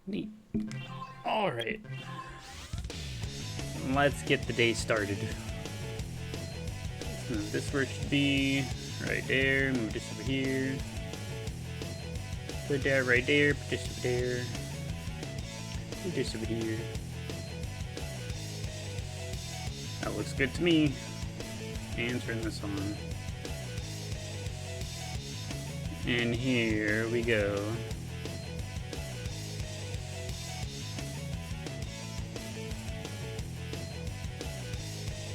Neat. Alright. Let's get the day started. Move this where it should be. Right there. Move this over here. Put that right there. Put this over there. Put this over here. That looks good to me. And turn this on. And here we go.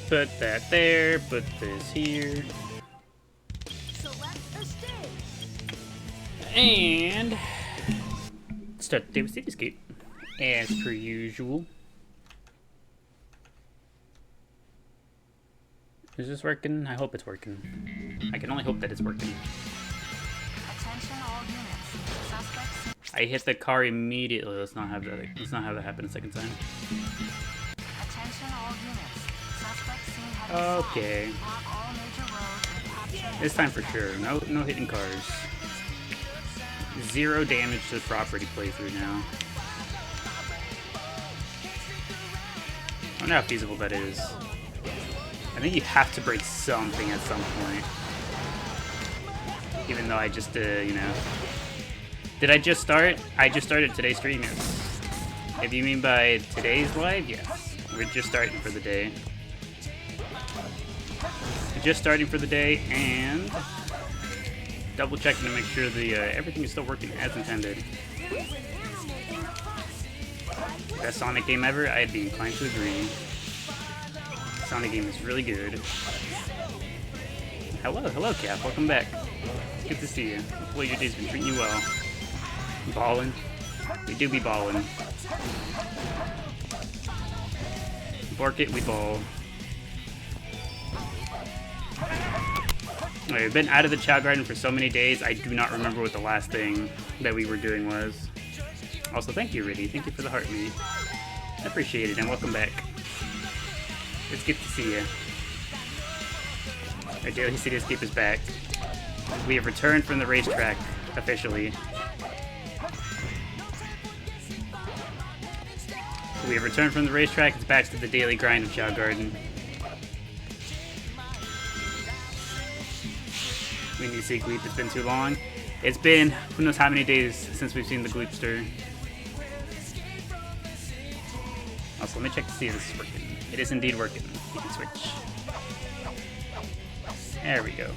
Put that there, put this here. Select a stage. And start the day with Cityscape. As per usual. Is this working? I hope it's working. I can only hope that it's working. Attention all units. Suspects. I hit the car immediately. Let's not have that happen a second time. Attention all units. Suspects seen heading Okay. south. Block all major roads and capture. This time for sure. No hitting cars. 0 damage to the property playthrough now. I don't know how feasible that is. I think you have to break something at some point. Even though I just, you know. Did I just start? I just started today's stream, yes. If you mean by today's live, yes. We're just starting for the day. We're just starting for the day and double checking to make sure the everything is still working as intended. Best Sonic game ever? I'd be inclined to agree. Sonic game is really good. Hello, Cap. Welcome back. It's good to see you. Hopefully your day's been treating you well. Ballin'. We do be ballin'. Bork it, we ball. Alright, we've been out of the Chao Garden for so many days, I do not remember what the last thing that we were doing was. Also, thank you, Riddy. Thank you for the heart, me. I appreciate it, and welcome back. It's good to see you. Our daily Cityscape is back. We have returned from the racetrack, officially. We have returned from the racetrack, it's back to the daily grind of Chao Garden. We need to see Gleep, it's been too long. It's been who knows how many days since we've seen the Gleepster. Also, let me check to see if this is working. It is indeed working. You can switch. There we go.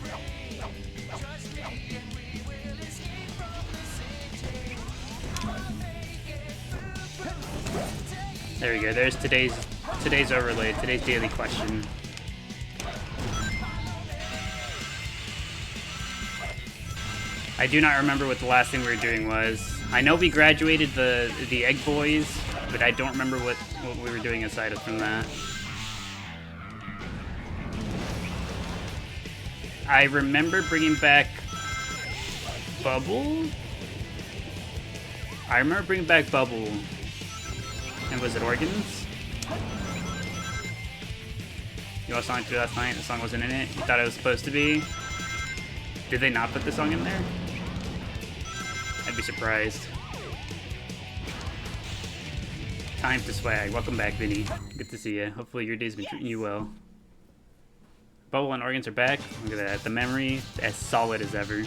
There we go. There's today's overlay, today's daily question. I do not remember what the last thing we were doing was. I know we graduated the Egg Boys, but I don't remember what we were doing aside from that. I remember bringing back Bubble. And was it Organs? You watched Sonic 3 last night, the song wasn't in it? You thought it was supposed to be? Did they not put the song in there? I'd be surprised. Time to swag. Welcome back, Vinny. Good to see you. Hopefully your day's been treating you well. Bubble and Organs are back. Look at that. The memory, as solid as ever.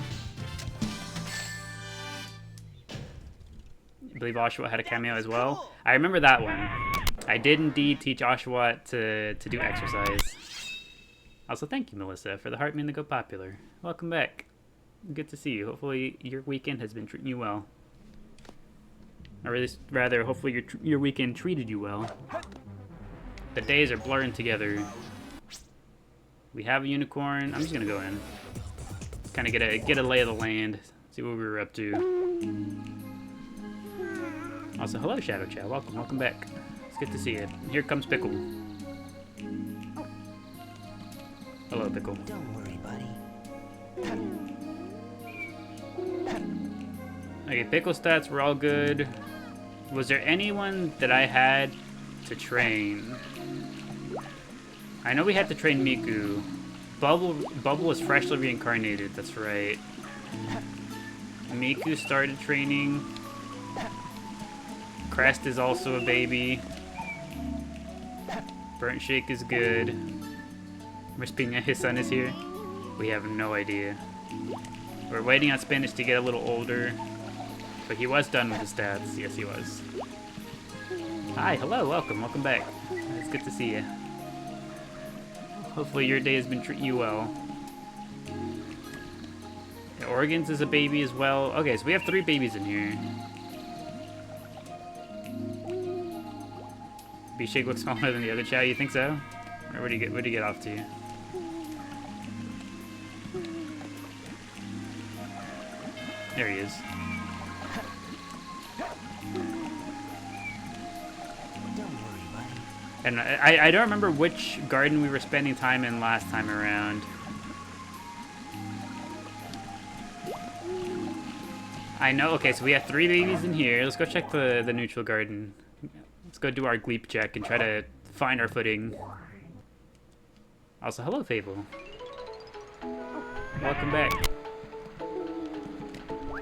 I believe Oshawott had a cameo as well. I remember that one. I did indeed teach Oshawott to do exercise. Also, thank you, Melissa, for the heart mean to go popular. Welcome back. Good to see you. Hopefully your weekend has been treating you well. Or rather, hopefully your weekend treated you well. The days are blurring together. We have a unicorn. I'm just gonna go in. Kind of get a lay of the land. See what we were up to. Also, hello, Shadow Chow. Welcome back. It's good to see you. Here comes Pickle. Hello, Pickle. Don't worry, buddy. Okay, Pickle stats were all good. Was there anyone that I had to train? I know we had to train Miku. Bubble was freshly reincarnated, that's right. Miku started training. Crest is also a baby. Burnt Shake is good. Rispina, his son is here. We have no idea. We're waiting on Spanish to get a little older. But he was done with his stats. Yes, he was. Hi, hello, welcome back. It's good to see you. Hopefully your day has been treating you well. Yeah, Oregon's is a baby as well. Okay, so we have 3 babies in here. B-Shake looks smaller than the other Chao, you think so? Or where do you get off to? There he is. And I don't remember which garden we were spending time in last time around. I know, okay, so we have 3 babies in here. Let's go check the neutral garden. Let's go do our gleep check and try to find our footing. Also, hello, Fable. Welcome back.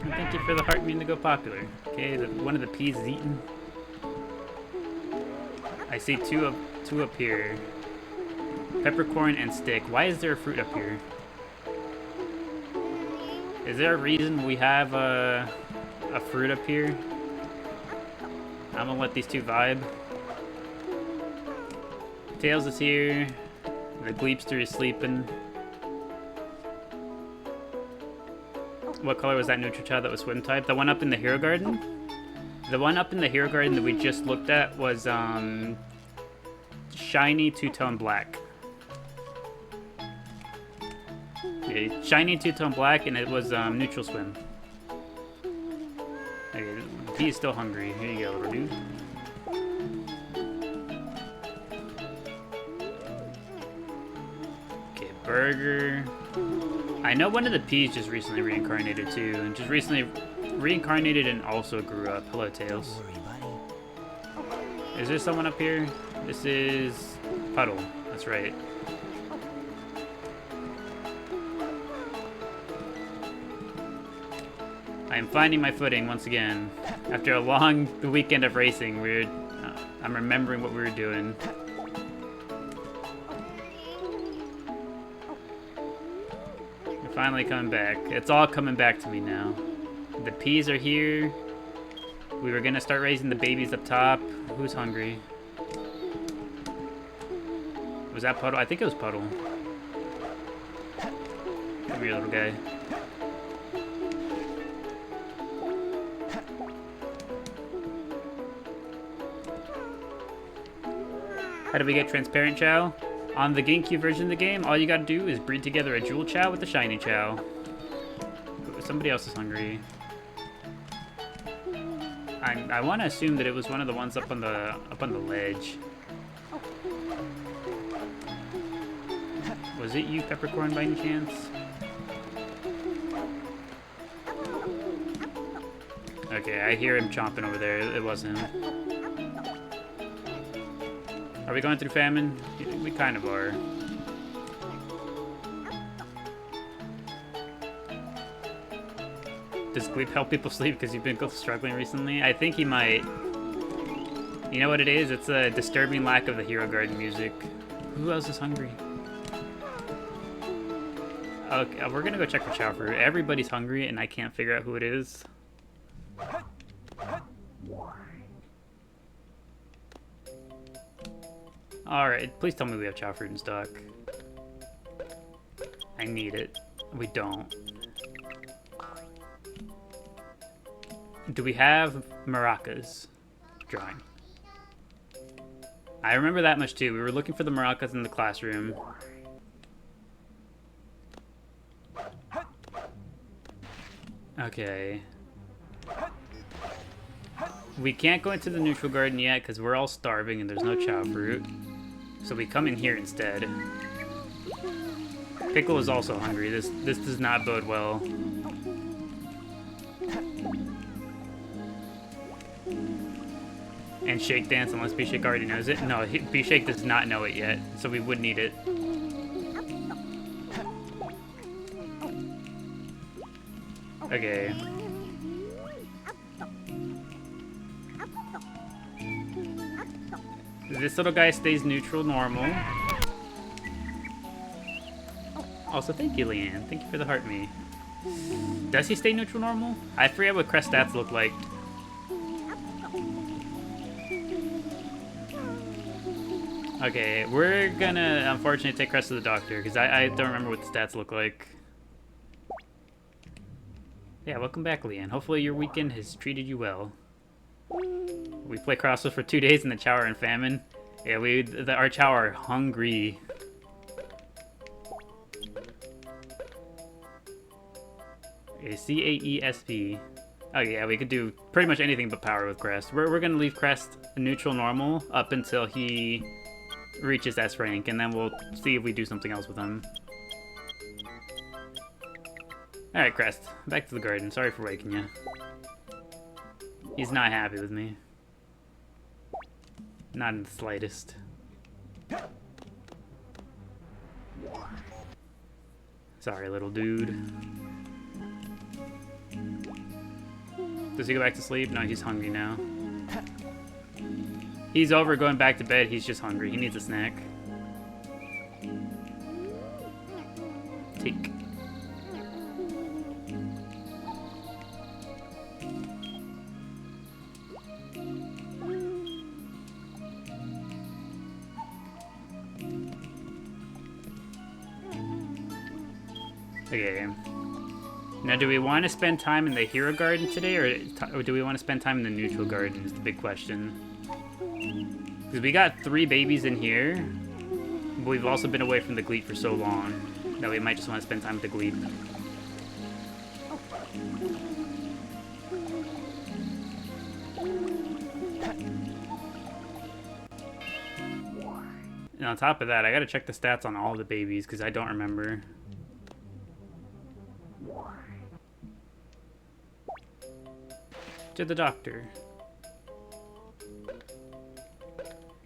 And thank you for the heart mean to go popular. Okay, one of the peas is eaten. I see two up here. Peppercorn and stick. Why is there a fruit up here? Is there a reason we have a fruit up here? I'm gonna let these 2 vibe. Tails is here. The Gleepster is sleeping. What color was that neutral child that was swim type? The one up in the hero garden? The one up in the hero garden that we just looked at was shiny two-tone black. Okay, shiny two-tone black, and it was neutral swim. Okay, he is still hungry. Here you go, little dude. Okay, burger. I know one of the peas just recently reincarnated too, and just recently reincarnated and also grew up. Hello, Tails. Is there someone up here? This is Puddle. That's right. I am finding my footing once again. After a long weekend of racing, I'm remembering what we were doing. We're finally coming back. It's all coming back to me now. The peas are here. We were gonna start raising the babies up top. Who's hungry? Was that Puddle? I think it was Puddle. Come here, little guy. How do we get transparent Chao? On the GameCube version of the game, all you gotta do is breed together a jewel Chao with a shiny Chao. Somebody else is hungry. I want to assume that it was one of the ones up on the ledge. Was it you, Peppercorn, by any chance? Okay, I hear him chomping over there. It wasn't him. Are we going through famine? We kind of are. Does Gleep help people sleep because you've been struggling recently? I think he might. You know what it is? It's a disturbing lack of the Hero Garden music. Who else is hungry? Okay, we're gonna go check for Chao fruit. Everybody's hungry and I can't figure out who it is. Alright, please tell me we have Chao fruit in stock. I need it. We don't. Do we have maracas? Drawing. I remember that much too. We were looking for the maracas in the classroom. Okay. We can't go into the neutral garden yet because we're all starving and there's no Chao fruit. So we come in here instead. Pickle is also hungry. This does not bode well. And Shake Dance, unless B-Shake already knows it. No, B-Shake does not know it yet, so we would need it. Okay. This little guy stays neutral, normal. Also, thank you, Leanne. Thank you for the heart me. Does he stay neutral, normal? I forget what Crest stats look like. Okay, we're gonna unfortunately take Crest to the doctor because I don't remember what the stats look like. Yeah, welcome back, Leanne. Hopefully your weekend has treated you well. We play Crossroads for 2 days in the Chao are in famine. Yeah, our Chao are hungry. Okay, CAESP. Oh yeah, we could do pretty much anything but power with Crest. We're gonna leave Crest neutral normal up until he reaches S rank, and then we'll see if we do something else with him. Alright, Crest, back to the garden. Sorry for waking you. He's not happy with me. Not in the slightest. Sorry, little dude. Does he go back to sleep? No, he's hungry now. He's over going back to bed. He's just hungry. He needs a snack. Take. Okay. Now, do we want to spend time in the hero garden today, or do we want to spend time in the neutral garden is the big question. Because we got 3 babies in here, but we've also been away from the Gleep for so long that we might just want to spend time with the Gleep. And on top of that, I gotta check the stats on all the babies because I don't remember. To the doctor.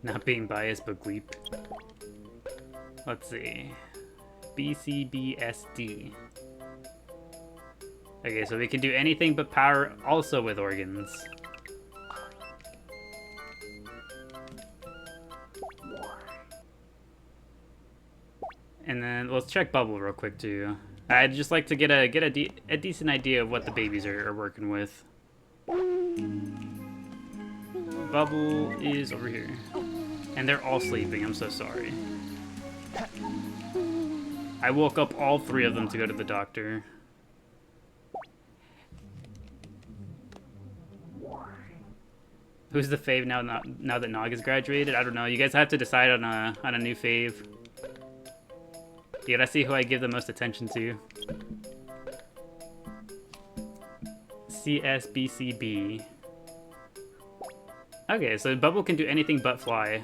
Not being biased, but Gleep. Let's see. BCBSD. Okay, so we can do anything but power also with organs. And then let's check Bubble real quick too. I'd just like to get a decent idea of what the babies are working with. Bubble is over here. And they're all sleeping, I'm so sorry. I woke up all 3 of them to go to the doctor. Who's the fave now that Nog has graduated? I don't know. You guys have to decide on a new fave. You gotta see who I give the most attention to. CSBCB. Okay, so Bubble can do anything but fly.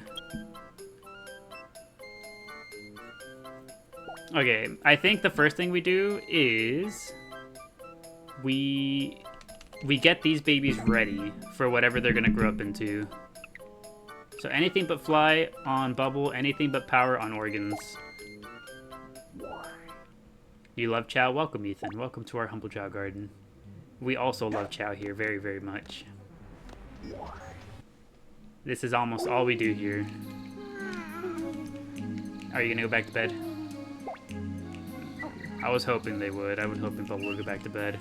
Okay, I think the first thing we do is we get these babies ready for whatever they're gonna grow up into. So anything but fly on Bubble, anything but power on organs. You love Chao? Welcome, Ethan. Welcome to our humble Chao garden. We also love Chao here very, very much. This is almost all we do here. Are you gonna go back to bed? I was hoping they would. I was hoping Bubble would go back to bed.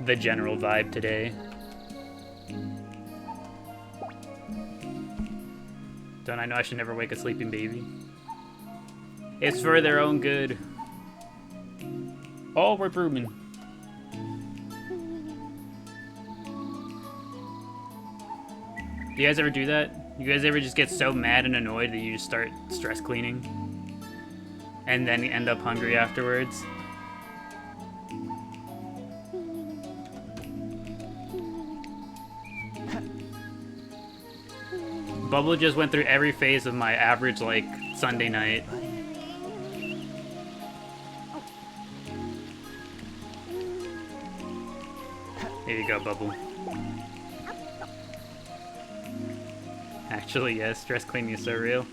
The general vibe today. Don't I know I should never wake a sleeping baby? It's for their own good. Oh, we're brooming. Do you guys ever do that? You guys ever just get so mad and annoyed that you just start stress cleaning? And then end up hungry afterwards? Bubble just went through every phase of my average, like, Sunday night. Here you go, Bubble. Actually, yes, stress cleaning is so real.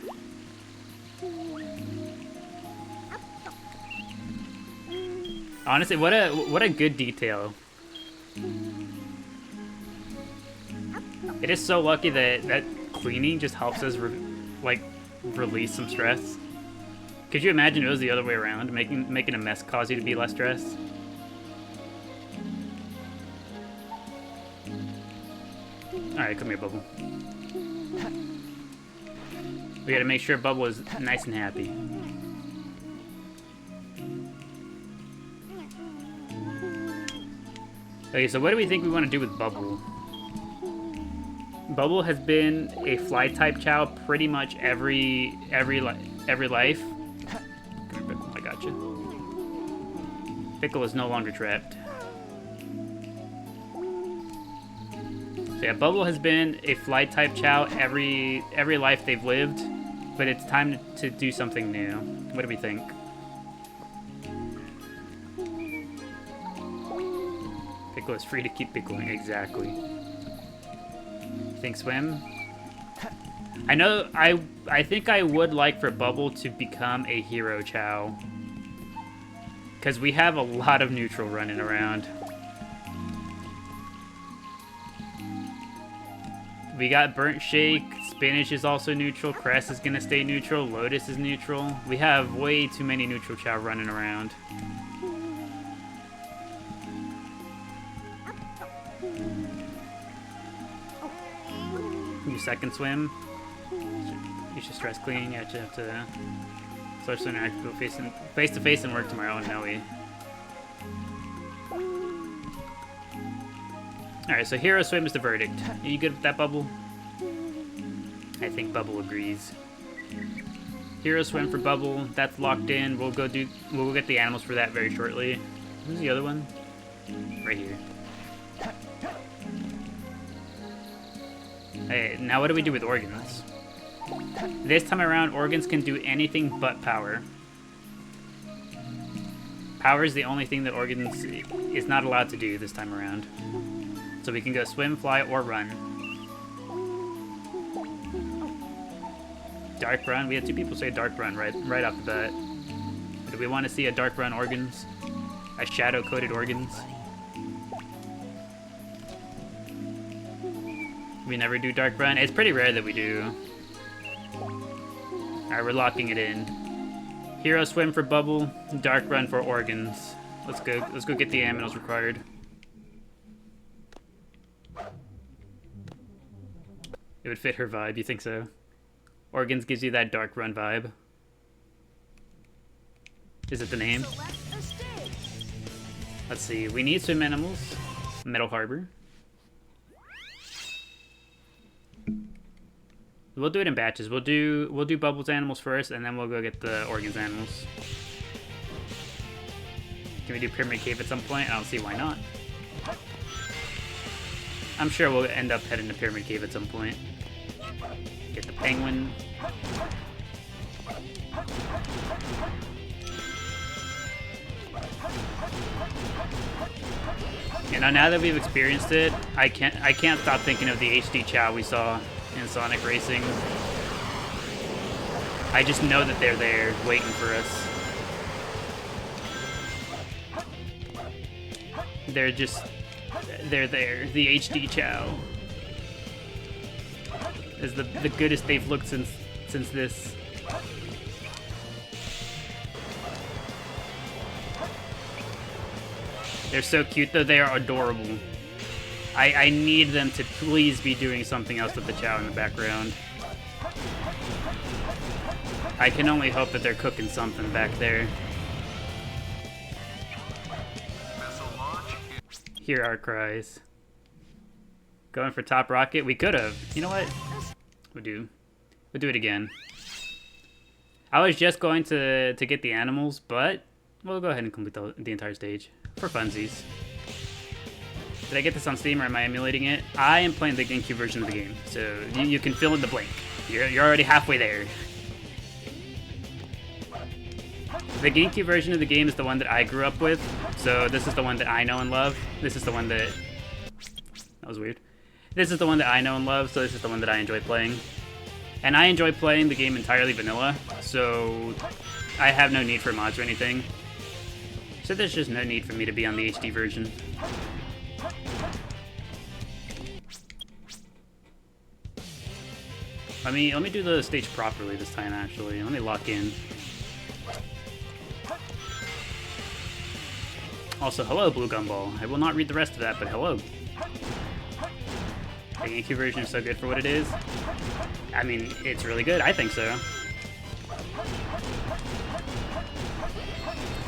Honestly, what a good detail. It is so lucky that that cleaning just helps us like release some stress. Could you imagine it was the other way around, making a mess cause you to be less stressed? Alright, come here, Bubble. We gotta make sure Bubble is nice and happy. Okay, so what do we think we want to do with Bubble? Bubble has been a fly-type Chao pretty much every life. Come here, Pickle, I got you. Pickle is no longer trapped. So yeah, Bubble has been a fly-type Chao every life they've lived, but it's time to do something new. What do we think? Pickle is free to keep pickling, exactly. You think swim? I know, I think I would like for Bubble to become a hero Chao. Because we have a lot of neutral running around. We got Burnt Shake, Spinach is also neutral, Cress is gonna stay neutral, Lotus is neutral. We have way too many neutral Chao running around. You second swim. You should stress clean. You have to social interact, go face to face and work tomorrow in Nelly. Alright, so hero swim is the verdict. Are you good with that, Bubble? I think Bubble agrees. Hero swim for Bubble, that's locked in. We'll go get the animals for that very shortly. Who's the other one? Right here. Hey, now what do we do with organs? This time around, organs can do anything but power. Power is the only thing that organs is not allowed to do this time around. So we can go swim, fly, or run. Dark run. We had two people say dark run right off the bat. Do we want to see a dark run organs? A shadow-coated organs? We never do dark run. It's pretty rare that we do. Alright, we're locking it in. Hero swim for Bubble, dark run for organs. Let's go get the aminos required. It would fit her vibe, you think so? Organs gives you that dark run vibe. Is it the name? Let's see, we need swim animals. Metal Harbor. We'll do it in batches. We'll do Bubbles animals first, and then we'll go get the organs animals. Can we do Pyramid Cave at some point? I don't see why not. I'm sure we'll end up heading to Pyramid Cave at some point. Get the penguin. You know, now that we've experienced it, I can't stop thinking of the HD Chao we saw in Sonic Racing. I just know that they're there, waiting for us. They're there. The HD Chao is the goodest they've looked since this. They're so cute though, they are adorable. I need them to please be doing something else with the Chao in the background. I can only hope that they're cooking something back there. Hear our cries. Going for top rocket? We could have. You know what? We'll do it again. I was just going to get the animals, but we'll go ahead and complete the entire stage. For funsies. Did I get this on Steam or am I emulating it? I am playing the GameCube version of the game, so you can fill in the blank. You're already halfway there. The GameCube version of the game is the one that I grew up with, so this is the one that I know and love. This is the one that... That was weird. This is the one that I know and love, so this is the one that I enjoy playing. And I enjoy playing the game entirely vanilla, so I have no need for mods or anything. So there's just no need for me to be on the HD version. Let me do the stage properly this time, actually. Let me lock in. Also, hello, Blue Gumball. I will not read the rest of that, but hello. The GameCube version is so good for what it is. I mean, it's really good. I think so.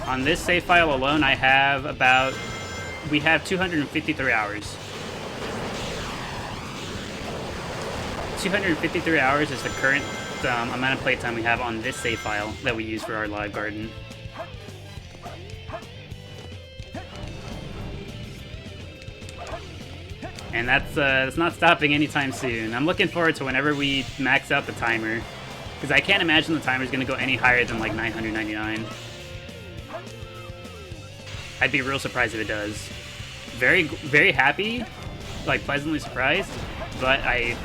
On this save file alone, I have about... We have 253 hours. 253 hours is the current amount of playtime we have on this save file that we use for our live garden. And that's not stopping anytime soon. I'm looking forward to whenever we max out the timer, because I can't imagine the timer's going to go any higher than like 999. I'd be real surprised if it does. Very, very happy, like pleasantly surprised, but I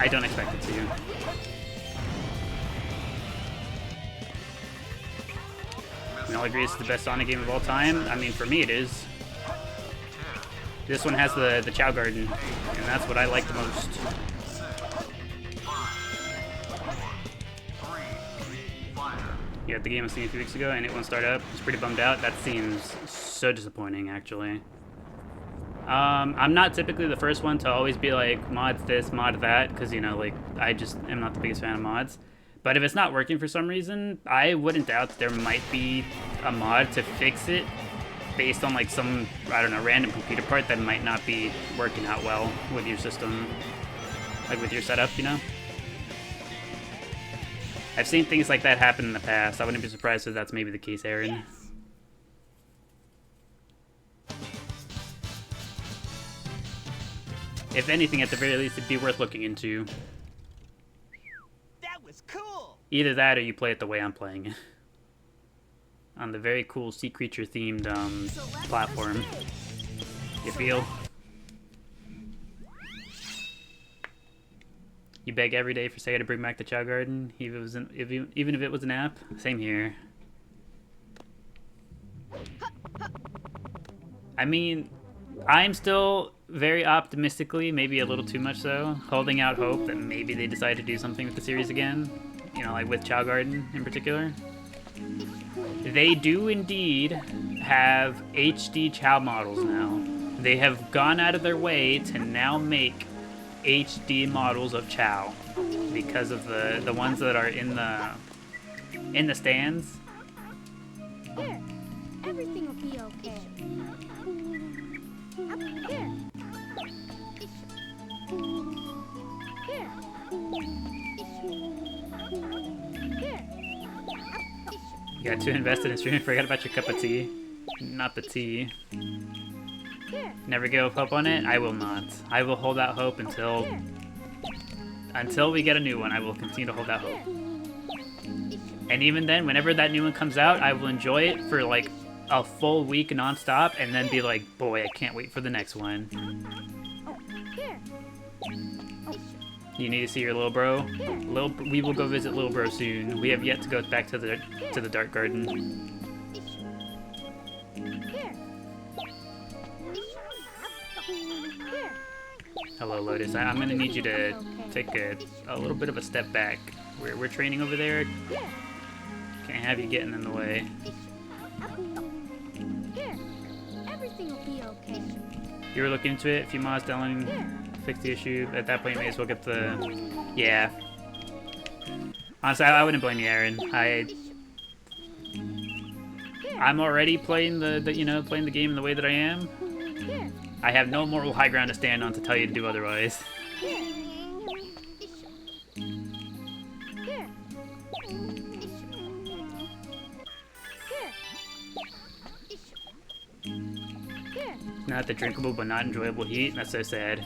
don't expect it to. We all agree it's the best Sonic game of all time. I mean, for me it is. This one has the Chao Garden, and that's what I like the most. Yeah, the game was seen a few weeks ago, and it won't start up. I was pretty bummed out. That seems so disappointing, actually. I'm not typically the first one to always be like, mods this, mod that, because, you know, like, I just am not the biggest fan of mods. But if it's not working for some reason, I wouldn't doubt that there might be a mod to fix it based on, like, some, I don't know, random computer part that might not be working out well with your system, like with your setup, you know? I've seen things like that happen in the past. I wouldn't be surprised if that's maybe the case, Aaron. Yes. If anything, at the very least, it'd be worth looking into. That was cool. Either that or you play it the way I'm playing it. On the very cool sea creature themed platform. You feel? You beg every day for Sega to bring back the Chao Garden, even if it was an app? Same here. I mean, I'm still very optimistically, maybe a little too much so, holding out hope that maybe they decide to do something with the series again. You know, like with Chao Garden in particular. They do indeed have HD Chao models now. They have gone out of their way to now make HD models of Chao because of the ones that are in the stands. Here, everything will be okay. Up here. Here. Here. You got too invested in streaming, forgot about your cup of tea. Not the tea. Here. Never give up hope on it? I will not. I will hold out hope until we get a new one. I will continue to hold out hope. And even then, whenever that new one comes out, I will enjoy it for like a full week nonstop, and then be like, boy, I can't wait for the next one. Oh, here. You need to see your little bro. We will go visit little bro soon. We have yet to go back to the Dark Garden. Hello, Lotus. I'm gonna need you to take a little bit of a step back. We're training over there. Can't have you getting in the way. Here. Everything will be okay. You were looking into it. A few mods downloading, fix the issue. At that point, you may as well get the... Yeah. Honestly, I wouldn't blame you, Aaron. I'm already playing playing the game in the way that I am. I have no moral high ground to stand on to tell you to do otherwise. Not the drinkable but not enjoyable heat. That's so sad.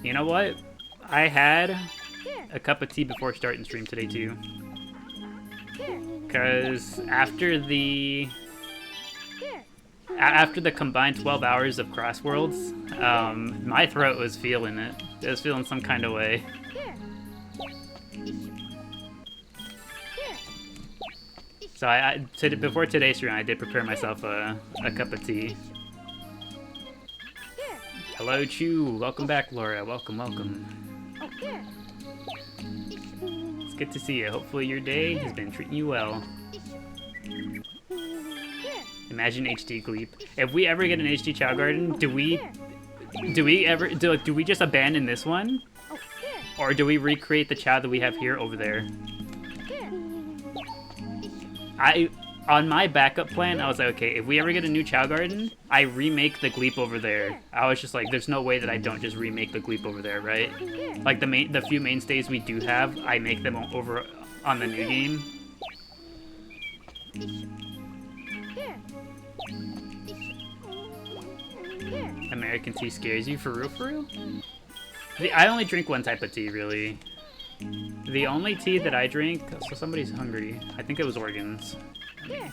You know what? I had a cup of tea before starting stream today too. Because after the combined 12 hours of Crossworlds, my throat was feeling it. It was feeling some kind of way. So before today's stream, I did prepare myself a cup of tea. Hello, Chew. Welcome back, Laura. Welcome, welcome. Oh, here. It's good to see you. Hopefully your day has been treating you well. Here. Imagine HD Gleep. If we ever get an HD Chow Garden, do we just abandon this one? Oh, here. Or do we recreate the Chow that we have here over there? Here. On my backup plan, I was like, okay, if we ever get a new Chow Garden, I remake the Gleep over there. I was just like, there's no way that I don't just remake the Gleep over there, right? Like the few mainstays we do have, I make them over on the new game. Here. Here. American tea scares you, for real, for real? I only drink one type of tea, really. The only tea that I drink, so somebody's hungry. I think it was organs. Here.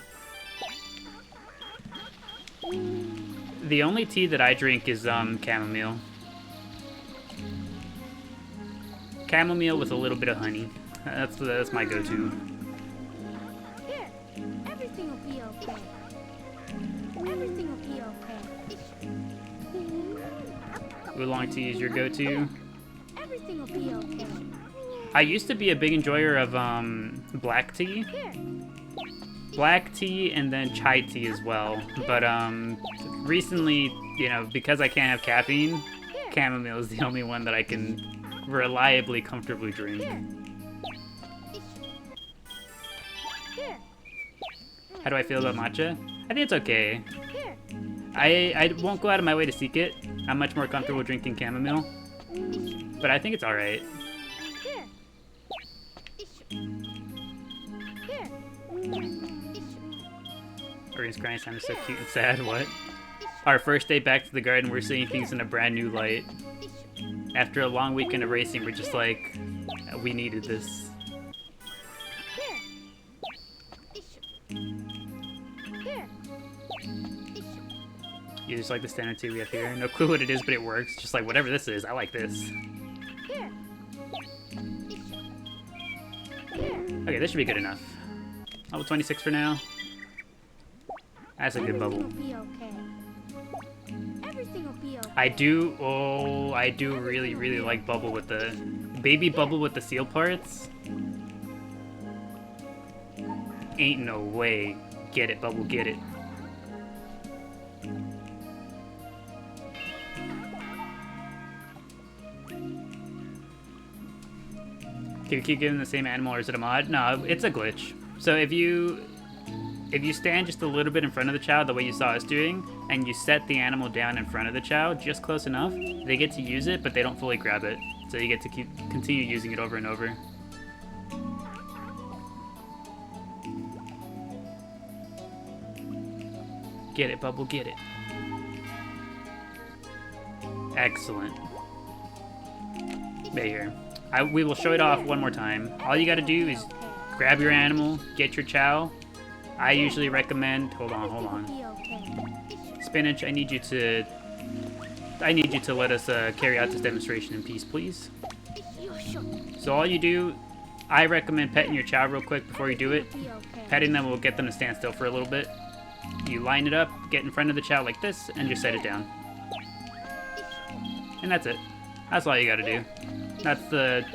The only tea that I drink is chamomile. Chamomile with a little bit of honey. That's my go-to. Here. Everything will be okay. Everything will be okay. Oolong tea is your go-to. Everything will be okay. I used to be a big enjoyer of black tea. Here. Black tea and then chai tea as well. But recently, you know, because I can't have caffeine, chamomile is the only one that I can reliably, comfortably drink. Here. Here. How do I feel about matcha? I think it's okay. Here. I won't go out of my way to seek it. I'm much more comfortable drinking chamomile. But I think it's alright. Here. Here. Organ's crying sound is so cute and sad. What? Our first day back to the garden, we're seeing things in a brand new light. After a long weekend of racing, we're just like, we needed this. Here. You just like the standard tea we have here. No clue what it is, but it works. Just like whatever this is, I like this. Here. Okay, this should be good enough. Level 26 for now. That's a good bubble. Everything will be okay. Everything will be okay. I do really like bubble with the baby bubble with the seal parts. Ain't no way. Get it, bubble, get it. Can you keep giving the same animal or is it a mod? No, it's a glitch. So if you stand just a little bit in front of the Chao, the way you saw us doing, and you set the animal down in front of the Chao, just close enough, they get to use it, but they don't fully grab it. So you get to continue using it over and over. Get it, Bubble, get it. Excellent. There here. We will show it off one more time. All you gotta do is grab your animal, get your Chao. I usually recommend, hold on. Spinach, I need you to let us carry out this demonstration in peace, please. So all you do, I recommend petting your Chao real quick before you do it. Petting them will get them to stand still for a little bit. You line it up, get in front of the Chao like this, and just set it down. And that's it. That's all you gotta do. That's the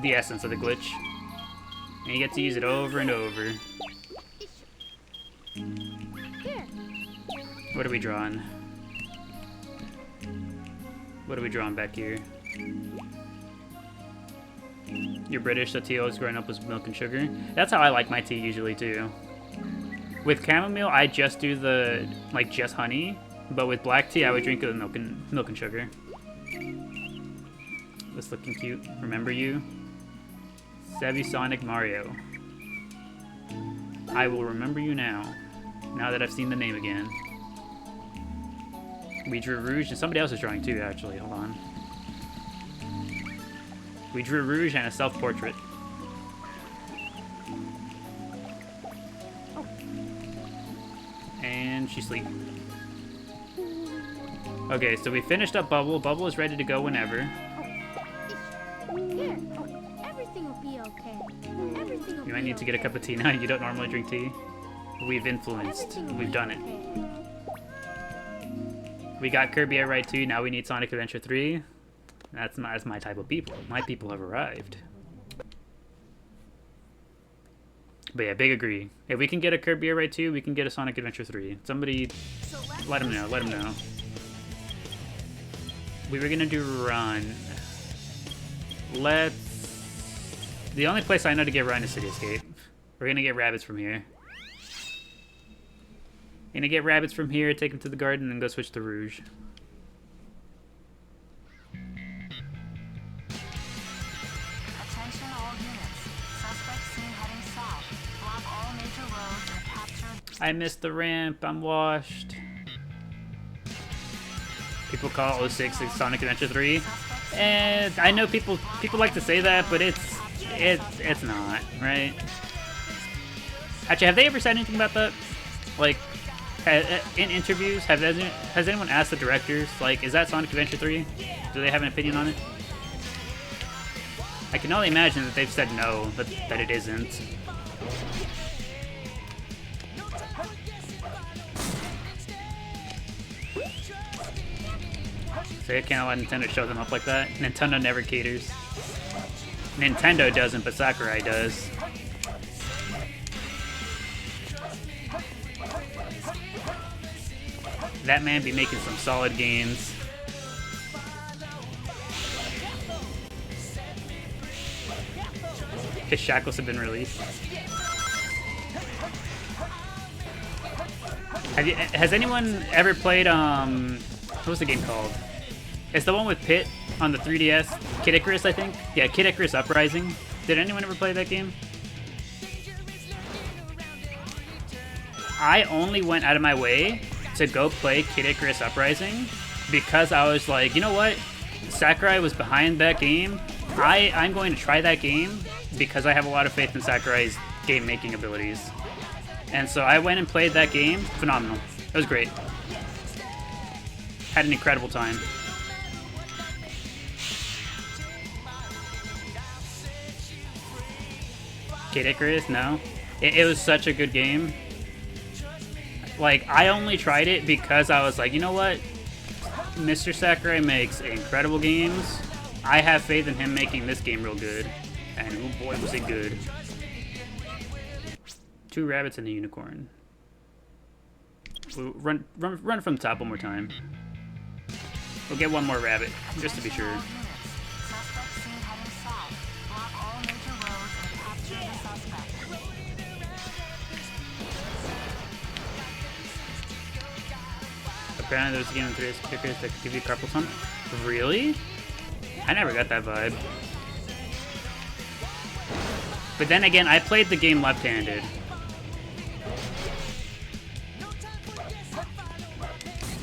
essence of the glitch. And you get to use it over and over. What are we drawing? What are we drawing back here? You're British, so tea always growing up with milk and sugar. That's how I like my tea usually too. With chamomile, I just do the, like, just honey. But with black tea, I would drink it with milk and sugar. This looking cute. Remember you? Savvy Sonic Mario. I will remember you now that I've seen the name again. We drew Rouge, and somebody else is drawing too, actually. Hold on. We drew Rouge and a self-portrait. And she's asleep. Okay, so we finished up Bubble. Bubble is ready to go whenever. Everything will be okay. Everything will You might need to get a cup of tea now. You don't normally drink tea. We've influenced. We've done it. We got Kirby at right 2. Now we need Sonic Adventure 3. That's my type of people. My people have arrived. But yeah, big agree. If we can get a Kirby Air Raid 2, we can get a Sonic Adventure 3. Somebody let him know, let him know. We were gonna do run. Let's... The only place I know to get run is City Escape. We're gonna get rabbits from here. Gonna get rabbits from here, take them to the garden, and go switch to Rouge. Attention all units. Suspect seen heading south. Block all major roads and capture... I missed the ramp, I'm washed. People call 06 Sonic Adventure 3. And I know people like to say that, but it's not, right? Actually, have they ever said anything about that? Like, in interviews, has anyone asked the directors, like, is that Sonic Adventure 3? Do they have an opinion on it? I can only imagine that they've said no, but that it isn't. So I can't let Nintendo show them up like that. Nintendo never caters. Nintendo doesn't, but Sakurai does. That man be making some solid games. His shackles have been released. Has anyone ever played, what was the game called? It's the one with Pit on the 3DS. Kid Icarus, I think? Yeah, Kid Icarus Uprising. Did anyone ever play that game? I only went out of my way to go play Kid Icarus Uprising because I was like, you know what? Sakurai was behind that game. I'm going to try that game because I have a lot of faith in Sakurai's game-making abilities. And so I went and played that game. Phenomenal. It was great. Had an incredible time. Kid Icarus? No. It was such a good game. Like, I only tried it because I was like, you know what? Mr. Sakurai makes incredible games. I have faith in him making this game real good. And oh boy, was it good. 2 rabbits and a unicorn. We'll run from the top one more time. We'll get one more rabbit, just to be sure. Apparently there's a game in 3 stickers that could give you carpal tunnel. Really? I never got that vibe. But then again, I played the game left-handed.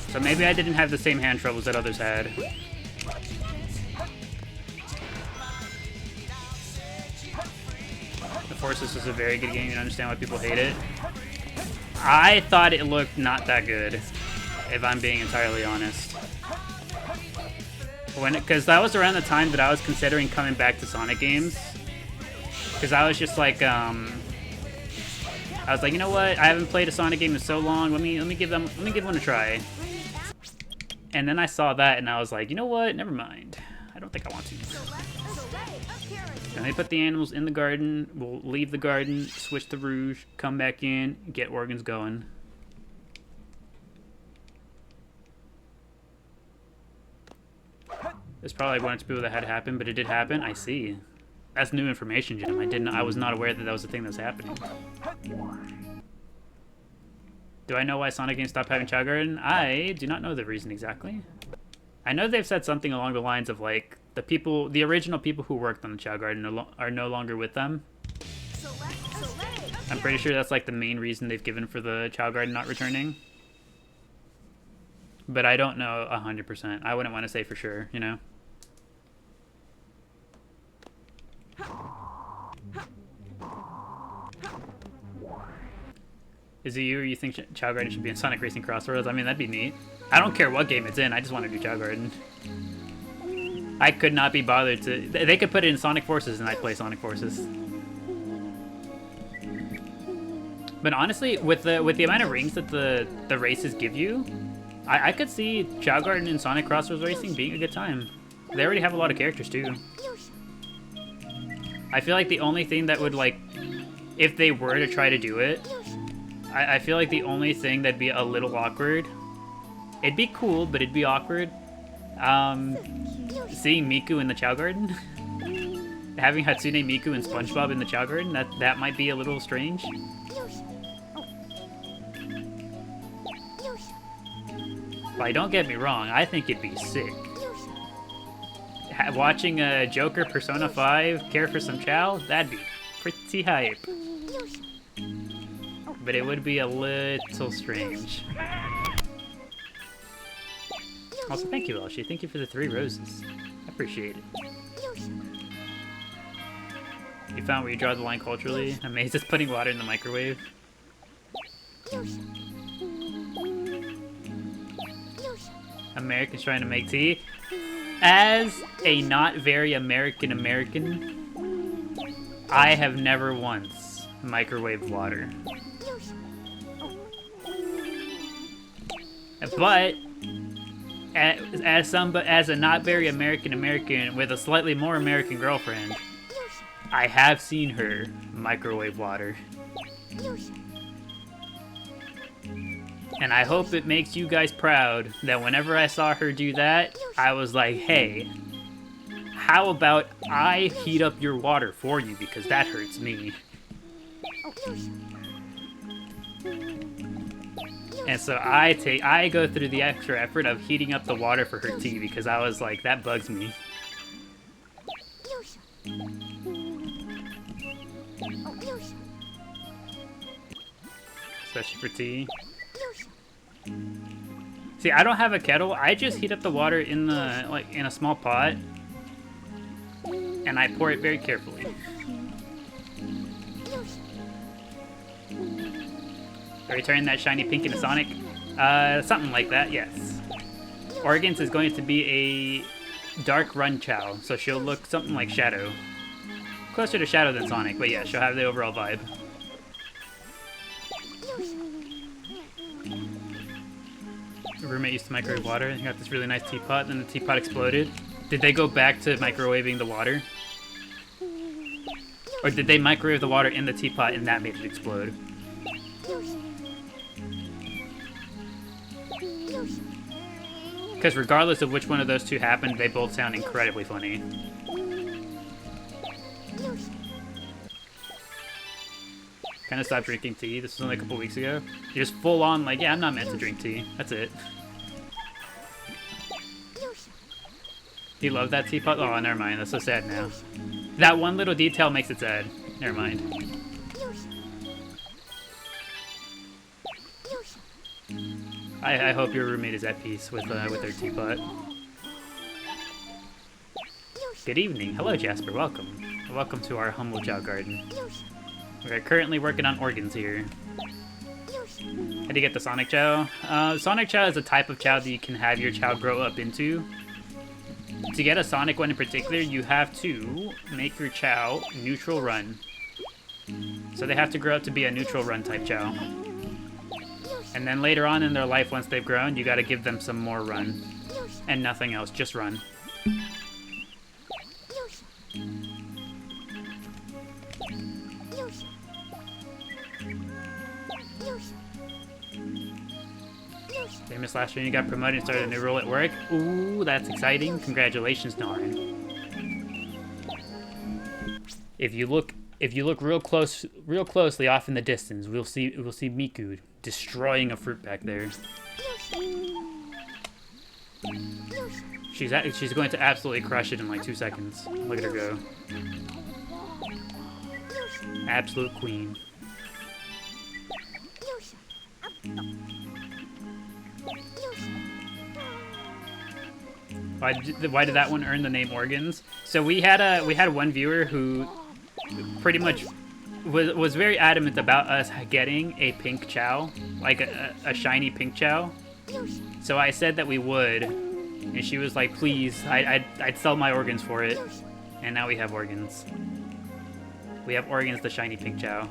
So maybe I didn't have the same hand troubles that others had. The Forces is a very good game. You don't understand why people hate it. I thought it looked not that good, if I'm being entirely honest. Because that was around the time that I was considering coming back to Sonic games. Because I was just like, I was like, you know what? I haven't played a Sonic game in so long. Let me give one a try. And then I saw that, and I was like, you know what? Never mind. I don't think I want to. And they put the animals in the garden. We'll leave the garden, switch to Rouge, come back in, get organs going. There's probably one or two people that had happened, but it did happen. I see. That's new information, Jim. I was not aware that that was the thing that was happening. Do I know why Sonic games stopped having Chao Garden? I do not know the reason exactly. I know they've said something along the lines of like the original people who worked on the Chao Garden are no longer with them. I'm pretty sure that's like the main reason they've given for the Chao Garden not returning. But I don't know 100%. I wouldn't want to say for sure, you know? Is it you or you think Chao Garden should be in Sonic Racing Crossroads? I mean, that'd be neat. I don't care what game it's in, I just want to do Chao Garden. I could not be bothered to... They could put it in Sonic Forces and I'd play Sonic Forces. But honestly, with the amount of rings that the races give you, I could see Chao Garden and Sonic Crossroads Racing being a good time. They already have a lot of characters too. I feel like the only thing that would, like, if they were to try to do it, I feel like the only thing that'd be a little awkward, it'd be cool, but it'd be awkward, seeing Miku in the Chao Garden. Having Hatsune Miku and SpongeBob in the Chao Garden, that might be a little strange. Like, don't get me wrong, I think it'd be sick. Watching a Joker Persona 5 care for some Chao, that'd be pretty hype. But it would be a little strange. Also, thank you, Elshi. Thank you for the 3 roses. I appreciate it. You found where you draw the line culturally? Amazed it's putting water in the microwave. Americans trying to make tea. As a not very American, I have never once microwaved water. But as a not very American with a slightly more American girlfriend, I have seen her microwave water. And I hope it makes you guys proud that whenever I saw her do that, I was like, hey, how about I heat up your water for you because that hurts me. And so I go through the extra effort of heating up the water for her tea because I was like, that bugs me. Especially for tea. See, I don't have a kettle. I just heat up the water in the in a small pot, and I pour it very carefully. Are we turning that shiny pink into Sonic? Something like that, yes. Organs is going to be a dark run Chao, so she'll look something like Shadow. Closer to Shadow than Sonic, but yeah, she'll have the overall vibe. Roommate used to microwave water. He got this really nice teapot, then the teapot exploded. Did they go back to microwaving the water? Or did they microwave the water in the teapot and that made it explode? Because regardless of which one of those two happened, they both sound incredibly funny. Kind of stopped drinking tea. This was only a couple weeks ago. You're just full on like, yeah, I'm not meant to drink tea. That's it. He loved that teapot? Oh, never mind. That's so sad now. That one little detail makes it sad. Never mind. I hope your roommate is at peace with their teapot. Good evening. Hello, Jasper. Welcome. Welcome to our humble Chao garden. We are currently working on organs here. How do you get the Sonic Chao? Sonic Chao is a type of Chao that you can have your Chao grow up into. To get a Sonic one in particular, you have to make your Chao neutral run. So they have to grow up to be a neutral run type Chao. And then later on in their life, once they've grown, you gotta give them some more run. And nothing else, just run. Famous last year you got promoted and started a new role at work. Ooh, that's exciting. Congratulations, Narin. If you look real closely off in the distance, we'll see Miku destroying a fruit back there. She's going to absolutely crush it in like 2 seconds. Look at her go. Absolute queen. Why did that one earn the name Organs? So we had one viewer who pretty much was very adamant about us getting a pink Chao, like a shiny pink Chao. So I said that we would, and she was like, "Please, I'd sell my organs for it." And now we have Organs. We have Organs, the shiny pink Chao.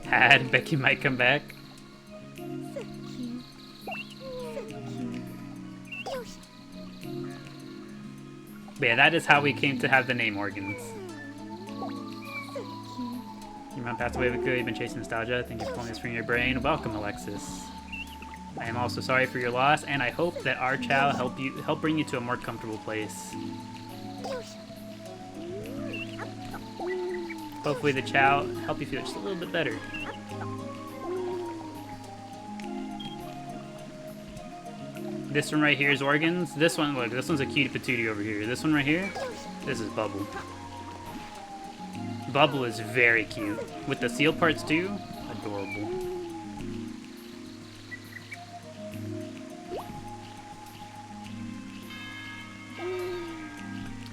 Had Becky might come back. But yeah, that is how we came to have the name Organs. Your mom passed away with good. You've been chasing nostalgia. Thank you for pulling this from your brain. Welcome, Alexis. I am also sorry for your loss, and I hope that our Chao help bring you to a more comfortable place. Hopefully the Chao help you feel just a little bit better. This one right here is Organs. This one, look, this one's a cutie patootie over here. This one right here, this is Bubble. Bubble is very cute. With the seal parts too, adorable.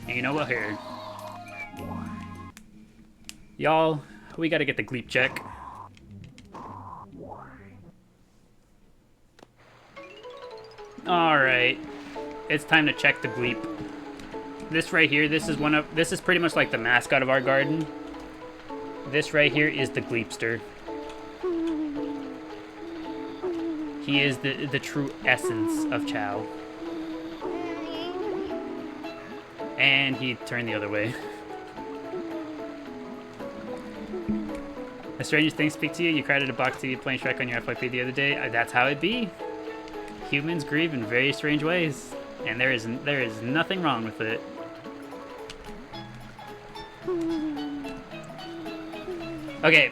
And you know what, here? Y'all, we gotta get the Gleep check. Alright. It's time to check the Gleep. This right here, this is pretty much like the mascot of our garden. This right here is the Gleepster. He is the true essence of Chao. And he turned the other way. A strangest thing speak to you. You cried at a box TV playing Shrek on your FYP the other day. That's how it be. Humans grieve in very strange ways, and there is nothing wrong with it. Okay,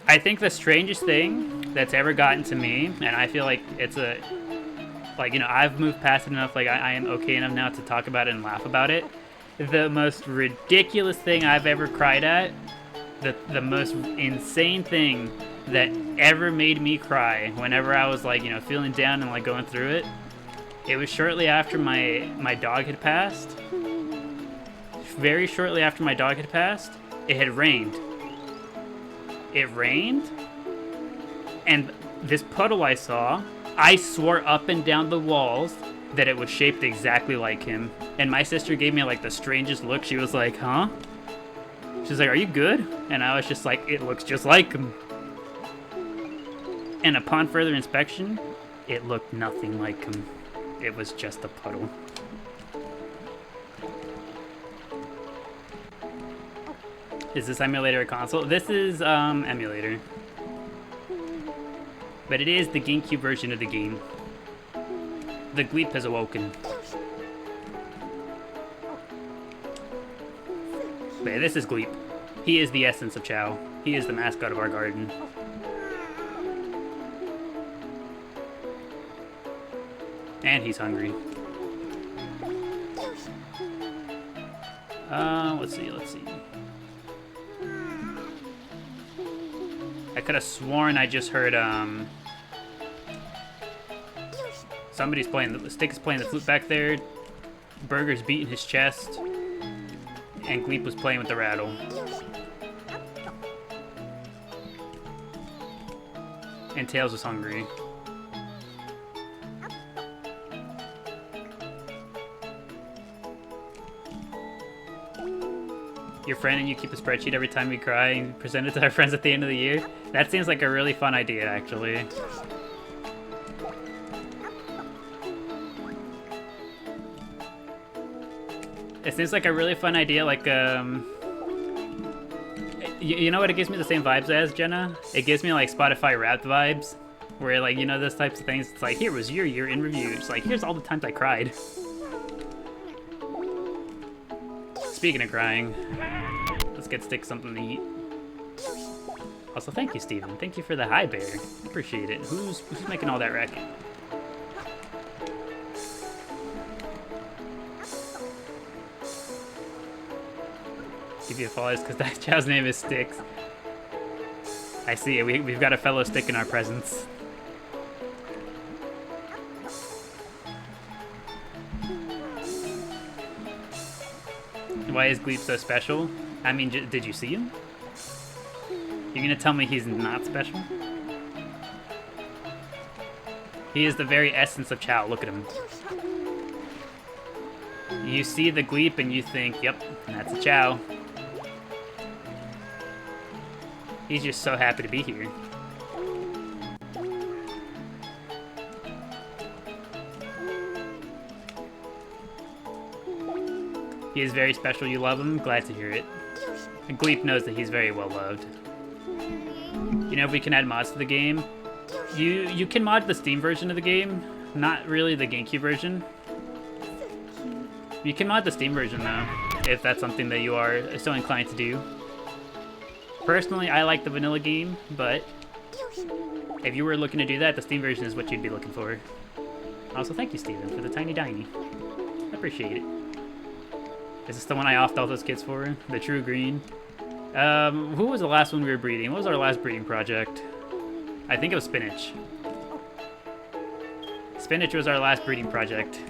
I think the strangest thing that's ever gotten to me, and I feel like it's you know, I've moved past it enough, like I am okay enough now to talk about it and laugh about it. The most ridiculous thing I've ever cried at, the most insane thing that ever made me cry whenever I was like, you know, feeling down and like going through it, it was shortly after my dog had passed. Very shortly after my dog had passed, it had rained. It rained, and this puddle I saw, I swore up and down the walls that it was shaped exactly like him. And my sister gave me like the strangest look. She was like, huh? She's like, are you good? And I was just like, it looks just like him. And upon further inspection, it looked nothing like him. It was just a puddle. Is this emulator a console? This is emulator. But it is the GameCube version of the game. The Gleep has awoken. But yeah, this is Gleep. He is the essence of Chao. He is the mascot of our garden. And he's hungry. Let's see. I could have sworn I just heard, somebody's playing, Stick is playing the flute back there, Burger's beating his chest, and Gleep was playing with the rattle. And Tails was hungry. Your friend and you keep a spreadsheet every time we cry and present it to our friends at the end of the year? That seems like a really fun idea, actually. It seems like a really fun idea, like, you know what it gives me the same vibes as, Jenna? It gives me, like, Spotify Wrapped vibes, where, like, you know, those types of things. It's like, here was your year in review. It's like, here's all the times I cried. Speaking of crying, let's get Stick something to eat. Also, thank you, Steven. Thank you for the hi bear. Appreciate it. Who's making all that racket? Give you a follow because that Chao's name is Sticks. I see it. We've got a fellow Stick in our presence. Why is Gleep so special? I mean, did you see him? You're gonna tell me he's not special? He is the very essence of Chao. Look at him. You see the Gleep and you think, yep, that's a Chao. He's just so happy to be here. He is very special. You love him. Glad to hear it. And Gleep knows that he's very well loved. You know, if we can add mods to the game, you can mod the Steam version of the game, not really the GameCube version. You can mod the Steam version though, if that's something that you are so inclined to do. Personally, I like the vanilla game, but if you were looking to do that, the Steam version is what you'd be looking for. Also, thank you, Steven, for the tiny diny. I appreciate it. Is this the one I offed all those kids for? The True Green? Who was the last one we were breeding? What was our last breeding project? I think it was Spinach. Spinach was our last breeding project.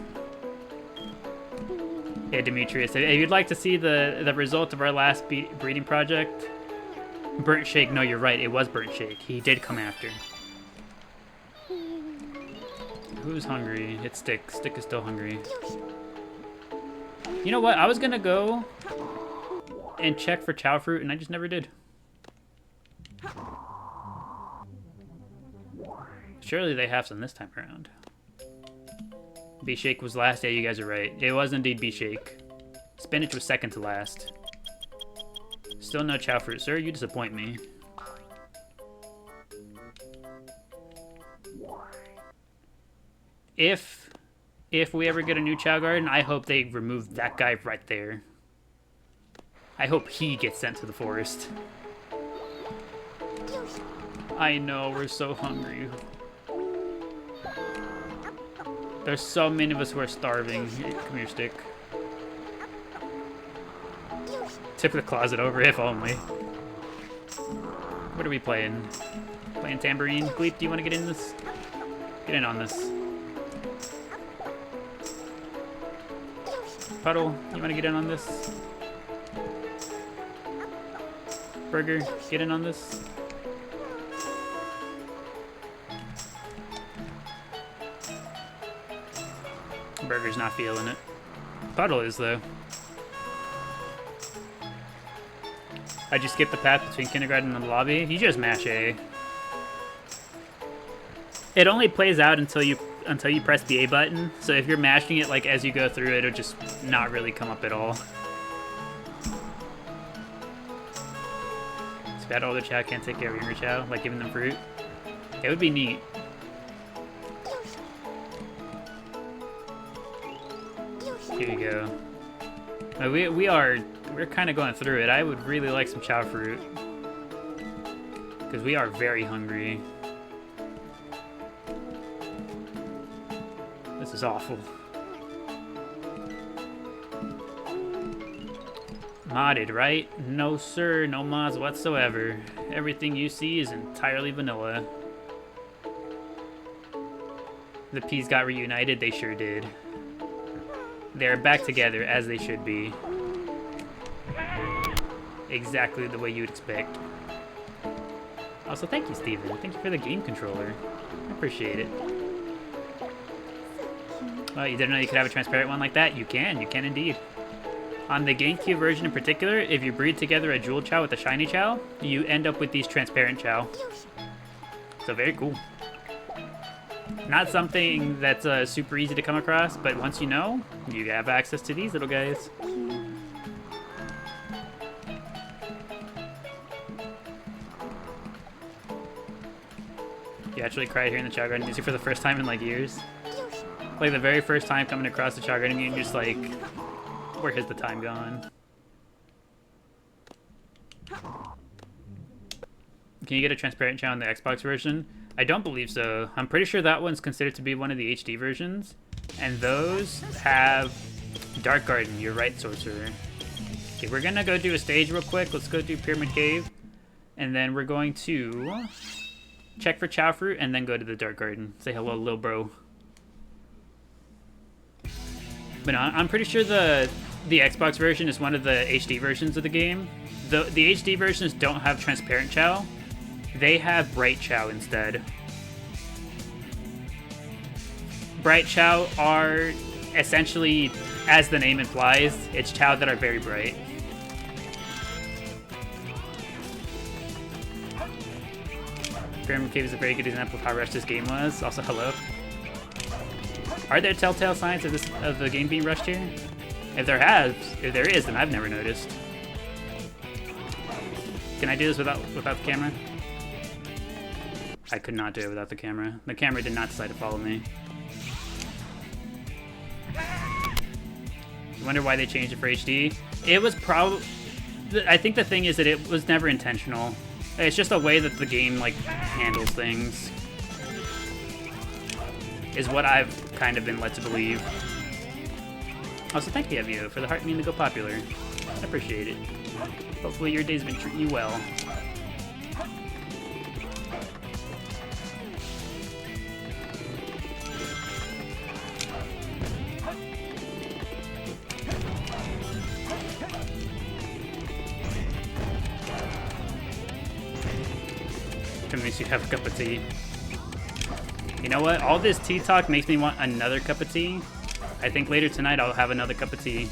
Yeah, Demetrius, if you'd like to see the result of our last breeding project, Burnt Shake, no, you're right, it was Burnt Shake. He did come after. Who's hungry? It's Stick. Stick is still hungry. You know what? I was gonna go and check for Chao fruit, and I just never did. Surely they have some this time around. B-Shake was last. Yeah, you guys are right. It was indeed B-Shake. Spinach was second to last. Still no Chao fruit. Sir, you disappoint me. If we ever get a new Chao Garden, I hope they remove that guy right there. I hope he gets sent to the forest. I know, we're so hungry. There's so many of us who are starving. Come here, Stick. Tip the closet over, if only. What are we playing? Playing Tambourine? Gleep, do you want to get in this? Get in on this. Puddle, you want to get in on this? Burger, get in on this. Burger's not feeling it. Puddle is, though. I just skipped the path between kindergarten and the lobby. You just mash A. It only plays out until you press the A button. So if you're mashing it like as you go through, it'll just not really come up at all. It's bad older Chao can't take care of younger Chao, like giving them fruit. It would be neat. Here you go. We're kind of going through it. I would really like some Chao fruit because we are very hungry. This is awful. Modded, right? No sir, no mods whatsoever. Everything you see is entirely vanilla. The P's got reunited, they sure did. They're back together, as they should be. Exactly the way you'd expect. Also, thank you, Steven. Thank you for the game controller. I appreciate it. Oh, you didn't know you could have a transparent one like that? You can indeed. On the GameCube version in particular, if you breed together a Jewel Chao with a Shiny Chao, you end up with these transparent Chao. So very cool. Not something that's super easy to come across, but once you know, you have access to these little guys. You actually cried hearing the Chao Garden music for the first time in like years. Like the very first time coming across the Chao Garden music, you're just like, where has the time gone? Can you get a transparent Chao in the Xbox version? I don't believe so. I'm pretty sure that one's considered to be one of the HD versions. And those have Dark Garden. You're right, Sorcerer. Okay, we're gonna go do a stage real quick. Let's go do Pyramid Cave. And then we're going to check for Chao Fruit and then go to the Dark Garden. Say hello, little bro. But no, I'm pretty sure the Xbox version is one of the HD versions of the game. The HD versions don't have transparent Chao. They have bright Chao instead. Bright Chao are essentially, as the name implies, it's Chao that are very bright. Pyramid Cave is a very good example of how rushed this game was. Also, hello. Are there telltale signs of the game being rushed here? If there is, then I've never noticed. Can I do this without the camera? I could not do it without the camera. The camera did not decide to follow me. I wonder why they changed it for HD. It was probably... I think the thing is that it was never intentional. It's just a way that the game, like, handles things. Is what I've kind of been led to believe. Also, thank you, Evio, for the heart mean to go popular. I appreciate it. Hopefully your day's been treating you well. At least you have a cup of tea. You know what? All this tea talk makes me want another cup of tea. I think later tonight I'll have another cup of tea.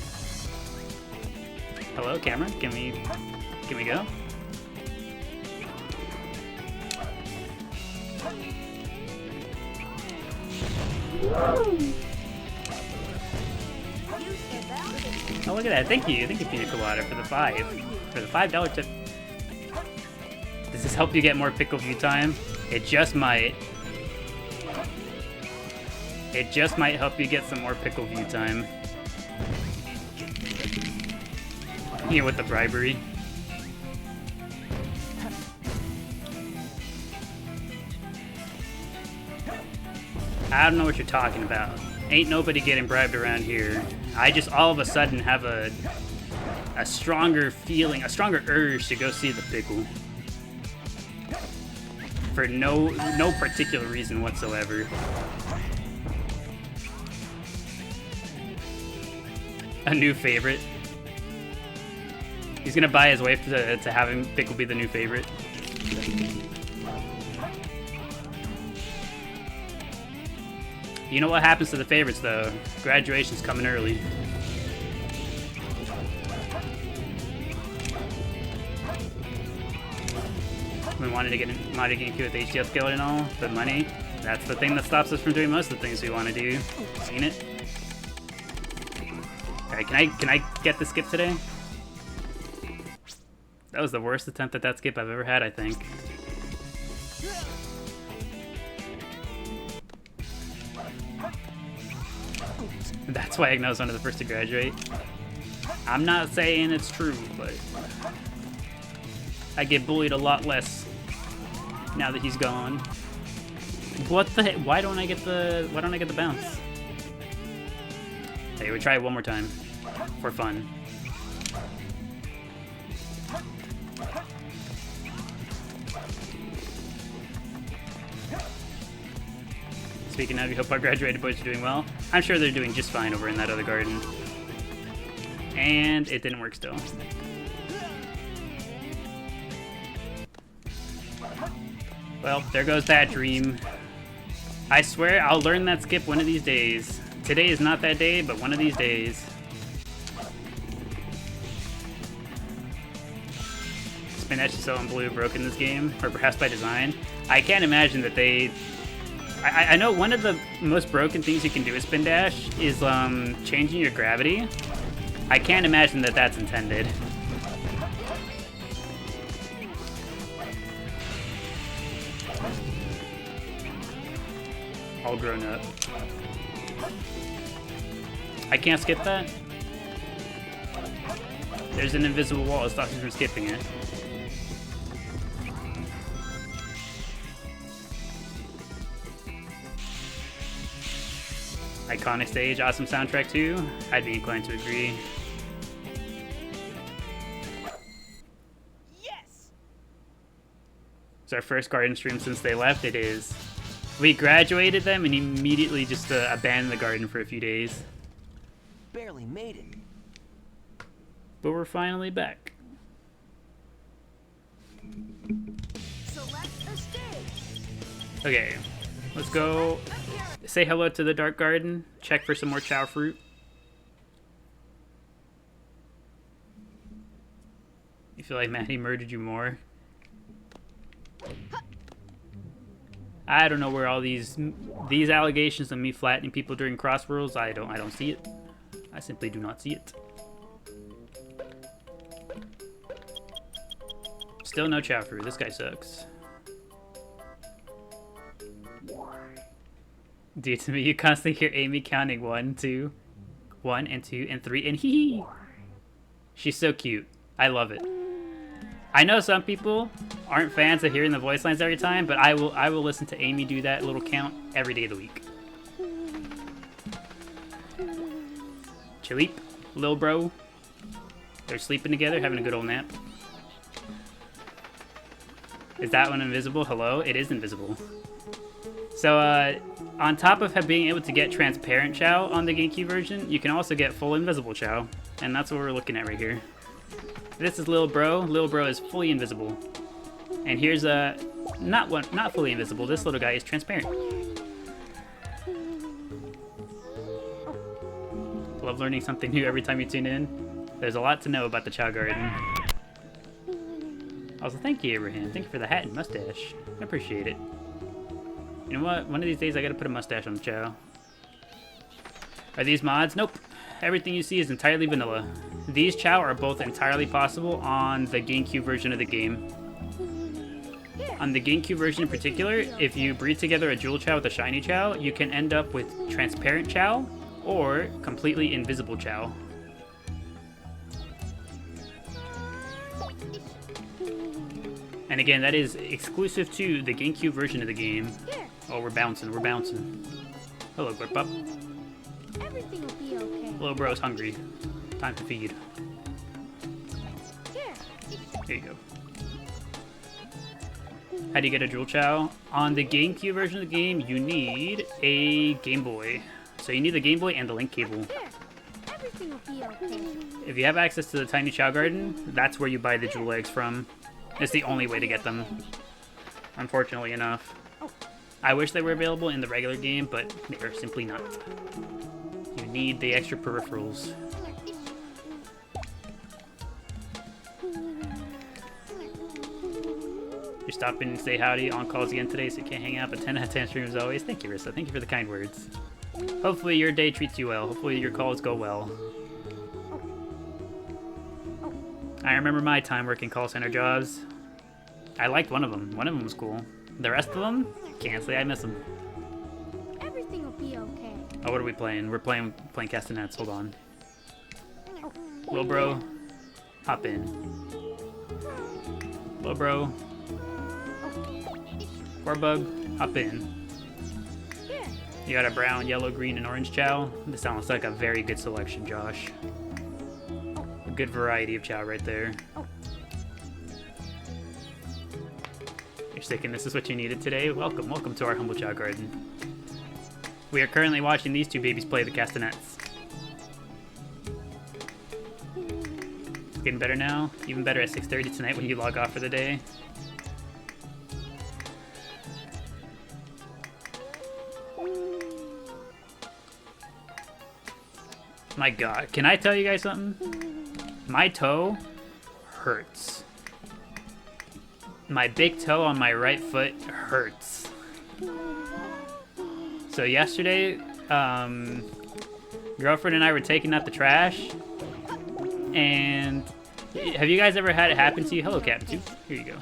Hello, camera? Can we go? Oh, look at that. Thank you, Pina Colada, for the $5 tip. Does this help you get more pickle view time? It just might. It just might help you get some more pickle view time. Here with the bribery. I don't know what you're talking about. Ain't nobody getting bribed around here. I just all of a sudden have a stronger feeling, a stronger urge to go see the pickle. For no particular reason whatsoever. A new favorite. He's gonna buy his wife to have him pickle be the new favorite. You know what happens to the favorites though? Graduation's coming early. We wanted to get into with HDL Skillet and all, but money, that's the thing that stops us from doing most of the things we want to do. Seen it? Alright, can I get the skip today? That was the worst attempt at that skip I've ever had, I think. That's why Igno's one of the first to graduate. I'm not saying it's true, but I get bullied a lot less now that he's gone. What the heck? Why don't I get the bounce? Hey, we try it one more time for fun. Speaking of, you hope our graduated boys are doing well. I'm sure they're doing just fine over in that other garden. And it didn't work still. Well, there goes that dream. I swear I'll learn that skip one of these days. Today is not that day, but one of these days. Spin-Dash is so in blue broke in this game, or perhaps by design. I can't imagine that they... I know one of the most broken things you can do with Spin-Dash is changing your gravity. I can't imagine that that's intended. All grown up. I can't skip that? There's an invisible wall that stops you from skipping it. Iconic stage, awesome soundtrack too. I'd be inclined to agree. Yes. It's our first garden stream since they left. It is. We graduated them and immediately just abandoned the garden for a few days. Barely made it. But we're finally back. Select a stage. Okay, let's go say hello to the Dark Garden. Check for some more Chao fruit. You feel like Maddie murdered you more? I don't know where all these allegations of me flattening people during cross rolls. I don't see it. I simply do not see it. Still no Chao fruit. This guy sucks. Due to me, you constantly hear Amy counting 1, 2, 1 and 2 and 3 and hee. She's so cute. I love it. I know some people aren't fans of hearing the voice lines every time, but I will listen to Amy do that little count every day of the week. Chaleep, lil bro. They're sleeping together, having a good old nap. Is that one invisible? Hello? It is invisible. So, on top of being able to get transparent Chao on the GameCube version, you can also get full invisible Chao. And that's what we're looking at right here. This is Lil Bro. Lil Bro is fully invisible. And here's not fully invisible. This little guy is transparent. Love learning something new every time you tune in. There's a lot to know about the Chao Garden. Also, thank you, Abraham. Thank you for the hat and mustache. I appreciate it. You know what? One of these days I gotta put a mustache on the Chao. Are these mods? Nope. Everything you see is entirely vanilla. These Chao are both entirely possible on the GameCube version of the game. On the GameCube version in particular, if you breed together a jewel Chao with a shiny Chao, you can end up with transparent Chao or completely invisible Chao. And again, that is exclusive to the GameCube version of the game. Oh, we're bouncing, we're bouncing. Hello, Glurpup. Everything will be okay. Little bro's hungry. Time to feed. Here you go. How do you get a jewel Chao? On the GameCube version of the game, you need a Game Boy. So you need the Game Boy and the link cable. Everything will be okay. If you have access to the tiny Chao Garden, that's where you buy the jewel eggs from. It's the only way to get them, unfortunately enough. I wish they were available in the regular game, but they're simply not. You need the extra peripherals. You're stopping to say howdy on calls again today, so you can't hang out, but 10 out of 10 streams as always. Thank you, Rissa. Thank you for the kind words. Hopefully your day treats you well. Hopefully your calls go well. I remember my time working call center jobs. I liked one of them. One of them was cool. The rest of them, can't say I miss them. Everything will be okay. Oh, what are we playing? We're playing castanets. Hold on. Lil bro, hop in. Lil bro. Bug, hop in. You got a brown, yellow, green, and orange Chao. This sounds like a very good selection, Josh. A good variety of Chao right there. You're sick and this is what you needed today? Welcome to our humble Chao Garden. We are currently watching these two babies play the castanets. It's getting better now. Even better at 6:30 tonight when you log off for the day. My god, can I tell you guys something? My toe hurts. My big toe on my right foot hurts. So yesterday, girlfriend and I were taking out the trash, and have you guys ever had it happen to you? Hello, Captain 2. Here you go.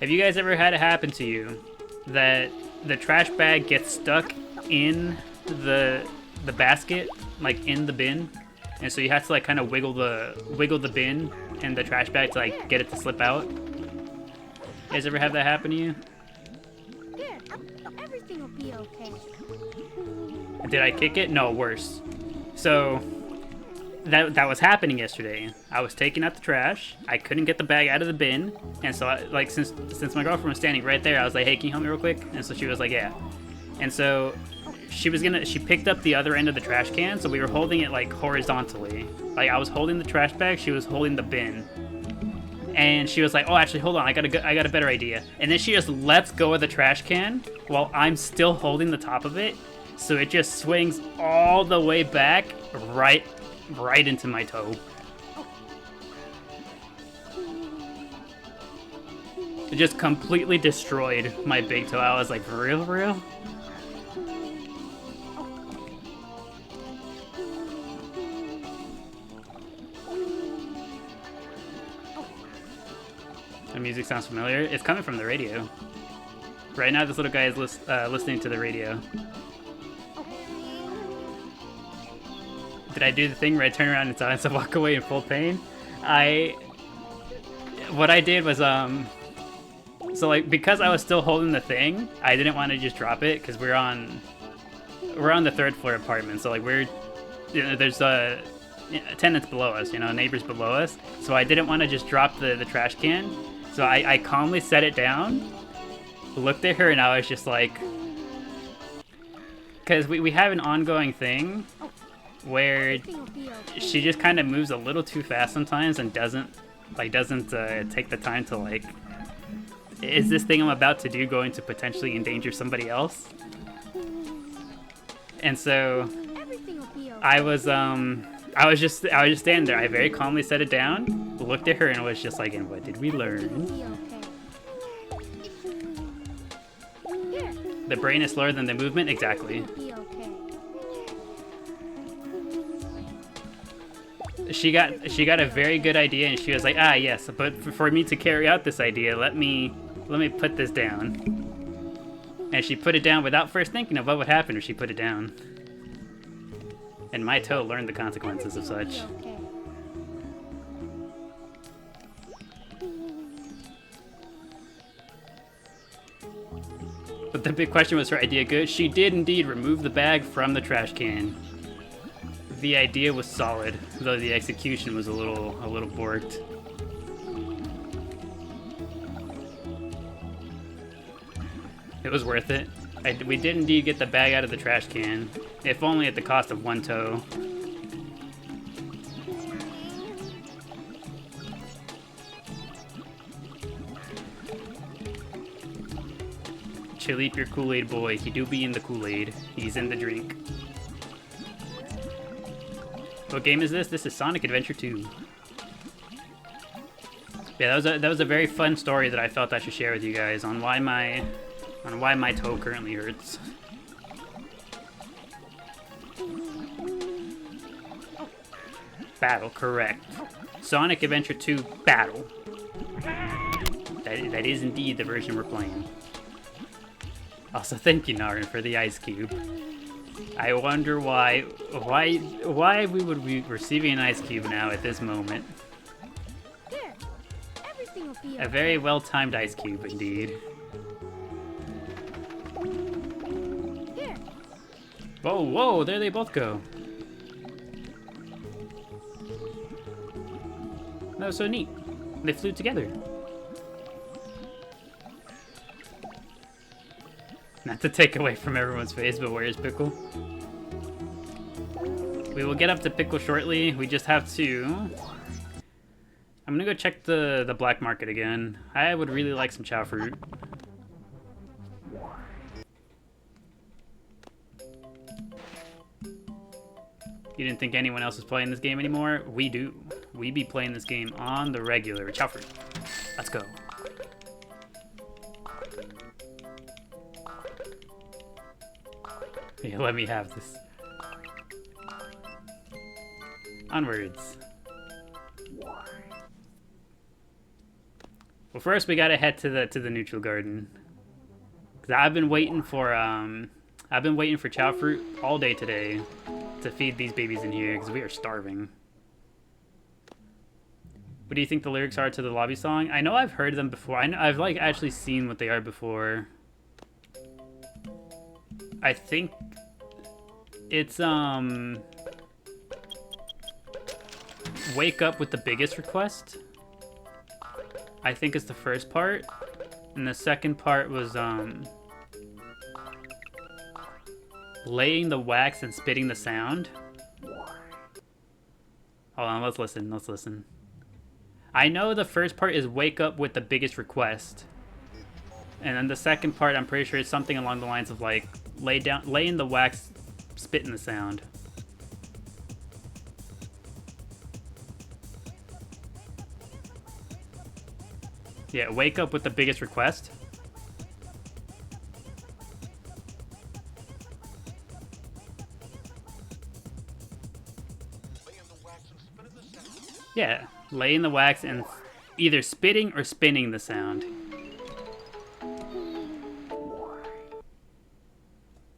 Have you guys ever had it happen to you that the trash bag gets stuck in the basket, like in the bin, and so you have to like kind of wiggle the bin and the trash bag to like get it to slip out? You guys ever have that happen to you? Everything will be okay. Did I kick it? No, worse. So that was happening yesterday. I was taking out the trash. I couldn't get the bag out of the bin, and so since my girlfriend was standing right there, I was like, "Hey, can you help me real quick?" And so she was like, "Yeah." And so she picked up the other end of the trash can, so we were holding it like horizontally. Like I was holding the trash bag, she was holding the bin. And she was like, "Oh, actually, hold on, I got a better idea." And then she just lets go of the trash can while I'm still holding the top of it, so it just swings all the way back right into my toe. It just completely destroyed my big toe. I was like, for real, for real? The music sounds familiar. It's coming from the radio. Right now, this little guy is listening to the radio. Did I do the thing where I turn around in silence and walk away in full pain? What I did was, so like, because I was still holding the thing, I didn't want to just drop it, because we're on the 3rd floor apartment, so like there's tenants below us, neighbors below us, so I didn't want to just drop the trash can, so I calmly set it down, looked at her, and I was just like, because we have an ongoing thing where she just kind of moves a little too fast sometimes and doesn't take the time to like, is this thing I'm about to do going to potentially endanger somebody else? And so I was just standing there. I very calmly set it down, looked at her, and was just like, and what did we learn? The brain is slower than the movement? Exactly. She got a very good idea, and she was like, yes, but for me to carry out this idea, let me put this down. And she put it down without first thinking of what would happen if she put it down. And my toe learned the consequences of such. But the big question, was her idea good? She did indeed remove the bag from the trash can. The idea was solid, though the execution was a little borked. It was worth it. We did indeed get the bag out of the trash can, if only at the cost of one toe. Chaleep your Kool-Aid boy. He do be in the Kool-Aid. He's in the drink. What game is this? This is Sonic Adventure 2. Yeah, that was a very fun story that I felt I should share with you guys on why my toe currently hurts. Battle, correct. Sonic Adventure 2 Battle. That is indeed the version we're playing. Also, thank you, Narin, for the ice cube. I wonder why we would be receiving an ice cube now at this moment. Here, everything will be okay. A very well-timed ice cube, indeed. Here. Whoa, there they both go. That was so neat. They flew together. Not to take away from everyone's face, but where's Pickle? We will get up to Pickle shortly. We just have to... I'm gonna go check the black market again. I would really like some Chao fruit. You didn't think anyone else was playing this game anymore? We do. We be playing this game on the regular. Chao fruit. Let's go. Yeah, let me have this. Onwards. Well, first we gotta head to the neutral garden. 'Cause I've been waiting for Chao fruit all day today to feed these babies in here because we are starving. What do you think the lyrics are to the lobby song? I know I've heard them before. I've like actually seen what they are before. I think it's wake up with the biggest request. I think it's the first part, and the second part was laying the wax and spitting the sound. Hold on, let's listen. I know the first part is wake up with the biggest request. And then the second part, I'm pretty sure it's something along the lines of like laying the wax, spitting the sound. Yeah, wake up with the biggest request. Yeah, laying the wax and either spitting or spinning the sound.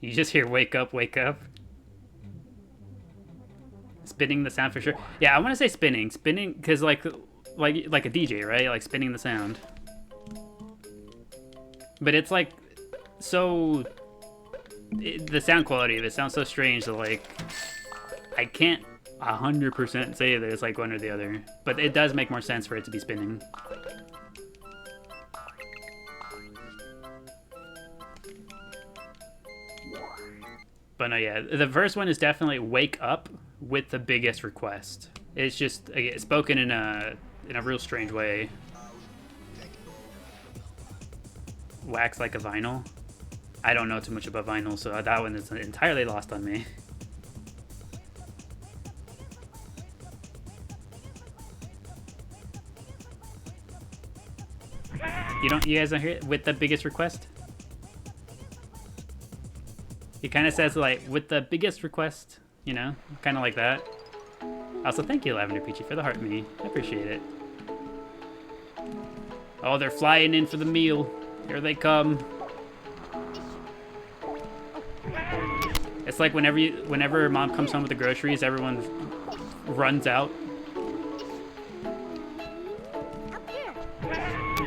You just hear wake up, wake up. Spinning the sound for sure. Yeah, I want to say spinning. Spinning, because like a DJ, right? Like spinning the sound. But it's like, so, the sound quality of it sounds so strange that like, I can't 100% say that it's like one or the other. But it does make more sense for it to be spinning. But no, yeah, the first one is definitely wake up with the biggest request. It's just again, spoken in a real strange way. Wax like a vinyl. I don't know too much about vinyl, so that one is entirely lost on me. You guys don't hear it? With the biggest request? He kind of says, like, with the biggest request, you know? Kind of like that. Also, thank you, Lavender Peachy, for the heart me. I appreciate it. Oh, they're flying in for the meal. Here they come. It's like whenever Mom comes home with the groceries, everyone runs out.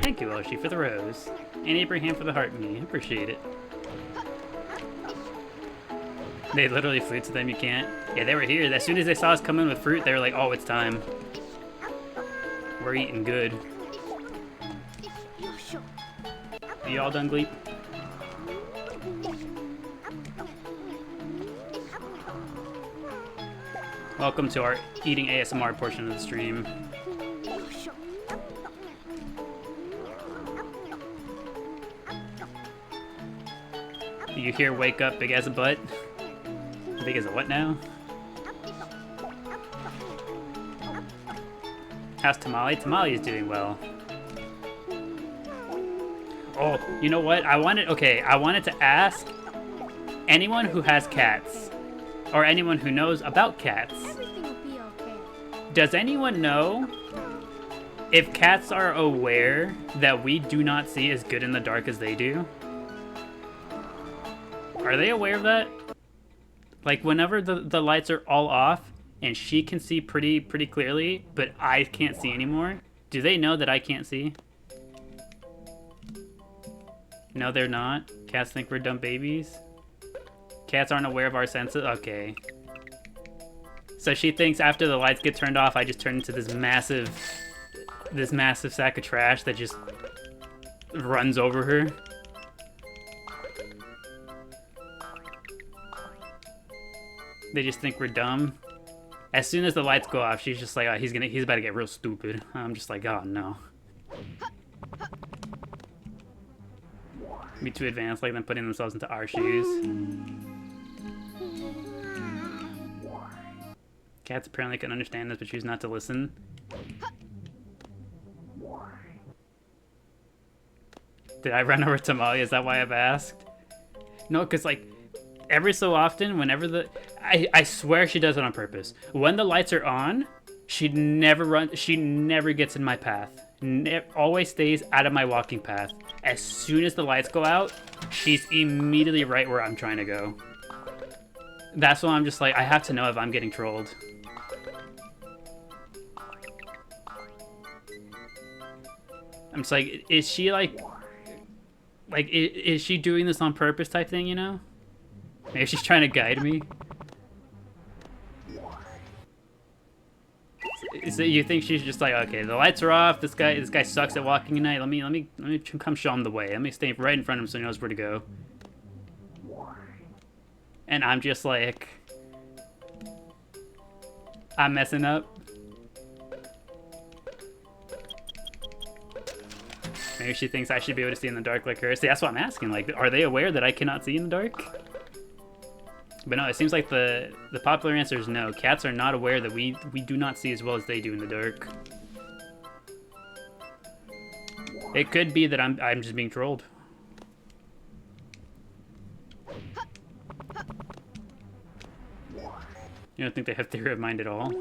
Thank you, Oshi, for the rose. And Abraham for the heart me. I appreciate it. They literally flew to them, you can't. Yeah, they were here. As soon as they saw us come in with fruit, they were like, oh, it's time. We're eating good. Are you all done, Gleep? Welcome to our eating ASMR portion of the stream. You hear wake up big as a butt? Big as a what now? How's Tamale? Tamale is doing well. Oh, you know what? I wanted to ask anyone who has cats, or anyone who knows about cats. Everything will be okay. Does anyone know if cats are aware that we do not see as good in the dark as they do? Are they aware of that? Like, whenever the lights are all off and she can see pretty clearly, but I can't see anymore, do they know that I can't see? No, they're not. Cats think we're dumb babies. Cats aren't aware of our senses? Okay. So she thinks after the lights get turned off, I just turn into this massive sack of trash that just runs over her. They just think we're dumb. As soon as the lights go off, she's just like, oh, he's about to get real stupid. I'm just like, oh no. Be too advanced, like them putting themselves into our shoes. Cats apparently can understand this, but choose not to listen. Did I run over Tamale? Is that why I've asked? No, because like, every so often, whenever I swear she does it on purpose. When the lights are on, she never gets in my path. Always stays out of my walking path. As soon as the lights go out, she's immediately right where I'm trying to go. That's why I'm just like, I have to know if I'm getting trolled. I'm just like, is she is she doing this on purpose type thing, you know? Maybe she's trying to guide me. So you think she's just like, okay, the lights are off. This guy sucks at walking at night. Let me come show him the way. Let me stay right in front of him so he knows where to go. And I'm just like, I'm messing up. Maybe she thinks I should be able to see in the dark like her. See, that's what I'm asking. Like, are they aware that I cannot see in the dark? But no, it seems like the popular answer is no. Cats are not aware that we do not see as well as they do in the dark. It could be that I'm just being trolled. You don't think they have theory of mind at all?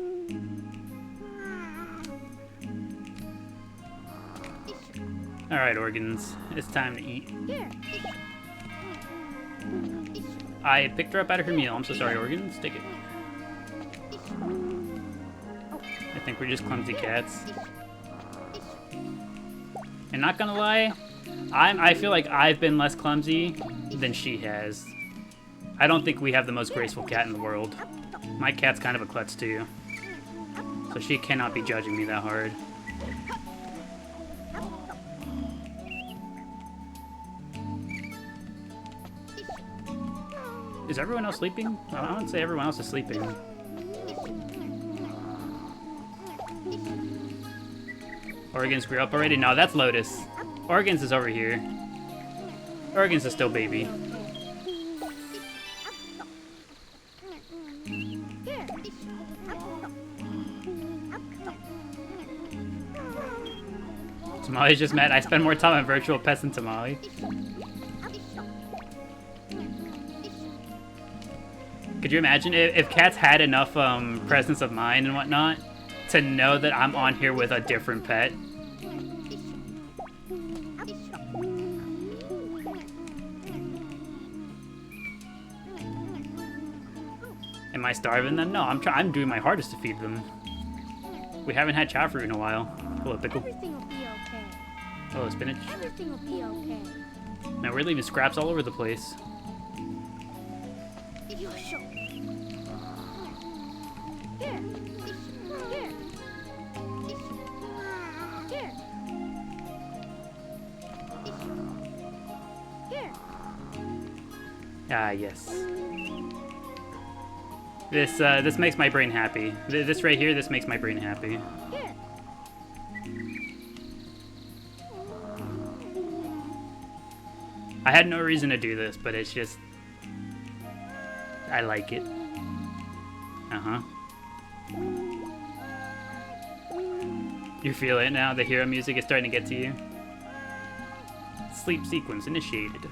Alright, organs. It's time to eat. Here. I picked her up out of her meal. I'm so sorry, organs. Take it. I think we're just clumsy cats. And not gonna lie, I feel like I've been less clumsy than she has. I don't think we have the most graceful cat in the world. My cat's kind of a klutz too. So she cannot be judging me that hard. Is everyone else sleeping? I wouldn't say everyone else is sleeping. Organs grew up already? No, that's Lotus. Organs is over here. Organs is still baby. Tamale's just mad. I spend more time on virtual pets than Tamale. Could you imagine if cats had enough presence of mind and whatnot to know that I'm on here with a different pet? Am I starving them? No, I'm doing my hardest to feed them. We haven't had chow fruit in a while. Hello, pickle. Everything will be okay. Hello, spinach. Everything will be okay. Man, we're leaving scraps all over the place. You show. Here. Here. Here. Here. Ah, yes. This makes my brain happy. This right here, this makes my brain happy. Here. I had no reason to do this, but it's just... I like it. Uh-huh. You feel it now? The hero music is starting to get to you? Sleep sequence initiated.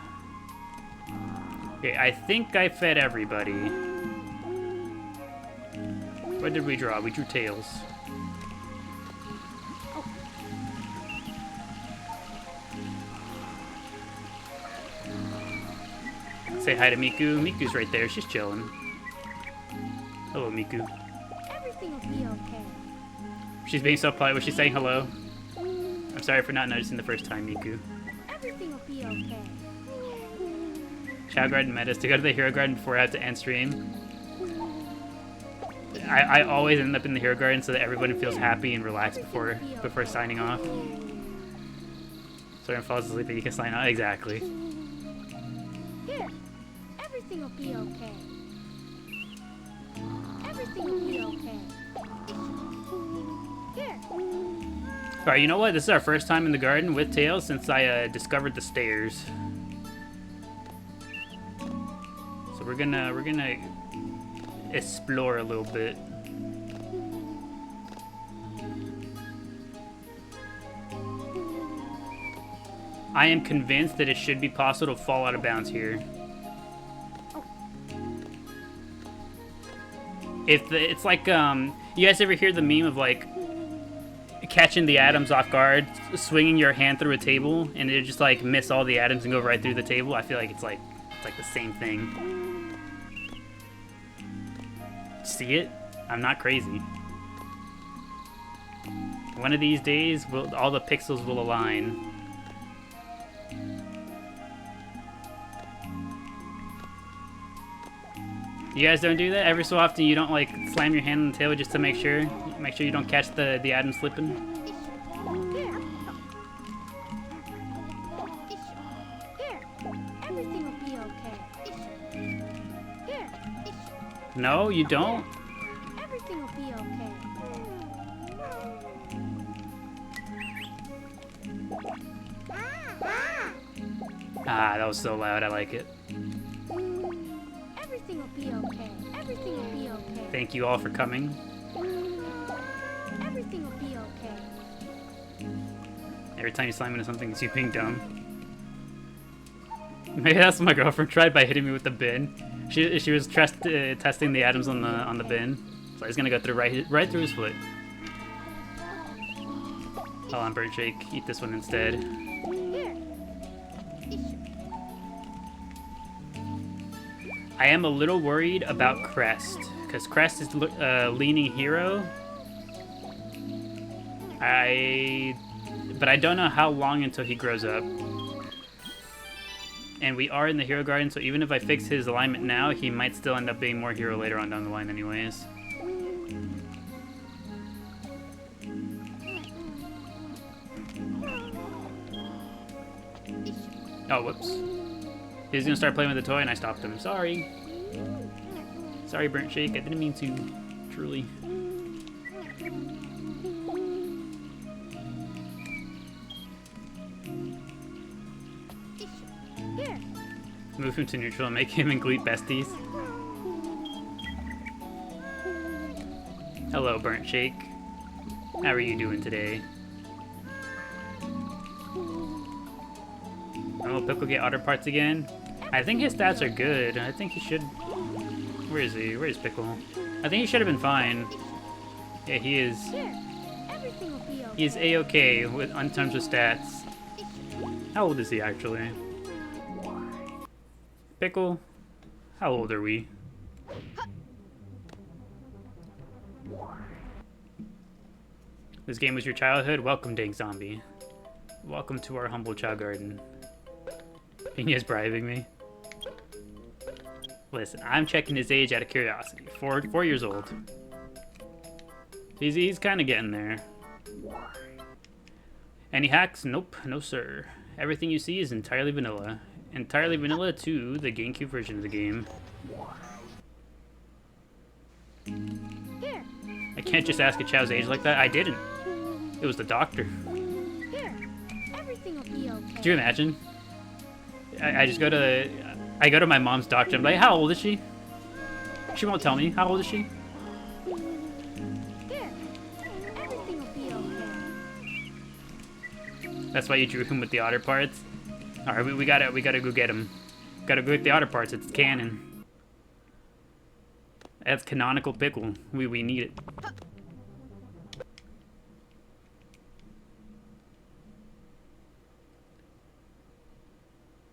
Okay, I think I fed everybody. What did we draw? We drew tails. Say hi to Miku. Miku's right there. She's chilling. Hello, Miku. Everything will be okay. She's being so polite. Was she saying hello? I'm sorry for not noticing the first time, Miku. Everything will be okay. Chao Garden met us to go to the Hero Garden before I had to end stream. I always end up in the Hero Garden so that everyone feels happy and relaxed before signing off. So everyone falls asleep and you can sign off. Exactly. Here. Everything will be okay. Everything will be okay. Here. Alright, you know what? This is our first time in the garden with Tails since I discovered the stairs. So we're gonna explore a little bit. I am convinced that it should be possible to fall out of bounds here. It's like, you guys ever hear the meme of like catching the atoms off guard, swinging your hand through a table, and it just like miss all the atoms and go right through the table? I feel like it's like the same thing. See it? I'm not crazy. One of these days, all the pixels will align. You guys don't do that? Every so often you don't like slam your hand on the table just to make sure you don't catch the atom slipping? Here. Here. Everything will be okay. Here. No, you don't? Everything will be okay. Ah, that was so loud. I like it. Everything will be okay. Everything will be okay. Thank you all for coming. Everything will be okay. Every time you slam into something, it's you being dumb. Maybe that's what my girlfriend tried by hitting me with the bin. She was testing the atoms on the bin, so I was gonna go through right through his foot. Hold on, bird shake. Eat this one instead. I am a little worried about Crest, because Crest is leaning hero. But I don't know how long until he grows up. And we are in the Hero Garden, so even if I fix his alignment now, he might still end up being more hero later on down the line anyways. Oh, whoops. He was gonna start playing with the toy and I stopped him. Sorry. Sorry, Burnt Shake. I didn't mean to. Truly. Here. Move him to neutral and make him and Gleep besties. Hello, Burnt Shake. How are you doing today? Oh, Pickle get otter parts again. I think his stats are good. I think he should... Where is he? Where is Pickle? I think he should have been fine. Yeah, he is. Here. Everything will be okay. He is A-okay with on terms of stats. How old is he actually? Pickle, how old are we? This game was your childhood? Welcome, Dank Zombie. Welcome to our humble Chao Garden. Pena's bribing me. Listen, I'm checking his age out of curiosity. 4 years old. He's kind of getting there. Any hacks? Nope, no sir. Everything you see is entirely vanilla. Entirely vanilla to the GameCube version of the game. Here. I can't just ask a Chao's age like that. I didn't. It was the doctor. Here. Everything will be okay. Could you imagine? I just go to... I go to my mom's doctor. I'm like, how old is she? She won't tell me. How old is she? Here. Everything will be okay. That's why you drew him with the otter parts? Alright, we gotta go get him. Gotta go get the otter parts. It's canon. That's canonical Pickle. We need it.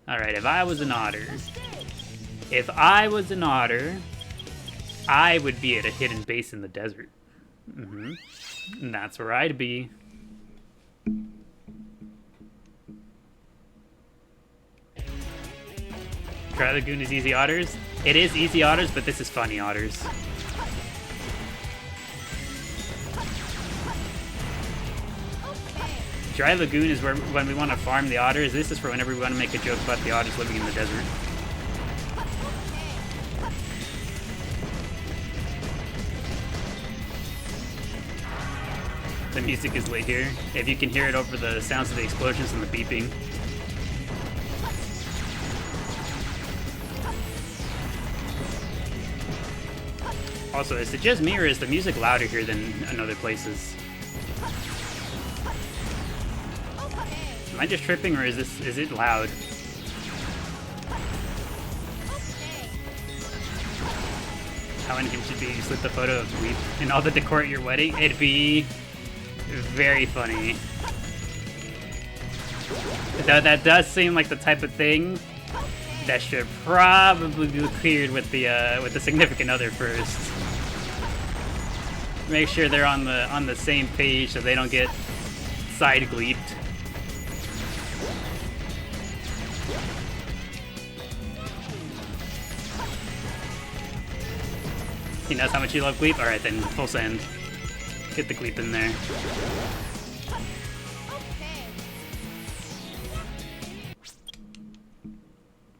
Alright, if I was an otter, I would be at a hidden base in the desert. And that's where I'd be. Dry Lagoon is easy otters. It is easy otters, but this is funny otters. Dry Lagoon is where when we want to farm the otters. This is for whenever we want to make a joke about the otters living in the desert. The music is lit here. If you can hear it over the sounds of the explosions and the beeping. Also, is it just me or is the music louder here than in other places? Am I just tripping or is it loud? How in game should be you slip the photo of Weep and all the decor at your wedding? It'd be very funny. Though that does seem like the type of thing that should probably be cleared with the significant other first. Make sure they're on the same page so they don't get side gleeped. He knows how much you love Gleep? Alright then, full send. Get the Gleep in there.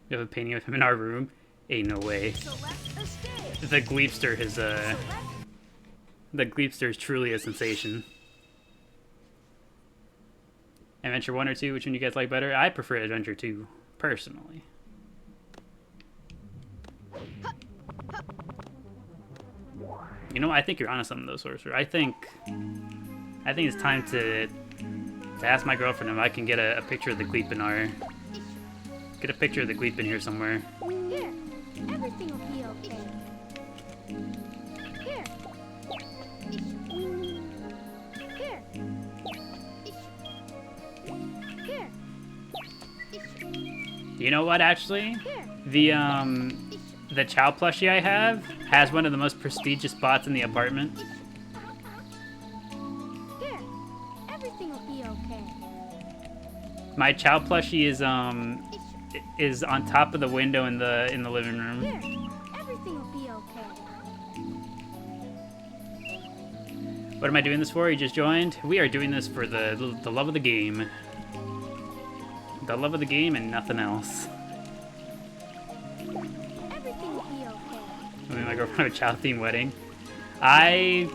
We have a painting of him in our room? Ain't no way. The Gleepster has, the Gleepster is truly a sensation. Adventure 1 or 2, which one you guys like better? I prefer Adventure 2, personally. You know, I think you're onto something though, Sorcerer. I think it's time to ask my girlfriend if I can get a picture of the Gleep in our... Get a picture of the Gleep in here somewhere. Here. Everything will be okay. Here. Here. Here. You know what, actually? Here. The the Chao plushie I have has one of the most prestigious spots in the apartment. Here, everything will be okay. My Chao plushie is on top of the window in the living room. Here, everything will be okay. What am I doing this for? You just joined? We are doing this for the love of the game. The love of the game and nothing else. Everything will be okay. I mean, my girlfriend have a Chao themed wedding. I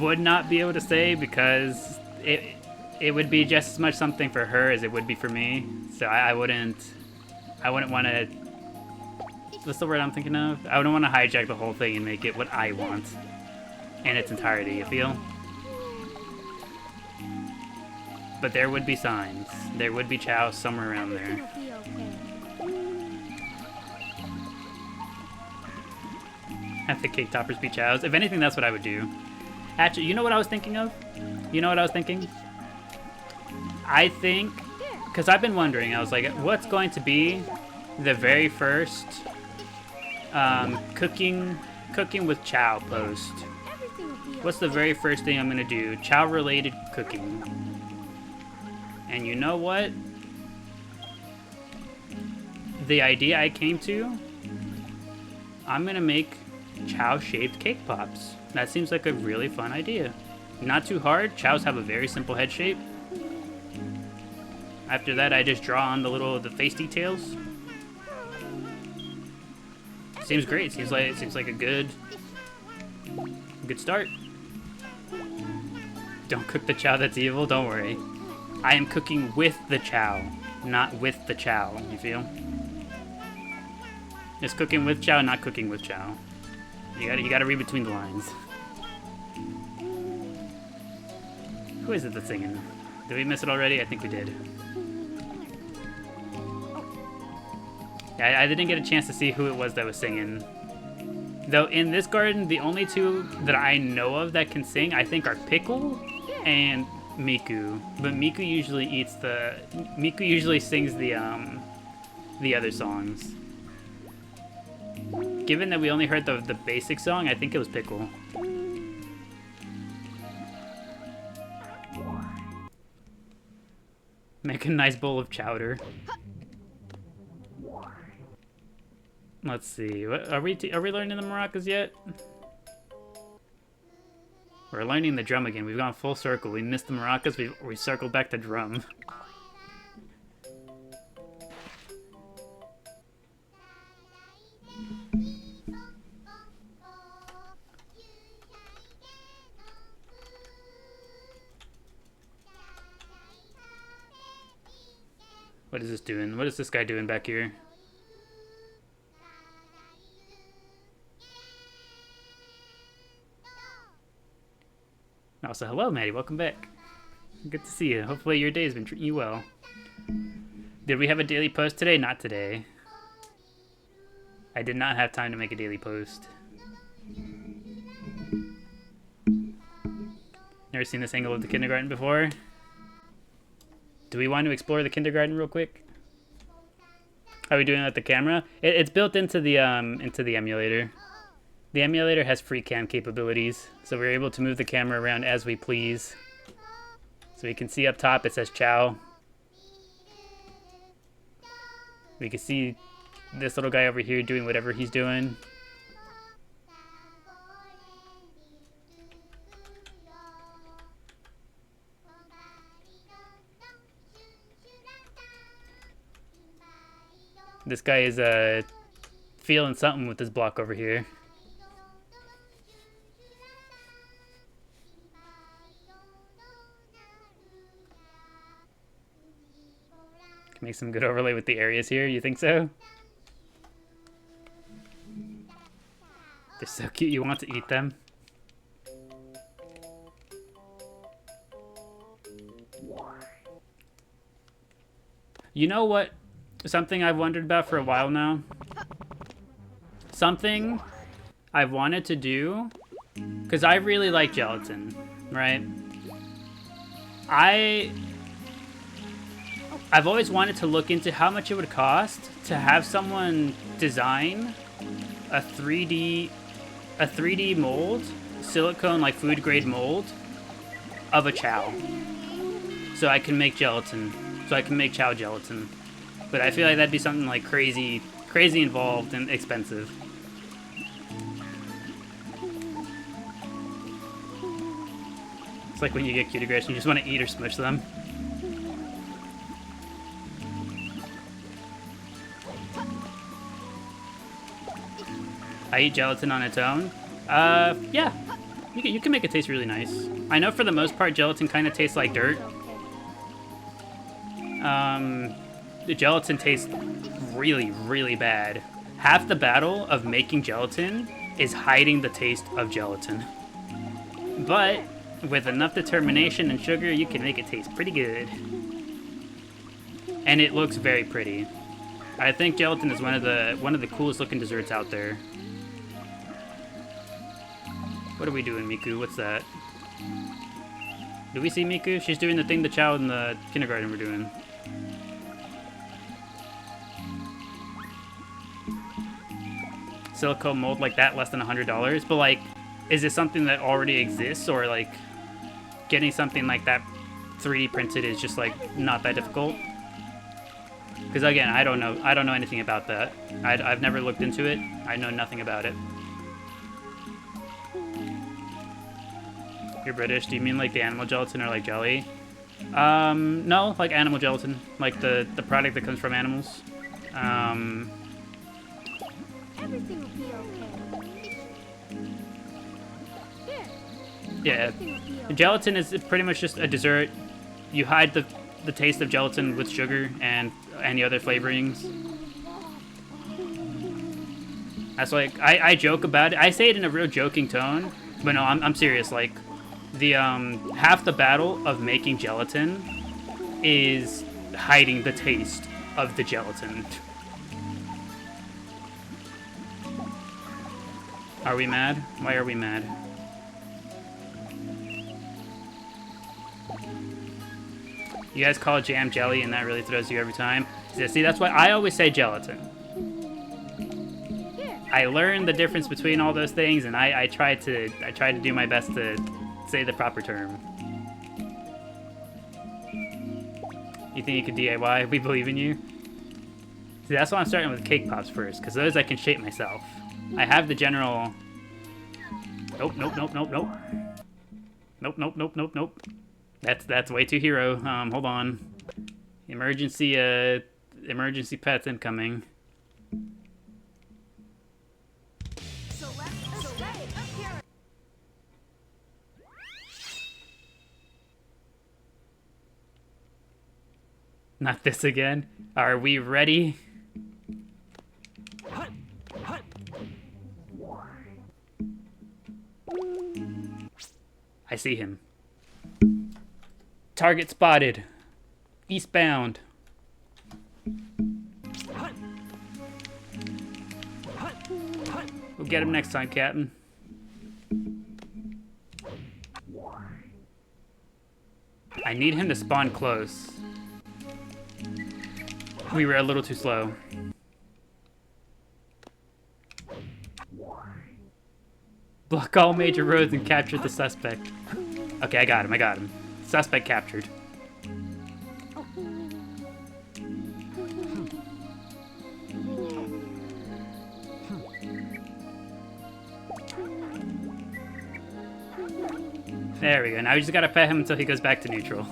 would not be able to say because it would be just as much something for her as it would be for me. So I wouldn't want to. What's the word I'm thinking of? I wouldn't want to hijack the whole thing and make it what I want in its entirety. You feel? But there would be signs. There would be Chao somewhere around there. Everything will be okay. Have the cake toppers be Chaos. If anything, that's what I would do. Actually, you know what I was thinking of? You know what I was thinking? I think, because I've been wondering, I was like, what's going to be the very first cooking with Chao post? Everything will be okay. What's the very first thing I'm gonna do? Chao related cooking. And you know what? The idea I came to, I'm gonna make Chao shaped cake pops. That seems like a really fun idea. Not too hard. Chaos have a very simple head shape. After that, I just draw on the face details. Seems great. Seems like a good start. Don't cook the Chao that's evil. Don't worry. I am cooking with the Chao, not with the Chao. You feel? It's cooking with Chao, not cooking with Chao. You gotta read between the lines. Who is it that's singing? Did we miss it already? I think we did. Yeah, I didn't get a chance to see who it was that was singing. Though in this garden, the only two that I know of that can sing, I think, are Pickle and Miku. But Miku usually sings the other songs. Given that we only heard the basic song, I think it was Pickle. Make a nice bowl of chowder. Let's see. What are we learning the maracas yet? We're learning the drum again. We've gone full circle. We missed the maracas. We circled back to drum. What is this doing? What is this guy doing back here? Also, hello, Maddie. Welcome back. Good to see you. Hopefully your day has been treating you well. Did we have a daily post today? Not today. I did not have time to make a daily post. Never seen this angle of the kindergarten before? Do we want to explore the kindergarten real quick? How are we doing with the camera? It's built into the emulator. The emulator has free cam capabilities, so we're able to move the camera around as we please. So you can see up top it says Chao. We can see this little guy over here doing whatever he's doing. This guy is feeling something with this block over here. Can make some good overlay with the areas here. You think so? They're so cute. You want to eat them? You know what? Something I've wondered about for a while now. Something I've wanted to do, because I really like gelatin, right? I've always wanted to look into how much it would cost to have someone design a 3D mold, silicone like food grade mold of a Chao. So I can make gelatin. So I can make Chao gelatin. But I feel like that'd be something like crazy involved and expensive. It's like when you get cutigrapes and you just want to eat or smush them. I eat gelatin on its own. Yeah. You can make it taste really nice. I know for the most part gelatin kind of tastes like dirt. The gelatin tastes really, really bad. Half the battle of making gelatin is hiding the taste of gelatin. But with enough determination and sugar, you can make it taste pretty good. And it looks very pretty. I think gelatin is one of the coolest looking desserts out there. What are we doing, Miku? What's that? Do we see Miku? She's doing the thing the Chao in the kindergarten were doing. Silicone mold like that, less than $100. But like, is it something that already exists, or like getting something like that 3D printed is just like not that difficult? Because again, I don't know anything about that. I've never looked into it. I know nothing about it. You're British. Do you mean like the animal gelatin or like jelly? No, like animal gelatin, like the product that comes from animals. Everything will be okay. Here. Yeah, Everything will be okay. gelatin is pretty much just a dessert. You hide the taste of gelatin with sugar and any other flavorings. That's like, I joke about it. I say it in a real joking tone, but no, I'm serious. Like, the half the battle of making gelatin is hiding the taste of the gelatin. Are we mad? Why are we mad? You guys call it jam jelly, and that really throws you every time. See, that's why I always say gelatin. I learned the difference between all those things, and I try to do my best to say the proper term. You think you can DIY? We believe in you. See, that's why I'm starting with cake pops first, because those I can shape myself. I have the general... Nope. Nope. That's way too hero. Hold on. Emergency pets incoming. Not this again. Are we ready? I see him. Target spotted. Eastbound. We'll get him next time, Captain. I need him to spawn close. We were a little too slow. Block all major roads and capture the suspect. Okay, I got him. Suspect captured. There we go. Now we just gotta pet him until he goes back to neutral.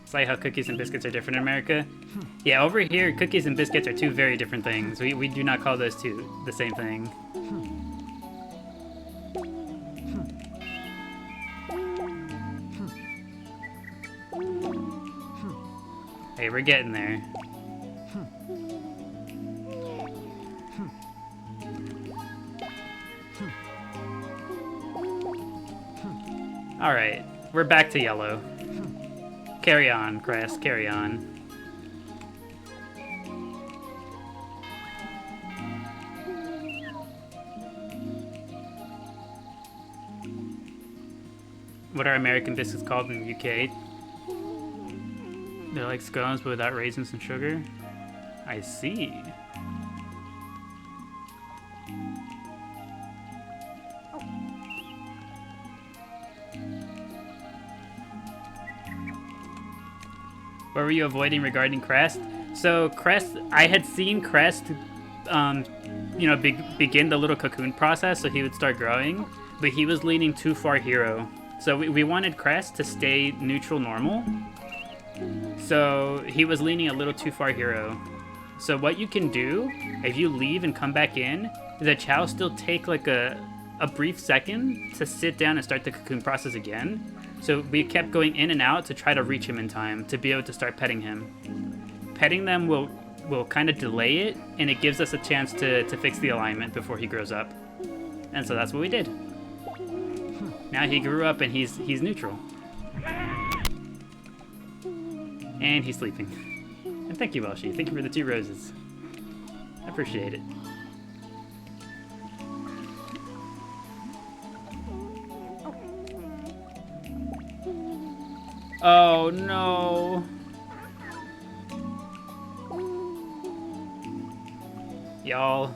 It's like how cookies and biscuits are different in America. Yeah, over here, cookies and biscuits are two very different things. We do not call those two the same thing. Hey, we're getting there. Alright, we're back to yellow. Carry on, Crest, carry on. What are American biscuits called in the UK? They're like scones but without raisins and sugar. I see. What were you avoiding regarding Crest? So Crest, I had seen Crest, you know, begin the little cocoon process, so he would start growing, but he was leaning too far hero. So we wanted Crest to stay neutral normal. So he was leaning a little too far hero. So what you can do, if you leave and come back in, is that Chao still take like a brief second to sit down and start the cocoon process again. So we kept going in and out to try to reach him in time to be able to start petting him. Petting them will kind of delay it, and it gives us a chance to fix the alignment before he grows up. And so that's what we did. Now he grew up and he's neutral. And he's sleeping. And thank you, Welshie. Thank you for the 2 roses. I appreciate it. Oh no. Y'all.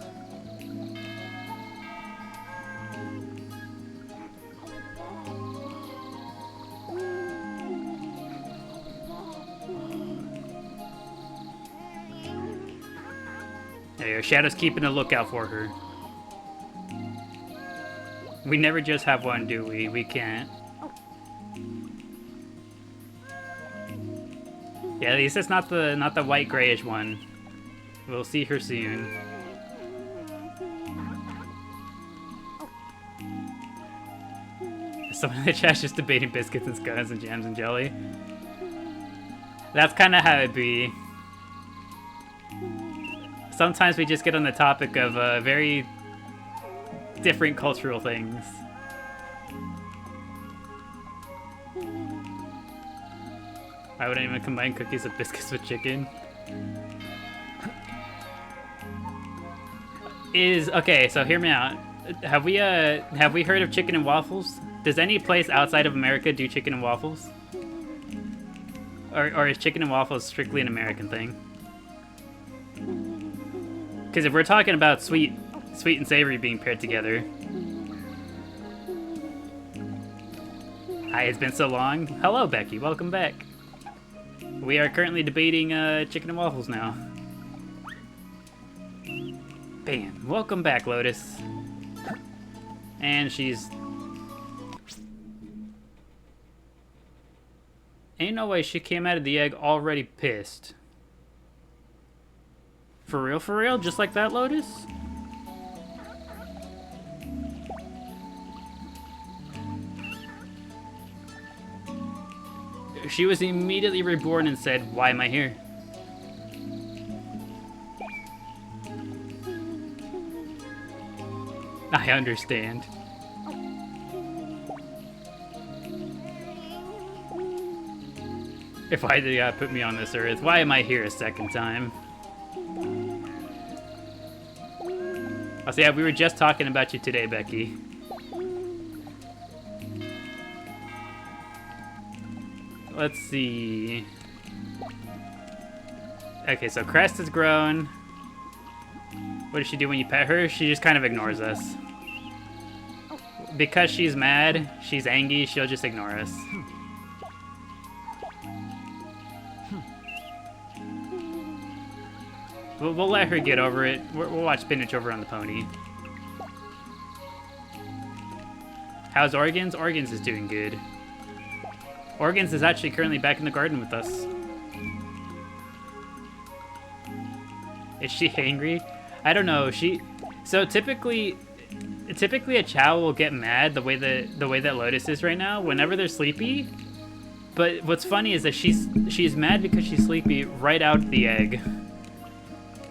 There you go. Shadow's keeping a lookout for her. We never just have one, do we? We can't. Yeah, at least it's not the white grayish one. We'll see her soon. Someone in the chat's just debating biscuits and scones and jams and jelly. That's kind of how it be. Sometimes we just get on the topic of very different cultural things. I wouldn't even combine cookies with biscuits with chicken. Okay, so hear me out. Have we heard of chicken and waffles? Does any place outside of America do chicken and waffles? Or is chicken and waffles strictly an American thing? Because if we're talking about sweet and savory being paired together. Hi, it's been so long. Hello, Becky. Welcome back. We are currently debating chicken and waffles now. Bam. Welcome back, Lotus. And she's... Ain't no way she came out of the egg already pissed. For real, for real? Just like that, Lotus? She was immediately reborn and said, "Why am I here?" I understand. If I did God put me on this earth, why am I here a second time? Oh, so yeah, we were just talking about you today, Becky. Let's see. Okay, so Crest has grown. What does she do when you pet her? She just kind of ignores us. Because she's mad, she's angry, she'll just ignore us. We'll let her get over it. We'll watch Spinach over on the pony. How's Organs? Organs is doing good. Organs is actually currently back in the garden with us. Is she angry? I don't know. So typically a Chao will get mad the way that Lotus is right now whenever they're sleepy. But what's funny is that she's mad because she's sleepy right out of the egg.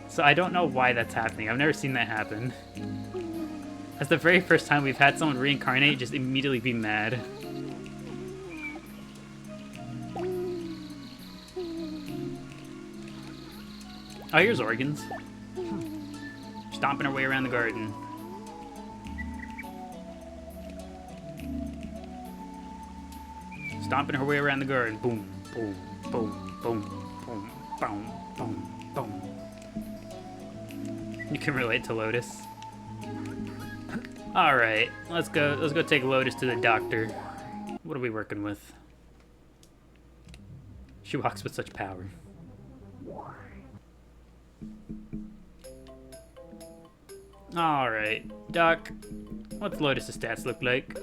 So I don't know why that's happening. I've never seen that happen. That's the very first time we've had someone reincarnate just immediately be mad. Oh, here's Organs. Stomping her way around the garden. Stomping her way around the garden. Boom, boom, boom. Boom, boom, boom, boom, boom. You can relate to Lotus. All right, let's go. Let's go take Lotus to the doctor. What are we working with? She walks with such power. All right, Doc. What's Lotus's stats look like?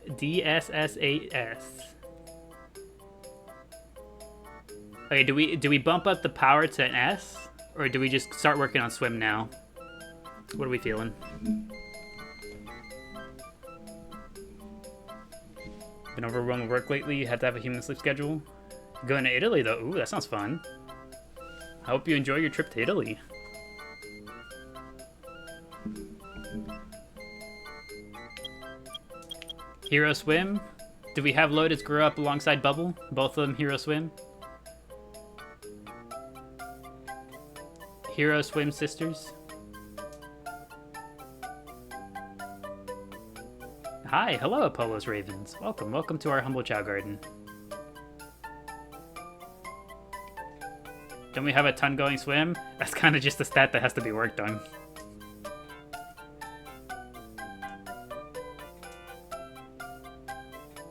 DSS8S. Okay, do we bump up the power to an S, or do we just start working on swim now? What are we feeling? Been overwhelmed with work lately. You had to have a human sleep schedule. Going to Italy though. Ooh, that sounds fun. I hope you enjoy your trip to Italy. Hero Swim? Do we have Lotus grow up alongside Bubble? Both of them Hero Swim? Hero Swim sisters? Hi, hello Apollo's Ravens. Welcome, welcome to our humble Chao garden. Don't we have a ton going swim? That's kind of just a stat that has to be worked on.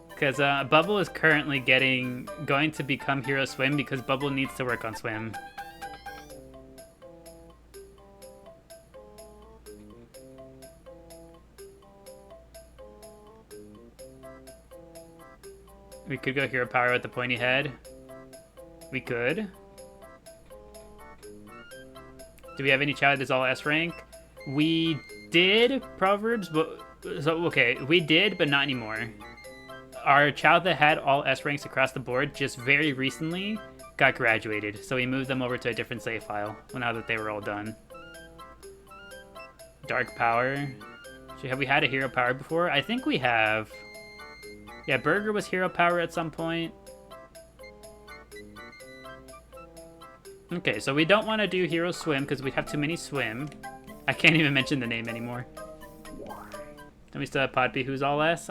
Because Bubble is currently going to become Hero Swim because Bubble needs to work on swim. We could go Hero Power with the pointy head. We could. Do we have any Chao that's all S rank? We did Proverbs, but so okay, we did, but not anymore. Our Chao that had all S ranks across the board just very recently got graduated, so we moved them over to a different save file now that they were all done. Dark Power. Have we had a Hero Power before? I think we have. Yeah, Burger was Hero Power at some point. Okay, so we don't want to do Hero Swim because we'd have too many swim. I can't even mention the name anymore. Then we still have Podby, who's all S.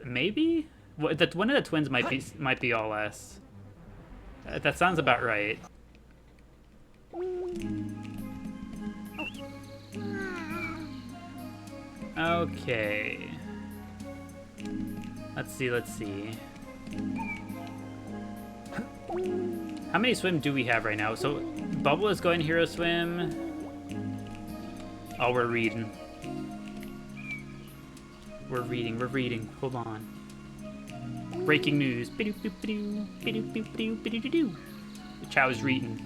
Maybe? One of the twins might be all S. That sounds about right. Okay. Let's see. How many swim do we have right now? So, Bubble is going Hero Swim. Oh, we're reading. We're reading. Hold on. Breaking news. Chao is reading.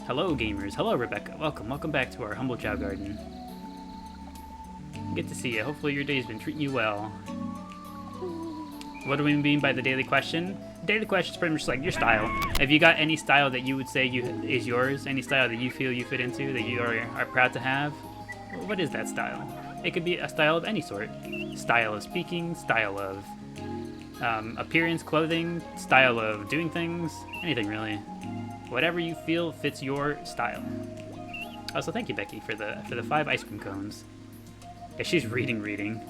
Hello, gamers. Hello, Rebecca. Welcome back to our humble Chao garden. Good to see you. Hopefully your day's been treating you well. What do we mean by the daily question? Daily question is pretty much like your style. Have you got any style that you would say is yours? Any style that you feel you fit into, that you are proud to have? What is that style? It could be a style of any sort. Style of speaking, style of appearance, clothing, style of doing things, anything really. Whatever you feel fits your style. Also, thank you, Becky, for the 5 ice cream cones. Yeah, she's reading.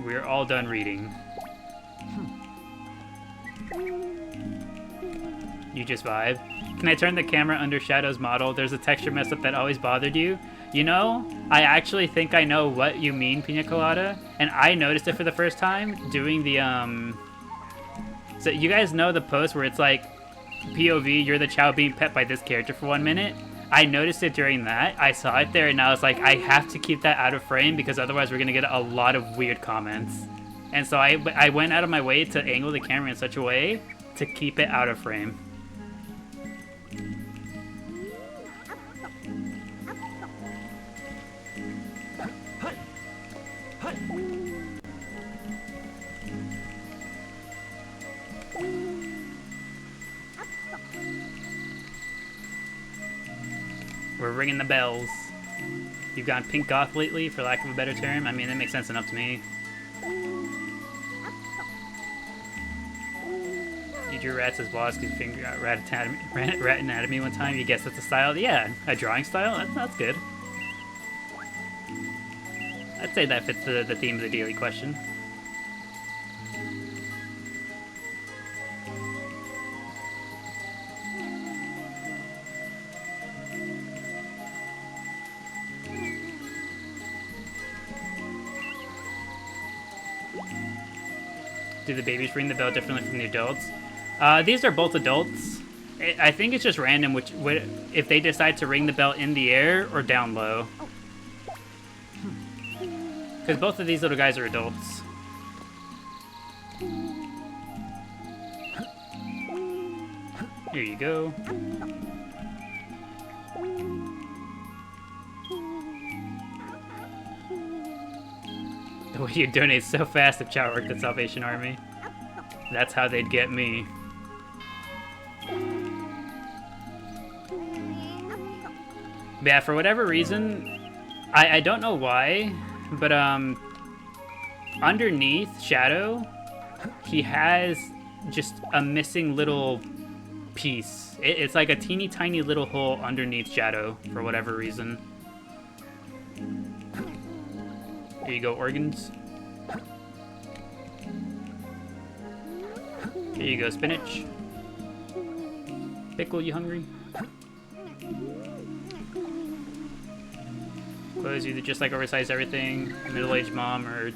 We're all done reading. You just vibe. Can I turn the camera under Shadow's model? There's a texture mess up that always bothered you. You know, I actually think I know what you mean, Pina Colada, and I noticed it for the first time doing the So you guys know the post where it's like, POV, you're the Chao being pet by this character for 1 minute? I noticed it during that. I saw it there and I was like, I have to keep that out of frame because otherwise we're gonna get a lot of weird comments. And so I went out of my way to angle the camera in such a way to keep it out of frame. We're ringing the bells. You've gone pink goth lately, for lack of a better term. I mean, that makes sense enough to me. You drew rats as boss because you figured out rat anatomy one time. You guess that's a style? Yeah, a drawing style? That's good. I'd say that fits the theme of the daily question. Do the babies ring the bell differently from the adults? These are both adults. I think it's just random if they decide to ring the bell in the air or down low. Because both of these little guys are adults. Here you go. The way you donate so fast if Chao worked at Salvation Army. That's how they'd get me. But yeah, for whatever reason, I don't know why, but underneath Shadow, he has just a missing little piece. It's like a teeny tiny little hole underneath Shadow for whatever reason. Here you go, organs. Here you go, spinach. Pickle, you hungry? Clothes either just like oversized everything, middle-aged mom, or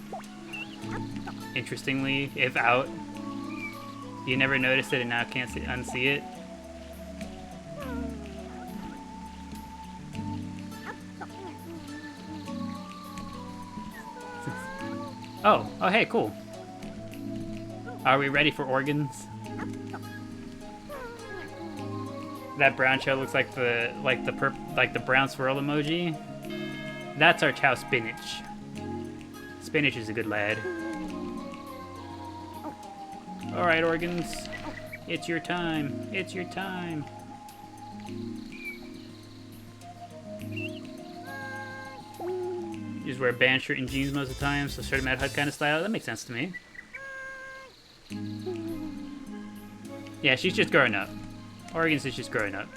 interestingly, if out, you never noticed it and now can't unsee it. Oh, hey, cool. Are we ready for organs? That brown Chao looks like the brown swirl emoji. That's our Chao Spinach. Spinach is a good lad. All right, organs, it's your time. It's your time. You just wear a band shirt and jeans most of the time, so sort of Mad Hut kind of style. That makes sense to me. Yeah, she's just growing up. Organs is just growing up.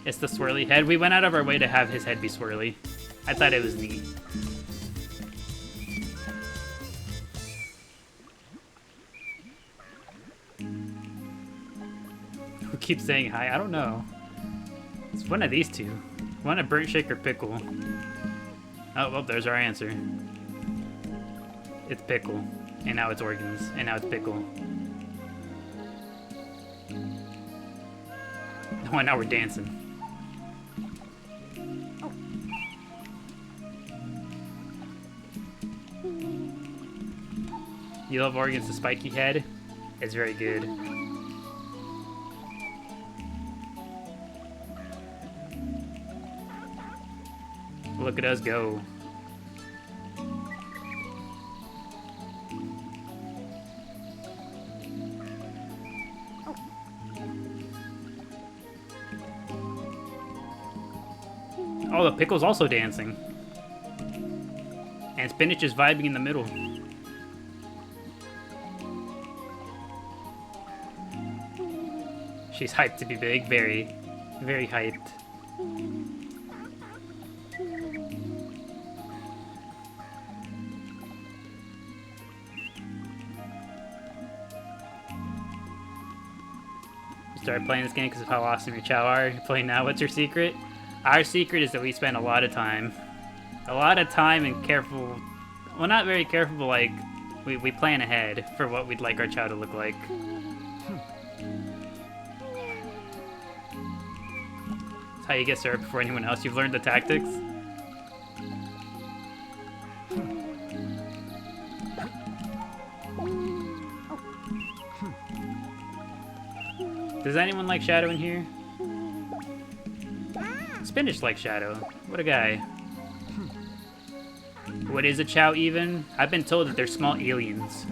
It's the swirly head. We went out of our way to have his head be swirly. I thought it was neat. Who keeps saying hi? I don't know. It's one of these two. One a burnt shake or pickle. Oh, well, there's our answer. It's pickle. And now it's organs. And now it's pickle. Oh, and now we're dancing. You love organs, the spiky head? It's very good. Look at us go. Oh, the pickle's also dancing. And spinach is vibing in the middle. She's hyped to be big. Very, very hyped. Started playing this game because of how awesome your Chao are. You're playing now. What's your secret? Our secret is that we spend a lot of time and careful. Well, not very careful, but like we plan ahead for what we'd like our Chao to look like. That's how you get served before anyone else. You've learned the tactics. Does anyone like Shadow in here? Spinach like Shadow. What a guy. What is a Chao even? I've been told that they're small aliens.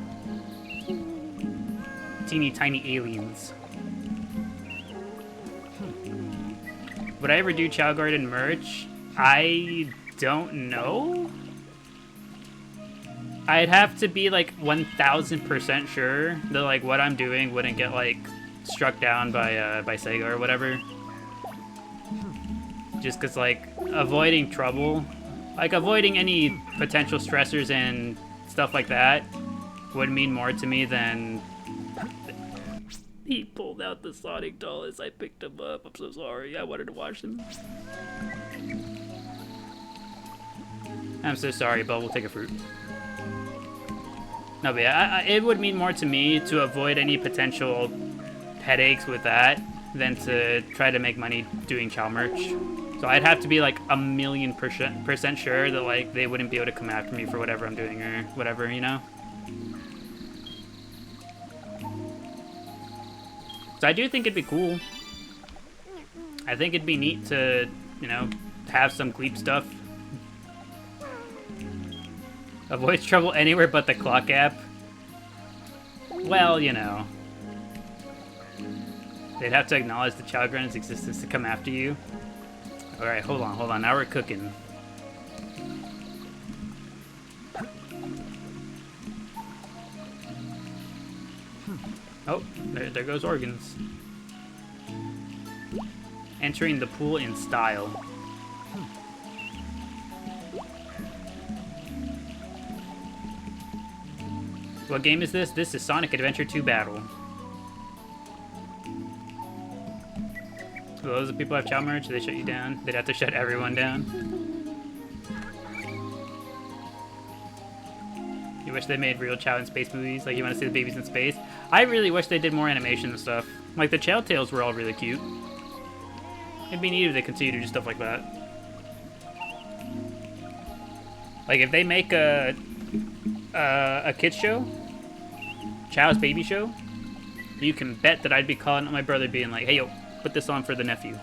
Teeny tiny aliens. Would I ever do Chao Garden merch? I don't know. I'd have to be like 1000% sure that like what I'm doing wouldn't get like struck down by Sega or whatever. Just because like avoiding trouble, like avoiding any potential stressors and stuff like that would mean more to me than. He pulled out the Sonic doll as I picked him up. I'm so sorry. I wanted to watch him. I'm so sorry, but we'll take a fruit. No, but yeah, it would mean more to me to avoid any potential headaches with that than to try to make money doing Chao merch. So I'd have to be like 1,000,000% sure that like they wouldn't be able to come after me for whatever I'm doing or whatever, you know? So I do think it'd be cool. I think it'd be neat to, you know, have some Gleep stuff. Avoids trouble anywhere but the clock app. Well, you know. They'd have to acknowledge the ChaoGarden's existence to come after you. Alright, hold on. Now we're cooking. Oh, there goes organs. Entering the pool in style. What game is this? This is Sonic Adventure 2 Battle. So those are people have Chao merch, they shut you down. They'd have to shut everyone down. You wish they made real Chao in space movies? Like you want to see the babies in space? I really wish they did more animation and stuff. Like the Chao Tales were all really cute. It'd be neat if they continue to do stuff like that. Like if they make a kids show, Chao's baby show, you can bet that I'd be calling up my brother being like, hey yo, put this on for the nephew.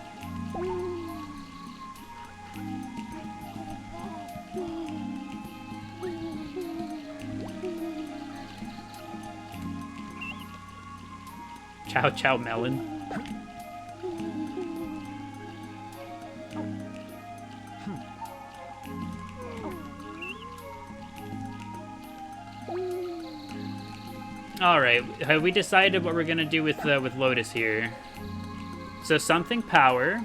Chow melon. All right, have we decided what we're gonna do with Lotus here? So something power.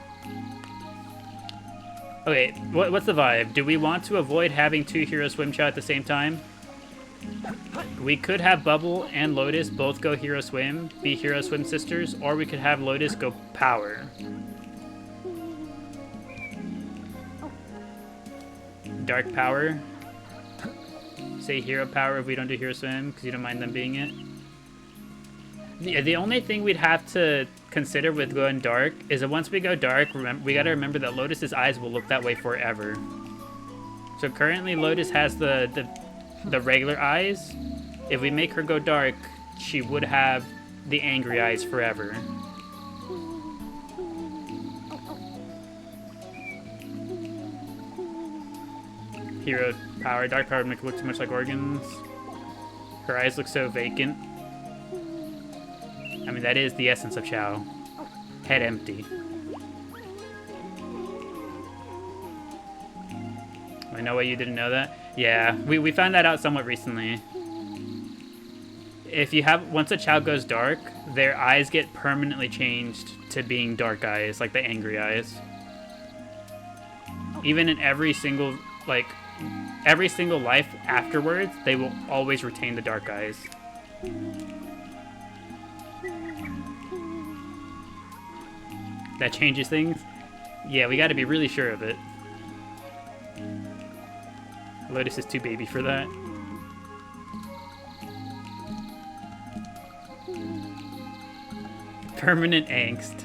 Okay, what's the vibe? Do we want to avoid having two Hero Swim Chao at the same time? We could have Bubble and Lotus both go Hero Swim, be Hero Swim sisters, or we could have Lotus go Power. Dark Power. Say Hero Power if we don't do Hero Swim, because you don't mind them being it. Yeah, the only thing we'd have to consider with going dark is that once we go dark, we gotta remember that Lotus's eyes will look that way forever. So currently Lotus has the regular eyes. If we make her go dark, she would have the angry eyes forever. Hero Power, Dark Power would make it look too much like organs. Her eyes look so vacant. I mean, that is the essence of Chao. Head empty. I know why you didn't know that? Yeah, we found that out somewhat recently. If you have, once a Chao goes dark, their eyes get permanently changed to being dark eyes, like the angry eyes. Even in every single life afterwards, they will always retain the dark eyes. That changes things? Yeah, we gotta be really sure of it. Lotus is too baby for that. Permanent angst.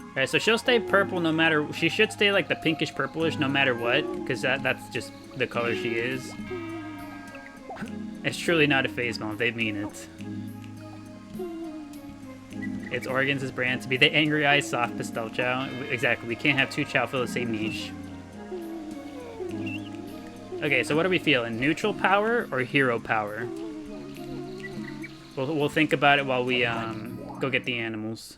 Alright, so she'll stay purple no matter... She should stay like the pinkish purplish no matter what, because that's just the color she is. It's truly not a phase bomb, they mean it. It's Organs' brand to be the angry eyes soft pastel Chao. Exactly, we can't have two Chao fill the same niche. Okay, so what are we feeling? Neutral power or hero power? We'll think about it while we go get the animals.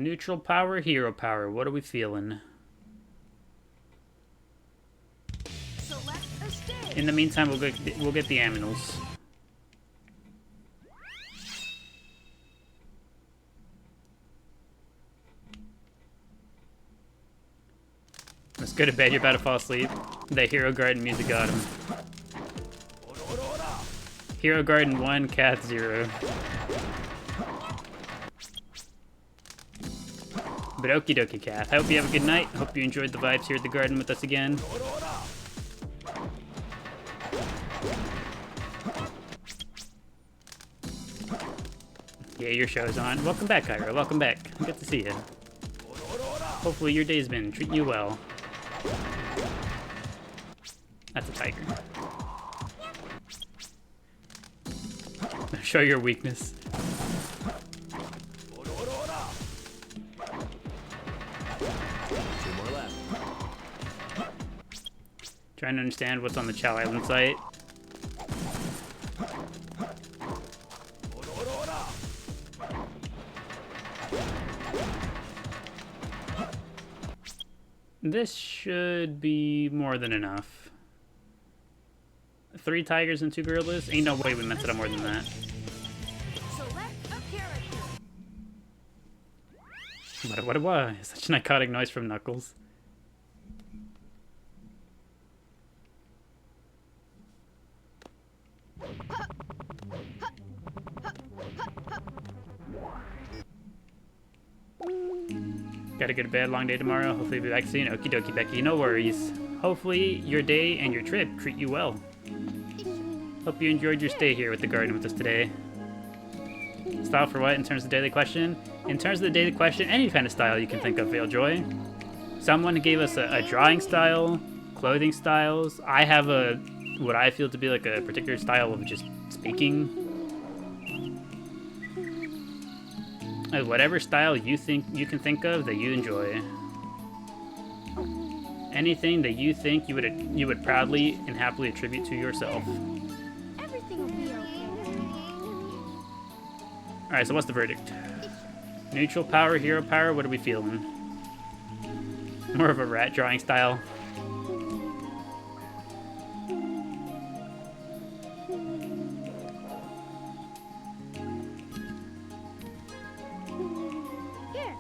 Neutral power, hero power. What are we feeling? Select a stage. In the meantime, we'll get the aminals. Let's go to bed. You're about to fall asleep. The Hero Garden music got him. Hero Garden 1, Cath 0. But okie dokie, Cath. I hope you have a good night. Hope you enjoyed the vibes here at the garden with us again. Yeah, your show's on. Welcome back, Kyra. Welcome back. Good to see you. Hopefully your day's been treating you well. That's a tiger. Show your weakness. Trying to understand what's on the Chao Island site. This should be more than enough. 3 tigers and 2 gorillas? Ain't no way we meant it up more than that. Select a character. What it was? Such an iconic noise from Knuckles. Gotta go to bed, long day tomorrow. Hopefully be back soon. Okie dokie, Becky, no worries. Hopefully your day and your trip treat you well. Hope you enjoyed your stay here with the garden with us today. Style for what in terms of the daily question? In terms of the daily question, any kind of style you can think of, Veiljoy. Someone gave us a drawing style, clothing styles. I have what I feel to be like a particular style of just speaking. Whatever style you think you can think of that you enjoy. Anything that you think you would proudly and happily attribute to yourself. Everything will be okay. Alright, so what's the verdict? Neutral power, hero power, what are we feeling? More of a rat drawing style. Here.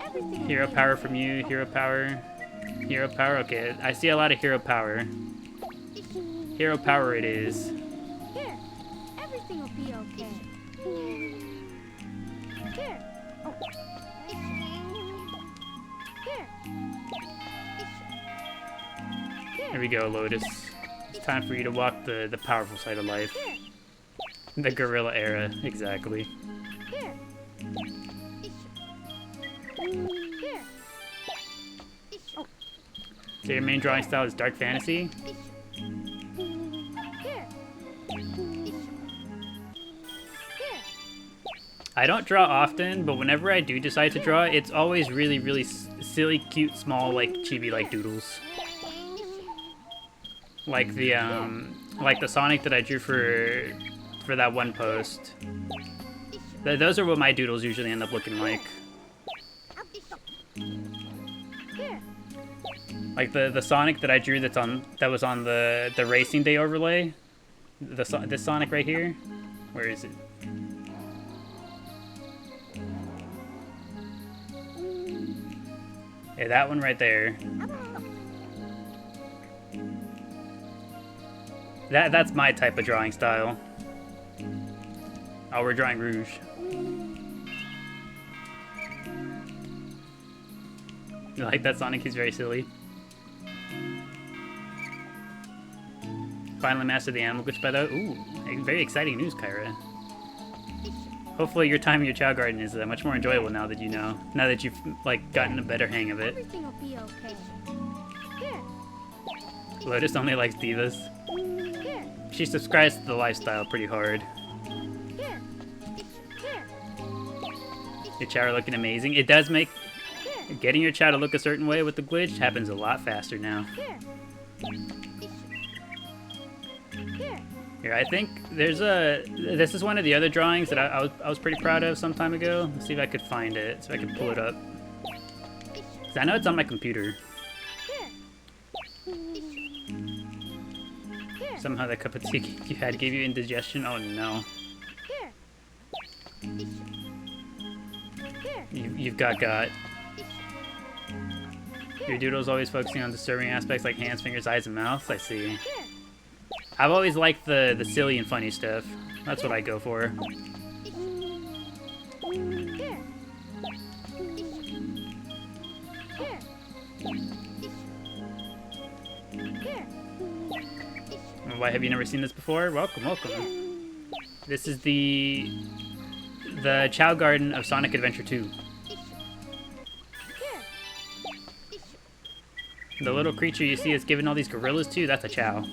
Everything will Hero be power from you, hero power. Hero power, okay. I see a lot of hero power. Hero power it is. Here. Everything will be okay. Here. Oh. Here. There we go, Lotus. It's time for you to walk the powerful side of life. Here. The gorilla era, exactly. Here. Here. Oh. So your main drawing style is dark fantasy? Here. Here. I don't draw often, but whenever I do decide to draw, it's always really, really silly, cute, small, like chibi-like doodles. Like the Sonic that I drew for that one post. Those are what my doodles usually end up looking like. Here. Like the Sonic that I drew that was on the Racing Day overlay. This Sonic right here. Where is it? Yeah, that one right there. That's my type of drawing style. Oh, we're drawing Rouge. You like that Sonic? He's very silly. Finally mastered the animal glitch by the... Ooh, very exciting news, Kyra. Hopefully your time in your Chao Garden is much more enjoyable now that you know. Now that you've, like, gotten a better hang of it. Everything will be okay. Here. Lotus only likes divas. Here. She subscribes to the lifestyle pretty hard. Here. Here. Your Chao are looking amazing. It does make... Here. Getting your Chao to look a certain way with the glitch happens a lot faster now. Here. Here. Here, I think there's a... This is one of the other drawings that I was pretty proud of some time ago. Let's see if I could find it, so I can pull it up. 'Cause I know it's on my computer. Somehow that cup of tea you had gave you indigestion? Oh no. You've got. Your doodle's always focusing on disturbing aspects like hands, fingers, eyes, and mouth. I see. I've always liked the silly and funny stuff. That's what I go for. Why have you never seen this before? Welcome, welcome. This is the Chao Garden of Sonic Adventure 2. The little creature you see is giving all these gorillas to, that's a Chao.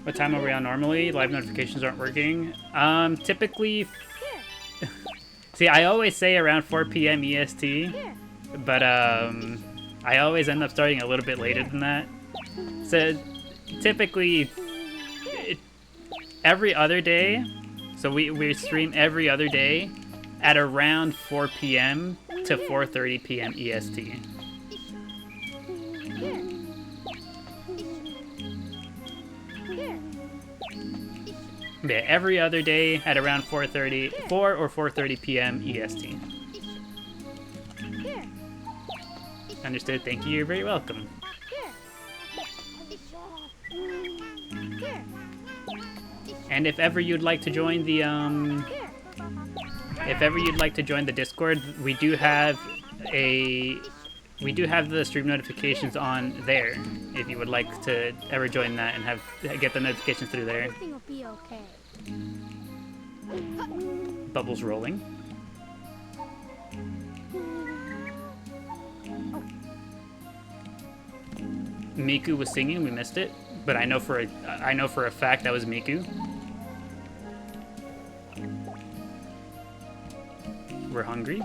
What time are we on normally? Live notifications aren't working. Typically... See, I always say around 4 p.m. EST, but I always end up starting a little bit later than that. So, typically, every other day, so we stream every other day at around 4 p.m. to 4:30 p.m. EST. Yeah, every other day at around 4 or 4:30 p.m. EST. Understood. Thank you. You're very welcome. And if ever you'd like to join the Discord, we do have the stream notifications on there. If you would like to ever join that and get the notifications through there. Everything will be okay. Bubbles rolling. Miku was singing. We missed it, but I know for a fact that was Miku. We're hungry.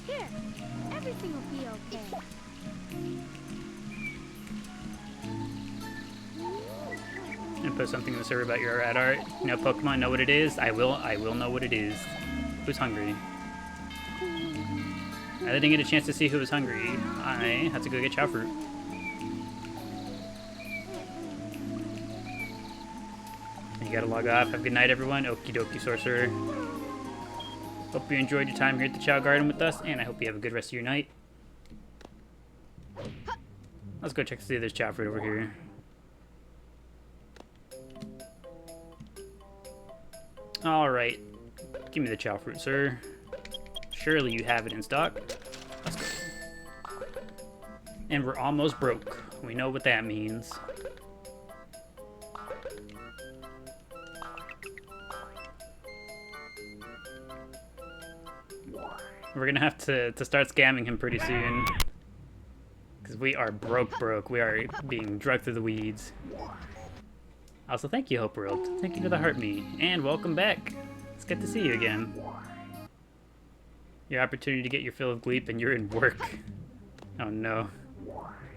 Here, everything will be okay. And put something in the server about your rad art. You know, Pokemon know what it is. I will know what it is. Who's hungry? I didn't get a chance to see who was hungry. I have to go get Chao fruit. You gotta log off. Have a good night, everyone. Okie dokie, sorcerer. Hope you enjoyed your time here at the Chao Garden with us, and I hope you have a good rest of your night. Let's go check to see if there's Chao fruit over here. Alright. Give me the Chao fruit, sir. Surely you have it in stock. Let's go. And we're almost broke. We know what that means. We're gonna have to start scamming him pretty soon. Because we are broke. We are being drugged through the weeds. Also, thank you, Hope World. Thank you to the Heart Me. And welcome back. It's good to see you again. Your opportunity to get your fill of Gleep and you're in work. Oh no.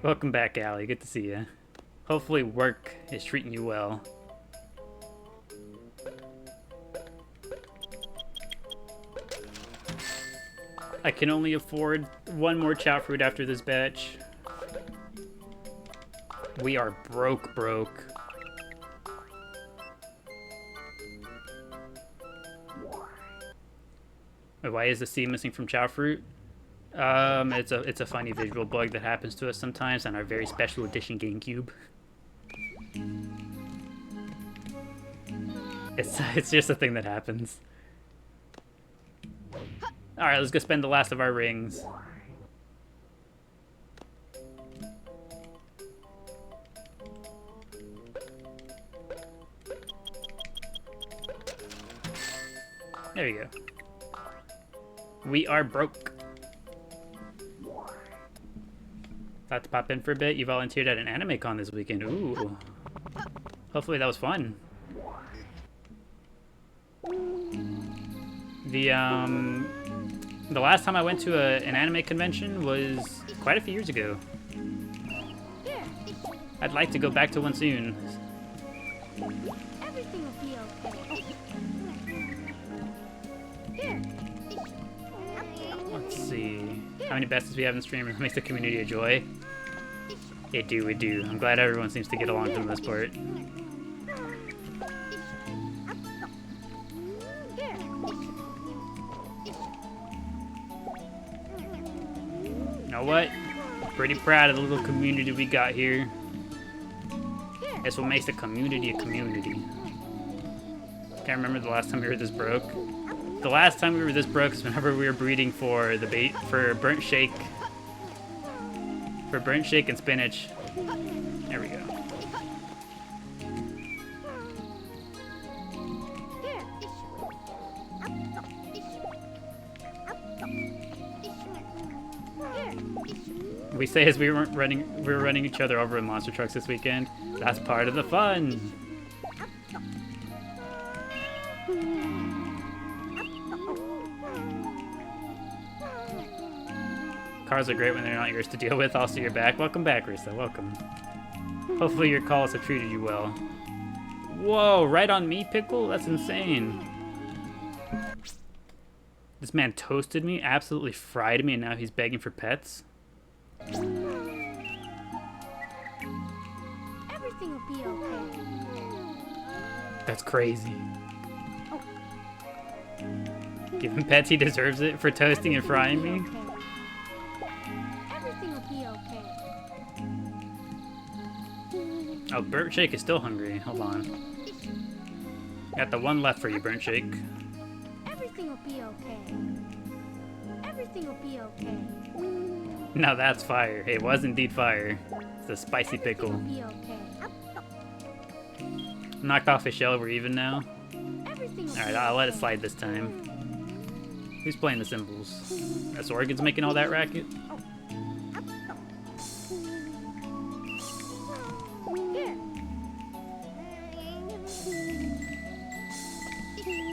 Welcome back, Allie. Good to see you. Hopefully work is treating you well. I can only afford one more Chao fruit after this batch. We are broke. Wait, why is the C missing from Chao fruit? It's a funny visual bug that happens to us sometimes on our very special edition GameCube. It's just a thing that happens. Alright, let's go spend the last of our rings. There you go. We are broke. Thought to pop in for a bit. You volunteered at an anime con this weekend. Ooh. Hopefully that was fun. The last time I went to an anime convention was quite a few years ago. I'd like to go back to one soon. Everything will be okay. Here. Let's see. How many besties we have in stream? It makes the community a joy. We do. I'm glad everyone seems to get along for the most part. You know what? Pretty proud of the little community we got here. That's what makes the community a community. Can't remember the last time we were this broke. The last time we were this broke is whenever we were breeding for the bait for burnt shake. For burnt shake and spinach. There we go. We say as we were running each other over in monster trucks this weekend. That's part of the fun. Cars are great when they're not yours to deal with. Also, you're back. Welcome back, Risa. Welcome. Hopefully your calls have treated you well. Whoa, right on me, Pickle? That's insane. This man toasted me, absolutely fried me, and now he's begging for pets. Everything will be okay. That's crazy. Give him pets, he deserves it for toasting and frying me. Everything will be okay. Oh, Burnt Shake is still hungry. Hold on. Got the one left for you, Burnt Shake. Everything will be okay. Everything will be okay. Now that's fire. It was indeed fire. It's a spicy pickle. Everything will be okay. Knocked off his shell. We're even now. Everything will Alright, be I'll let it okay. slide this time. Who's playing the cymbals? That's Organ's making all that racket? Here. Here.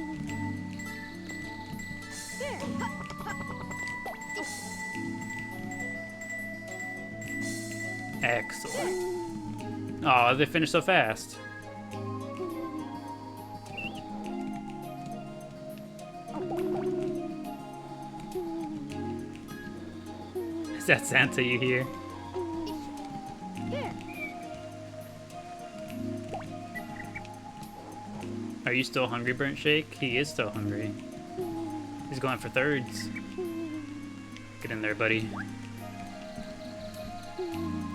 Excellent. Oh, they finished so fast. Is that Santa you hear? Here. Are you still hungry, Burnt Shake? He is still hungry. He's going for thirds. Get in there, buddy.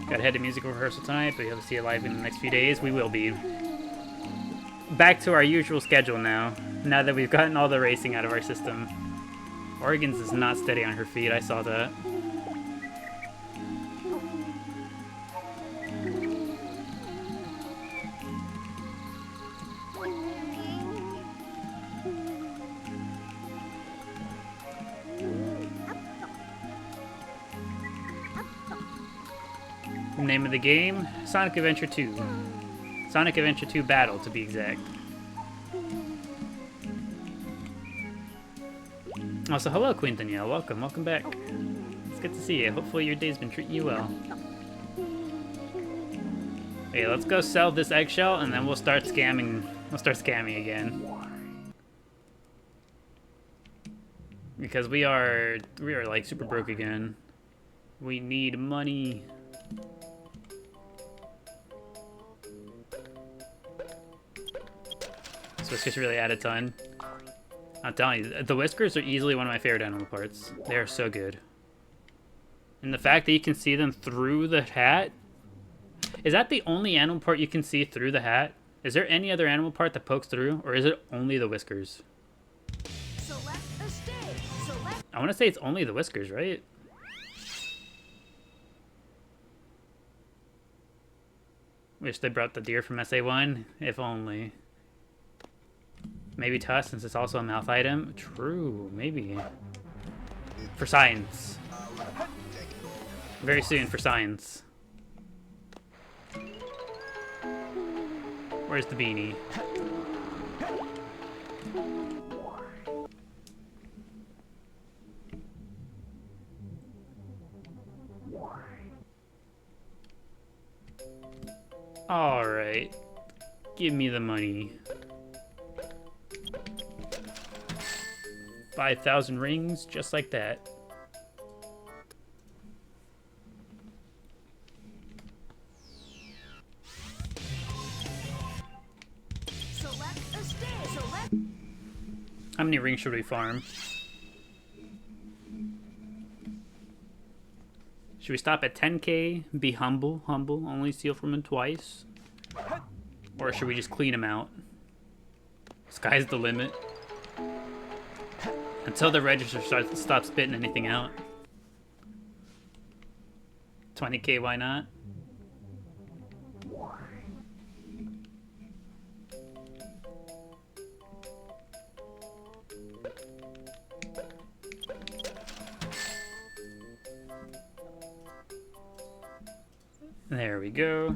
Gotta head to music rehearsal tonight, but you'll see it live in the next few days. We will be. Back to our usual schedule now that we've gotten all the racing out of our system. Oregon's is not steady on her feet, I saw that. Name of the game, Sonic Adventure 2. Sonic Adventure 2 Battle, to be exact. Also, hello, Queen Danielle. Welcome back. It's good to see you. Hopefully your day's been treating you well. Okay, let's go sell this eggshell, and then we'll start scamming. We'll start scamming again. Because we are like super broke again. We need money. So Whiskers really add a ton. I'm telling you, the Whiskers are easily one of my favorite animal parts. They are so good. And the fact that you can see them through the hat. Is that the only animal part you can see through the hat? Is there any other animal part that pokes through? Or is it only the Whiskers? Select a stage. Select. I want to say it's only the Whiskers, right? Wish they brought the deer from SA1. If only. Maybe tusk since it's also a mouth item. True, maybe. For science. Very soon for science. Where's the beanie? Alright. Give me the money. 5,000 rings, just like that. Select a stage. Select. How many rings should we farm? Should we stop at 10k? Be humble, only steal from him twice? Or should we just clean him out? Sky's the limit. Until the register stops spitting anything out. 20k, why not? There we go.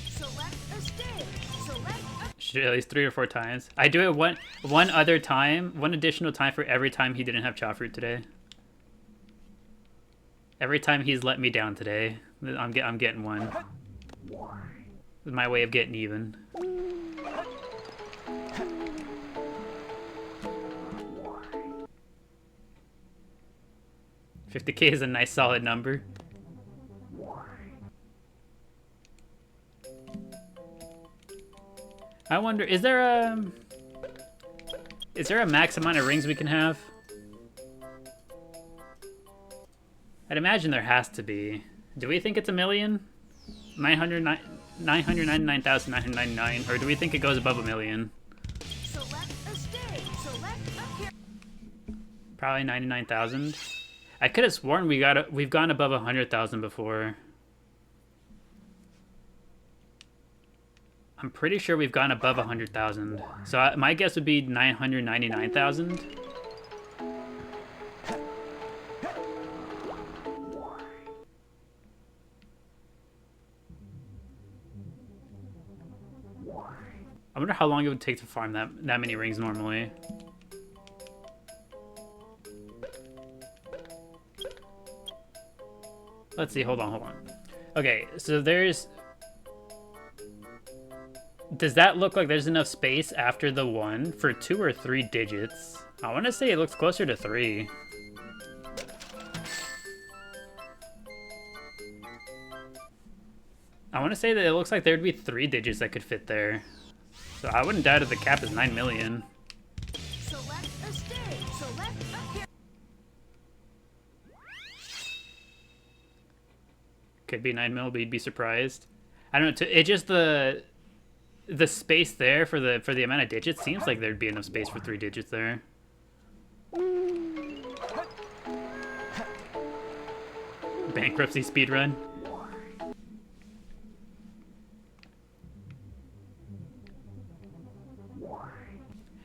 Select a stage. Select a. Should do it at least 3 or 4 times. I do it one other time, one additional time for every time he didn't have Chao fruit today. Every time he's let me down today, I'm getting one. It's my way of getting even. 50k is a nice solid number. I wonder, is there a max amount of rings we can have? I'd imagine there has to be. Do we think it's 1,000,000? 999,999, or do we think it goes above 1,000,000? Select a stage. Select a. Probably 99,000. I could have sworn we've gone above 100,000 before. I'm pretty sure we've gone above 100,000. So my guess would be 999,000. I wonder how long it would take to farm that many rings normally. Let's see, hold on. Okay, so there's... Does that look like there's enough space after the 1 for 2 or 3 digits? I want to say it looks closer to 3. I want to say that it looks like there'd be 3 digits that could fit there. So I wouldn't doubt if the cap is 9 million. Select a stage. Select a. Could be 9 mil, but you'd be surprised. I don't know. It just the space there for the amount of digits seems like there'd be enough space for 3 digits there. Bankruptcy speedrun.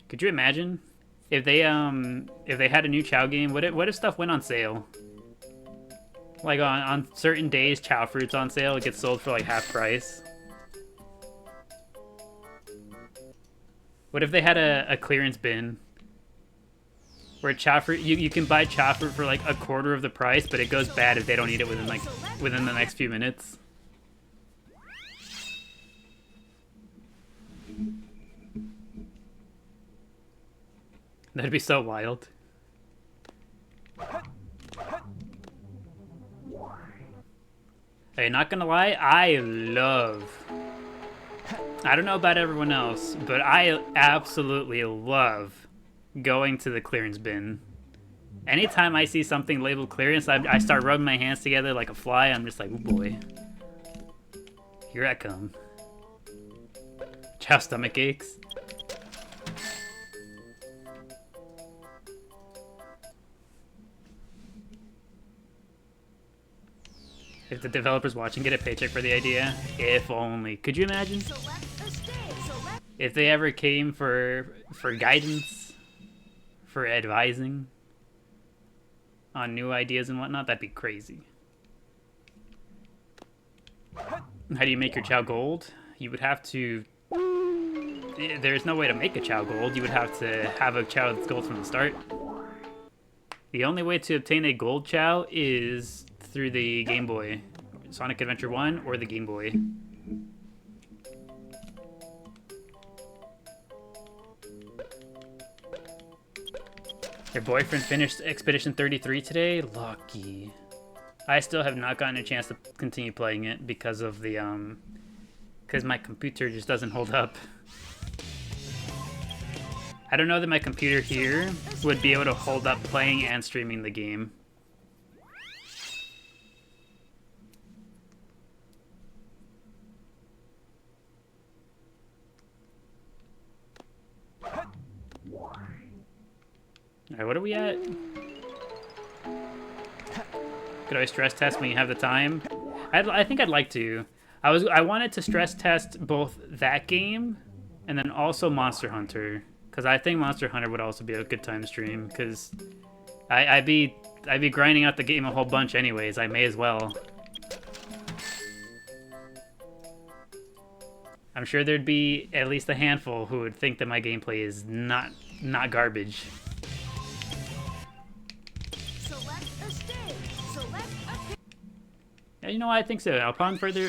Could you imagine if they had a new Chao game? What if stuff went on sale? Like on certain days, Chao fruit's on sale. It gets sold for like half price. What if they had a clearance bin where Chao fruit you can buy Chao fruit for like 1/4 of the price, but it goes bad if they don't eat it within the next few minutes? That'd be so wild. Hey, not gonna lie, I don't know about everyone else, but I absolutely love going to the clearance bin. Anytime I see something labeled clearance, I start rubbing my hands together like a fly. I'm just like, oh boy. Here I come. Chao stomach aches. If the developers watching get a paycheck for the idea, if only. Could you imagine? If they ever came for guidance, for advising on new ideas and whatnot, that'd be crazy. How do you make your Chao gold? You would have to... There's no way to make a Chao gold. You would have to have a Chao that's gold from the start. The only way to obtain a gold Chao is through the Game Boy. Sonic Adventure 1 or the Game Boy. Your boyfriend finished Expedition 33 today? Lucky. I still have not gotten a chance to continue playing it because of the, because my computer just doesn't hold up. I don't know that my computer here would be able to hold up playing and streaming the game. Alright, what are we at? Could I stress test when you have the time? I think I'd like to. I wanted to stress test both that game and then also Monster Hunter, because I think Monster Hunter would also be a good time to stream. Because I'd be grinding out the game a whole bunch anyways. I may as well. I'm sure there'd be at least a handful who would think that my gameplay is not garbage. Yeah, you know what? I think so. Upon further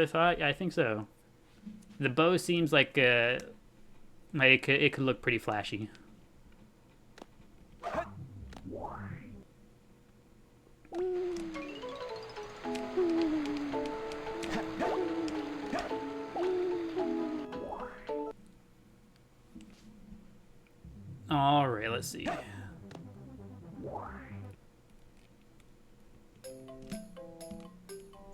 thought, yeah, I think so. The bow seems like it could look pretty flashy. All right, let's see.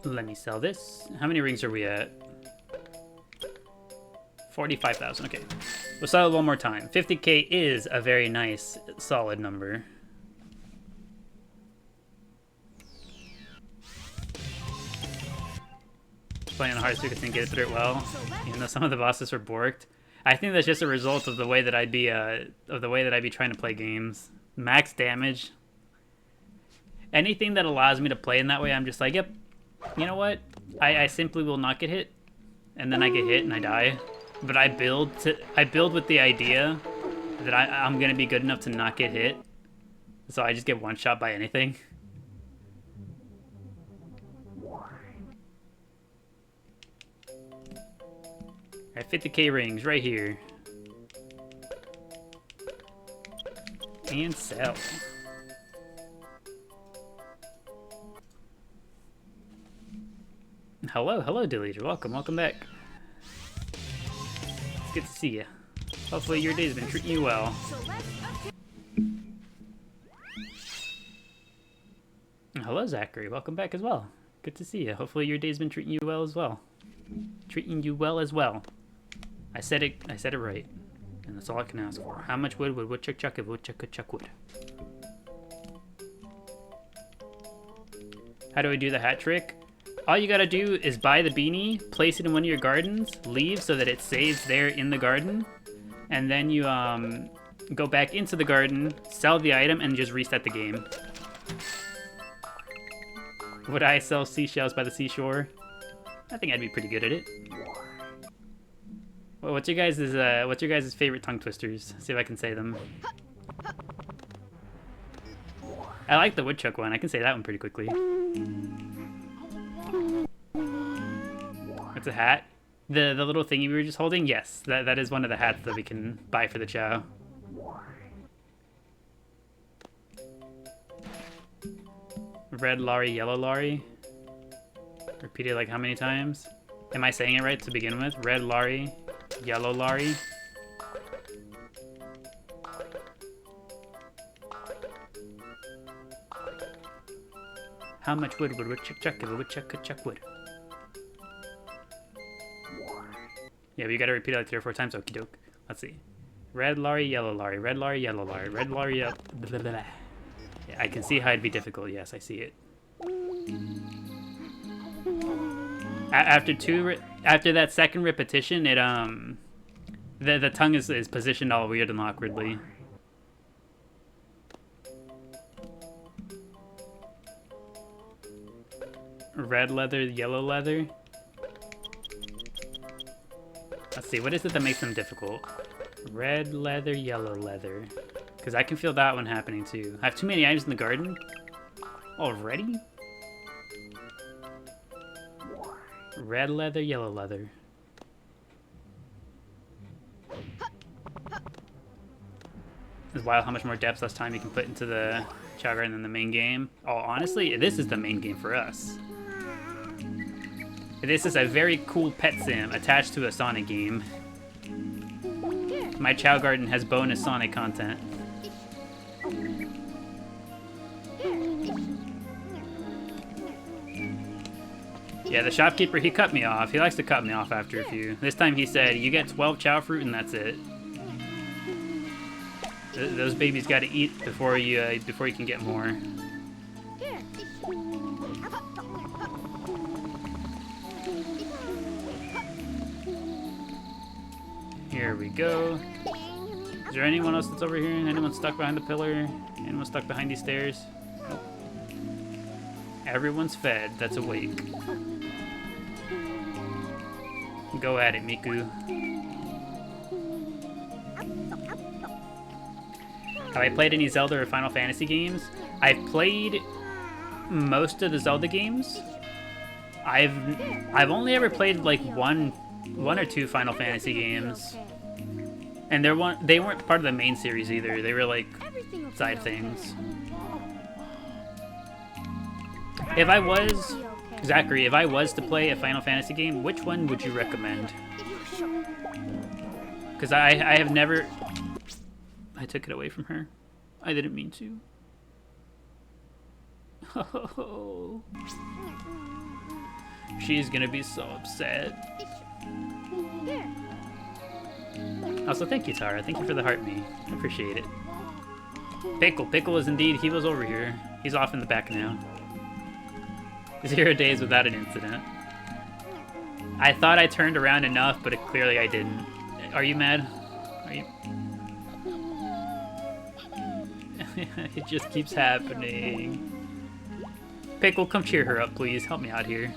Let me sell this. How many rings are we at? 45,000, okay. We'll sell it one more time. 50k is a very nice, solid number. Playing the hardest because I didn't get through it well, even though some of the bosses were borked. I think that's just a result of the way that I'd be trying to play games. Max damage. Anything that allows me to play in that way, I'm just like, yep. You know what? I simply will not get hit, and then I get hit and I die. But I build with the idea that I'm gonna be good enough to not get hit, so I just get one shot by anything. Alright, 50k rings right here, and sell. Hello, Deleter. Welcome back. It's good to see you. Hopefully your day's been treating you well. Hello, Zachary. Welcome back as well. Good to see you. Hopefully your day's been treating you well as well. Treating you well as well. I said it right. And that's all I can ask for. How much wood would woodchuck chuck if woodchuck could chuck wood? How do I do the hat trick? All you gotta do is buy the beanie, place it in one of your gardens, leave so that it saves there in the garden, and then you go back into the garden, sell the item, and just reset the game. Would I sell seashells by the seashore? I think I'd be pretty good at it. Well, what's your guys' favorite tongue twisters? See if I can say them. I like the woodchuck one. I can say that one pretty quickly. It's a hat. The little thingy we were just holding? Yes, that is one of the hats that we can buy for the Chao. Red lorry, yellow lorry. Repeat it like how many times? Am I saying it right to begin with? Red lorry, yellow lorry. How much wood would woodchuck chuck if a woodchuck could chuck wood? Yeah, we gotta repeat it like 3 or 4 times. Okie doke. Let's see. Red lorry, yellow lorry, red lorry, yellow lorry, red lorry, yellow. Blah, blah, blah. Yeah, I can see how it'd be difficult. Yes, I see it. After that second repetition, it the tongue is positioned all weird and awkwardly. Red leather, yellow leather. Let's see, what is it that makes them difficult? Red leather, yellow leather. Because I can feel that one happening too. I have too many items in the garden? Already? Red leather, yellow leather. It's wild how much more depth, less time you can put into the Chao Garden than the main game. Oh, honestly, this is the main game for us. This is a very cool pet sim attached to a Sonic game. My Chao Garden has bonus Sonic content. Yeah, the shopkeeper, he cut me off. He likes to cut me off after a few. This time he said, you get 12 Chao fruit and that's it. Those babies gotta eat before you can get more. Here we go. Is there anyone else that's over here? Anyone stuck behind the pillar? Anyone stuck behind these stairs? Nope. Everyone's fed that's awake. Go at it, Miku. Have I played any Zelda or Final Fantasy games? I've played most of the Zelda games. I've only ever played like one or two Final Fantasy games. And they weren't part of the main series either. They were like side things. If I was, Zachary, if I was to play a Final Fantasy game, which one would you recommend? Because I have never... I took it away from her. I didn't mean to. Oh. She's gonna be so upset. Also, thank you, Tara. Thank you for the heart me. I appreciate it. Pickle is indeed, he was over here. He's off in the back now. 0 days without an incident. I thought I turned around enough, but clearly I didn't. Are you mad? Are you... It just keeps happening. Pickle, come cheer her up, please. Help me out here.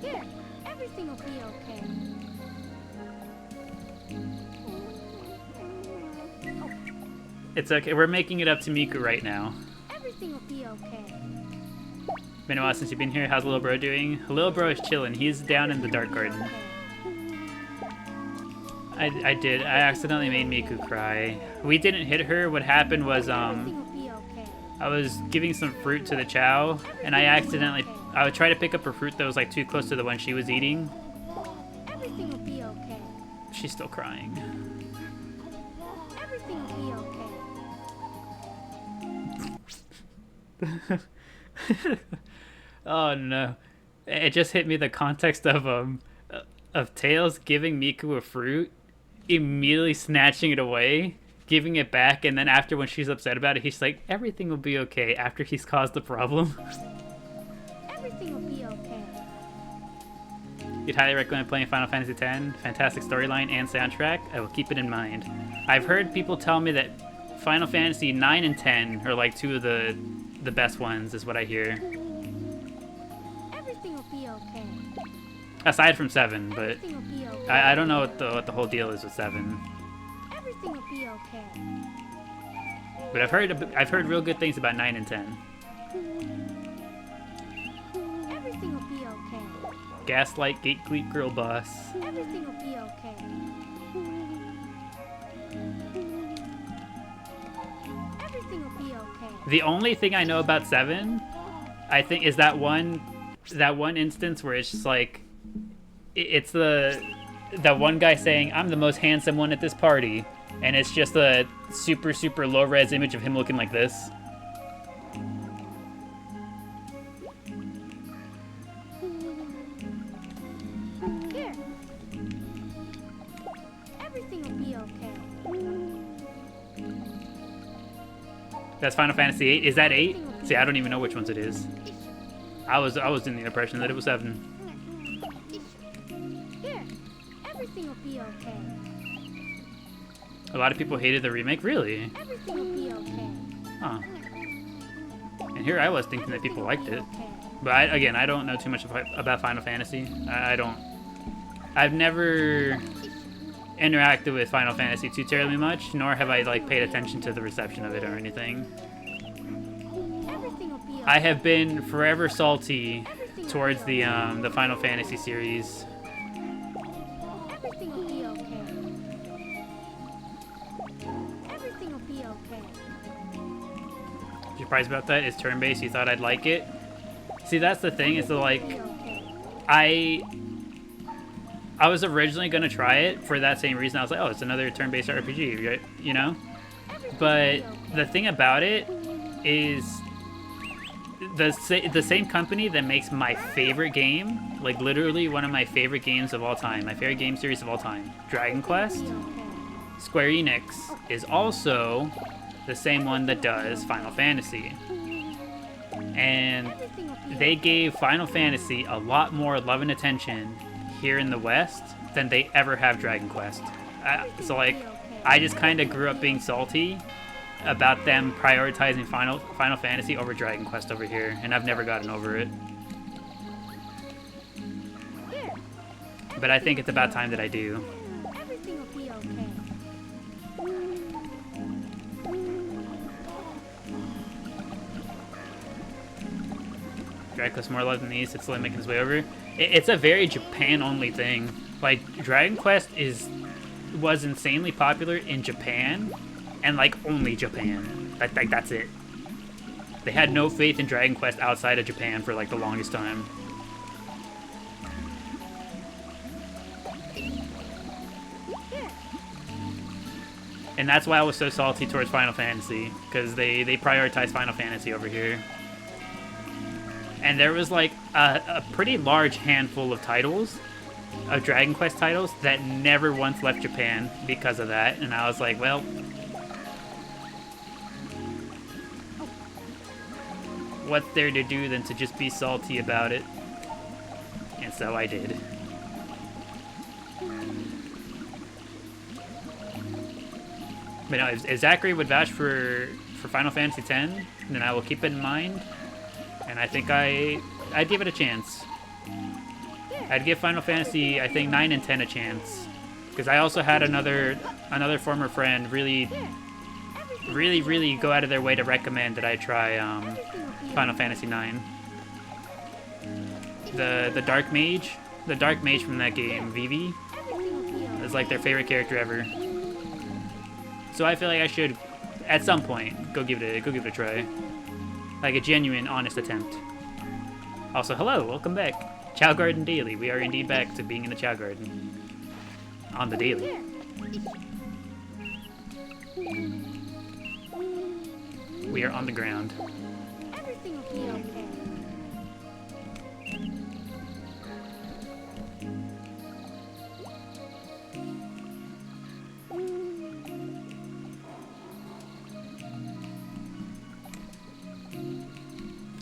Here, everything will be okay. It's okay. We're making it up to Miku right now. Everything will be okay. Been a while since you've been here. How's little bro doing? Little bro is chilling. He's down in the dark garden. I did. I accidentally made Miku cry. We didn't hit her. What happened was Everything will be okay. I was giving some fruit to the Chao, and I would try to pick up a fruit that was like too close to the one she was eating. Everything will be okay. She's still crying. Everything will be okay. Oh no. It just hit me the context of Tails giving Miku a fruit, immediately snatching it away, giving it back, and then after when she's upset about it, he's like, everything will be okay after he's caused the problem. Everything will be okay. You'd highly recommend playing Final Fantasy X. Fantastic storyline and soundtrack. I will keep it in mind. I've heard people tell me that Final Fantasy 9 and 10 are like two of the best ones, is what I hear. Everything will be okay. Aside from 7, but Everything will be okay. I don't know what the whole deal is with 7. Everything will be okay. But I've heard real good things about 9 and 10. Everything will be okay. Gaslight, Gatekeep, Girl Boss. Everything will be okay. Everything will be okay. The only thing I know about 7, I think, is that one instance where it's just like, it's the one guy saying, I'm the most handsome one at this party, and it's just a super, super low-res image of him looking like this. Here. Everything will be okay. That's Final Fantasy 8. Is that 8? See, I don't even know which ones it is. I was in the impression that it was 7. Here, everything will be okay. A lot of people hated the remake, really? Everything will be okay. Huh. And here I was thinking that people liked it. Okay. But again, I don't know too much about Final Fantasy. I've never interacted with Final Fantasy too terribly much, nor have I like paid attention to the reception of it or anything. Everything will be okay. I have been forever salty towards the Final Fantasy series. Everything will be okay. Everything will be okay. Surprised about that? It's turn-based. You thought I'd like it? See, that's the thing. Is that like Be okay. I was originally gonna try it for that same reason. I was like, oh, it's another turn-based RPG, right? You know. But the thing about it is the same company that makes my favorite game, like literally one of my favorite games of all time, my favorite game series of all time, Dragon Quest. Be okay. Square Enix is also the same one that does Final Fantasy. And Everything will be they gave Final Fantasy a lot more love and attention here in the West than they ever have Dragon Quest. So like, I just kind of grew up being salty about them prioritizing Final Fantasy over Dragon Quest over here, and I've never gotten over it. Here, But I think it's about time that I do. everything will be okay. Dragon Quest more love than these. It's slowly making its way over. It's a very Japan-only thing. Like Dragon Quest was insanely popular in Japan, and like only Japan. Like that's it. They had no faith in Dragon Quest outside of Japan for like the longest time. Here, And that's why I was so salty towards Final Fantasy, because they prioritize Final Fantasy over here. And there was like a pretty large handful of titles, of Dragon Quest titles, that never once left Japan because of that. And I was like, well, what's there to do than to just be salty about it? And so I did. But no, if Zachary would vouch for Final Fantasy X, then I will keep it in mind. And I think I'd give it a chance. I'd give Final Fantasy, I think, 9 and 10 a chance. Because I also had another former friend really go out of their way to recommend that I try Final Fantasy 9. The Dark Mage from that game, Vivi, everything will be okay. is like their favorite character ever. So I feel like I should, at some point, go give it a try. Like a genuine, honest attempt. Also, hello, welcome back. ChaoGardenDaily. We are indeed back to being in the Chao Garden. On the daily. Here, We are on the ground. everything will be okay.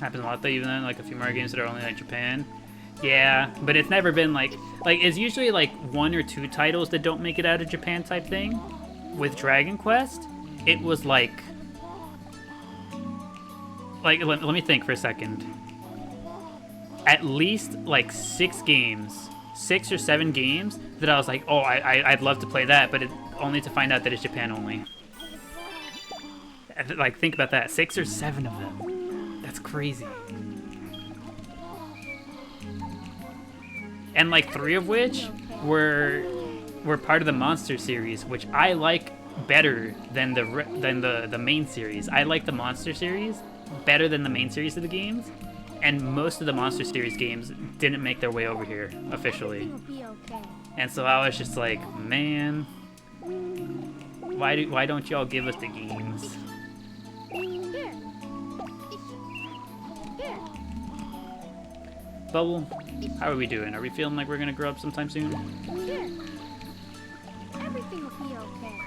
Happens a lot though, even then, like a few more games that are only like Japan. Yeah, but it's never been like it's usually like 1 or 2 titles that don't make it out of Japan type thing. With Dragon Quest, it was like let me think for a second. At least like 6 or 7 games that I was like, oh, I'd love to play that, but only to find out that it's Japan only. Like, think about that, 6 or 7 of them. That's crazy. And like 3 of which were part of the Monster series, which I like better than the main series. I like the Monster series better than the main series of the games, and most of the Monster series games didn't make their way over here officially. Everything will be okay. And so I was just like, man, why don't y'all give us the games? Here, here, Bubble, how are we doing? Are we feeling like we're gonna grow up sometime soon? here. Everything will be okay.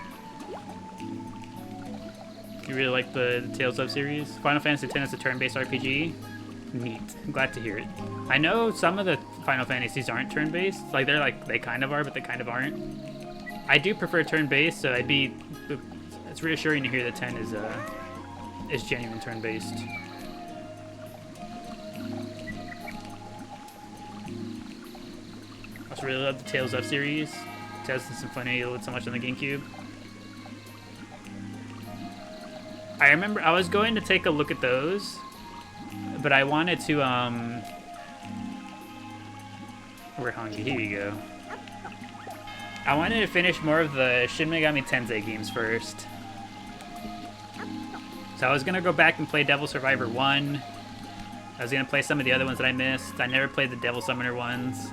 You really like the Tales of series? Final Fantasy X is a turn-based RPG. Neat. I'm glad to hear it. I know some of the Final Fantasies aren't turn-based. Like they kind of are, but they kind of aren't. I do prefer turn-based, so it's reassuring to hear that 10 is genuine turn-based. I also really love the Tales of series. Tales and Symphonia load so much on the GameCube. I remember I was going to take a look at those, but I wanted to, we're hungry, here you go. I wanted to finish more of the Shin Megami Tensei games first. So I was gonna go back and play Devil Survivor 1. I was gonna play some of the other ones that I missed. I never played the Devil Summoner ones.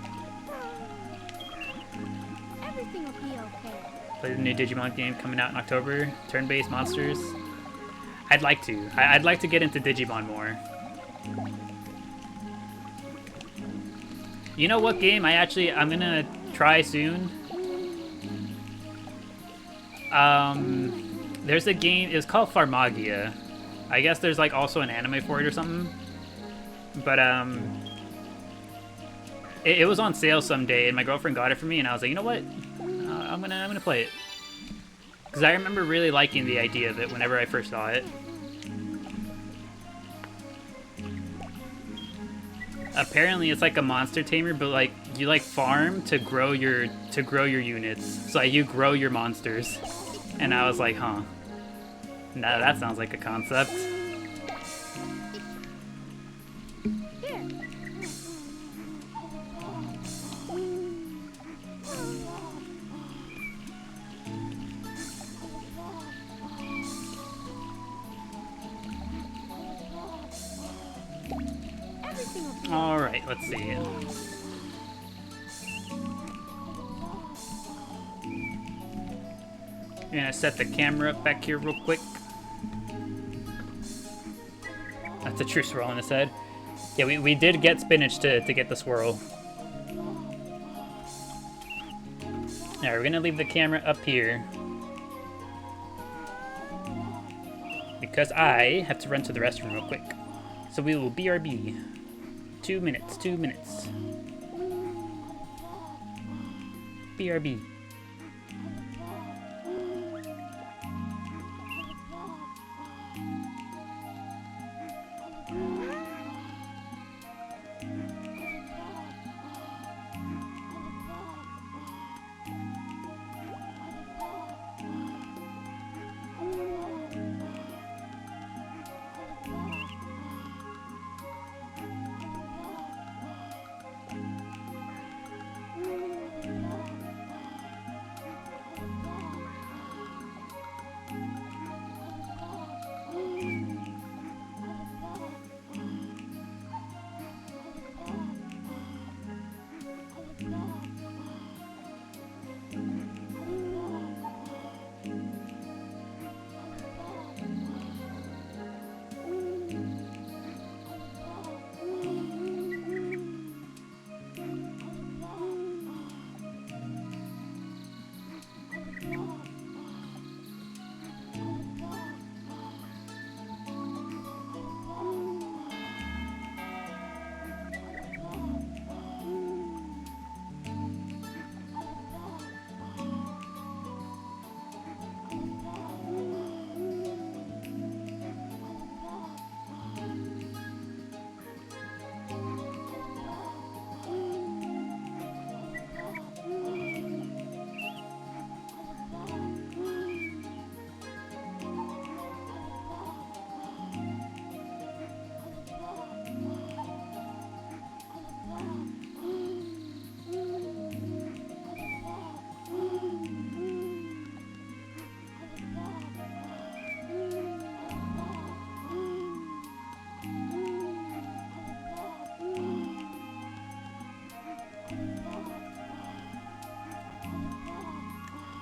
Everything will be okay. Play the new Digimon game coming out in October. Turn-based monsters. I'd like to. I'd like to get into Digimon more. You know what game I'm gonna try soon? There's a game, it's called Farmagia. I guess there's like also an anime for it or something. But it was on sale someday and my girlfriend got it for me and I was like, you know what? I'm gonna play it. Because I remember really liking the idea of it whenever I first saw it. Apparently it's like a monster tamer, but like you like farm to grow your units. So like, you grow your monsters. And I was like, huh. Now that sounds like a concept. Here. Everything will be All right, let's see. I'm gonna set the camera up back here real quick. That's a true swirl in his head. Yeah, we did get spinach to get the swirl. Alright, we're gonna leave the camera up here. Because I have to run to the restroom real quick. So we will BRB. 2 minutes, 2 minutes. BRB.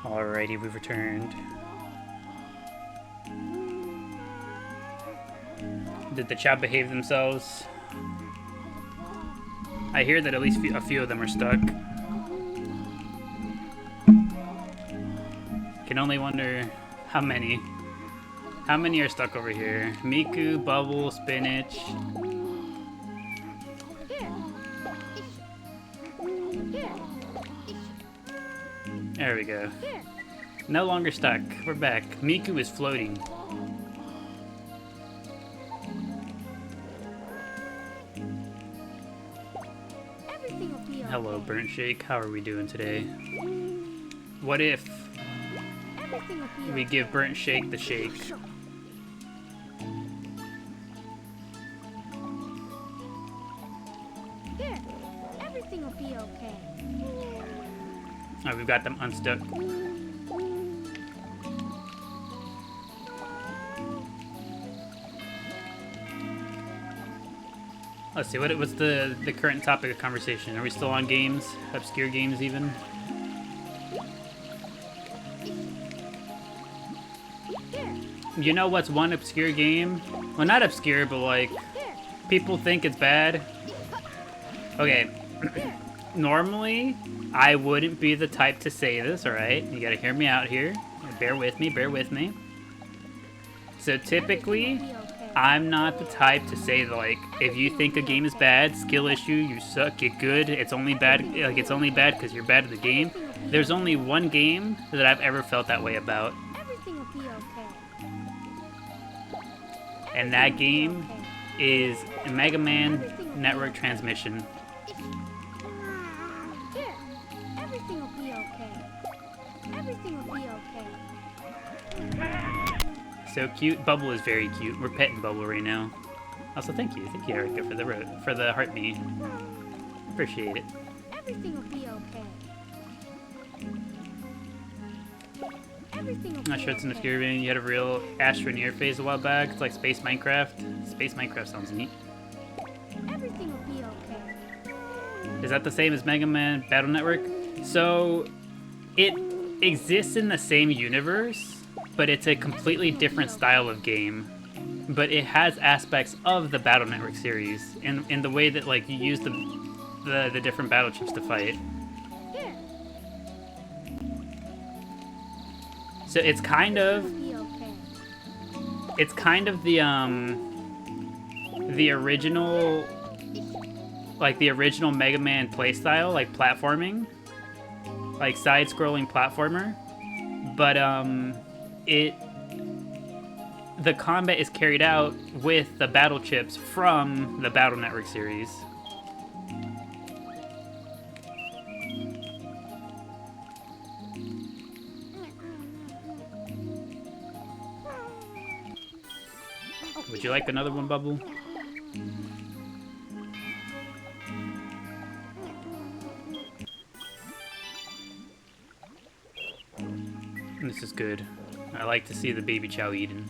Alrighty, we've returned. Did the Chao behave themselves? I hear that at least a few of them are stuck. Can only wonder how many. How many are stuck over here? Miku, Bubble, Spinach. There we go. Here. No longer stuck. We're back. Miku is floating. Everything will be okay. Hello, Burnt Shake. How are we doing today? What if Everything will be we okay. give Burnt Shake the shake? Here. Everything will be okay. Oh, we've got them unstuck. Let's see, what's the current topic of conversation? Are we still on games? Obscure games even? Here. You know what's one obscure game? Well, not obscure, but like, Here. people think it's bad. Okay, Here. normally, I wouldn't be the type to say this, alright? You gotta hear me out here. Bear with me, bear with me. So typically, Everything will be okay. I'm not the type to say like, if you think a game is bad, skill issue, you suck, get good, it's only bad, like it's only bad because you're bad at the game. There's only one game that I've ever felt that way about, Everything will be okay. and that Everything will game be is Mega Man Network Transmission. okay. Here. Everything will be okay. Everything will be okay. So cute. Bubble is very cute. We're petting Bubble right now. Also, thank you, Erica, for the heart me. Appreciate it. Everything will be okay. Everything will I'm not be sure it's an okay. obscure game. You had a real Astroneer phase a while back. It's like Space Minecraft. Space Minecraft sounds neat. Everything will be okay. Is that the same as Mega Man Battle Network? So, it exists in the same universe, but it's a completely different style of game. But it has aspects of the Battle Network series in the way that like you use the different battle chips to fight. Here. So it's kind of Be okay. the original, like the original Mega Man playstyle, like platforming, like side-scrolling platformer, but the combat is carried out with the battle chips from the Battle Network series. Would you like another one, Bubble? This is good. I like to see the baby Chao eaten.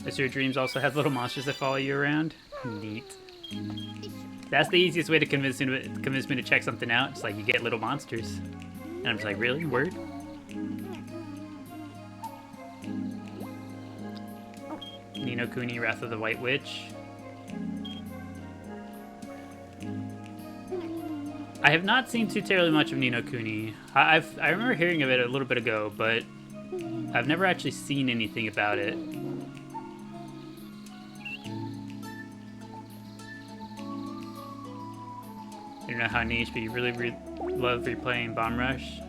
Does your dreams also have little monsters that follow you around? Neat. That's the easiest way to convince me to check something out. It's like you get little monsters. And I'm just like, really? Word? Ni no Kuni, Wrath of the White Witch. I have not seen too terribly much of Ni no Kuni. I remember hearing of it a little bit ago, but I've never actually seen anything about it. I don't know how niche, but you really love replaying Bomb Rush.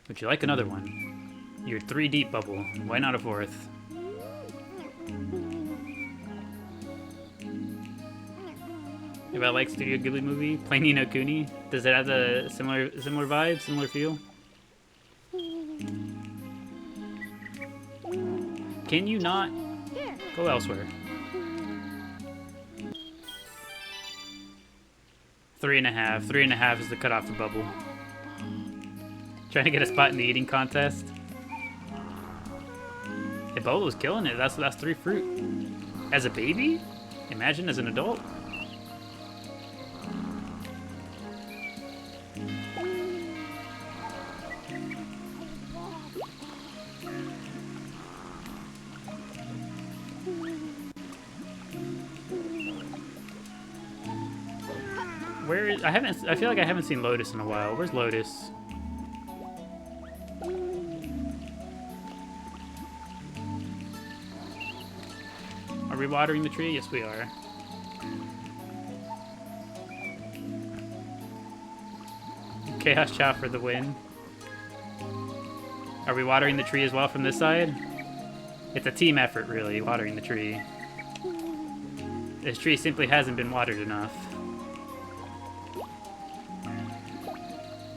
Would you like another one? You're 3 deep, Bubble. Why not a 4th? If I like Studio Ghibli movie, play Ni no Kuni. Does it have a similar vibe, similar feel? Can you not go elsewhere? 3.5. 3.5 is the cutoff for Bubble. Trying to get a spot in the eating contest. Hey, Bubble was killing it. That's 3 fruit. As a baby? Imagine as an adult. Where is... I feel like I haven't seen Lotus in a while. Where's Lotus? Are we watering the tree? Yes, we are. Chaos Chow for the win. Are we watering the tree as well from this side? It's a team effort, really, watering the tree. This tree simply hasn't been watered enough.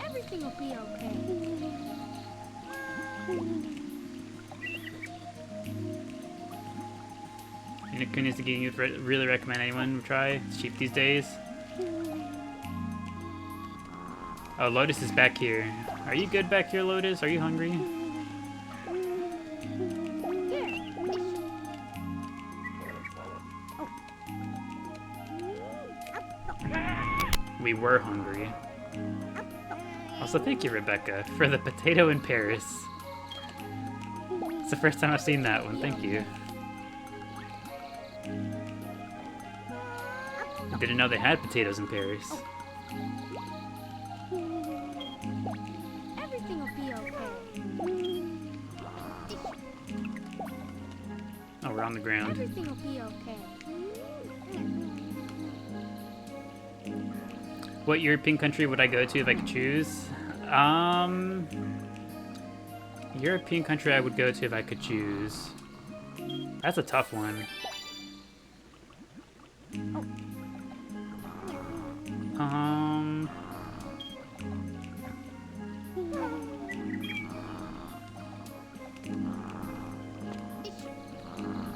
Everything will be okay. Unicorn is the game you'd really recommend anyone try. It's cheap these days. Oh, Lotus is back here. Are you good back here, Lotus? Are you hungry? We were hungry. Also, thank you, Rebecca, for the potato in Paris. It's the first time I've seen that one. Thank you. I didn't know they had potatoes in Paris. Everything will be okay. Oh, we're on the ground. Everything will be okay. What European country would I go to if I could choose? European country I would go to if I could choose. That's a tough one.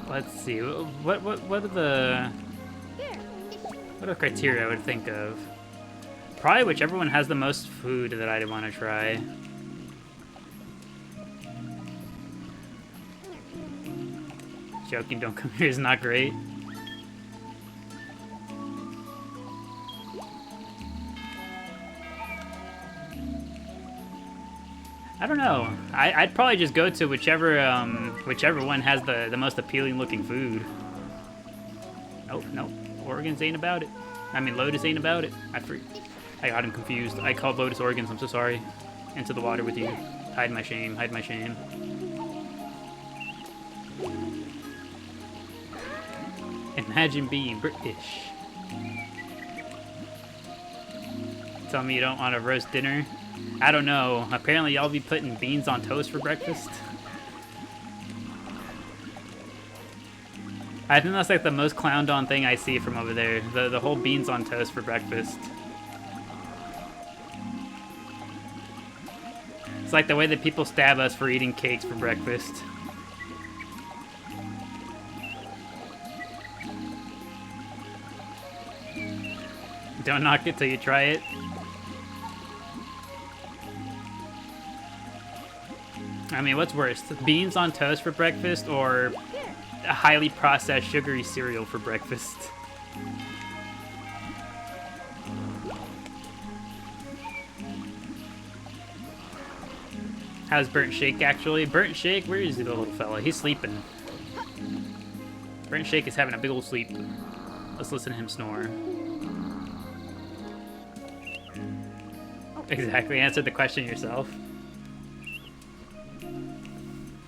Let's see. What are the criteria I would think of? Probably whichever one has the most food that I'd want to try. Joking, don't come here is not great. I don't know. I'd probably just go to whichever one has the most appealing looking food. Oh no, Oregon's ain't about it. I mean, Lotus ain't about it. I got him confused. I called Lotus Organs, I'm so sorry. Into the water with you. Hide my shame, hide my shame. Imagine being British. Tell me you don't want a roast dinner? I don't know. Apparently y'all be putting beans on toast for breakfast. I think that's like the most clowned on thing I see from over there. The whole beans on toast for breakfast. It's like the way that people stab us for eating cakes for breakfast. Don't knock it till you try it. I mean, what's worse? Beans on toast for breakfast or a highly processed sugary cereal for breakfast? How's Burnt Shake, actually? Burnt Shake? Where is the little fella? He's sleeping. Burnt Shake is having a big old sleep. Let's listen to him snore. Exactly, answer the question yourself.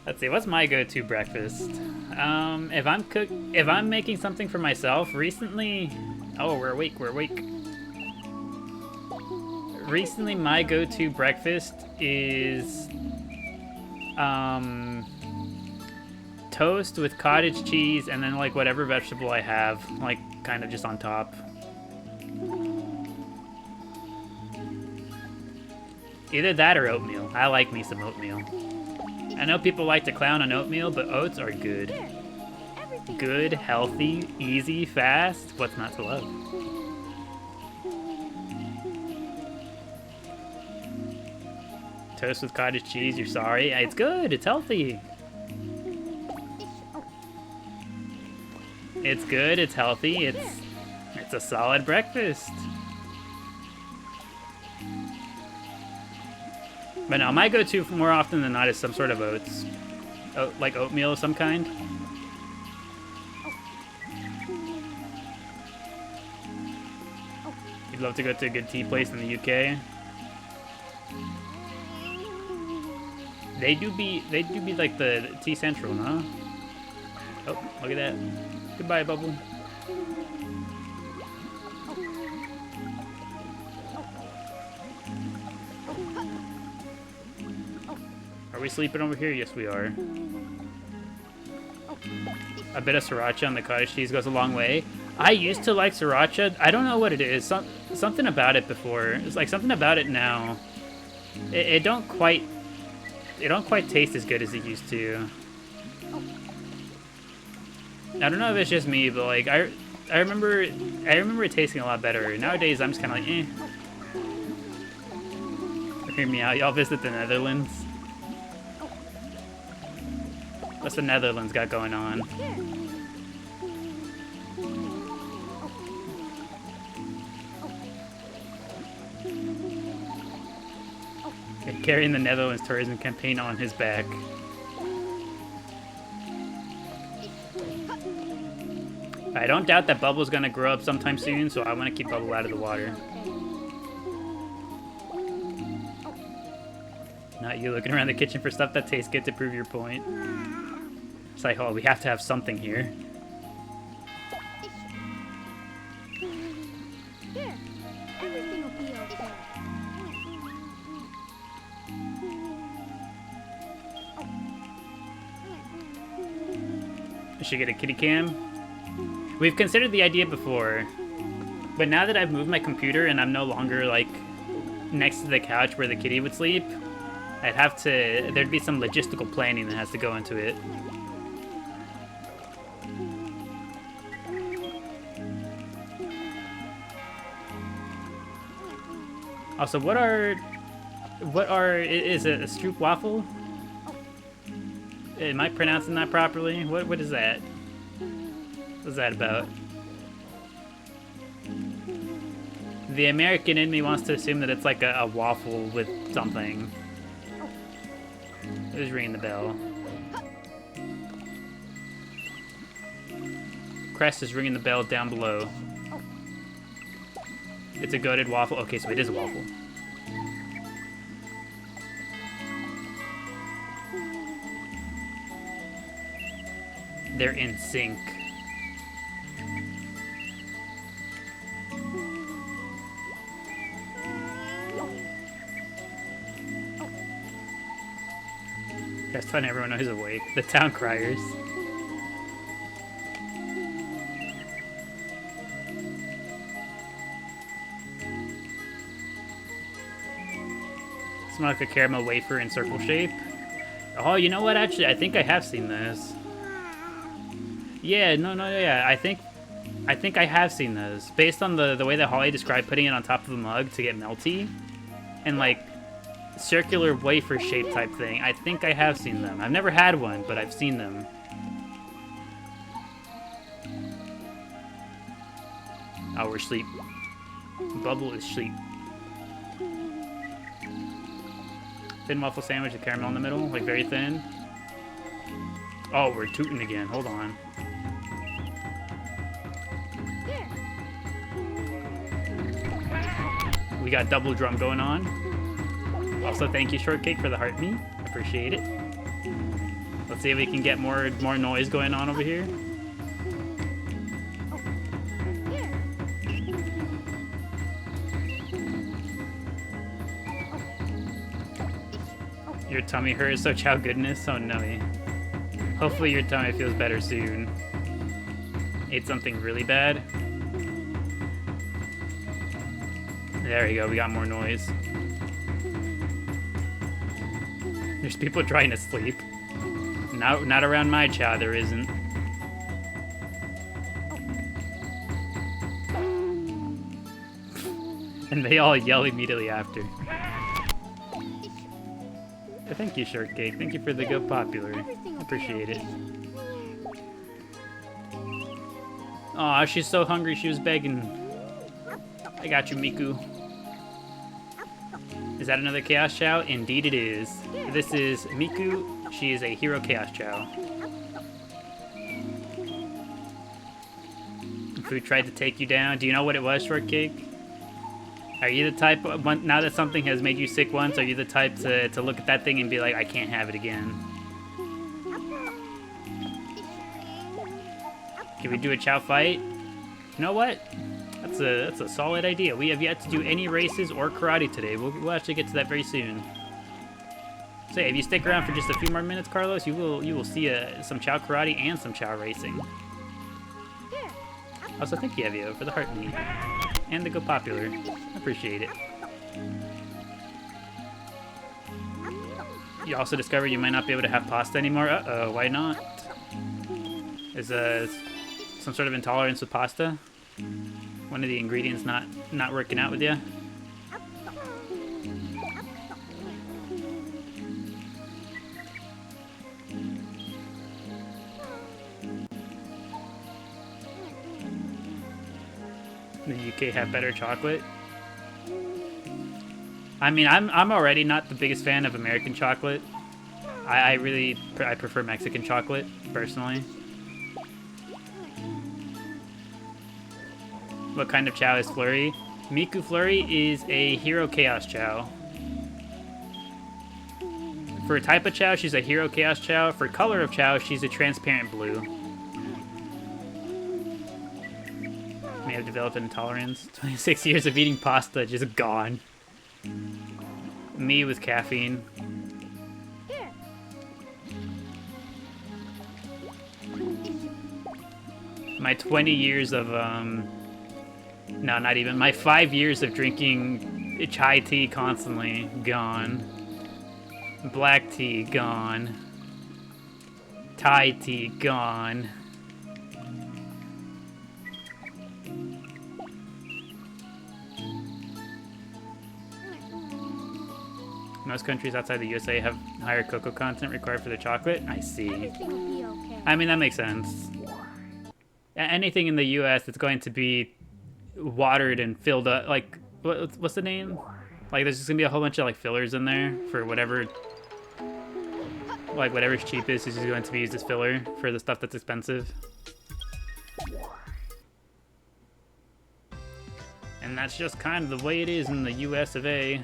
Let's see, what's my go-to breakfast? If I'm making something for myself, recently... Oh, we're awake, we're awake. Recently, my go-to breakfast is... toast with cottage cheese and then like whatever vegetable I have, like kind of just on top. Either that or oatmeal. I like me some oatmeal. I know people like to clown on oatmeal, but oats are good. Good, healthy, easy, fast. What's not to love? Toast with cottage cheese, you're sorry? It's good, it's healthy. It's good, it's healthy, it's a solid breakfast. But no, my go-to more often than not is some sort of oats. Like oatmeal of some kind. You'd love to go to a good tea place in the UK. They do be like the tea central, huh? Oh, look at that. Goodbye, Bubble. we sleeping over here? Yes, we are. A bit of sriracha on the cottage cheese goes a long way. I used to like sriracha. I don't know what it is. Something about it before. It's like something about it now. It don't quite taste as good as it used to. I don't know if it's just me, but like I remember it tasting a lot better. Nowadays I'm just kind of like, eh. Hear me out. Y'all visit the Netherlands. What's the Netherlands got going on? Carrying the Netherlands tourism campaign on his back. I don't doubt that Bubble's gonna grow up sometime soon, so I want to keep Bubble out of the water. Not you looking around the kitchen for stuff that tastes good to prove your point. It's like, oh, we have to have something here. Here, everything will be okay. I should get a kitty cam. We've considered the idea before, but now that I've moved my computer and I'm no longer like next to the couch where the kitty would sleep, I'd have to, there'd be some logistical planning that has to go into it. Also, is it a stroop waffle? Am I pronouncing that properly? What is that? What's that about? The American in me wants to assume that it's like a waffle with something. Who's ringing the bell? Crest is ringing the bell down below. It's a goated waffle. Okay, so it is a waffle. They're in sync. That's fun, everyone knows awake. The town criers. Smell like a caramel wafer in circle shape. Oh, you know what? Actually, I think I have seen this. Yeah, yeah. I think I have seen those. Based on the way that Holly described putting it on top of a mug to get melty. And like circular wafer shape type thing. I think I have seen them. I've never had one, but I've seen them. Oh, we're asleep. Bubble is asleep. Thin waffle sandwich with caramel in the middle, like very thin. Oh, we're tooting again. Hold on. We got double drum going on. Also, thank you, Shortcake, for the heart me. Appreciate it. Let's see if we can get more noise going on over here. Your tummy hurts, so chow goodness. Oh no. Hopefully your tummy feels better soon. Ate something really bad. There we go, we got more noise. There's people trying to sleep. Not around my chow, there isn't. And they all yell immediately after. Thank you, Shortcake. Thank you for the Go Popular. Appreciate it. Aw, she's so hungry she was begging. I got you, Miku. Is that another Chaos Chow? Indeed it is. This is Miku. She is a Hero Chaos Chow. Food tried to take you down. Do you know what it was, Shortcake? Are you the type, now that something has made you sick once, are you the type to look at that thing and be like, I can't have it again? Can we do a chow fight? You know what? That's a solid idea. We have yet to do any races or karate today. We'll actually get to that very soon. So if you stick around for just a few more minutes, Carlos, you will see some Chao karate and some Chao racing. Also, thank you, Evio, for the heart meat and the Go Popular. Appreciate it. You also discovered you might not be able to have pasta anymore. Uh-oh, why not? Is some sort of intolerance with pasta? One of the ingredients not working out with you? The UK have better chocolate? I mean, I'm already not the biggest fan of American chocolate. I prefer Mexican chocolate, personally. What kind of Chao is Flurry? Miku Flurry is a Hero Chaos Chao. For a type of Chao, she's a Hero Chaos Chao. For color of Chao, she's a transparent blue. May have developed an intolerance. 26 years of eating pasta, just gone. Me with caffeine. My 20 years of, no, not even. My 5 years of drinking chai tea constantly, gone. Black tea, gone. Thai tea, gone. Most countries outside the USA have higher cocoa content required for their chocolate. I see. Everything will be okay. I mean, that makes sense. Anything in the US that's going to be watered and filled up, like, what's the name? Like, there's just gonna be a whole bunch of, like, fillers in there for whatever, like, whatever's cheapest is just going to be used as filler for the stuff that's expensive. And that's just kind of the way it is in the US of A.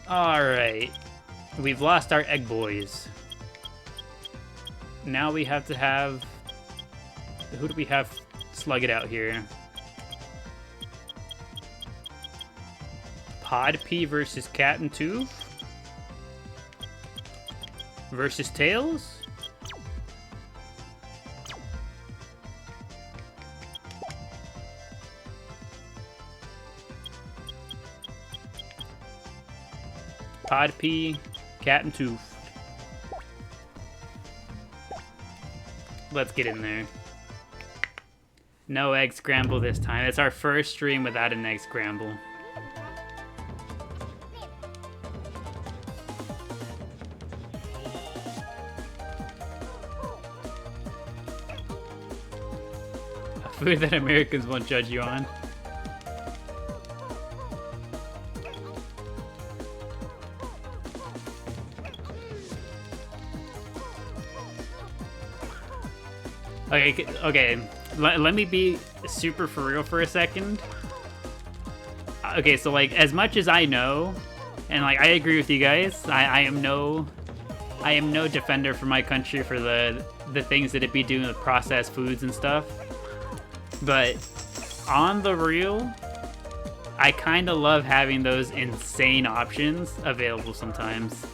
Alright. We've lost our egg boys. Now we have to have... Who do we have slug it out here? Pod P versus Cat and Tooth? Versus Tails? Pod P, Cat and Tooth. Let's get in there. No egg scramble this time. It's our first stream without an egg scramble. A food that Americans won't judge you on. Okay, let me be super for real for a second. Okay, so like, as much as I know, and like, I agree with you guys, I am no defender for my country for the things that it be doing with processed foods and stuff. But on the real, I kind of love having those insane options available sometimes.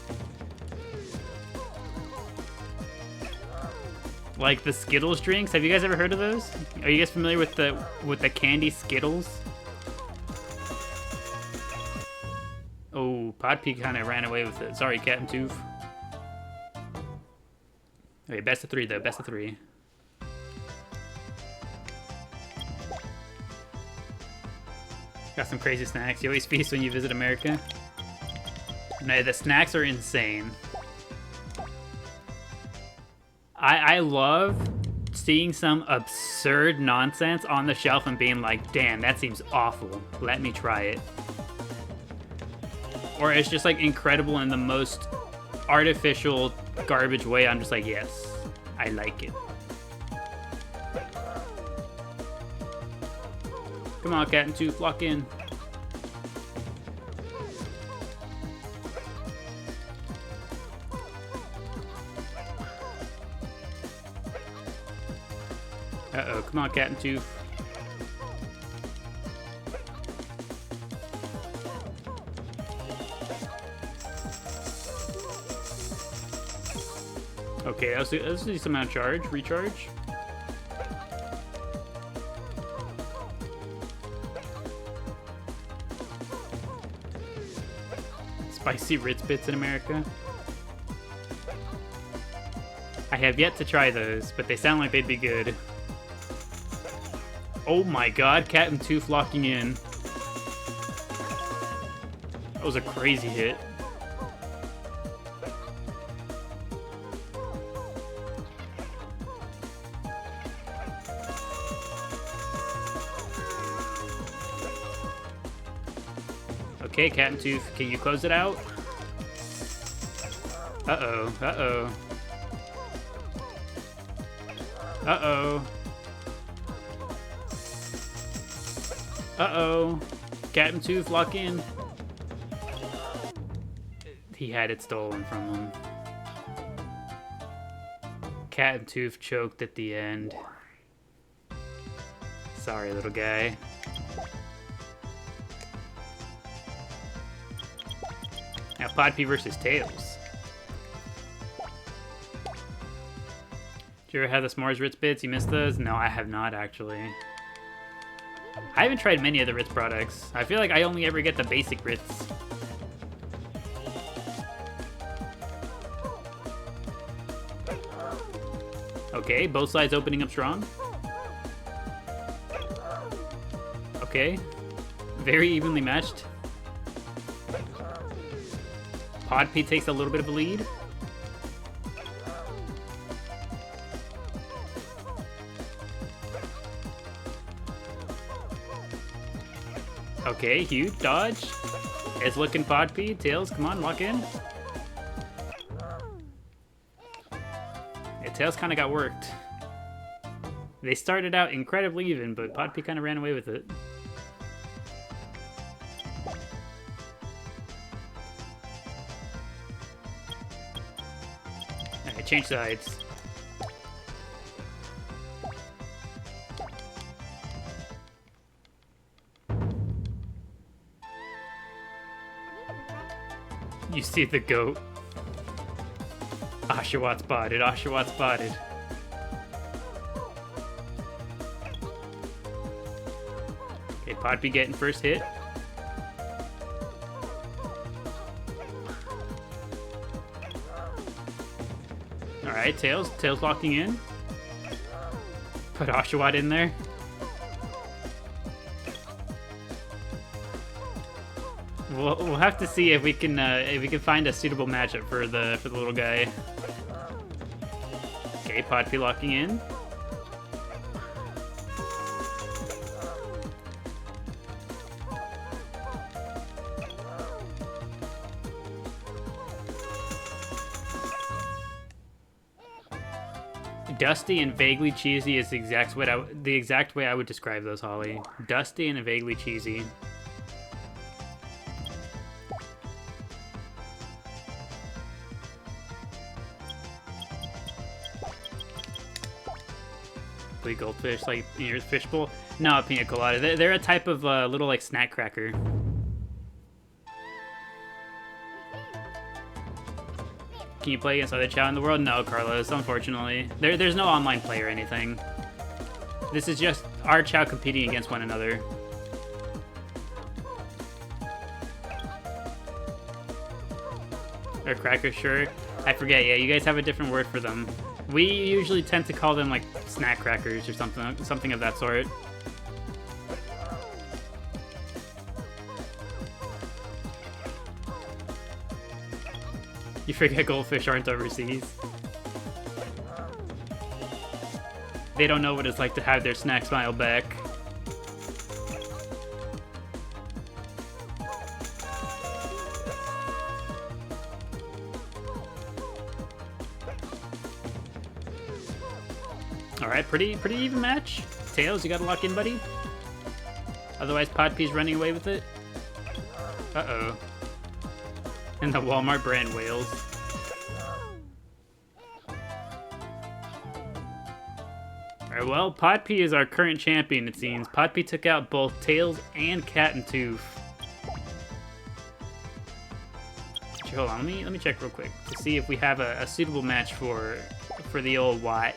Like the Skittles drinks. Have you guys ever heard of those? Are you guys familiar with the candy Skittles? Oh, Podpea kind of ran away with it. Sorry, Cat and Tooth. Okay, best of three though. Best of three. Got some crazy snacks. You always feast when you visit America. No, the snacks are insane. I love seeing some absurd nonsense on the shelf and being like, damn, that seems awful. Let me try it. Or it's just like incredible in the most artificial garbage way. I'm just like, yes, I like it. Come on, Cat and Tooth, lock in. Uh-oh, come on, Cat and Tooth. Okay, let's do some amount of charge, recharge. Spicy Ritz Bits in America. I have yet to try those, but they sound like they'd be good. Oh my god, Cat and Tooth locking in. That was a crazy hit. Okay, Cat and Tooth, can you close it out? Uh-oh, uh-oh. Uh-oh. Uh-oh. Cat and Tooth lock in. He had it stolen from him. Cat and Tooth choked at the end. Sorry, little guy. Now, Podpee versus Tails. Did you ever have the S'mores Ritz Bits? You missed those? No, I have not, actually. I haven't tried many of the Ritz products. I feel like I only ever get the basic Ritz. Okay, both sides opening up strong. Okay. Very evenly matched. Podpee takes a little bit of a lead. Okay, huge dodge. It's looking Podpee. Tails, come on, lock in. Yeah, Tails kind of got worked. They started out incredibly even, but Podpee kind of ran away with it. Alright, change sides. You see the goat. Oshawott spotted, Oshawott spotted. Okay, Podpee getting first hit. Alright, Tails locking in. Put Oshawott in there. We'll have to see if we can find a suitable matchup for the little guy. Okay, Podpee locking in. Dusty and vaguely cheesy is the exact way I would describe those, Holly. Dusty and vaguely cheesy. Goldfish, like in your fishbowl? No, pina colada. They're a type of little like snack cracker. Can you play against other Chao in the world? No, Carlos, unfortunately. There's no online play or anything. This is just our Chao competing against one another. Or crackers, sure. I forget, yeah, you guys have a different word for them. We usually tend to call them like snack crackers or something of that sort. You forget goldfish aren't overseas. They don't know what it's like to have their snack smile back. Alright, pretty even match. Tails, you gotta lock in, buddy. Otherwise, Podpee's running away with it. Uh-oh. And the Walmart brand whales. Alright, well, Podpee is our current champion, it seems. Podpee took out both Tails and Cat and Tooth. Actually, hold on. Let me check real quick to see if we have a suitable match for the old Watt.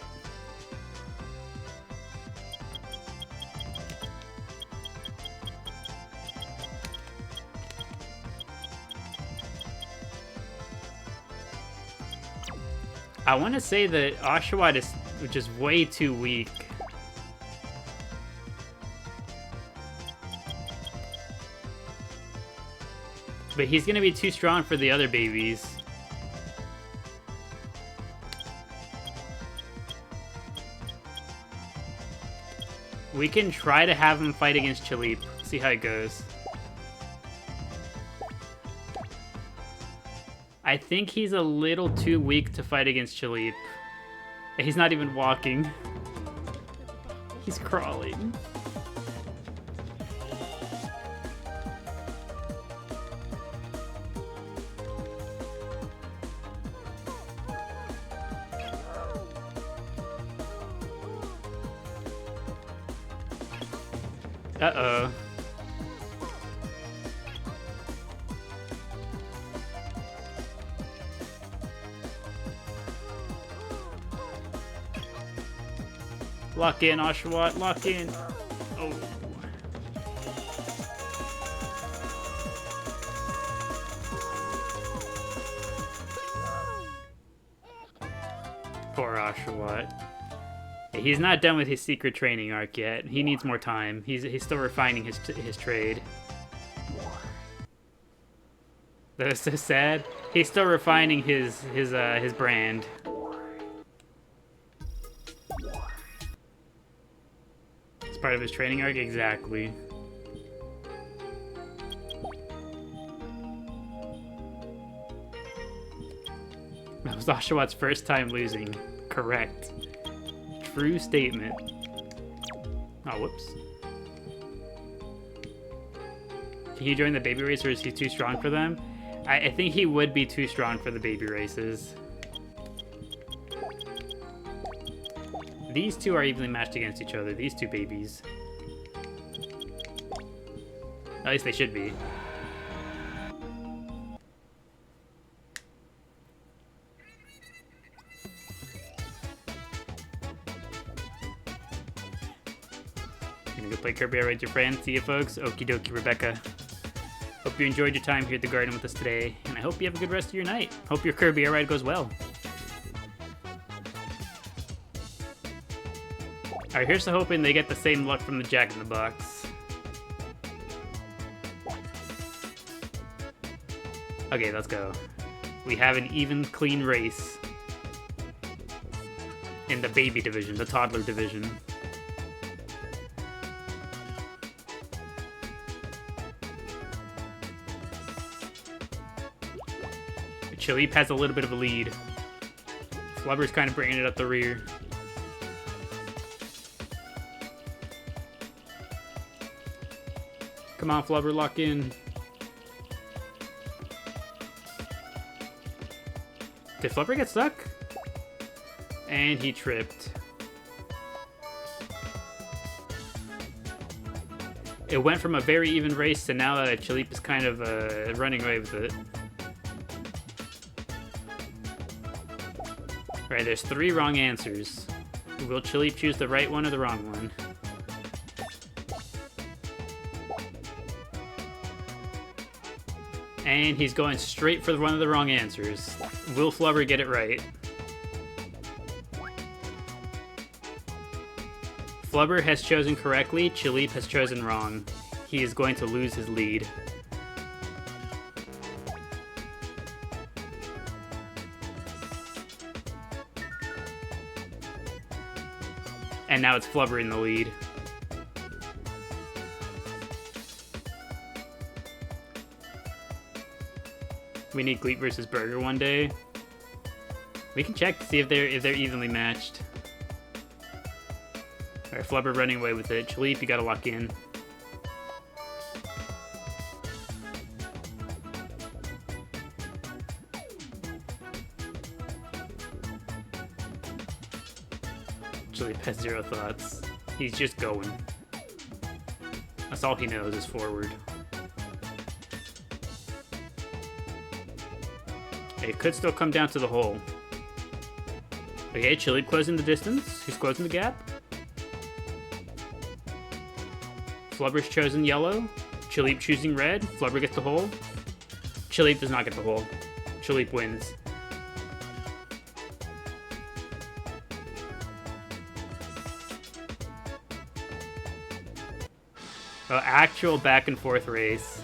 I want to say that Oshawott is just way too weak. But he's going to be too strong for the other babies. We can try to have him fight against Chalip. See how it goes. I think he's a little too weak to fight against Chalip. He's not even walking. He's crawling. Uh-oh. Lock in, Oshawott, lock in. Oh. Poor Oshawott. He's not done with his secret training arc yet. He needs more time. He's still refining his trade. That's so sad. He's still refining his brand. It's part of his training arc, exactly. That was Oshawott's first time losing. Correct. True statement. Oh, whoops. Can he join the baby race, or is he too strong for them? I think he would be too strong for the baby races. These two are evenly matched against each other, these two babies. At least they should be. Gonna go play Kirby Air with your friends. See you folks. Okie dokie, Rebecca. Hope you enjoyed your time here at the garden with us today, and I hope you have a good rest of your night. Hope your Kirby Air ride goes well. Alright, here's to hoping they get the same luck from the Jack in the Box. Okay, let's go. We have an even, clean race in the baby division, the toddler division. Chalip has a little bit of a lead. Flubber's kind of bringing it up the rear. Come on, Flubber, lock in. Did Flubber get stuck? And he tripped. It went from a very even race to now that Chalip is kind of running away with it. Right, there's 3 wrong answers. Will Chalip choose the right one or the wrong one? And he's going straight for one of the wrong answers. Will Flubber get it right? Flubber has chosen correctly, Chalip has chosen wrong. He is going to lose his lead. And now it's Flubber in the lead. We need Gleep versus Burger one day. We can check to see if they're evenly matched. Alright, Flubber running away with it. Chalip, you gotta lock in. Chalip has 0 thoughts. He's just going. That's all he knows is forward. It could still come down to the hole. Okay, Chili closing the distance. He's closing the gap. Flubber's chosen yellow. Chili choosing red. Flubber gets the hole. Chili does not get the hole. Chili wins. Oh, actual back and forth race.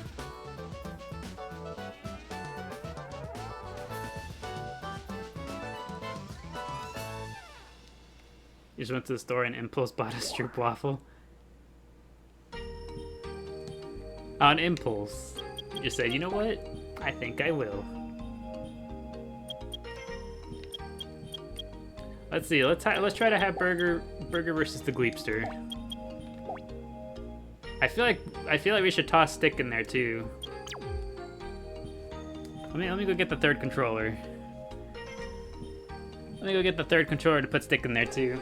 You just went to the store and impulse bought a stroop waffle. On impulse. You just said, you know what? I think I will. Let's see. Let's try to have Burger versus the Gleepster. I feel like we should toss Stick in there too. Let me go get the third controller. Let me go get the third controller to put Stick in there too.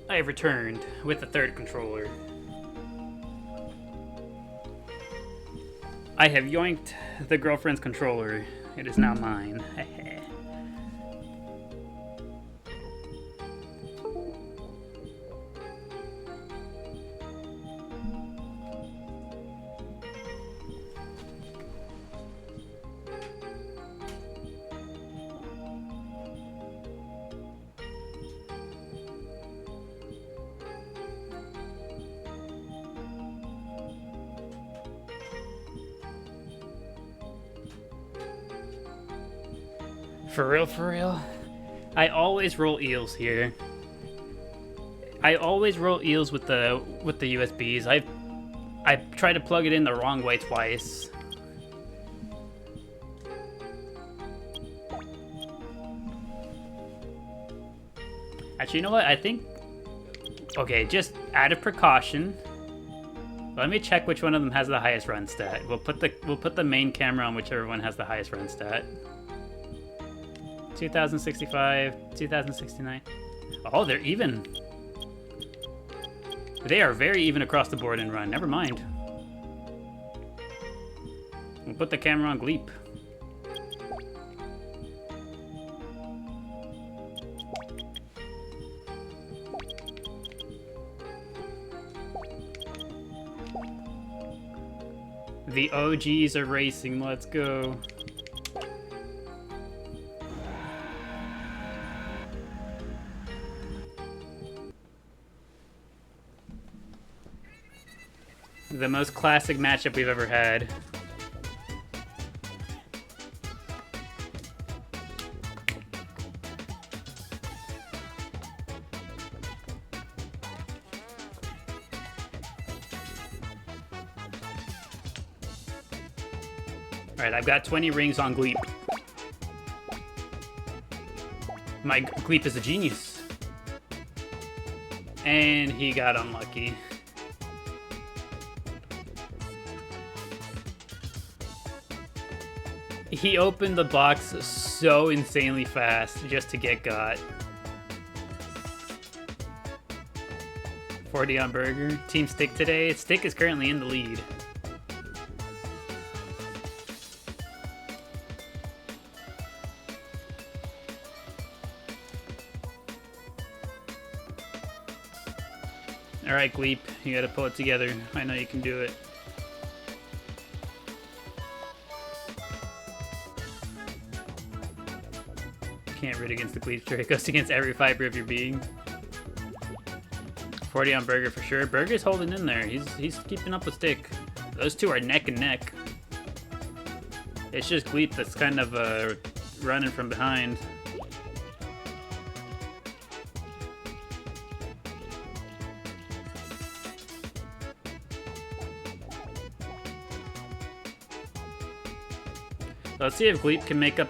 I have returned with the third controller. I have yoinked the girlfriend's controller. It is now mine. For real, for real? I always roll eels here. I always roll eels with the USBs. I've tried to plug it in the wrong way twice. Actually, you know what? I think... Okay, just out of precaution, let me check which one of them has the highest run stat. We'll put the main camera on whichever one has the highest run stat. 2065, 2069. Oh, they're even. They are very even across the board in run. Never mind. We'll put the camera on Gleep. The OGs are racing. Let's go. The most classic matchup we've ever had. Alright, I've got 20 rings on Gleep. My Gleep is a genius. And he got unlucky. He opened the box so insanely fast just to get got. 40 on Burger. Team Stick today. Stick is currently in the lead. Alright, Gleep. You gotta pull it together. I know you can do it. Can't root against the Gleepster. It goes against every fiber of your being. 40 on Burger for sure. Burger's holding in there. He's keeping up with Stick. Those two are neck and neck. It's just Gleep that's kind of running from behind. Let's see if Gleep can make up.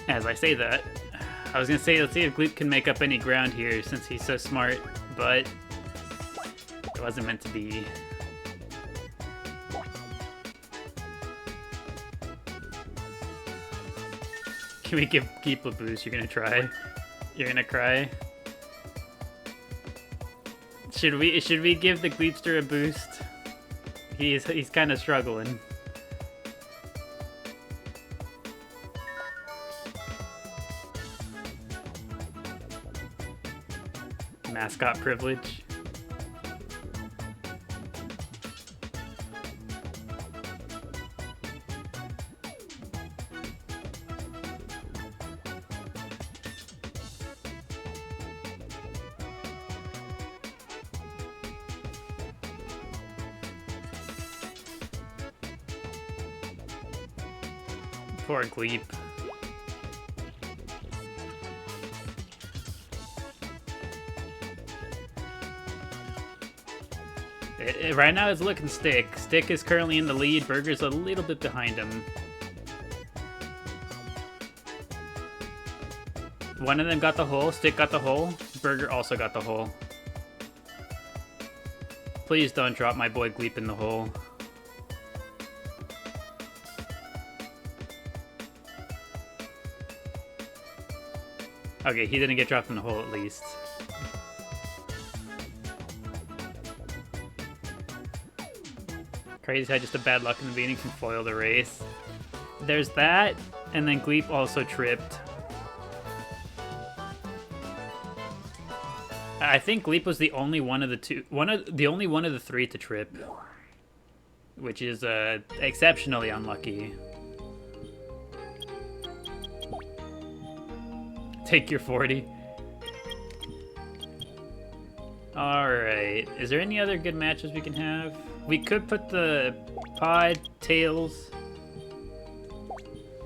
As I say that, I was gonna say, let's see if Gleep can make up any ground here since he's so smart, but It wasn't meant to be. Can we give Keep a boost? You're gonna try? You're gonna cry? Should we give the Gleepster a boost? He's kind of struggling. Mascot privilege. Poor Gleep. Right now it's looking Stick. Stick is currently in the lead. Burger's a little bit behind him. One of them got the hole. Stick got the hole. Burger also got the hole. Please don't drop my boy Gleep in the hole. Okay, he didn't get dropped in the hole at least. Crazy how just a bad luck in the beginning can foil the race. There's that, and then Gleep also tripped. I think Gleep was the only one of the three to trip, which is exceptionally unlucky. Take your 40. Alright, is there any other good matches we can have? We could put the Pod, Tails,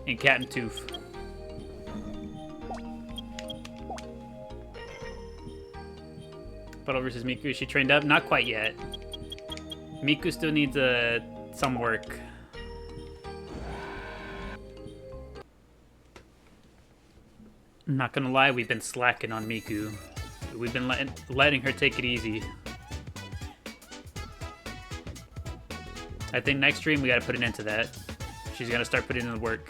and Cat and Tooth. Puddle versus Miku, is she trained up? Not quite yet. Miku still needs some work. I'm not gonna lie, we've been slacking on Miku. We've been letting her take it easy. I think next stream we gotta put an end to that. She's gonna start putting in the work.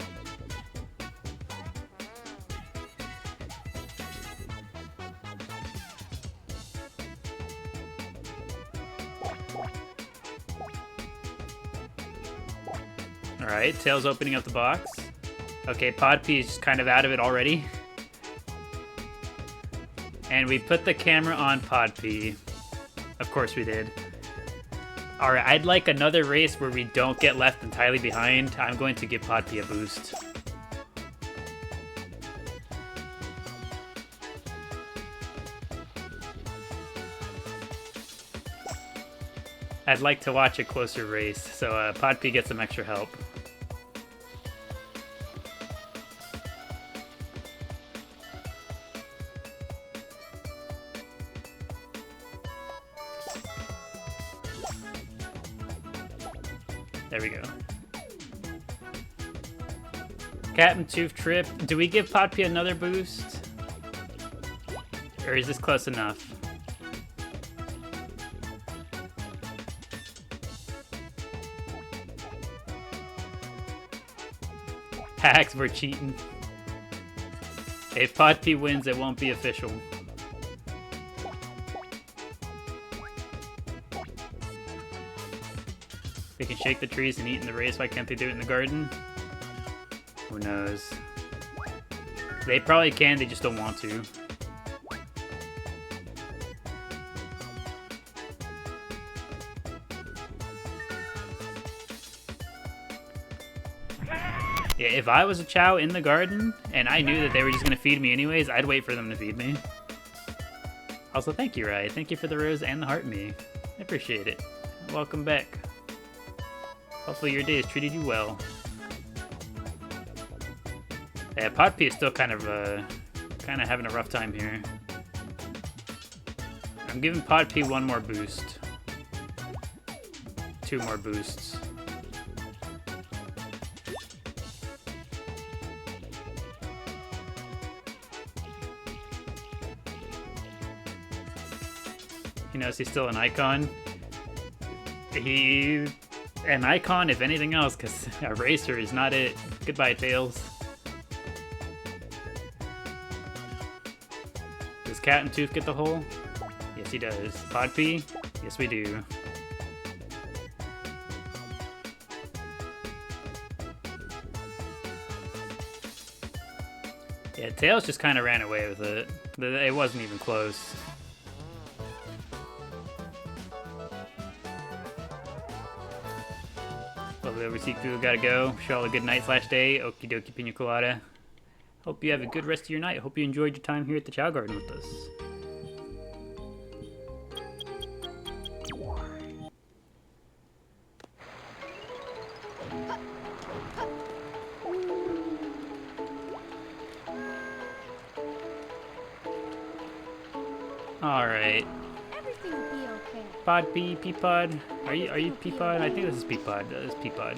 Alright, Tails opening up the box. Okay, Pod P is just kind of out of it already. And we put the camera on Pod P. Of course we did. Alright, I'd like another race where we don't get left entirely behind. I'm going to give Pod P a boost. I'd like to watch a closer race, so Pod P gets some extra help. There we go. Cat and Tooth trip. Do we give Pod P another boost? Or is this close enough? Hacks, we're cheating. If Pod P wins, it won't be official. They can shake the trees and eat in the race. Why can't they do it in the garden? Who knows? They probably can, they just don't want to. Yeah, if I was a Chao in the garden and I knew that they were just gonna feed me anyways, I'd wait for them to feed me. Also, thank you, Rai. Thank you for the rose and the heart me. I appreciate it. Welcome back. Hopefully your day has treated you well. Yeah, Pod P is still kind of having a rough time here. I'm giving Pod P one more boost. 2 more boosts. He knows he's still an icon. He an icon, if anything else, because a racer is not it. Goodbye, Tails. Does Cat and Tooth get the hole? Yes, he does. Pod P? Yes, we do. Yeah, Tails just kind of ran away with it. It wasn't even close. Lovely Overseeku, gotta go. Wish you all a good night / day. Okie dokie pina colada. Hope you have a good rest of your night. Hope you enjoyed your time here at the Chao Garden with us. Alright. Everything will be okay. Pod B, Peapod. Are you Peapod? I think this is Peapod. This is Peapod.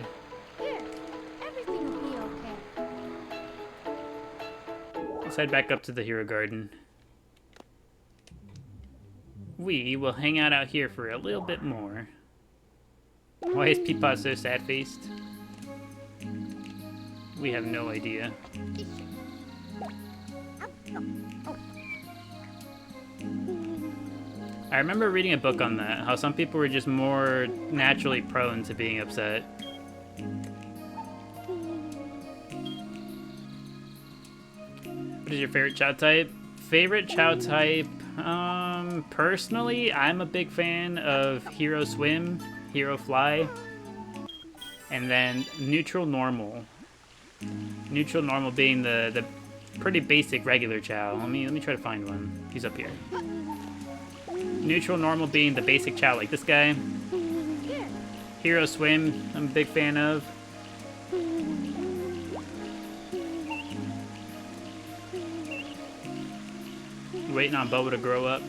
Here, everything will be okay. Let's head back up to the Hero Garden. We will hang out here for a little bit more. Why is Peapod so sad-faced? We have no idea. I remember reading a book on that, how some people were just more naturally prone to being upset. What is your favorite Chao type? Favorite Chao type? Personally, I'm a big fan of Hero Swim, Hero Fly, and then Neutral Normal. Neutral Normal being the pretty basic regular Chao. Let me try to find one. He's up here. Neutral Normal being the basic Chao, like this guy. Hero Swim, I'm a big fan of. Waiting on Bubble to grow up.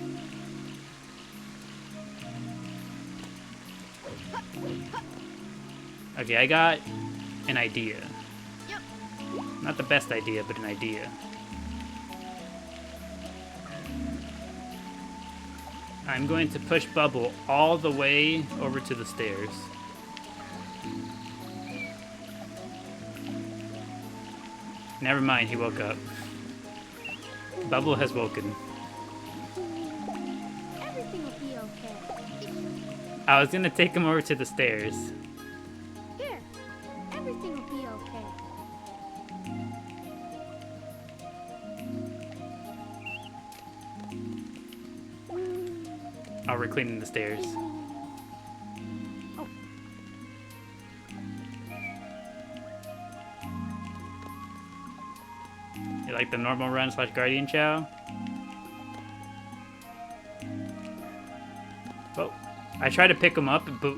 Okay, I got an idea. Not the best idea, but an idea. I'm going to push Bubble all the way over to the stairs. Never mind, he woke up. Bubble has woken. Everything will be okay. I was gonna take him over to the stairs. Here, everything will be okay. Oh, we're cleaning the stairs. You like the normal run / guardian Chao? Oh, I tried to pick him up, but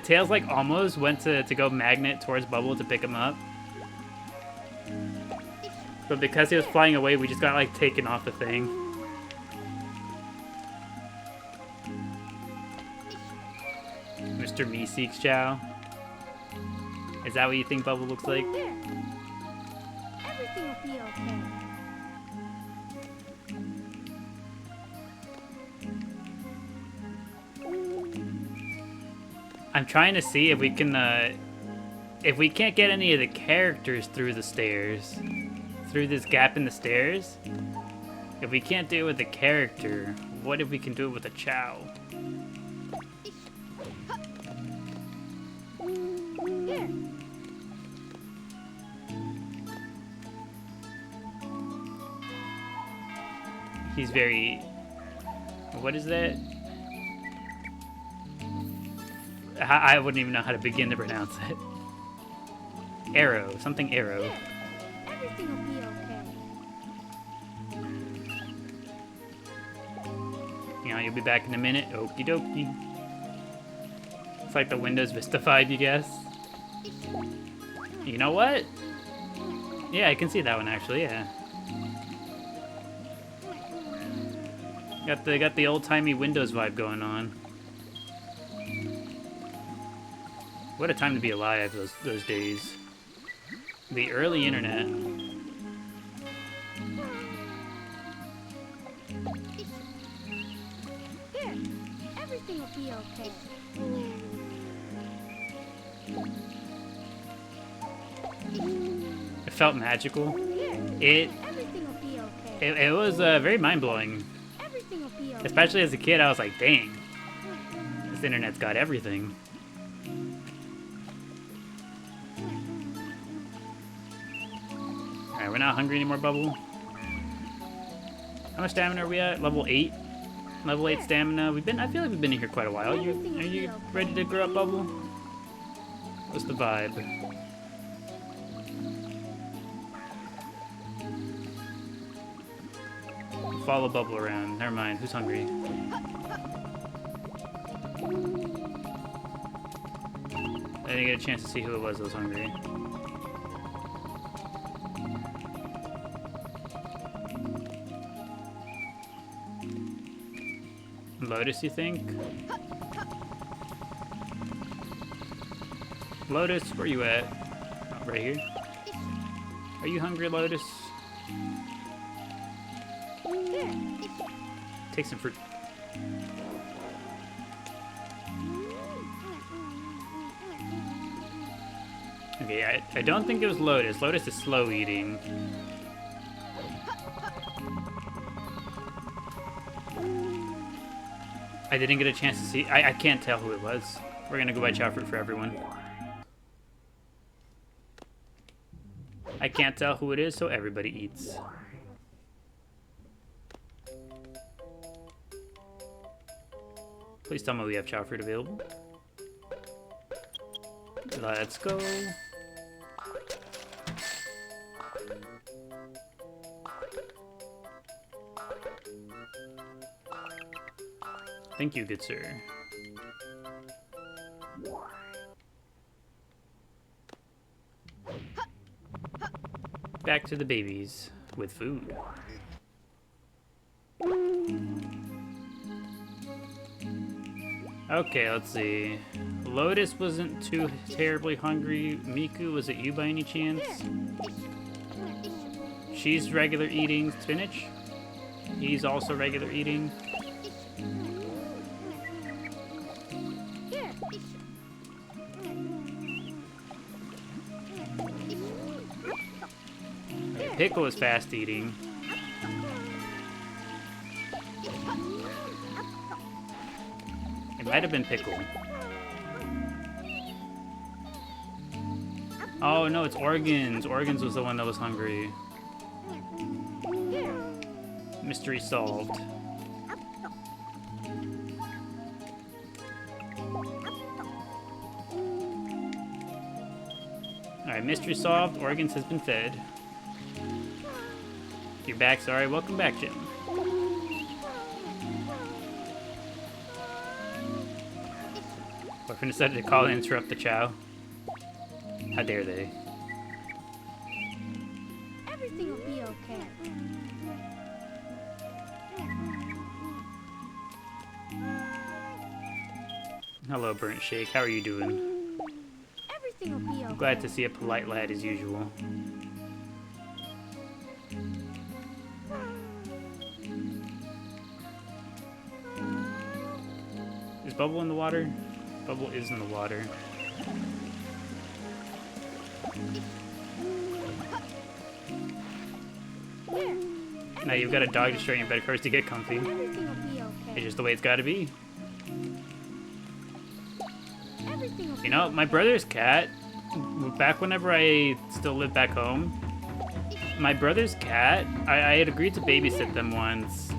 Tails like almost went to go magnet towards Bubble to pick him up. But because he was flying away, we just got like taken off the thing. Mr. Meeseeks Chao. Is that what you think Bubble looks like? Here, everything will be okay. I'm trying to see if we can, if we can't get any of the characters through the stairs, through this gap in the stairs. If we can't do it with the character, what if we can do it with a Chao? Here, He's very... What is that? I wouldn't even know how to begin to pronounce it. Arrow. Something arrow. here, everything will be okay. You know, you'll be back in a minute. Okie dokie. It's like the Windows Vista 5, you guess. You know what? Yeah, I can see that one actually, yeah. Got the old-timey Windows vibe going on. What a time to be alive those days. The early internet. Here, everything will be okay. It felt magical. Here, It everything will be okay. it was very mind-blowing. Everything will be okay. Especially as a kid, I was like, dang, this internet's got everything. Alright, we're not hungry anymore, Bubble. How much stamina are we at? Level 8? Level 8 stamina. I feel like we've been in here quite a while. Are you ready to grow up, Bubble? What's the vibe? Follow Bubble around. Never mind. Who's hungry? I didn't get a chance to see who it was that was hungry. Lotus, you think? Lotus, where you at? Oh, right here. Are you hungry, Lotus? Take some fruit. Okay, I don't think it was Lotus. Lotus is slow eating. I didn't get a chance to see. I can't tell who it was. We're gonna go buy chow fruit for everyone. I can't tell who it is, so everybody eats. Please tell me we have chow fruit available. Let's go. Thank you, good sir. Back to the babies with food. Okay, let's see. Lotus wasn't too terribly hungry. Miku, was it you by any chance? She's regular eating spinach. He's also regular eating. Pickle is fast eating. It might have been Pickle. Oh no, it's Organs. Organs was the one that was hungry. Mystery solved. Alright, mystery solved. Organs has been fed. You're back, sorry. Welcome back, Jim. Boyfriend decided to call and interrupt the chow. How dare they? Everything will be okay. Hello, Burnt Shake. How are you doing? Everything will be okay. Glad to see a polite lad as usual. Is Bubble in the water? Bubble is in the water. Now you've got a dog destroying your bed of course to get comfy. Everything will be okay. It's just the way it's gotta be. Everything will be You know, my brother's cat, back whenever I still lived back home, my brother's cat, I had agreed to babysit them once,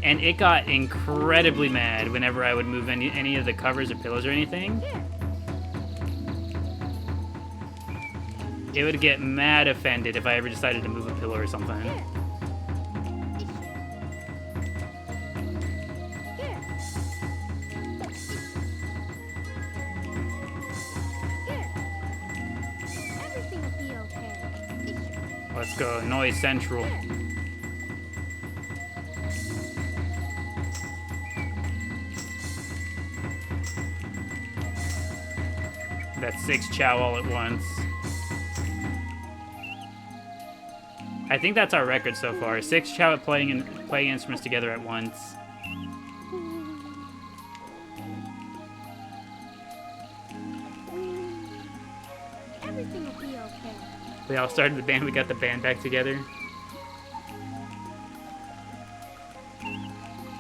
and it got incredibly mad whenever I would move any of the covers or pillows or anything. It would get mad offended if I ever decided to move a pillow or something. Everything will be okay. Let's go, Noise Central. That's 6 chow all at once. I think that's our record so far. 6 chow at playing instruments together at once. Everything will be okay. We all started the band. We got the band back together.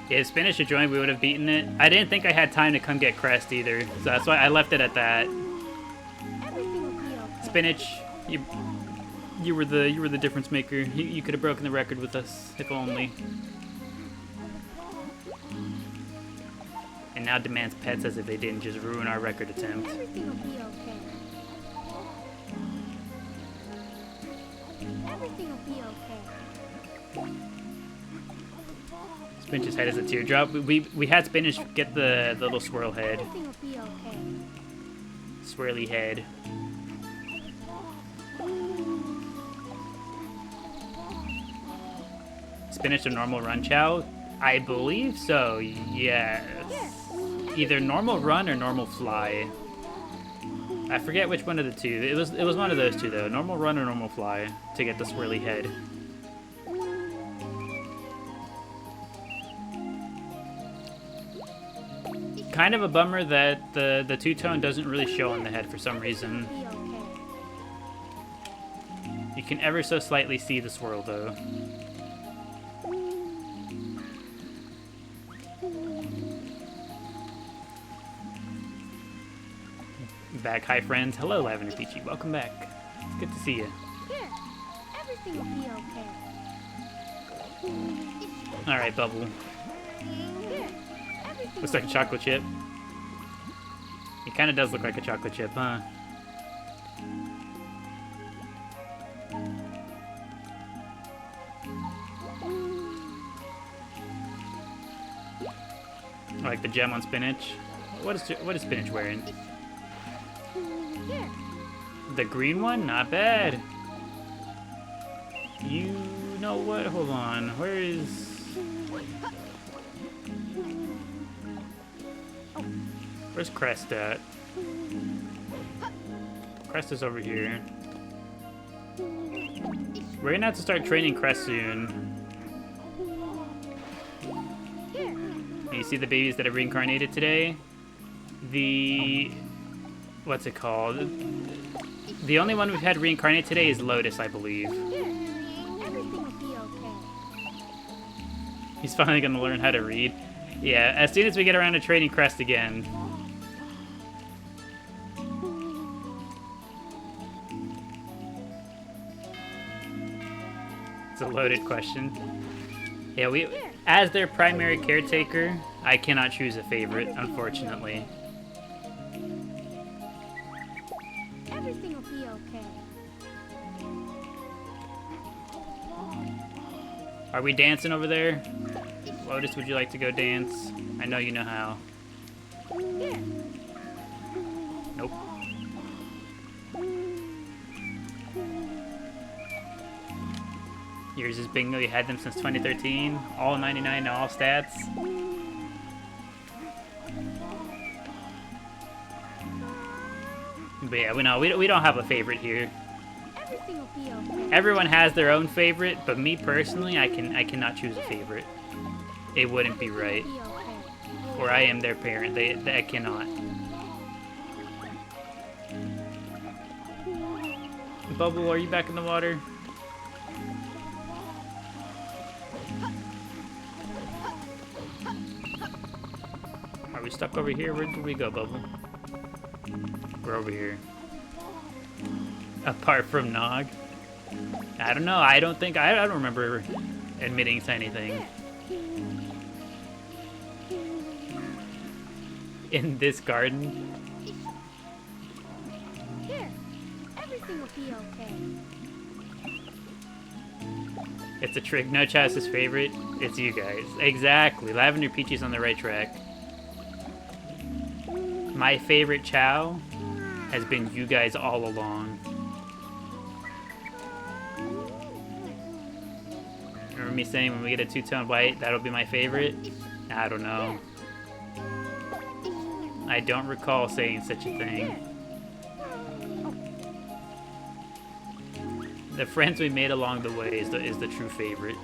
Yeah, if Spinach had joined, we would have beaten it. I didn't think I had time to come get Crest either, so that's why I left it at that. Everything will be okay. Spinach, you were the difference maker. You could have broken the record with us, if only. And now demands pets as if they didn't just ruin our record attempt. Everything will be okay. Everything will be okay. Spinach's head is a teardrop. We had Spinach get the little swirl head. Everything will be okay. Swirly head. Spinach a normal run, Chao? I believe so, yes. Either normal run or normal fly. I forget which one of the two. It was one of those two though. Normal run or normal fly to get the swirly head. Kind of a bummer that the two-tone doesn't really show on the head for some reason. Be okay. You can ever so slightly see the swirl though. Back, hi friends. Hello, Lavender Peachy. Welcome back. It's good to see you. Here. Everything will be okay. All right, Bubble. Here. Everything Looks like a chocolate chip. It kind of does look like a chocolate chip, huh? I like the gem on Spinach. What is Spinach wearing? Here. The green one? Not bad. You know what? Hold on. Where is... Where's Crest at? Crest is over here. We're gonna have to start training Crest soon. Here. You see the babies that have reincarnated today? What's it called? The only one we've had reincarnate today is Lotus, I believe. Here. Everything will be okay. He's finally gonna learn how to read. Yeah, as soon as we get around to training Crest again. It's a loaded question. Yeah, as their primary caretaker, I cannot choose a favorite, unfortunately. Everything will be okay. Are we dancing over there? Lotus, would you like to go dance? I know you know how. Here. Nope. Yours is bingo. You had them since 2013. All 99, all stats. But yeah, we don't have a favorite here. Everything will be okay. Everyone has their own favorite, but me personally, I cannot choose a favorite. It wouldn't be right. Be okay. Or I am their parent. I cannot. Bubble, are you back in the water? Are we stuck over here? Where did we go, Bubble? We're over here. Apart from Nog? I don't know. I don't remember admitting to anything. In this garden? Here. Everything will be okay. It's a trick. No Chaz's favorite. It's you guys. Exactly. Lavender Peachy's on the right track. My favorite Chao has been you guys all along. Remember me saying when we get a two-tone white, that'll be my favorite? I don't know. I don't recall saying such a thing. The friends we made along the way is the true favorite.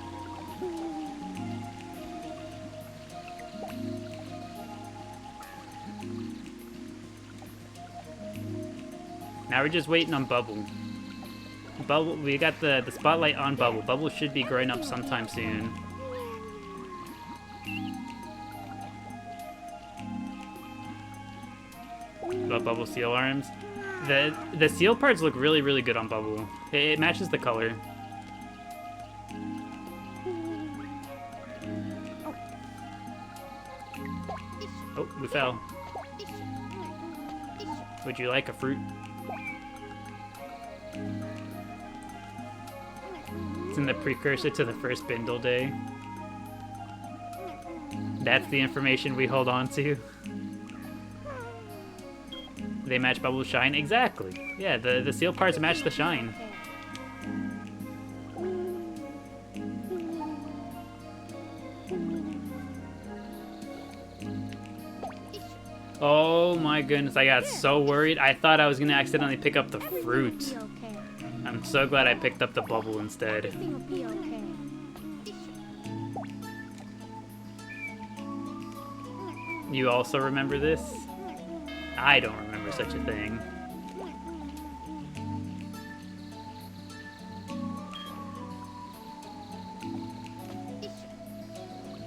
Now we're just waiting on Bubble. Bubble, we got the spotlight on Bubble. Bubble should be growing up sometime soon. About Bubble seal arms. The seal parts look really, really good on Bubble. It matches the color. Oh, we fell. Would you like a fruit? It's in the precursor to the first Bindle Day. That's the information we hold on to. They match Bubble's shine? Exactly. Yeah, the seal parts match the shine. Oh my goodness, I got so worried. I thought I was gonna accidentally pick up the fruit. I'm so glad I picked up the Bubble instead. Everything will be okay. You also remember this? I don't remember such a thing.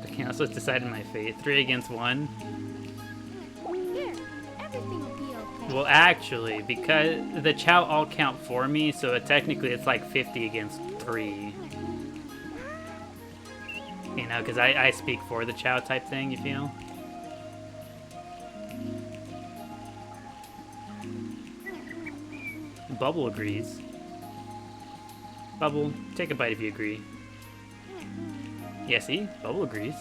The council has decided my fate. 3 against 1. Here, everything will be okay. Well, actually, because the Chao all count for me, so technically it's like 50 against 3. You know, because I speak for the Chao type thing, you feel? Bubble agrees. Bubble, take a bite if you agree. Yeah, see? Bubble agrees.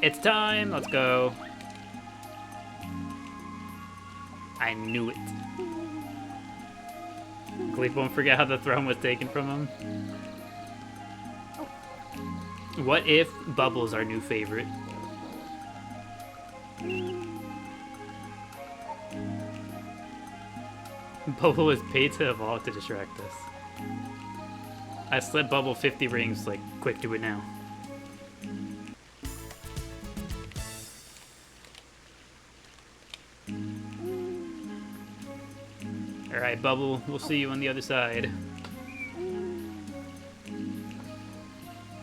It's time! Let's go. I knew it. Gleep won't forget how the throne was taken from him. What if Bubble's our new favorite? Bubble was paid to evolve to distract us. I slipped Bubble 50 rings, like, quick, do it now. Alright, Bubble, we'll see you on the other side.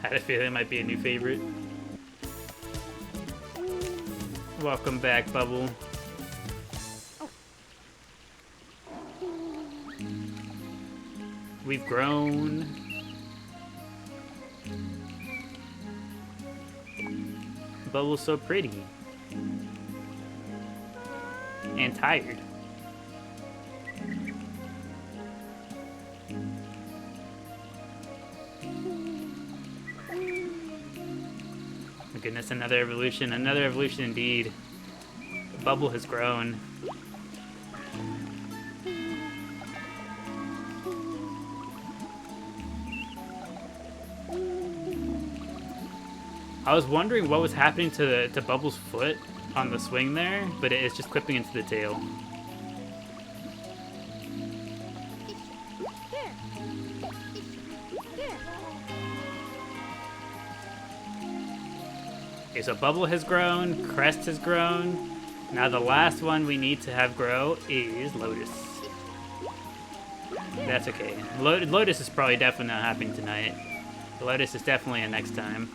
Had a feeling it might be a new favorite. Welcome back, Bubble. We've grown. Bubble's so pretty. And tired. My goodness, another evolution indeed. Bubble has grown. I was wondering what was happening to Bubble's foot on the swing there, but it is just clipping into the tail. Okay, so Bubble has grown, Crest has grown. Now the last one we need to have grow is Lotus. That's okay. Lotus is probably definitely not happening tonight. Lotus is definitely a next time.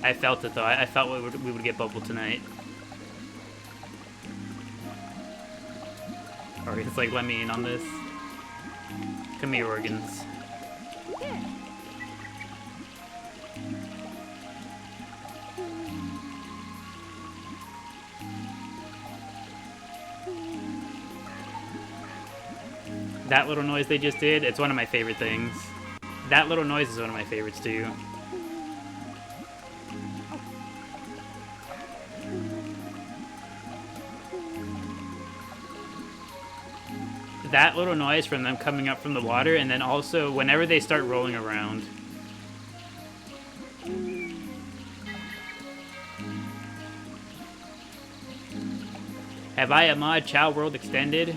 I felt it though. I felt we would get Bubble tonight. Or it's like, let me in on this. Come here, organs. That little noise they just did, it's one of my favorite things. That little noise is one of my favorites too. That little noise from them coming up from the water, and then also whenever they start rolling around. Have I a mod Chao World Extended?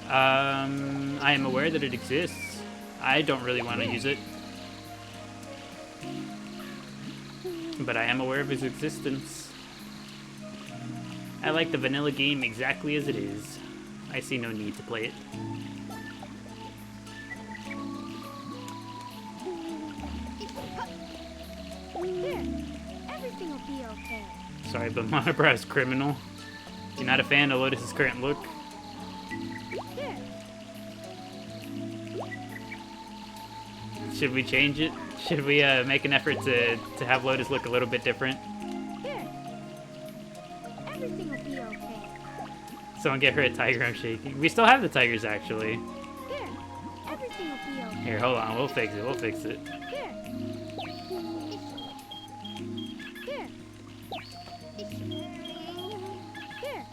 I am aware that it exists. I don't really want to use it. but I am aware of his existence. I like the vanilla game exactly as it is. I see no need to play it. Here, everything will be okay. Sorry, but Monobrow's criminal. You're not a fan of Lotus's current look? Here, Should we change it? Should we make an effort to have Lotus look a little bit different? here, everything will be okay. Someone get her a tiger, I'm shaking. We still have the tigers, actually. Here, everything will be okay. Here, hold on, we'll fix it, we'll fix it. Here. Here. Here.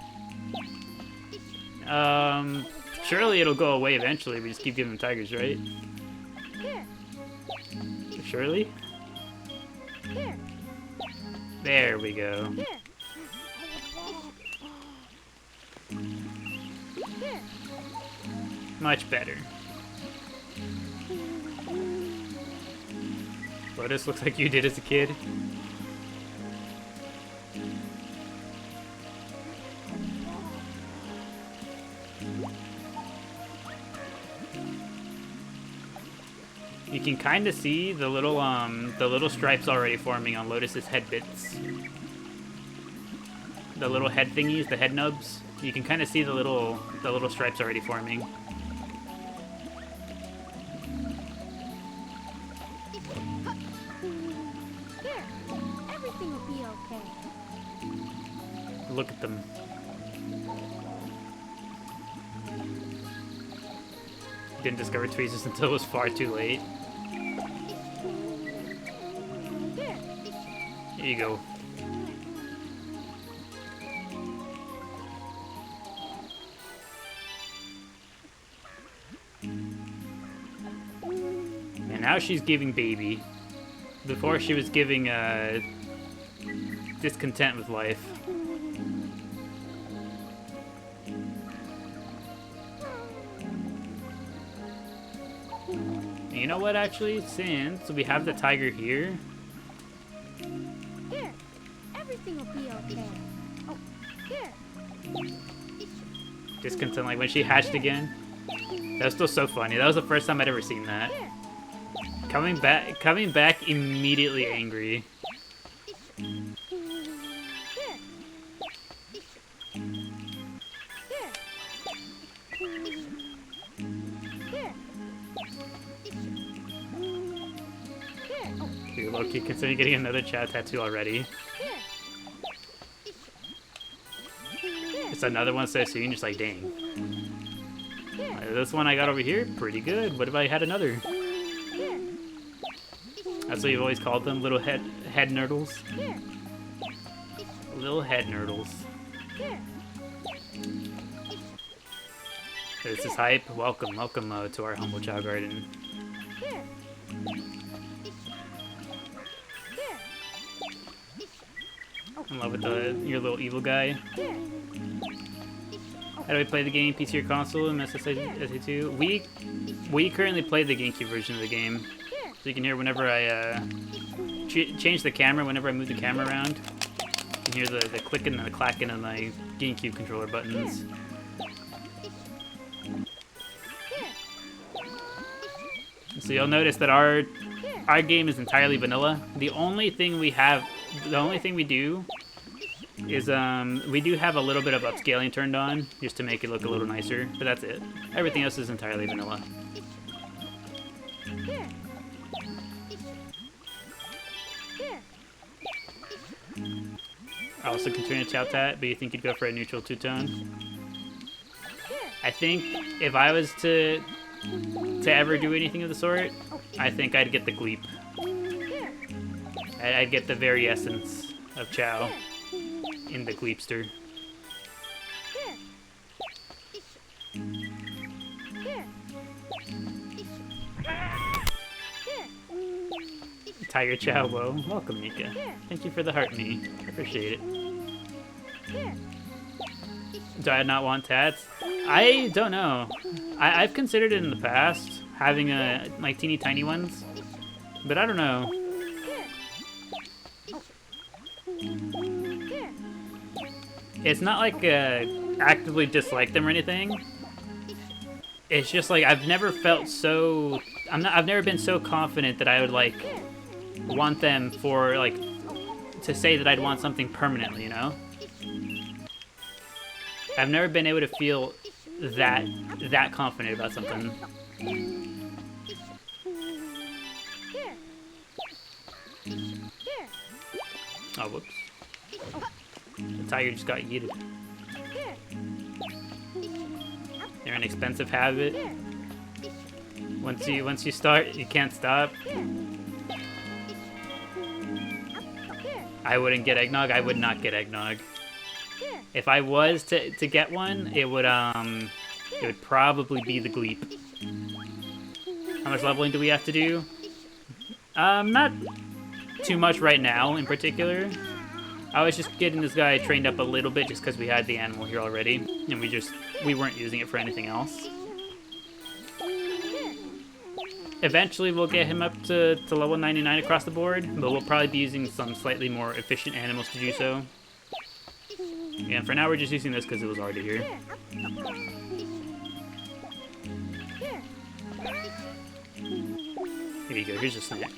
Surely it'll go away eventually, we just keep giving them tigers, right? Here. Surely? Here. There we go. Here. Here. Much better. Lotus looks like you did as a kid. You can kind of see the little stripes already forming on Lotus's head bits. The little head thingies, the head nubs. You can kind of see the little stripes already forming. Here. Everything will be okay. Look at them. Didn't discover tweezers until it was far too late. Here. Here you go. And now she's giving baby. Before she was giving discontent with life. You know what, actually? Since we have the tiger here, Here. Everything will be okay. Oh, here. discontent, like when she hatched again, that was still so funny. That was the first time I'd ever seen that. Here. Coming back immediately angry. Here. Here. Here. Here. Oh, You're low-key considering getting another Chao tattoo already. here. Here. It's another one so soon, just like, dang. Here. This one I got over here, pretty good. What if I had another? Here. That's what you've always called them, little head nurdles. Here. Little head nurdles. Here. This is hype. Welcome to our humble Chao garden. Here. Here. In love with your little evil guy. Here. How do we play the game? PC or console? In SA2? We currently play the GameCube version of the game, Here. so you can hear whenever I change the camera. Whenever I move the camera around, you can hear the clicking and the clacking of my GameCube controller buttons. Here. So you'll notice that our Here. game is entirely vanilla. The only thing we do is we do have a little bit of upscaling turned on just to make it look a little nicer, but that's it. Everything else is entirely vanilla. Here. Here. I also considering a Chao tat, but you think you'd go for a neutral two-tone? Here. I think if I was to ever do anything of the sort, I think I'd get the Gleep. Here. I'd get the very essence of Chao in the Gleepster. Here. Here. Here. Tiger Chao, whoa. Welcome, Mika. Thank you for the heart me. I appreciate it. Here. Do I not want tats? I don't know. I've considered it in the past, having like teeny tiny ones, but I don't know. Here. Here. It's not like actively dislike them or anything. It's just like I've never felt so. I've never been so confident that I would like want them for like to say that I'd want something permanently. You know. I've never been able to feel that confident about something. Here. Here. Oh, whoops. The tiger just got yeeted. Here. They're an expensive habit. Here. Once you start, you can't stop. Here. I wouldn't get eggnog. I would not get eggnog. Here. If I was to get one, it would probably be the gleep. How much leveling do we have to do? Not too much right now in particular. I was just getting this guy trained up a little bit just because we had the animal here already, and we weren't using it for anything else. Eventually we'll get him up to level 99 across the board, but we'll probably be using some slightly more efficient animals to do so. Yeah, for now we're just using this because it was already here. Here you go, here's a snack.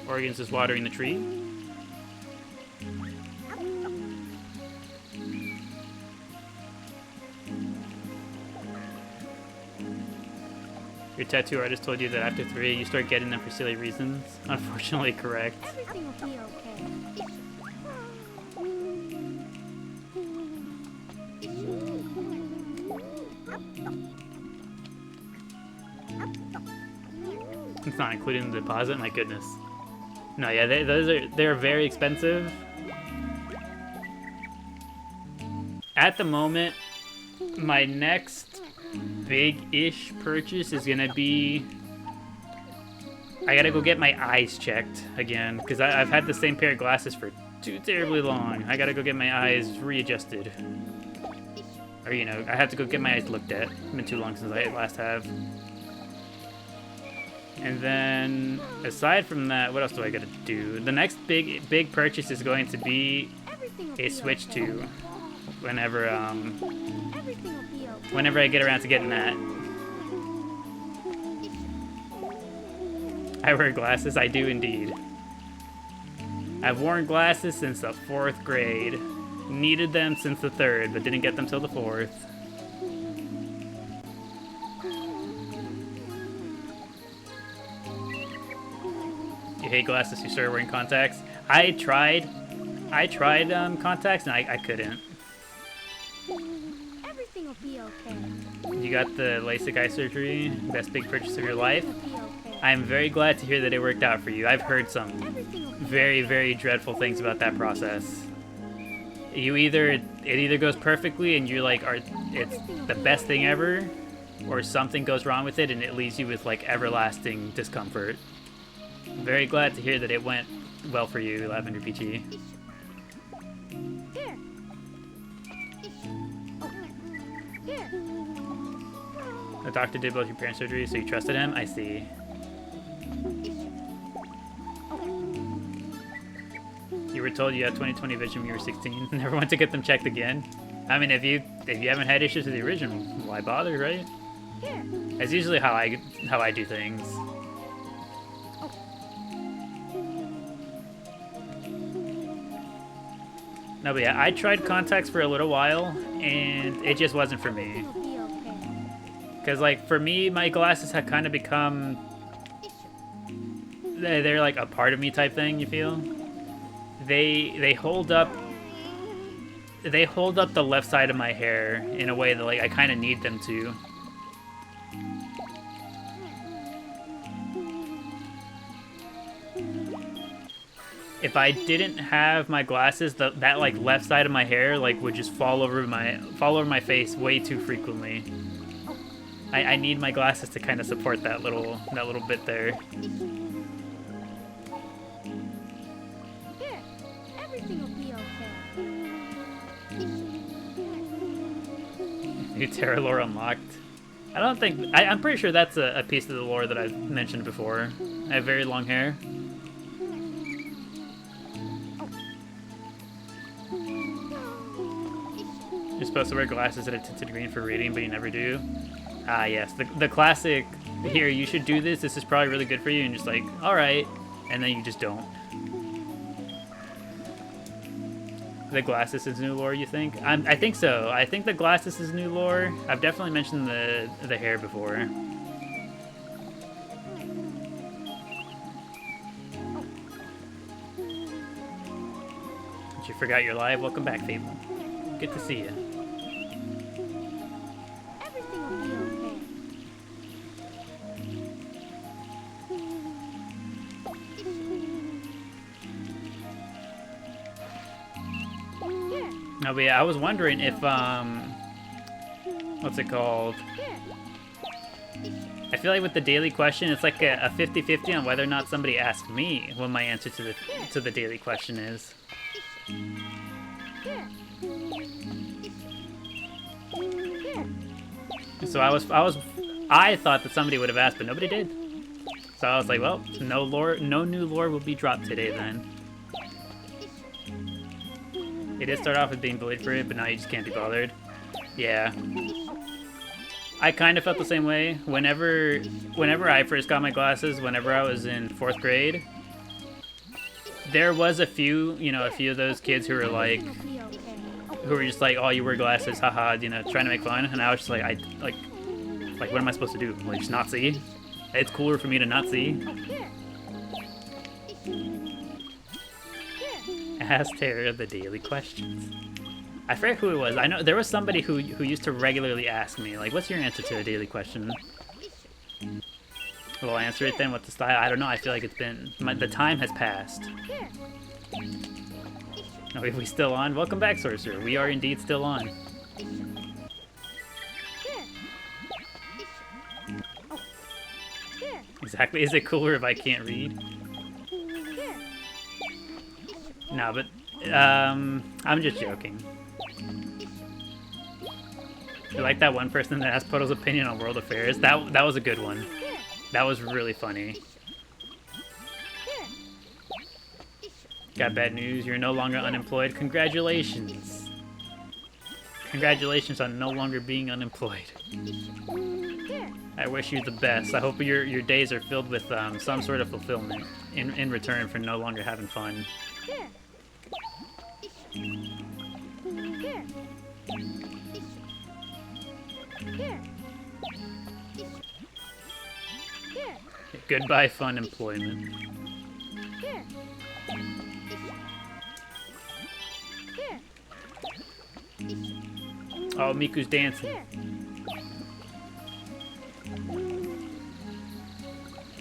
Oregon's just watering the tree. Your tattoo artist told you that after 3 you start getting them for silly reasons. Unfortunately correct. Everything will be okay. It's not including the deposit, my goodness. No, yeah, they're very expensive. At the moment, my next big-ish purchase is gonna be... I gotta go get my eyes checked again, because I've had the same pair of glasses for too terribly long. I gotta go get my eyes readjusted. Or, you know, I have to go get my eyes looked at. It's been too long since I last have. And then, aside from that, what else do I gotta do? The next big purchase is going to be a Switch 2. Whenever I get around to getting that. I wear glasses, I do indeed. I've worn glasses since the 4th grade. Needed them since the 3rd, but didn't get them till the 4th. You hate glasses, you started wearing contacts? I tried contacts and I couldn't. Everything will be okay. You got the LASIK eye surgery, best big purchase of your life. Everything will be okay. I'm very glad to hear that it worked out for you. I've heard some Everything will be very, very dreadful things about that process. It either goes perfectly and you're like, it's the best thing ever, or something goes wrong with it and it leaves you with like everlasting discomfort. I'm very glad to hear that it went well for you, Lavender Peachy. Here. Here. The doctor did both your parents' surgery, so you trusted him? I see. You were told you had 20/20 vision when you were 16. Never went to get them checked again. I mean, if you haven't had issues with the original, why bother, right? Here. That's usually how I do things. No, but yeah, I tried contacts for a little while, and it just wasn't for me. Everything will be okay. Because, like, for me, my glasses have kind of become... They're like a part of me type thing, you feel? They hold up... They hold up the left side of my hair in a way that, like, I kind of need them to. If I didn't have my glasses, that like left side of my hair like would just fall over my face way too frequently. I need my glasses to kind of support that little bit there. Here. Everything will be okay. New Terra lore unlocked. I don't think I'm pretty sure that's a piece of the lore that I've mentioned before. I have very long hair. You're supposed to wear glasses that are tinted green for reading, but you never do. Ah, yes. The classic, here, you should do this. This is probably really good for you. And just like, all right. And then you just don't. The glasses is new lore, you think? I think so. I think the glasses is new lore. I've definitely mentioned the hair before. But you forgot you're live. Welcome back, Fable. Good to see you. Everything will be okay. No, but yeah, I was wondering if, what's it called? I feel like with the daily question, it's like a 50-50 on whether or not somebody asks me what my answer to the daily question is. So I thought that somebody would have asked, but nobody did. So I was like, well, no new lore will be dropped today then. It did start off with being bullied for it, but now you just can't be bothered. Yeah. I kind of felt the same way. Whenever I first got my glasses, whenever I was in 4th grade, there was a few of those kids who were like, who were just like, oh, you wear glasses, haha, you know, trying to make fun. And I was just like, like, what am I supposed to do? Like, just not see? It's cooler for me to not see. Ask Tara the daily questions. I forget who it was. I know there was somebody who used to regularly ask me, like, what's your answer to a daily question? Will I answer it then? What's the style? I don't know. I feel like it's been... the time has passed. Are we still on? Welcome back, Sorcerer. We are indeed still on. Exactly. Is it cooler if I can't read? No, but I'm just joking. You like that one person that asked Puddle's opinion on world affairs? That was a good one. That was really funny. Got bad news. You're no longer unemployed. Congratulations. Congratulations on no longer being unemployed. I wish you the best. I hope your days are filled with some sort of fulfillment in return for no longer having fun. Goodbye, fun employment. Oh, Miku's dancing.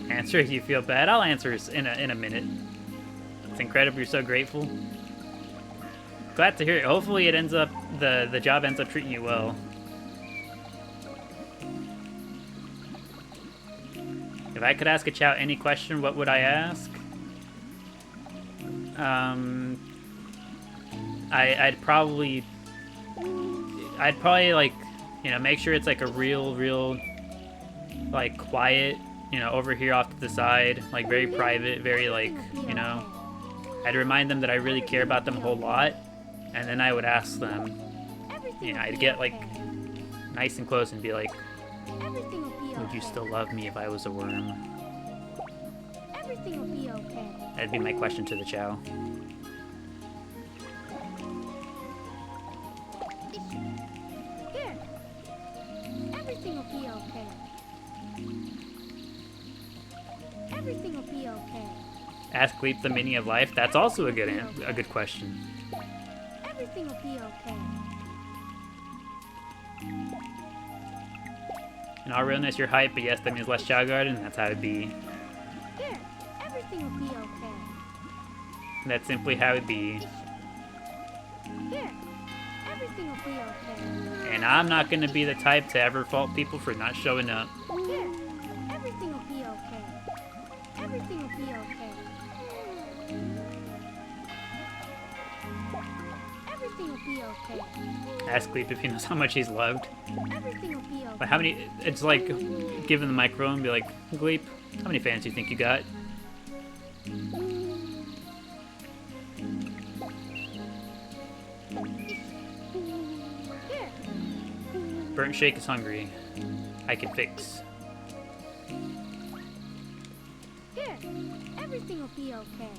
Answer if you feel bad. I'll answer in a minute. It's incredible. You're so grateful. Glad to hear it. Hopefully it ends up the job ends up treating you well. If I could ask a Chao any question, what would I ask? I'd probably like, you know, make sure it's like a real like quiet, you know, over here off to the side, like very private, very like, you know, I'd remind them that I really care about them a whole lot, and then I would ask them, you know, I'd get like nice and close and be like, would you still love me if I was a worm? Everything will be okay. That'd be my question to the Chao. Here. Everything will be okay. Everything will be okay. Ask Leap the meaning of life. That's also a good question. Everything will be okay. In all realness, you're hype, but yes, that means less Chao Garden. That's how it'd be. Here. Everything will be okay. That's simply how it'd be. Here. Everything will be okay. And I'm not gonna be the type to ever fault people for not showing up. Here. Everything will be okay. Everything will be okay. Everything will be okay. Ask Leap if he knows how much he's loved. Everything will be okay. But how many? It's like give him the microphone and be like, Gleep, how many fans do you think you got? Burnt Shake is hungry. I can fix. Here, everything will be okay.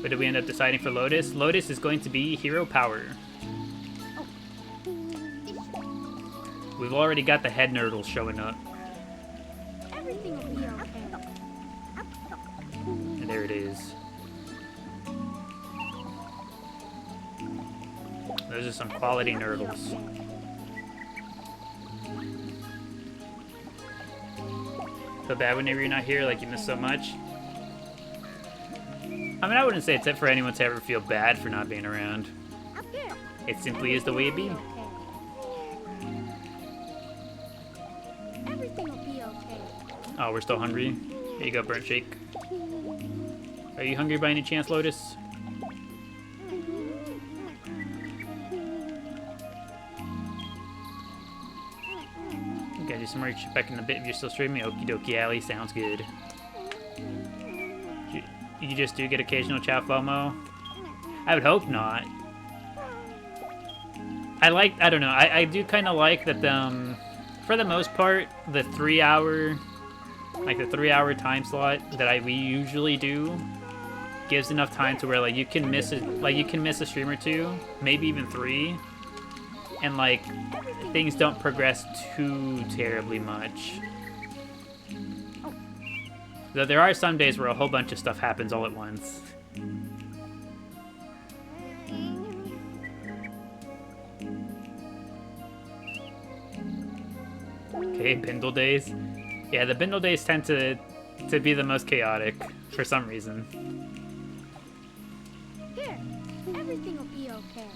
What did we end up deciding for Lotus? Lotus is going to be Hero Power. We've already got the head nurdles showing up. Everything will be okay. And there it is. Those are some quality nurdles. Feel bad whenever you're not here, like you miss so much. I mean, I wouldn't say it's it for anyone to ever feel bad for not being around. Here, It simply is the way it be. everything will be okay. Oh, we're still hungry. Here you go, Burnt Shake. Are you hungry by any chance, Lotus? Okay, do some more check back in a bit if you're still streaming. Okie dokie, Allie. Sounds good. You just do get occasional Chao FOMO? I would hope not. I don't know, I do kind of like that, for the most part, the 3 hour time slot that we usually do gives enough time to where, like, you can miss a stream or two, maybe even 3, and, like, things don't progress too terribly much. Though there are some days where a whole bunch of stuff happens all at once. Okay, Bindle days. Yeah, the Bindle days tend to be the most chaotic for some reason. Here, everything will be okay.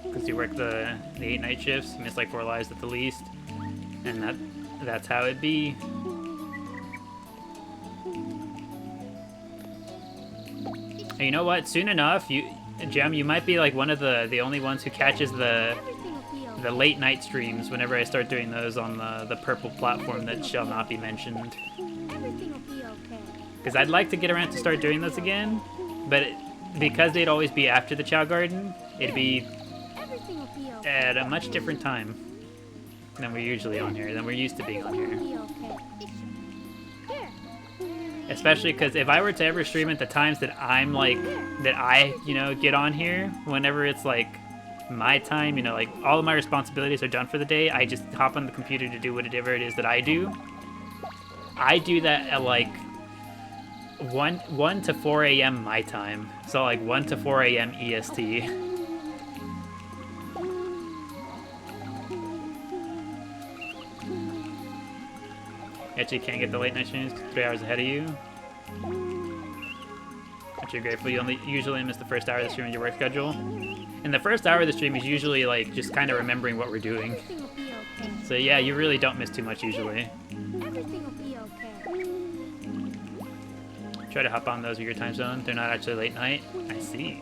Because you work the 8 night shifts, you miss like 4 lives at the least, and that's how it be. And you know what? Soon enough, Gem, you might be like one of the only ones who catches the late night streams whenever I start doing those on the purple platform that shall not be mentioned. Everything will be okay. Because I'd like to get around to start doing those again, but because they'd always be after the Chao Garden, it'd be Everything will be okay. at a much different time than we're usually on here, than we're used to being on here. Be okay. Here, Especially because if I were to ever stream at the times that I'm like, that I, get on here, whenever it's like my time, like all of my responsibilities are done for the day, I just hop on the computer to do whatever it is that I do. I do that at like 1 to 4 a.m. my time. So like 1 to 4 a.m. EST. Actually can't get the late night streams 3 hours ahead of you. But you're grateful you usually miss the first hour of the stream in your work schedule. And the first hour of the stream is usually like just kind of remembering what we're doing. everything will be okay. So yeah, you really don't miss too much usually. Everything will be okay. Try to hop on those with your time zone. They're not actually late night. I see.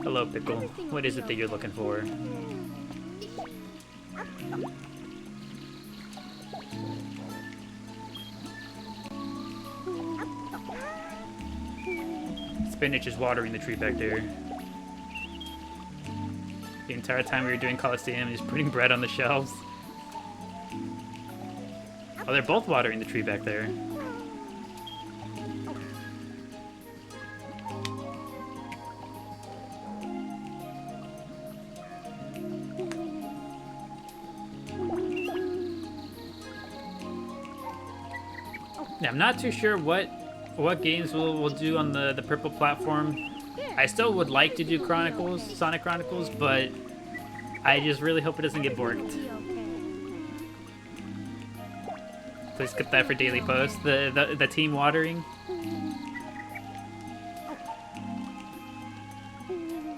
Hello, Pickle. What is it that you're looking for? Spinach is watering the tree back there. The entire time we were doing Coliseum, just putting bread on the shelves. Oh, they're both watering the tree back there. Now, I'm not too sure what games we'll do on the purple platform. I still would like to do Sonic Chronicles, but I just really hope it doesn't get borked. Be okay. Please skip that for daily posts. The team watering.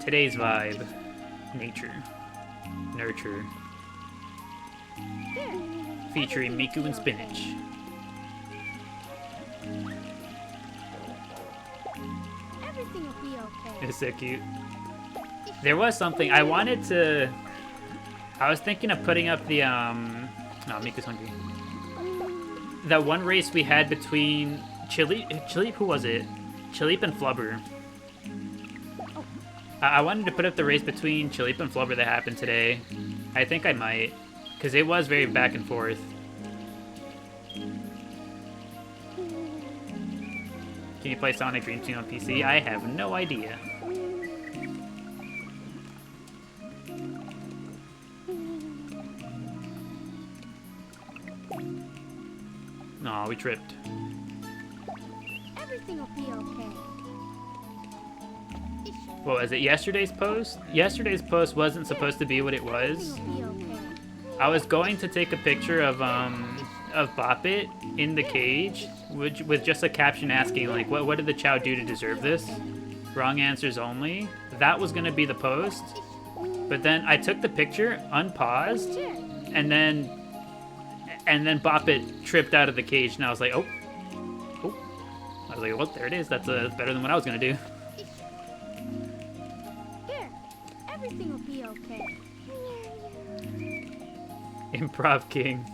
Today's vibe. Nature. Nurture. Featuring Miku and Spinach. Everything will be okay. It's so cute. There was something I wanted to I was thinking of putting up the, oh, Miku's hungry. That one race we had between Chilipe, who was it? Chilipe and Flubber. I wanted to put up the race between Chilipe and Flubber that happened today. I think I might, because it was very back and forth. Can you play Sonic Dream Team on PC? I have no idea. Aw, we tripped. Everything will be okay. What was it? Yesterday's post? Yesterday's post wasn't supposed to be what it was. Everything will be okay. I was going to take a picture of Bop It in the cage, with just a caption asking like, what did the Chao do to deserve this? Wrong answers only. That was gonna be the post, but then I took the picture, unpaused, and then Bop It tripped out of the cage, and I was like, oh. I was like, well, there it is. That's better than what I was gonna do. Here, everything will be okay. Improv King.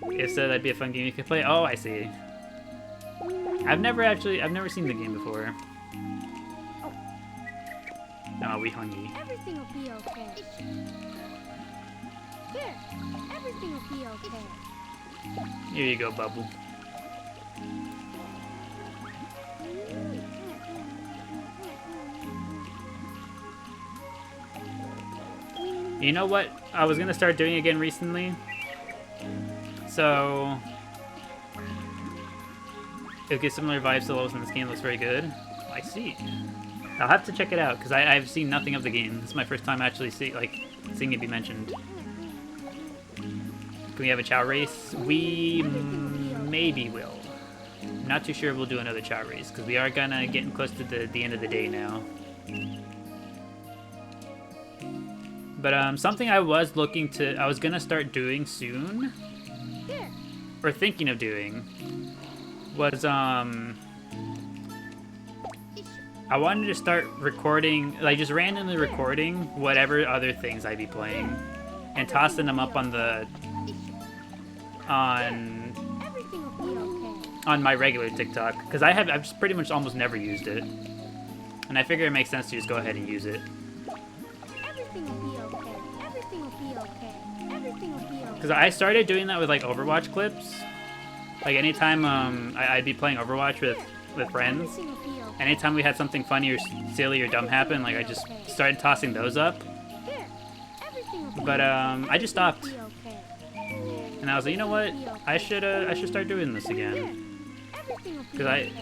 If so, that'd be a fun game you could play. Oh, I see. I've never seen the game before. No, we hungry. Everything will be okay. Here, everything will be okay. Here you go, Bubble. You know what I was gonna start doing again recently? So it gives similar vibes to levels in this game. Looks very good. I see. I'll have to check it out because I've seen nothing of the game. This is my first time actually seeing it be mentioned. Can we have a Chao race? We maybe will. I'm not too sure if we'll do another Chao race because we are gonna getting close to the end of the day now. But something I was gonna start doing soon, or thinking of doing, was I wanted to start recording, like just randomly recording whatever other things I'd be playing, and tossing them up on my regular TikTok, because I've just pretty much almost never used it, and I figure it makes sense to just go ahead and use it. Everything will be okay. Everything will be okay. Everything will be okay. Because I started doing that with like Overwatch clips. Like anytime I'd be playing Overwatch with friends, Everything will be okay. anytime we had something funny or silly or dumb happen, like I just started tossing those up. Here, everything will be But I just stopped, okay. and I was like, you know what? I should start doing this again. Everything will be Because okay.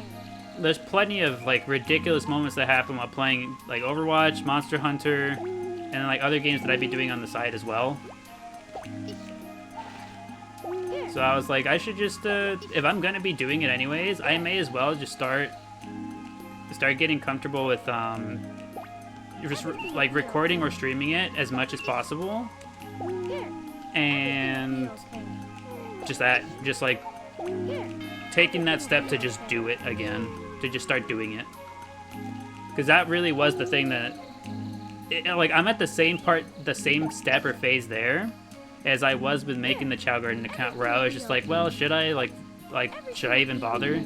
there's plenty of like ridiculous moments that happen while playing like Overwatch, Monster Hunter, and then, like other games that I'd be doing on the side as well. So I was like, I should just, if I'm gonna be doing it anyways, I may as well just start getting comfortable with, just like recording or streaming it as much as possible, and just like taking that step to just do it again, to just start doing it, because that really was the thing that, like I'm at the same step or phase there as I was with making the Chao Garden account, where I was just like, well, should I should I even bother?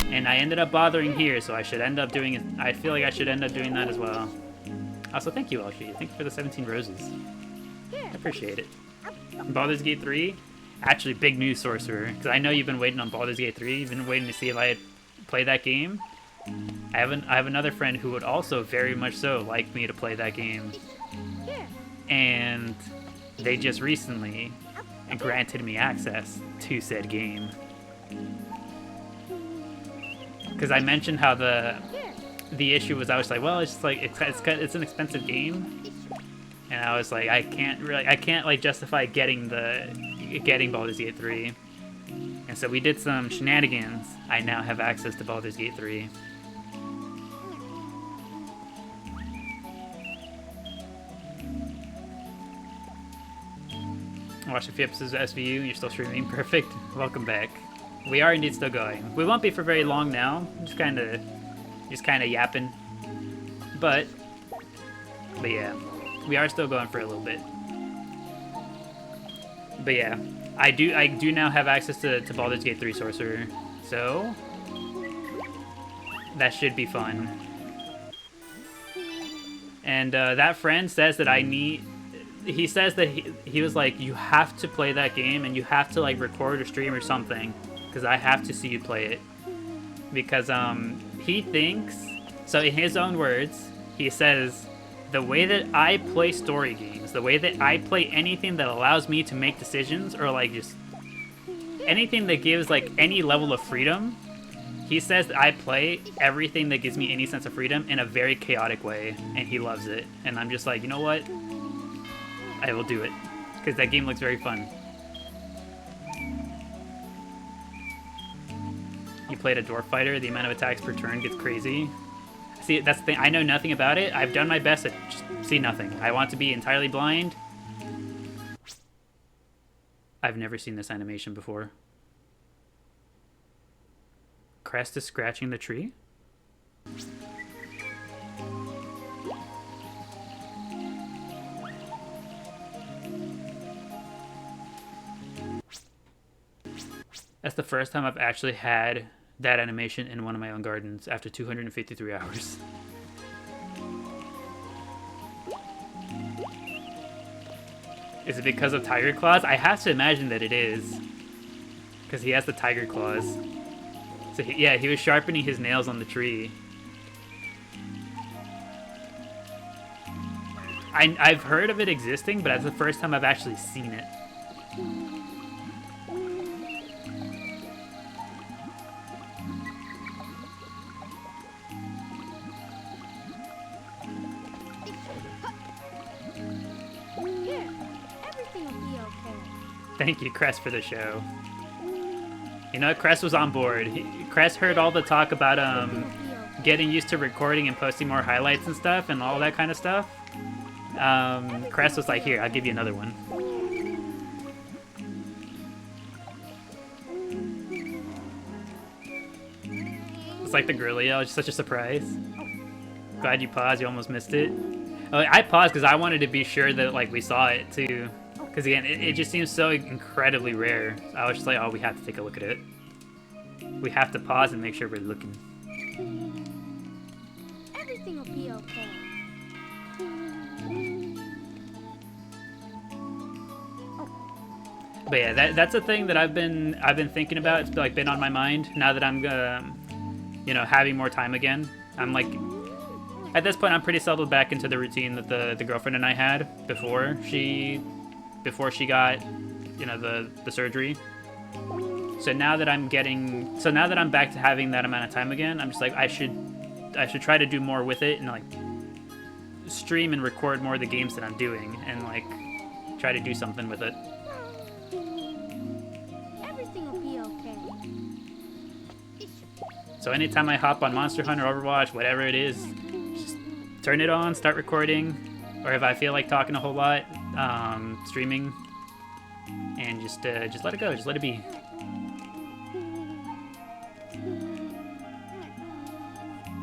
And I ended up bothering here, so I should end up doing it. I feel like I should end up doing that as well. Also, thank you, Elshi. Thank you for the 17 roses. I appreciate it. Baldur's Gate 3, actually big news, Sorcerer, because I know you've been waiting on Baldur's Gate 3. You've been waiting to see if I had played that game. I have another friend who would also very much so like me to play that game. And they just recently granted me access to said game. Because I mentioned how the issue was, I was like, well, it's just like it's an expensive game, and I was like, I can't like justify getting Baldur's Gate 3. And so we did some shenanigans. I now have access to Baldur's Gate 3. Watch a few episodes of SVU, you're still streaming. Perfect. Welcome back. We are indeed still going. We won't be for very long now. Just kind of yapping. But yeah. We are still going for a little bit. But yeah, I do now have access to Baldur's Gate 3 Sorcerer, so that should be fun. And that friend says that he says that he was like, you have to play that game and you have to like record or stream or something, because I have to see you play it. Because he thinks, so in his own words, he says, the way that I play story games, the way that I play anything that allows me to make decisions, or like just anything that gives like any level of freedom, he says that I play everything that gives me any sense of freedom in a very chaotic way, and he loves it. And I'm just like, you know what? I will do it, because that game looks very fun. You played a dwarf fighter, the amount of attacks per turn gets crazy. See, that's the thing. I know nothing about it. I've done my best to just see nothing. I want to be entirely blind. I've never seen this animation before. Crest is scratching the tree? That's the first time I've actually had that animation in one of my own gardens after 253 hours. Is it because of tiger claws? I have to imagine that it is, because he has the tiger claws. So yeah, he was sharpening his nails on the tree. I've heard of it existing, but that's the first time I've actually seen it. Thank you, Crest, for the show. You know, Crest was on board. Crest heard all the talk about getting used to recording and posting more highlights and stuff and all that kind of stuff. Crest was like, here, I'll give you another one. It's like the gorilla yell, it's such a surprise. Glad you paused, you almost missed it. Oh, I paused because I wanted to be sure that like we saw it too. Because again, it just seems so incredibly rare. So I was just like, oh, we have to take a look at it. We have to pause and make sure we're looking. Everything will be okay. But yeah, that's a thing that I've been thinking about. It's like been on my mind now that I'm you know, having more time again. I'm like, at this point, I'm pretty settled back into the routine that the girlfriend and I had before she got, you know, the surgery. So now that I'm back to having that amount of time again, I'm just like, I should try to do more with it and like stream and record more of the games that I'm doing and like try to do something with it. Everything will be okay. So anytime I hop on Monster Hunter, Overwatch, whatever it is, just turn it on, start recording, or if I feel like talking a whole lot, streaming, and just let it go, just let it be.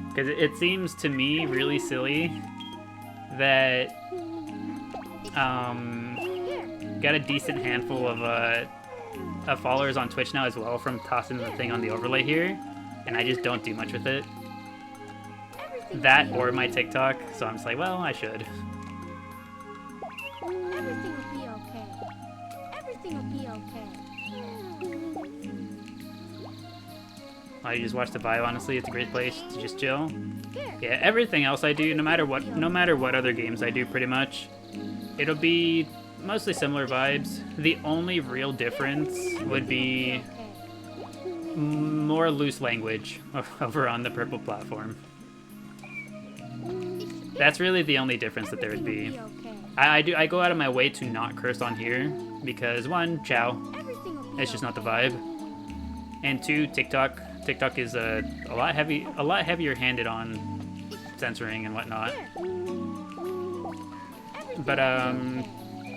Because it seems to me really silly that got a decent handful of followers on Twitch now as well from tossing the thing on the overlay here, and I just don't do much with it. That or my TikTok, so I'm just like, well, I should. Everything will be okay. Everything will be okay. Oh, you just watch the bio, honestly, it's a great place to just chill. Yeah, everything else I do, no matter what other games I do pretty much, it'll be mostly similar vibes. The only real difference would be more loose language over on the purple platform. That's really the only difference that there would be. I go out of my way to not curse on here because one, Chao, it's just not the vibe, and two, TikTok is a lot heavier handed on censoring and whatnot. But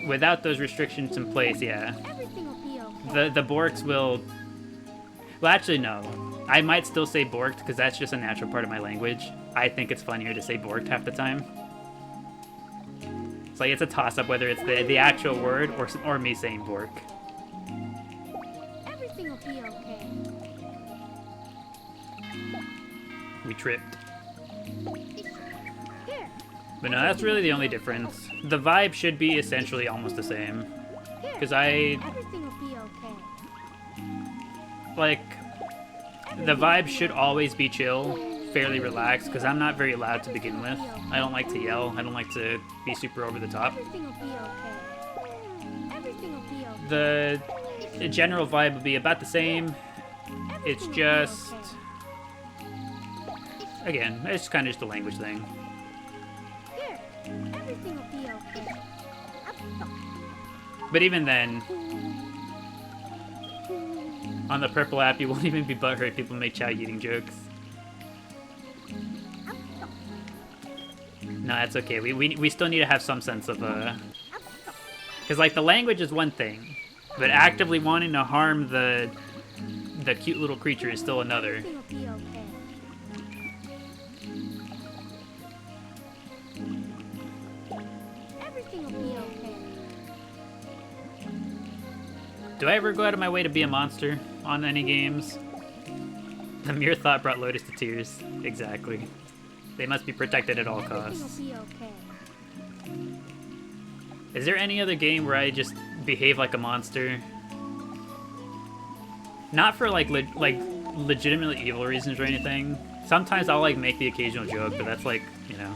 without those restrictions in place, yeah, the Borks will. Well, actually, no. I might still say borked because that's just a natural part of my language. I think it's funnier to say borked half the time. like it's a toss-up whether it's the actual word or me saying Bork. Everything will be okay. We tripped. Here. But no, that's really the only difference. The vibe should be essentially almost the same. Here. Because I, Everything will be okay. like, the vibe should always be chill, fairly relaxed, because I'm not very loud to begin with. I don't like to yell. I don't like to be super over the top. Everything will be okay. Everything will be okay. The general vibe would be about the same. It's Everything will be just, okay. again, it's kind of just a language thing. Here. Everything will be okay. But even then, on the purple app, you won't even be butthurt if people make Chao eating jokes. No, that's okay. We still need to have some sense of, because, like, the language is one thing, but actively wanting to harm the cute little creature is still another. Everything will be okay. Everything will be okay. Do I ever go out of my way to be a monster on any games? The mere thought brought Lotus to tears. Exactly. They must be protected at all costs. Everything will be okay. Is there any other game where I just behave like a monster? Not for like legitimately evil reasons or anything. Sometimes I'll like make the occasional joke, but that's like, you know.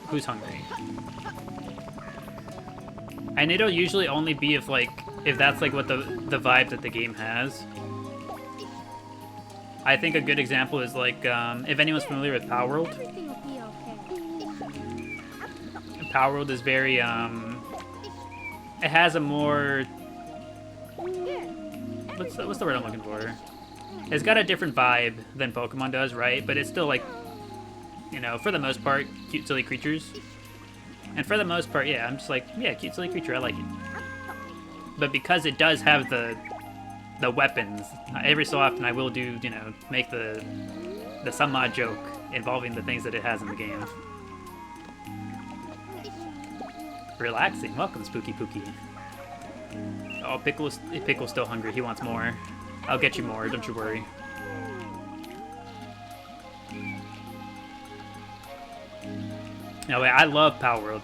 Who's hungry? And it'll usually only be if that's like what the vibe that the game has. I think a good example is like if anyone's familiar with Power World. Everything will be okay. Power World is very it has a more what's the word I'm looking for? It's got a different vibe than Pokemon does, right? But it's still like, you know, for the most part, cute silly creatures. And for the most part, yeah, I'm just like, yeah, cute silly creature, I like it. But because it does have the weapons, every so often I will do, you know, make the some odd joke involving the things that it has in the game. Relaxing. Welcome, Spooky Pookie. Oh, Pickle's still hungry. He wants more. I'll get you more, don't you worry. No, wait, I love Power World.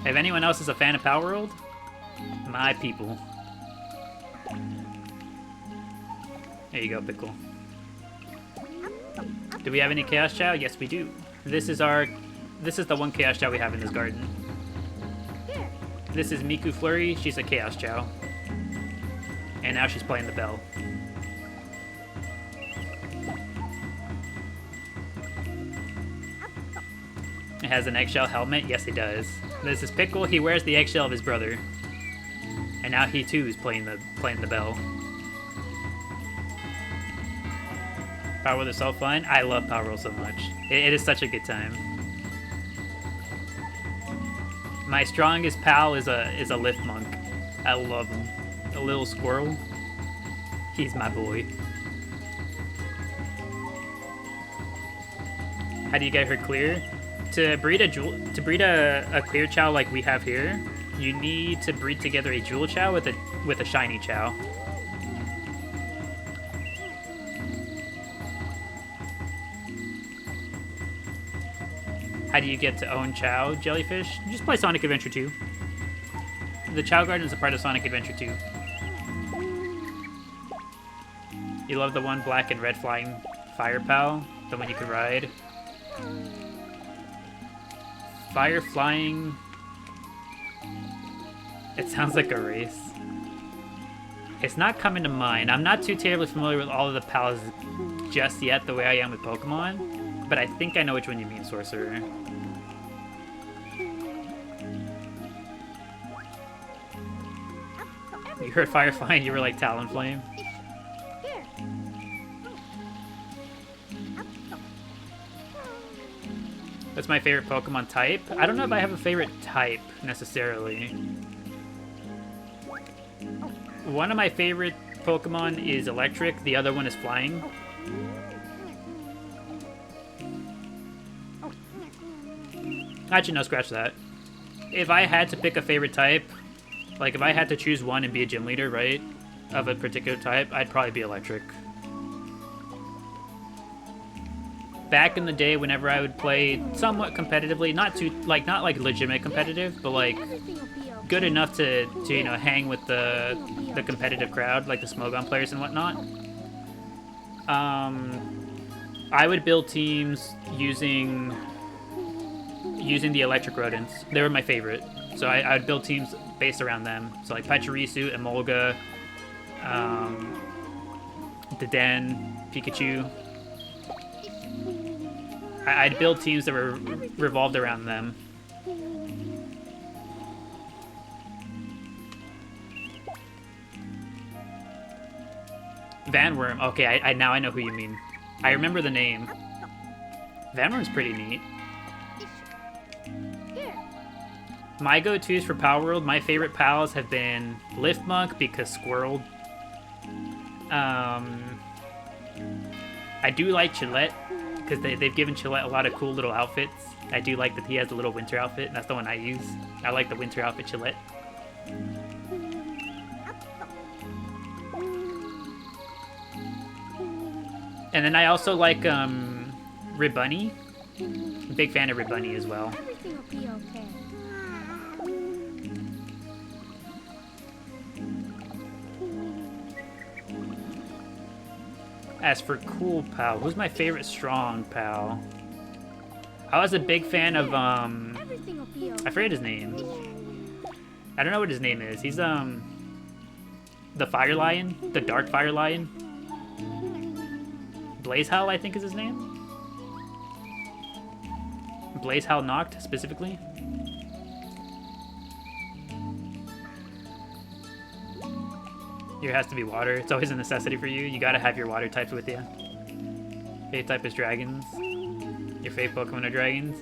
If anyone else is a fan of Power World, my people. There you go, Pickle. Do we have any Chaos Chao? Yes, we do. This is the one Chaos Chao we have in this garden. This is Miku Flurry. She's a Chaos Chao. And now she's playing the bell. It has an eggshell helmet. Yes, it does. This is Pickle. He wears the eggshell of his brother. And now he too is playing the bell. Power World is so fun. I love Power World so much. It is such a good time. My strongest pal is a lift monk. I love him. A little squirrel. He's my boy. How do you get her clear? To breed a clear Chao like we have here, you need to breed together a jewel Chao with a shiny Chao. How do you get to own Chao, Jellyfish? You just play Sonic Adventure 2. The Chao Garden is a part of Sonic Adventure 2. You love the one black and red flying fire pal? The one you could ride? Fire flying... It sounds like a race. It's not coming to mind. I'm not too terribly familiar with all of the pals just yet, the way I am with Pokemon. But I think I know which one you mean, Sorcerer. You heard Firefly and you were like Talonflame. That's my favorite Pokemon type. I don't know if I have a favorite type, necessarily. One of my favorite Pokemon is Electric, the other one is Flying. Actually, no, scratch that. If I had to pick a favorite type, like if I had to choose one and be a gym leader, right, of a particular type, I'd probably be electric. Back in the day, whenever I would play somewhat competitively, not like legitimate competitive, but like Everything will be okay. good enough to you know, hang with the competitive crowd, like the Smogon players and whatnot. I would build teams using the electric rodents. They were my favorite, so I would build teams based around them. So like Pachirisu, Emolga, Deden, Pikachu. I'd build teams that were revolved around them. Vanworm. Okay, I now I know who you mean. I remember the name. Vanworm's pretty neat. Here. My go-tos for Power World, my favorite pals have been Liftmunk because Squirrel. I do like Chillette because they've given Chillette a lot of cool little outfits. I do like that he has a little winter outfit, and that's the one I use. I like the winter outfit Chillette. And then I also like Ribunny. Big fan of Ribunny as well. Everything will be okay. As for cool pal, who's my favorite strong pal? I was a big fan of Everything will be okay. I forget his name. I don't know what his name is. He's the Fire Lion, the Dark Fire Lion. Blazehowl, I think is his name. Blazehowl Noct, specifically. Here has to be water. It's always a necessity for you. You gotta have your water types with you. Fave type is dragons. Your fave Pokemon are dragons.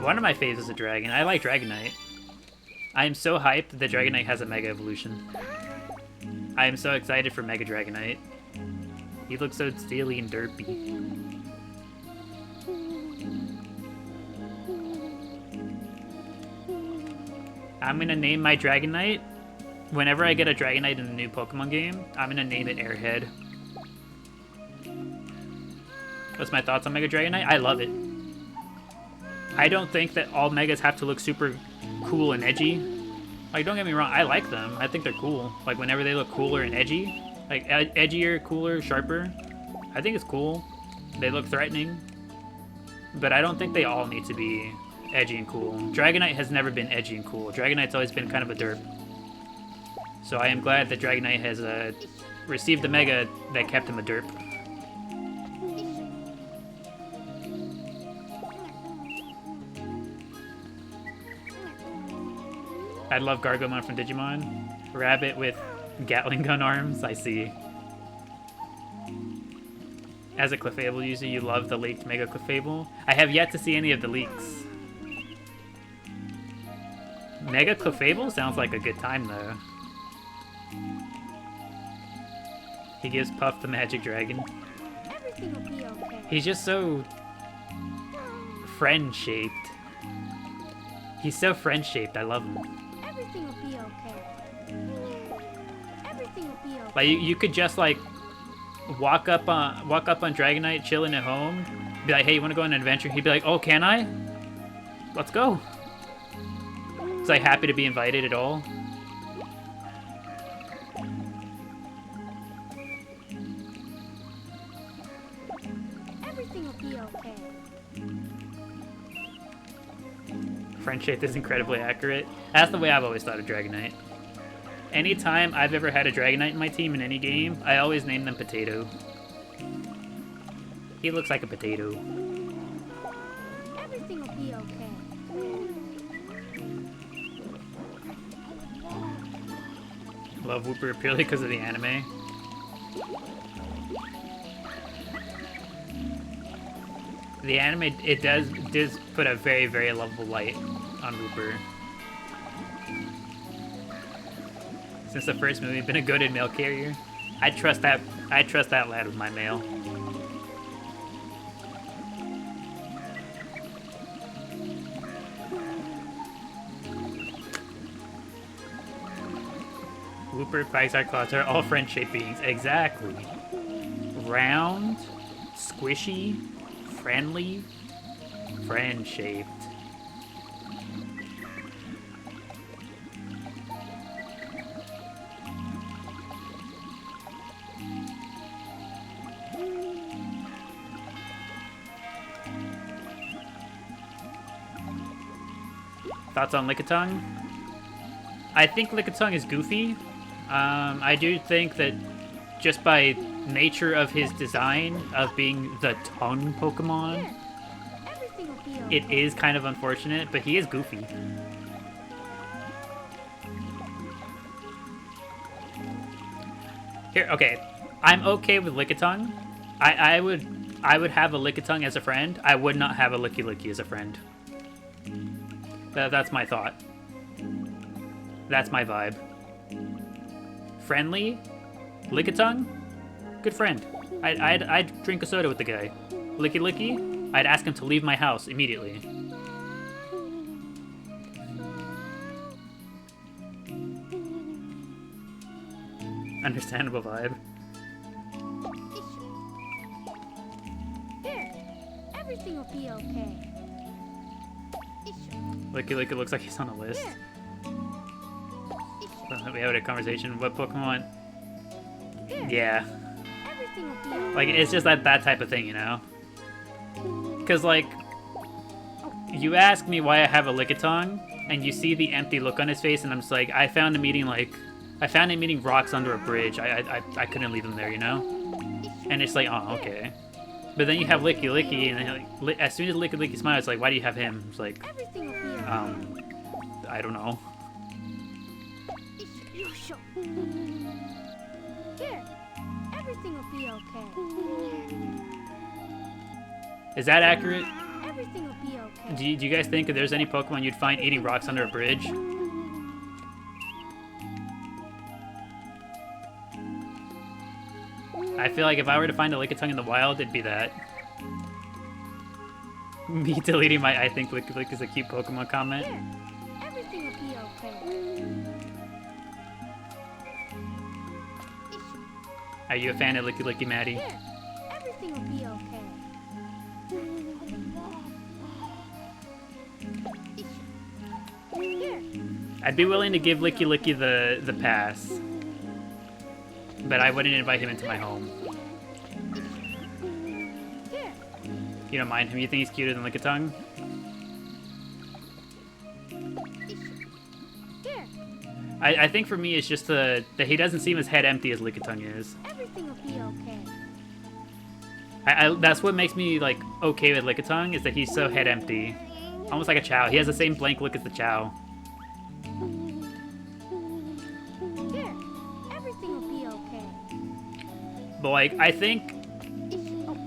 One of my faves is a dragon. I like Dragonite. I am so hyped that Dragonite has a Mega Evolution. I am so excited for Mega Dragonite. He looks so steely and derpy. I'm gonna name my Dragonite. Whenever I get a Dragonite in a new Pokemon game, I'm gonna name it Airhead. What's my thoughts on Mega Dragonite? I love it. I don't think that all Megas have to look super cool and edgy. Like, don't get me wrong, I like them. I think they're cool. Like, whenever they look cooler and edgy, like edgier, cooler, sharper, I think it's cool. They look threatening. But I don't think they all need to be edgy and cool. Dragonite has never been edgy and cool. Dragonite's always been kind of a derp. So I am glad that Dragonite has received the Mega that kept him a derp. I love Gargomon from Digimon. Rabbit with Gatling gun arms, I see. As a Clefable user, you love the leaked Mega Clefable. I have yet to see any of the leaks. Mega Clefable sounds like a good time though. He gives Puff the magic dragon. Everything will be okay. He's just so friend-shaped. He's so friend-shaped, I love him. Everything will be okay. Everything will be okay. Like you could just like walk up on Dragonite, chilling at home, be like, "Hey, you want to go on an adventure?" He'd be like, "Oh, can I? Let's go." He's like happy to be invited at all. Everything will be okay. Friend-shaped is incredibly accurate. That's the way I've always thought of Dragonite. Anytime I've ever had a Dragonite in my team in any game, I always name them Potato. He looks like a potato. Everything will be okay. Love Whooper purely because of the anime. The anime, it does put a very, very lovable light on Whooper. Since the first movie, been a goated mail carrier. I trust that lad with my mail. Wooper, Quagsire, Clodsire, all friend-shaped beings. Exactly. Round, squishy, friendly, friend-shaped. Thoughts on Lickitung? I think Lickitung is goofy. I do think that just by nature of his design of being the tongue Pokemon, Here, everything will be okay. it is kind of unfortunate, but he is goofy. Here, okay, I'm okay with Lickitung. I would have a Lickitung as a friend. I would not have a Licky as a friend. That's my thought. That's my vibe. Friendly, Lickitung, good friend. I'd drink a soda with the guy. Licky, I'd ask him to leave my house immediately. Understandable vibe. Here, everything will be okay. Licky looks like he's on a list. Here. We had a conversation. What Pokemon? Here, Yeah. everything will be okay. Like, it's just that type of thing, you know? Because, like, you ask me why I have a Lickitung, and you see the empty look on his face, and I'm just like, I found him eating rocks under a bridge. I couldn't leave him there, you know? And it's like, oh, okay. But then you have Licky, and then, like, as soon as Licky smiles, it's like, why do you have him? It's like, Everything will be okay. I don't know. Here, everything will be okay. Is that accurate? Everything will be okay. Do you guys think if there's any Pokemon you'd find eating rocks under a bridge? I feel like if I were to find a Lickitung in the wild, it'd be that. Me deleting my I think Lick is a cute Pokemon comment. Here, everything will be okay. Are you a fan of Licky Maddie? Here, everything will be okay. Here, I'd be willing to give Licky the pass. But I wouldn't invite him into my home. here, You don't mind him? You think he's cuter than Lickitung? here, I think for me it's just that he doesn't seem as head empty as Lickitung is. everything will be okay. That's what makes me like okay with Lickitung is that he's so head empty, almost like a Chao. He has the same blank look as the Chao. Here, everything will be okay. But like I think,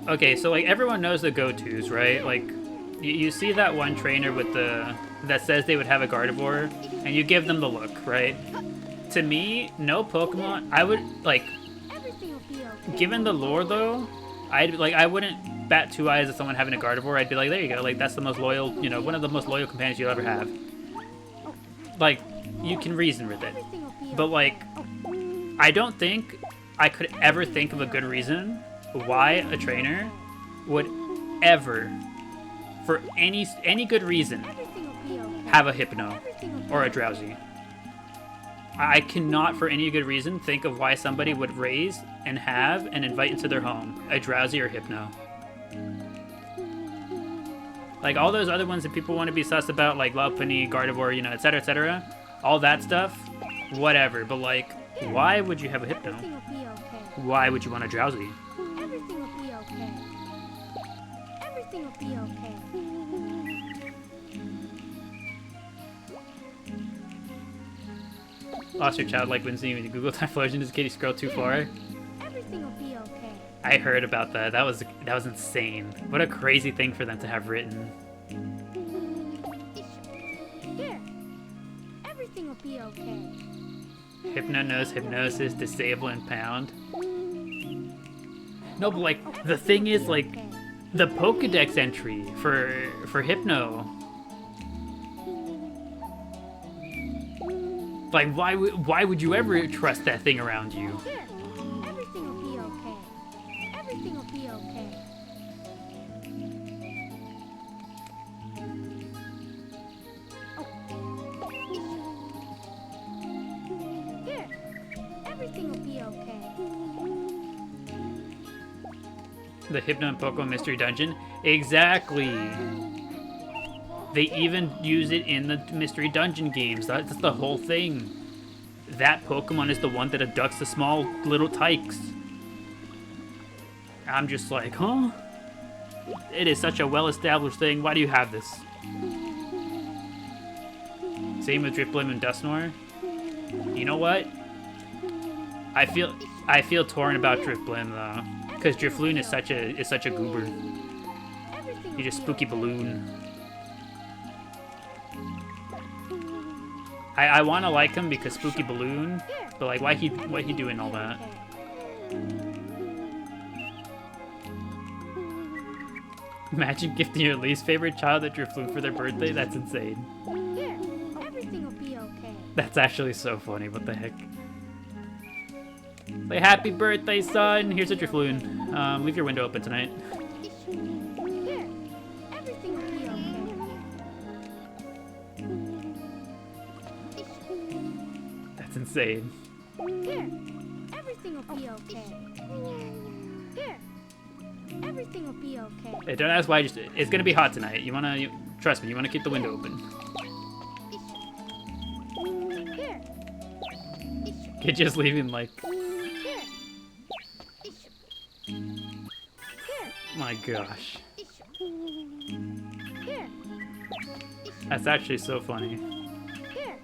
okay, so like everyone knows the go-tos, right? Like you see that one trainer with that says they would have a Gardevoir, and you give them the look, right? To me, no Pokemon. I would like, Everything will be okay. given the lore though, I wouldn't bat two eyes at someone having a Gardevoir. I'd be like, there you go, like that's the most loyal, you know, one of the most loyal companions you'll ever have. Like, you can reason with it. Everything will be But okay. like, I don't think I could ever think of a good reason why a trainer would ever, for any good reason, Everything will be okay. have a Hypno Everything will be or a okay. Drowsy. I cannot, for any good reason, think of why somebody would raise and have and invite into their home a Drowsy or Hypno. Like all those other ones that people want to be sus about, like Lopunny, Gardevoir, you know, etc., all that stuff, whatever. But like, why would you have a Hypno? Everything will be okay. Why would you want a Drowsy? Everything will be okay. Everything will be okay. Lost your childlike when seeing the Google time flosion. Does Katie scroll too far? Everything will be okay. I heard about that. That was insane. What a crazy thing for them to have written. Here, everything will be okay. Hypno knows hypnosis, disable and pound. No, but like the thing is like the Pokedex entry for Hypno. Like, why would you ever trust that thing around you? Here. Everything will be okay. Everything will be okay. Here. Everything will be okay. The Hypno and Pokemon Mystery Dungeon? Exactly. They even use it in the Mystery Dungeon games. That's the whole thing. That Pokemon is the one that abducts the small little tykes. I'm just like, huh? It is such a well-established thing. Why do you have this? Same with Drifblim and Dusknoir. You know what? I feel torn about Drifblim though, because Drifloon is such a goober. He's just spooky balloon. I want to like him because spooky balloon, but like why he doing all that? Imagine gifting your least favorite child a Drifloon for their birthday. That's insane. Here. Everything will be okay. That's actually so funny. What the heck? Say happy birthday, son. Here's a Drifloon. Leave your window open tonight. Here. Everything will be okay. That's insane. Here. Everything will be okay. Here. Everything will be okay. Hey, don't ask why. It's gonna be hot tonight. Trust me. You wanna keep the window open. Here. Kid just leaving like. Here. Here. My gosh. Here. That's actually so funny. Here.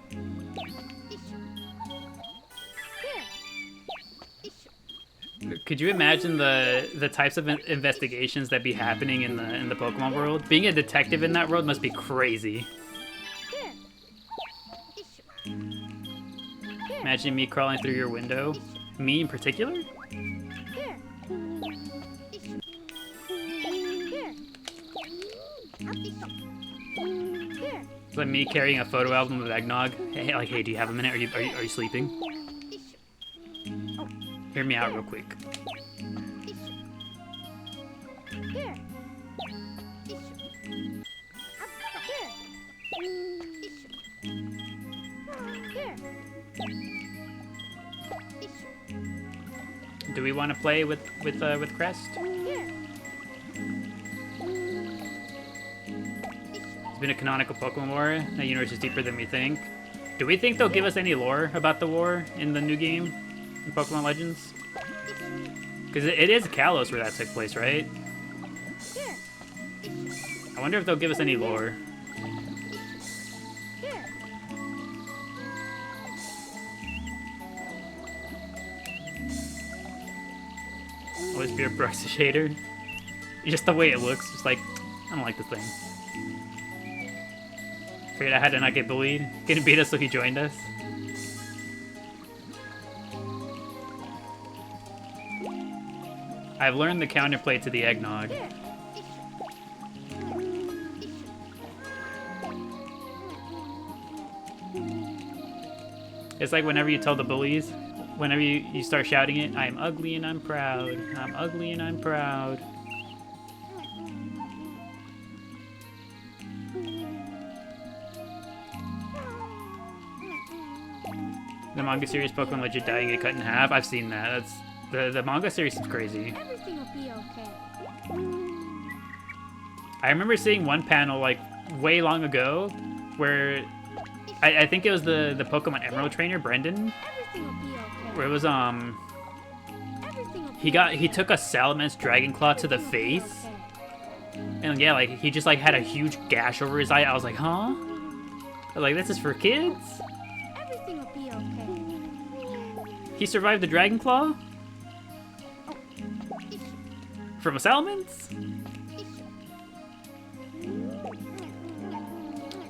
Here. Could you imagine the types of investigations that be happening in the Pokemon world? Being a detective in that world must be crazy. Here. Imagine me crawling through your window. Me in particular? Here. Here. Here. It's like me carrying a photo album of eggnog. Hey, do you have a minute? Are you sleeping? Hear me out real quick. Here. Here. Do we want to play with Crest? Here. It's been a canonical Pokemon war. That universe is deeper than we think. Do we think they'll give us any lore about the war in the new game? In Pokemon Legends? Because it is Kalos where that took place, right? Here. I wonder if they'll give us any lore. Here. Oh, this Beard Brooks a shader. Just the way it looks, just like, I don't like this thing. Figured I had to not get bullied. Gonna beat us so he joined us. I've learned the counterplay to the eggnog. Here. It's like whenever you tell the bullies, whenever you start shouting it, I'm ugly and I'm proud. I'm ugly and I'm proud. The manga series Pokemon Legend dying get cut in half. I've seen that. That's the manga series is crazy. Everything will be okay. I remember seeing one panel like way long ago where I think it was the Pokemon Emerald trainer Brendan, Everything will be okay. where it was Everything will be he took a Salamence Dragon Claw to the face, and yeah, like he just like had a huge gash over his eye. I was like, huh? I was like, this is for kids? Everything will be okay. He survived the Dragon Claw? From a Salamence?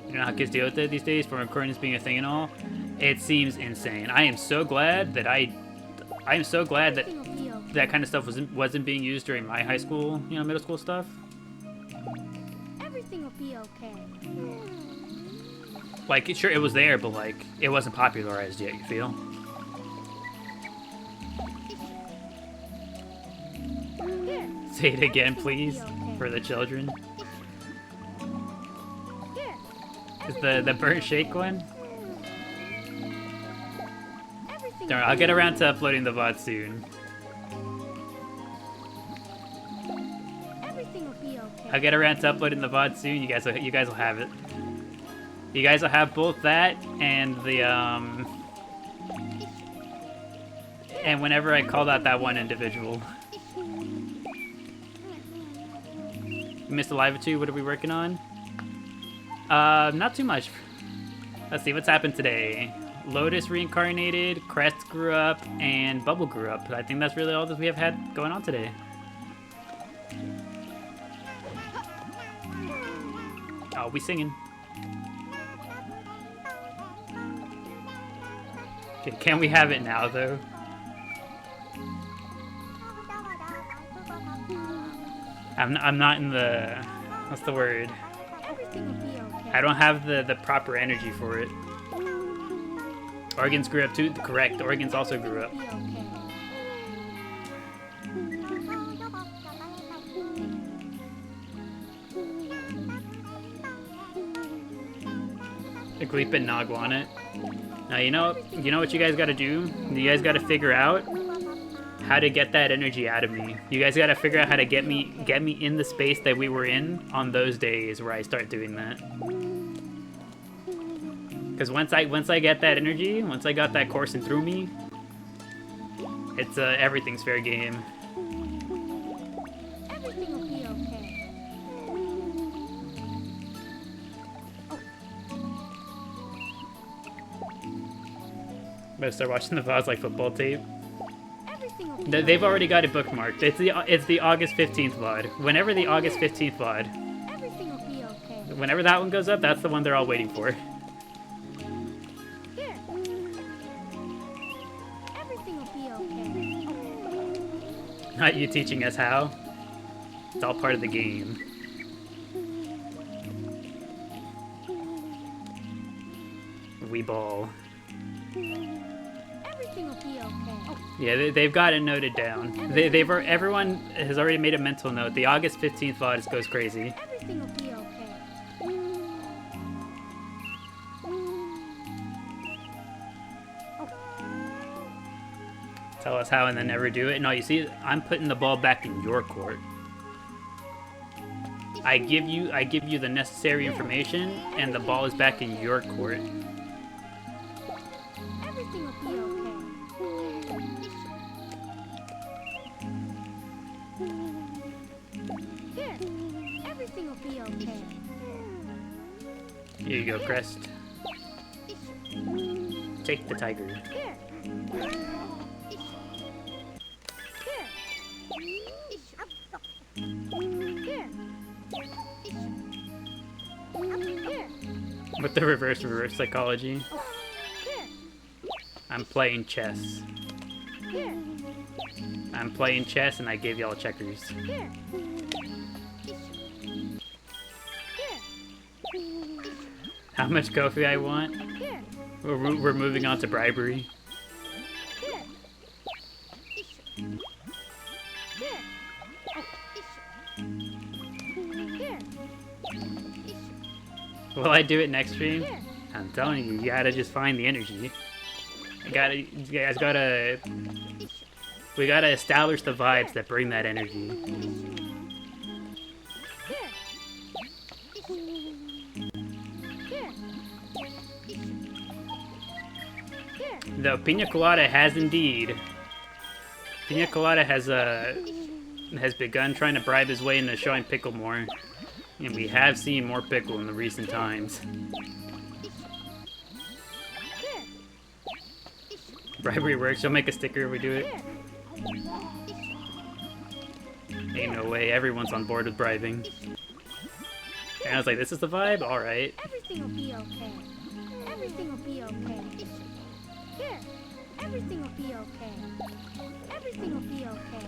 You know how kids deal with it these days, for recordings being a thing and all? It seems insane. I am so glad that Everything will be okay. that kind of stuff wasn't being used during my high school, middle school stuff. Everything will be okay. Like, sure, it was there, but like, it wasn't popularized yet, you feel? Here. Say it again, Everything will please, be okay. for the children. Here. Is the burnt shake one? Everything Darn, will I'll be get okay. around to uploading the VOD soon. Everything will be okay. I'll get around to uploading the VOD soon. You guys will have it. You guys will have both that and the and whenever I call out that one individual. You missed a live or two. What are we working on? Not too much. Let's see what's happened today. Lotus reincarnated, Crest grew up, and Bubble grew up. I think that's really all that we have had going on today. Oh, we singing. Okay, can we have it now, though? I'm not in the... What's the word? Everything will be okay. I don't have the proper energy for it. Organs grew up too? Correct, Organs also grew up. Be okay. The Gleep and Nog want it. Now you know what you guys gotta do? You guys gotta figure out how to get that energy out of me. You guys gotta figure out how to get me in the space that we were in on those days where I start doing that. Because once I get that energy, once I got that coursing through me, it's everything's fair game. Everything will be okay. Better start watching the VODs like football tape. Everything will be They've already got it bookmarked. It's the August 15th VOD. Whenever the August 15th VOD, Everything will be okay. whenever that one goes up, that's the one they're all waiting for. Here. Everything will be okay. Not you teaching us how. It's all part of the game. We ball. Everything will be okay. Yeah, they've got it noted down. Everyone has already made a mental note. The August 15th VOD goes crazy. Everything will be okay. Tell us how and then never do it. No, you see, I'm putting the ball back in your court. I give you the necessary information, and the ball is back in your court. Everything will be okay. Here. Everything will be okay. Here you go, Crest. Take the tiger. Here. Here. Here. Here. With the reverse psychology. Here. I'm playing chess. Here. I'm playing chess, and I gave y'all checkers. Here. Here. How much coffee I want? Here. We're moving on to bribery. Here. Here. Here. Will I do it next stream? Here. I'm telling you, you gotta just find the energy. You guys gotta... We gotta establish the vibes that bring that energy. Here. Here. Here. The Pina Colada has indeed... Pina Colada has begun trying to bribe his way into showing Pickle more. And we have seen more Pickle in the recent times. Here. Bribery works. You'll make a sticker if we do it. Here. Ain't no way. Everyone's on board with bribing. And I was like, this is the vibe? Alright. Everything will be okay. Everything will be okay. Here. Everything will be okay. Everything will be okay.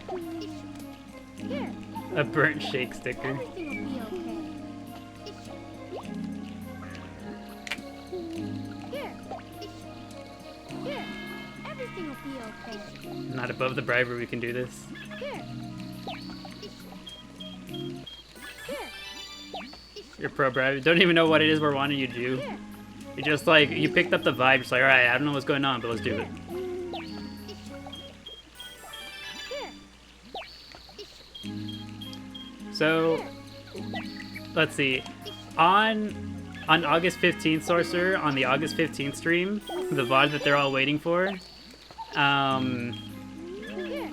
Here. A burnt shake sticker. Everything will be okay. be okay. Not above the bribery, we can do this. Here. Here. You're pro bribery. Don't even know what it is we're wanting you to do. Here. You just like, you picked up the vibe, just like, alright, I don't know what's going on, but let's do it. So, let's see. On August 15th, Sorcerer, on the August 15th stream, the VOD that they're all waiting for, the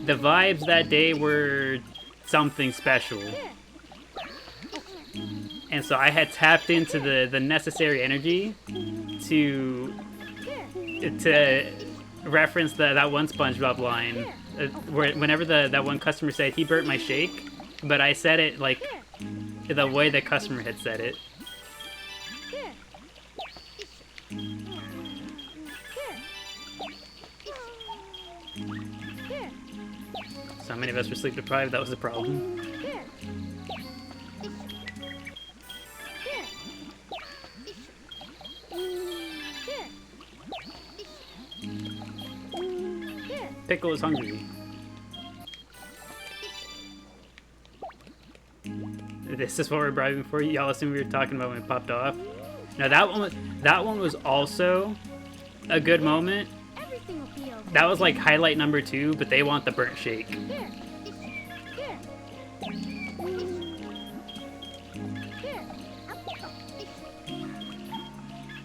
vibes that day were something special. And so I had tapped into the necessary energy to reference that one SpongeBob line, where whenever that one customer said he burnt my shake, but I said it like the way the customer had said it. So many of us were sleep deprived, that was the problem. Pickle is hungry. This is what we're bribing for. Y'all assume we were talking about when it popped off. Now that one was also a good moment. Everything will be okay. That was like highlight number 2, but they want the burnt shake. Here. Here.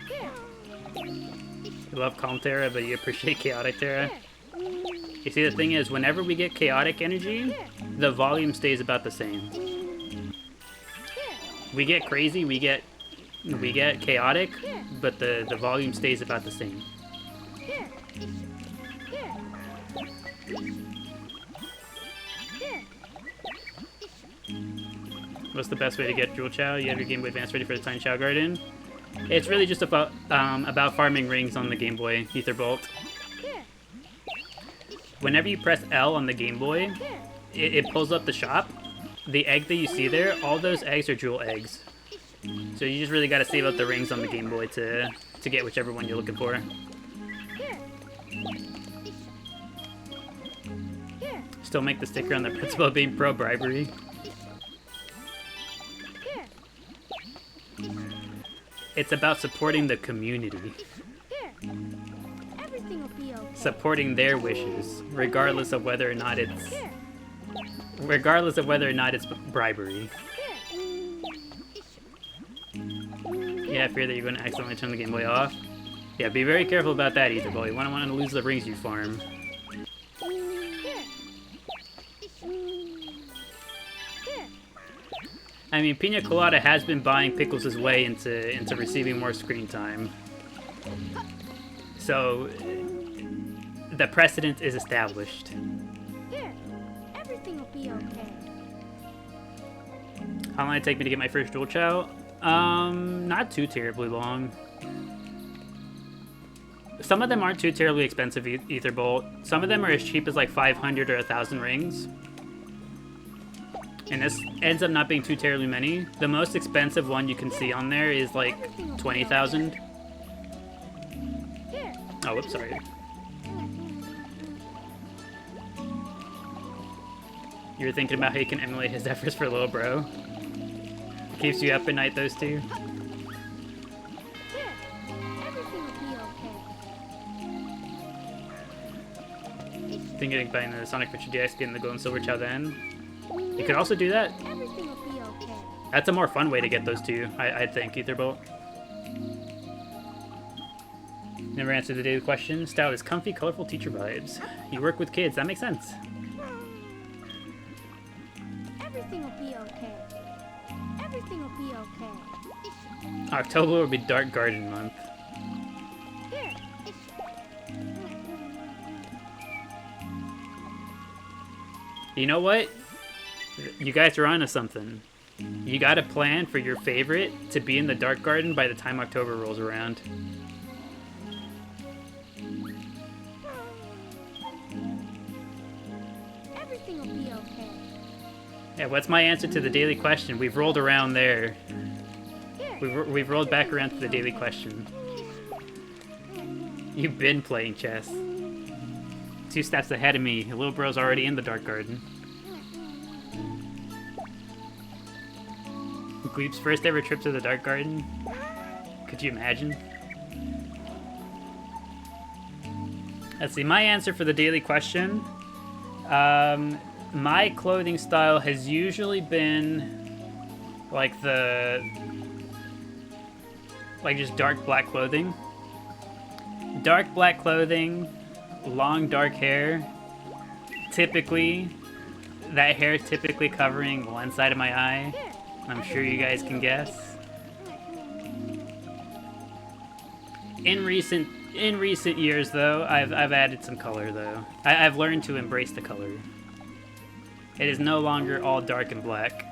Here. You love calm Terra, but you appreciate chaotic Terra. You see, the thing is, whenever we get chaotic energy, the volume stays about the same. We get crazy, we get chaotic, but the volume stays about the same. Here. Here. Here. What's the best way to get Jewel Chao? You have your Game Boy Advance ready for the tiny Chao Garden. It's really just about farming rings on the Game Boy Ether Bolt. Whenever you press L on the Game Boy, it pulls up the shop. The egg that you see there, all those eggs are jewel eggs. So you just really got to save up the rings on the Game Boy to get whichever one you're looking for. Still make the sticker on the principle of being pro bribery. It's about supporting the community. Everything will be okay. Supporting their wishes, regardless of whether or not it's bribery. Yeah, I fear that you're going to accidentally turn the Game Boy off. Yeah, be very careful about that, Ether Boy. You won't want to lose the rings you farm. I mean, Pina Colada has been buying Pickles' way into receiving more screen time. So, the precedent is established. Here. Everything will be okay. How long did it take me to get my first Jewel Chao? Not too terribly long. Some of them aren't too terribly expensive, Ether Bolt. Some of them are as cheap as like 500 or 1,000 rings. And this ends up not being too terribly many. The most expensive one you can see on there is like 20,000. Oh, whoops, sorry. You were thinking about how you can emulate his efforts for Little Bro. Keeps you up at night, those two. Everything will be okay. Thinking of buying the Sonic Adventure DX, getting the Gold and Silver Chao then. You could also do that. Everything will be okay. That's a more fun way to get those two, I think, Etherbolt. Never answered the daily question. Style is comfy, colorful teacher vibes. You work with kids, that makes sense. Everything will be okay. Everything will be okay. October will be Dark Garden month. Here. You know what? You guys are onto something. You gotta plan for your favorite to be in the Dark Garden by the time October rolls around. Everything will be okay. Yeah, what's my answer to the daily question? We've rolled around there. We've rolled back around to the daily question. You've been playing chess. 2 steps ahead of me. Little bro's already in the dark garden. Gleep's first ever trip to the dark garden. Could you imagine? Let's see, my answer for the daily question. My clothing style has usually been like just dark black clothing. Dark black clothing, long dark hair. Typically, that hair typically covering one side of my eye. I'm sure you guys can guess. In recent years, though, I've added some color, though. I've learned to embrace the color. It is no longer all dark and black.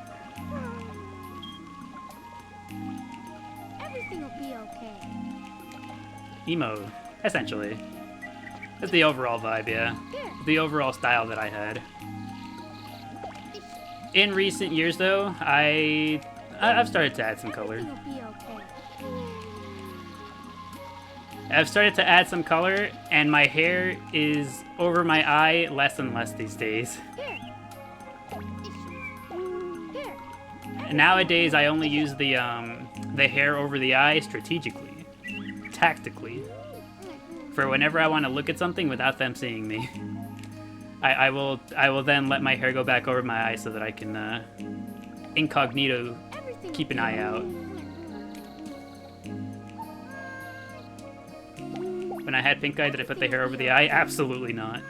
Everything will be okay. Emo, essentially. That's the overall vibe, yeah. The overall style that I had. In recent years, though, I've started to add some color. Everything will be okay. I've started to add some color, and my hair is over my eye less and less these days. Nowadays, I only use the hair over the eye strategically, tactically, for whenever I want to look at something without them seeing me. I will then let my hair go back over my eye so that I can incognito keep an eye out. When I had pink eye, did I put the hair over the eye? Absolutely not.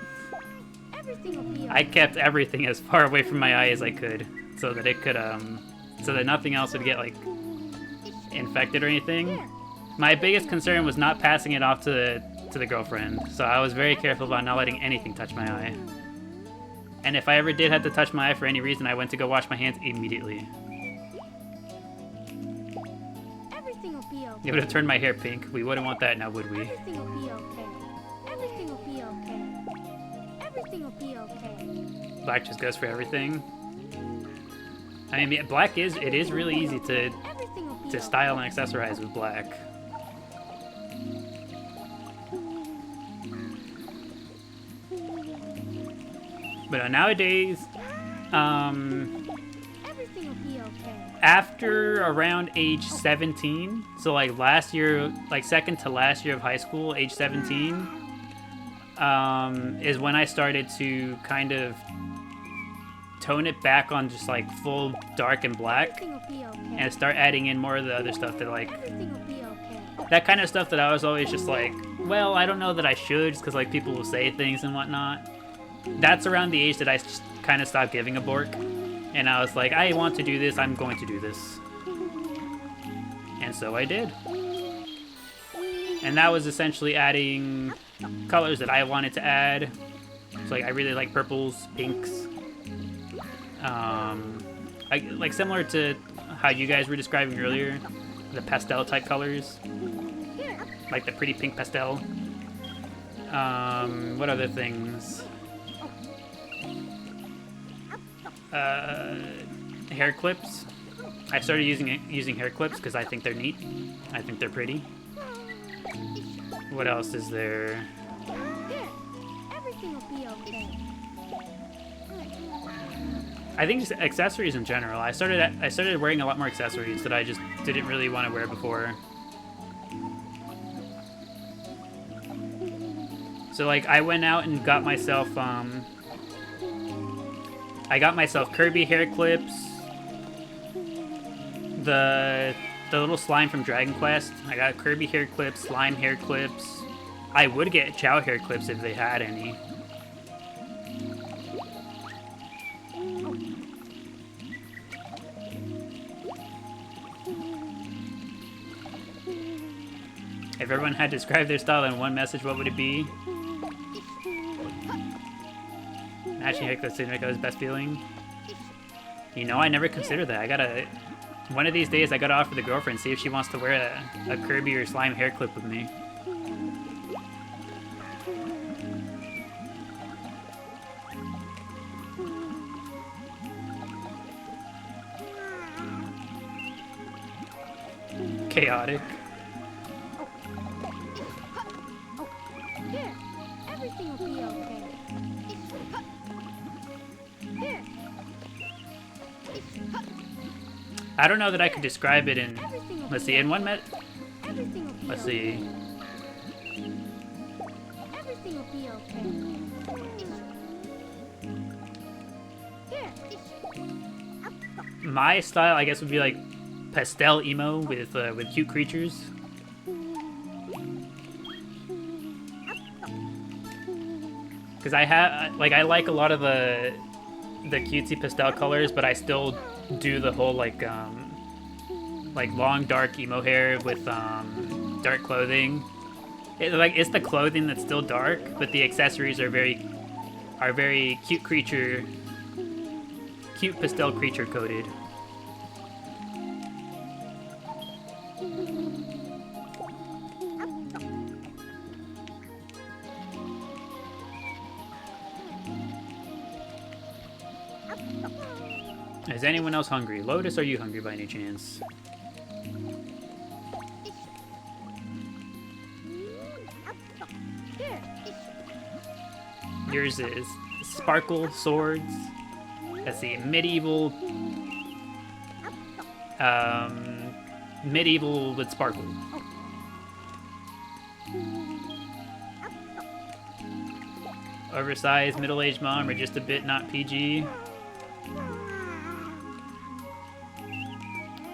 Everything will be okay. I kept everything as far away from my eye as I could, so that it could so that nothing else would get like infected or anything. My biggest concern was not passing it off to the girlfriend, so I was very careful about not letting anything touch my eye. And if I ever did have to touch my eye for any reason, I went to go wash my hands immediately. Everything will be okay. It would have turned my hair pink. We wouldn't want that now, would we? Everything will be okay. Everything will be okay. Everything will be okay. Black just goes for everything. I mean, black is really easy to Everything will be okay. style and accessorize with black. But nowadays, Everything will be okay. after around age 17, so like last year, like second to last year of high school, age 17, is when I started to kind of tone it back on just like full dark and black, Everything will be okay. and start adding in more of the other stuff that like, Everything will be okay. that kind of stuff that I was always just like, well, I don't know that I should, just because like people will say things and whatnot. That's around the age that I just kind of stopped giving a bork. And I was like, I want to do this, I'm going to do this. And so I did. And that was essentially adding colors that I wanted to add. So like, I really like purples, pinks. Like similar to how you guys were describing earlier, the pastel type colors. Like the pretty pink pastel. What other things? Hair clips. I started using hair clips because I think they're neat. I think they're pretty. What else is there? Everything will be okay. I think just accessories in general. I started wearing a lot more accessories that I just didn't really want to wear before. So like I went out and got myself Kirby hair clips, the little slime from Dragon Quest. I got Kirby hair clips, slime hair clips. I would get Chao hair clips if they had any. If everyone had to describe their style in one message, what would it be? Matching hair clips didn't make it his best feeling. You know, I never considered that. One of these days I gotta offer the girlfriend, see if she wants to wear a Kirby or slime hair clip with me. Chaotic. Here, everything will be okay. I don't know that I could describe it in. Everything will Let's be see. In okay. 1 minute. Everything will be Let's okay. see. Everything will be okay. Here. My style, I guess, would be like pastel emo with cute creatures. Because I like a lot of the cutesy pastel colors, but I still do the whole like long dark emo hair with dark clothing. It's the clothing that's still dark, but the accessories are very cute pastel creature coded. Is anyone else hungry? Lotus, are you hungry by any chance? Here. Yours is sparkle swords. Let's see, medieval with sparkle. Oversized middle-aged mom, or just a bit not PG.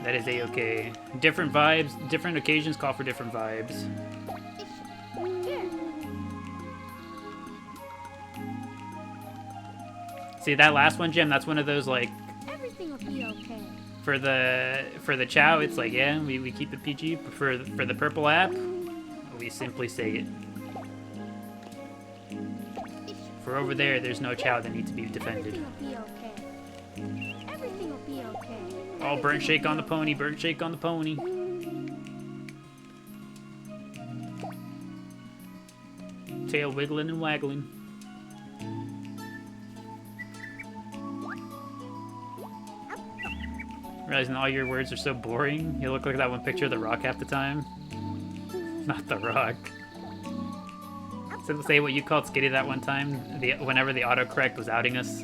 That is a-okay. Different vibes, different occasions call for different vibes. Here. See that last one, Jim? That's one of those like Everything will be okay. for the Chao. It's like yeah, we keep it PG. But for the purple app, we simply say it. For over there, there's no Chao that need to be defended. Everything will be okay. Everything will be okay. Oh, burnt shake on the pony, burnt shake on the pony. Tail wiggling and waggling. Realizing all your words are so boring. You look like that one picture of The Rock half the time. Not The Rock. So say what you called Skitty that one time, whenever the autocorrect was outing us.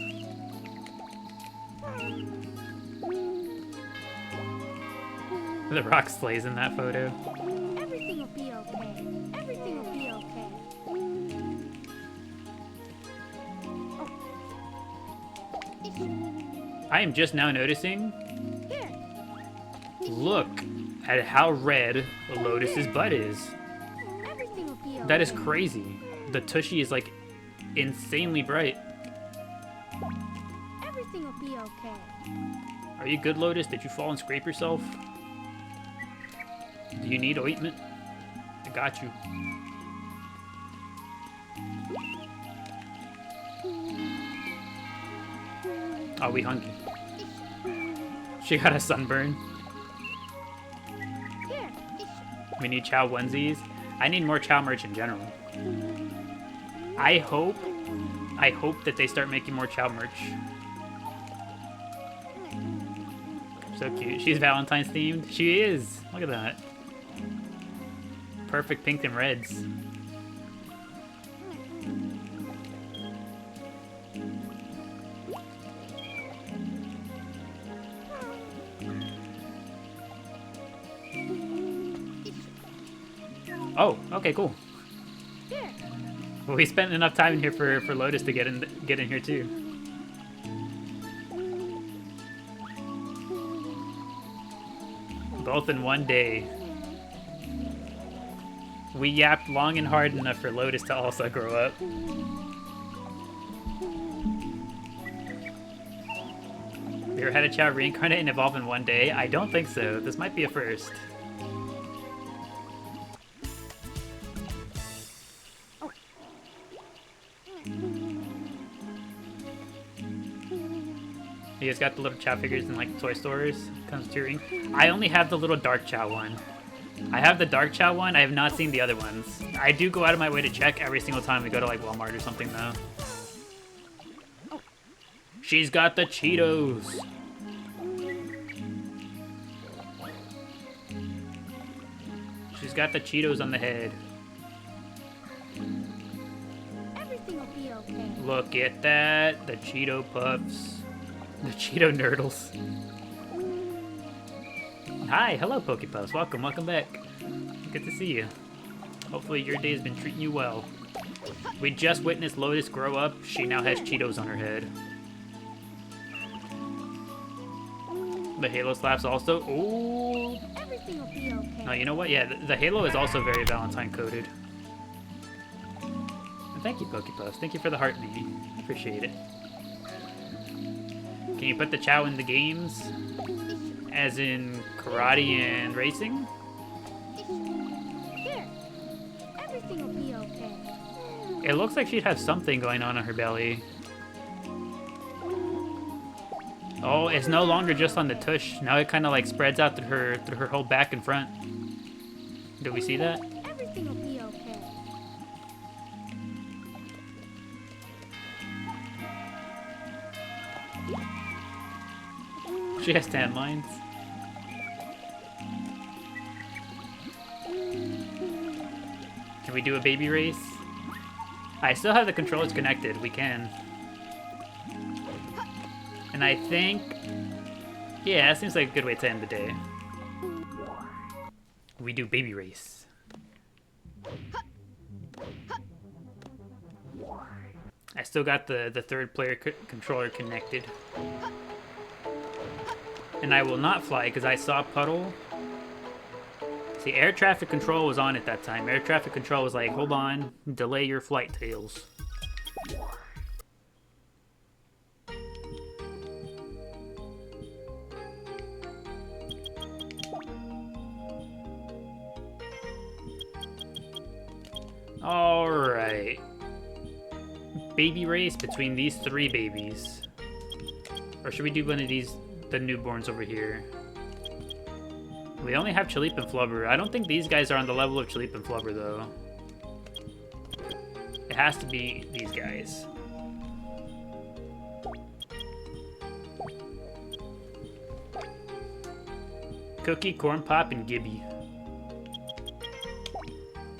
The Rock slays in that photo. Everything will be okay. Everything will be okay. I am just now noticing, Here. look at how red Lotus's butt is. Everything will be okay. That is crazy. The tushy is like insanely bright. Everything will be okay. Are you good, Lotus? Did you fall and scrape yourself? Do you need ointment? I got you. Are we hungry? She got a sunburn. Here. We need Chao onesies. I need more Chao merch in general. I hope that they start making more Chao merch. So cute. She's Valentine's themed. She is. Look at that. Perfect pink and reds. Oh, okay, cool. Here. Well, we spent enough time in here for Lotus to get in here too. Both in one day. We yapped long and hard enough for Lotus to also grow up. You ever had a Chao reincarnate and evolve in one day? I don't think so. This might be a first. You guys got the little Chao figures in like toy stores? Comes to your ring. I only have the little dark Chao one. I have the dark Chao one. I have not seen the other ones. I do go out of my way to check every single time we go to like Walmart or something though. She's got the Cheetos. She's got the Cheetos on the head. Everything will be okay. Look at that. The Cheeto Puffs. The Cheeto Nurdles. Hi, hello Pokepuffs. Welcome back. Good to see you. Hopefully your day has been treating you well. We just witnessed Lotus grow up. She now has Cheetos on her head. The Halo slaps also. Ooh. Everything will be okay. No, you know what? Yeah, the Halo is also very Valentine coded. And thank you, Pokepuffs. Thank you for the heart me. Appreciate it. Can you put the Chao in the games? As in karate and racing? Here. Everything will be okay. It looks like she'd have something going on her belly. Oh, it's no longer just on the tush. Now it kind of like spreads out through her whole back and front. Do we see that? Everything will be okay. She has tan lines. Can we do a baby race? I still have the controllers connected. We can. And I think... Yeah, that seems like a good way to end the day. We do baby race. I still got the third player controller connected. And I will not fly because I saw Puddle. See, air traffic control was on at that time. Air traffic control was like, hold on, delay your flight, Tails. Alright. Baby race between these three babies. Or should we do one of these, the newborns over here? We only have Chaleep and Flubber. I don't think these guys are on the level of Chaleep and Flubber, though. It has to be these guys. Cookie, Corn Pop, and Gibby.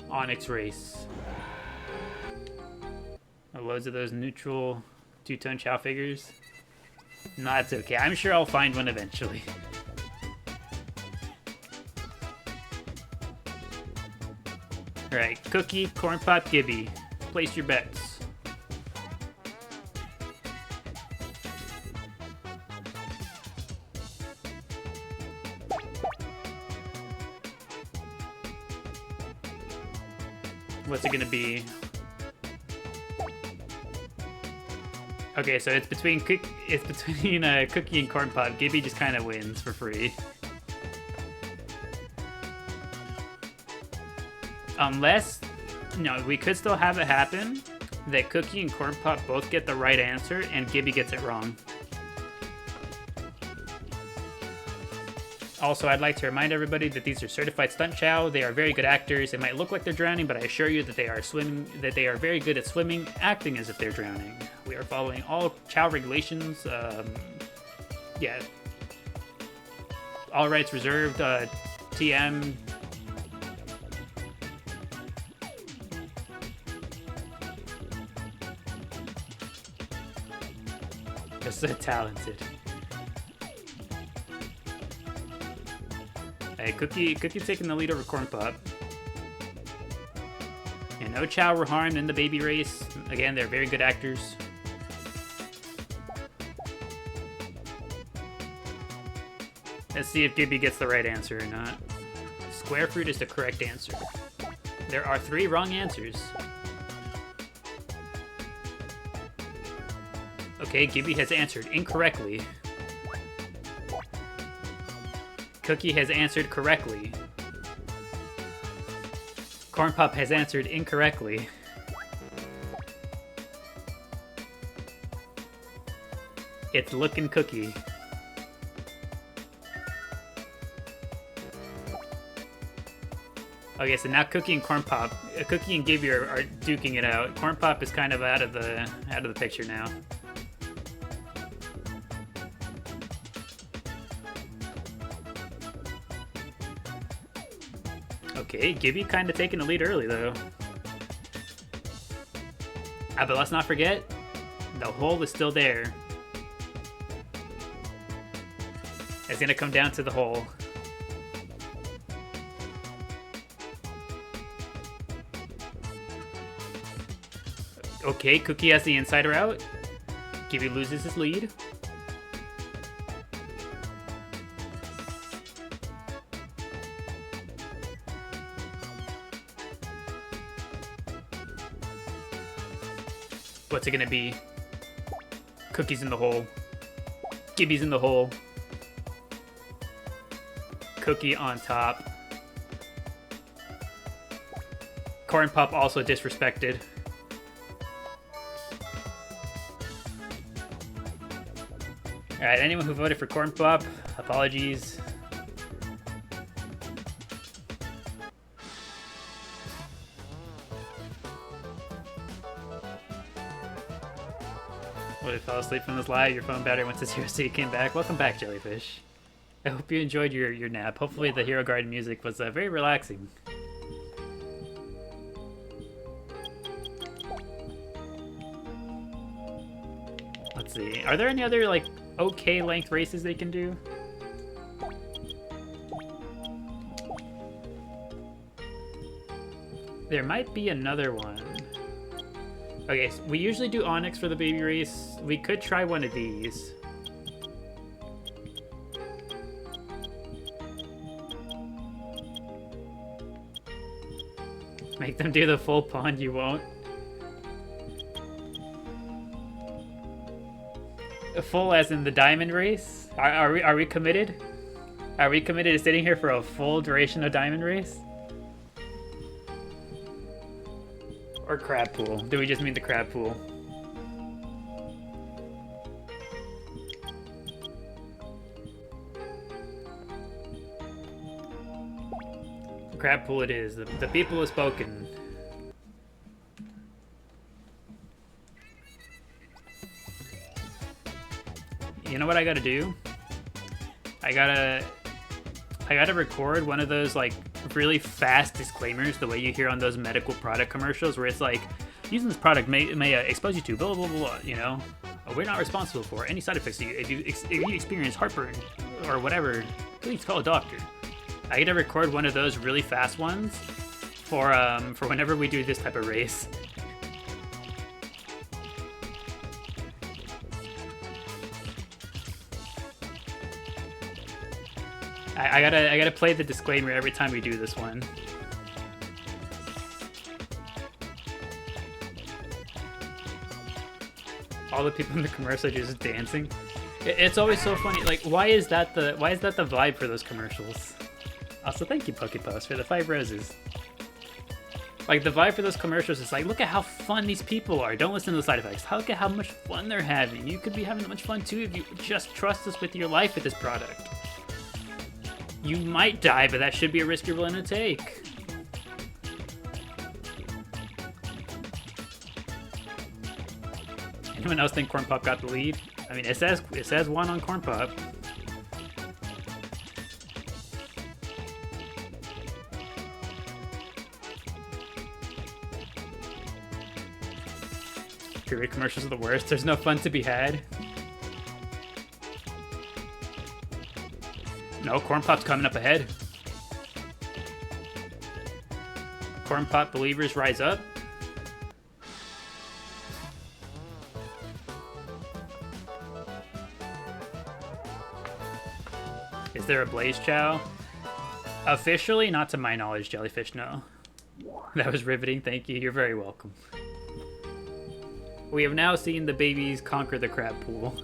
Onyx race. Loads of those neutral two-tone Chao figures. No, that's okay. I'm sure I'll find one eventually. Alright, Cookie, Corn Pop, Gibby. Place your bets. What's it gonna be? Okay, so it's between Cookie and Corn Pop. Gibby just kind of wins for free. Unless, no, we could still have it happen that Cookie and Corn Pop both get the right answer and Gibby gets it wrong. Also, I'd like to remind everybody that these are certified stunt Chao. They are very good actors. It might look like they're drowning, but I assure you that they are very good at swimming, acting as if they're drowning. We are following all Chao regulations. Yeah. All rights reserved. TM. They're so talented. Hey, Cookie taking the lead over Corn Pop. And no Chao were harmed in the baby race. Again, they're very good actors. Let's see if Gibby gets the right answer or not. Square fruit is the correct answer. There are 3 wrong answers. Okay, Gibby has answered incorrectly. Cookie has answered correctly. Corn Pop has answered incorrectly. It's looking Cookie. Okay, so now Cookie and Corn Pop, Cookie and Gibby are duking it out. Corn Pop is kind of out of the picture now. Okay, Gibby kind of taking the lead early, though. But let's not forget, the hole is still there. It's gonna come down to the hole. Okay, Cookie has the insider out. Gibby loses his lead. What's it gonna be? Cookie's in the hole. Gibby's in the hole. Cookie on top. Corn Pop also disrespected. Alright, anyone who voted for Corn Pop, apologies. What, fell asleep from this live? Your phone battery went to zero, so you came back. Welcome back, Jellyfish. I hope you enjoyed your nap. Hopefully the Hero Garden music was very relaxing. Let's see. Are there any other, like, okay length races they can do? There might be another one. Okay, so we usually do Onyx for the baby race. We could try one of these. Make them do the full pond, you won't. Full as in the diamond race? Are we committed? Are we committed to sitting here for a full duration of diamond race? Or crab pool? Do we just mean the crab pool? Crab pool it is. The people have spoken. You know what I gotta do? I gotta record one of those like really fast disclaimers, the way you hear on those medical product commercials, where it's like, using this product may expose you to blah blah blah blah. You know, we're not responsible for any side effects. If you experience heartburn or whatever, please call a doctor. I gotta record one of those really fast ones for whenever we do this type of race. I gotta play the disclaimer every time we do this one. All the people in the commercial are just dancing. It's always so funny. Like, why is that the vibe for those commercials? Also, thank you, PokePost, for the 5 roses. Like, the vibe for those commercials is like, look at how fun these people are. Don't listen to the side effects. Look at how much fun they're having. You could be having that much fun too if you just trust us with your life with this product. You might die, but that should be a risk you're willing to take. Anyone else think Corn Pop got the lead? I mean, it says 1 on Corn Pop. Period commercials are the worst. There's no fun to be had. No, Corn Pop's coming up ahead. Corn Pop believers rise up. Is there a Blaze Chao? Officially, not to my knowledge, Jellyfish, no. That was riveting, thank you, you're very welcome. We have now seen the babies conquer the crab pool.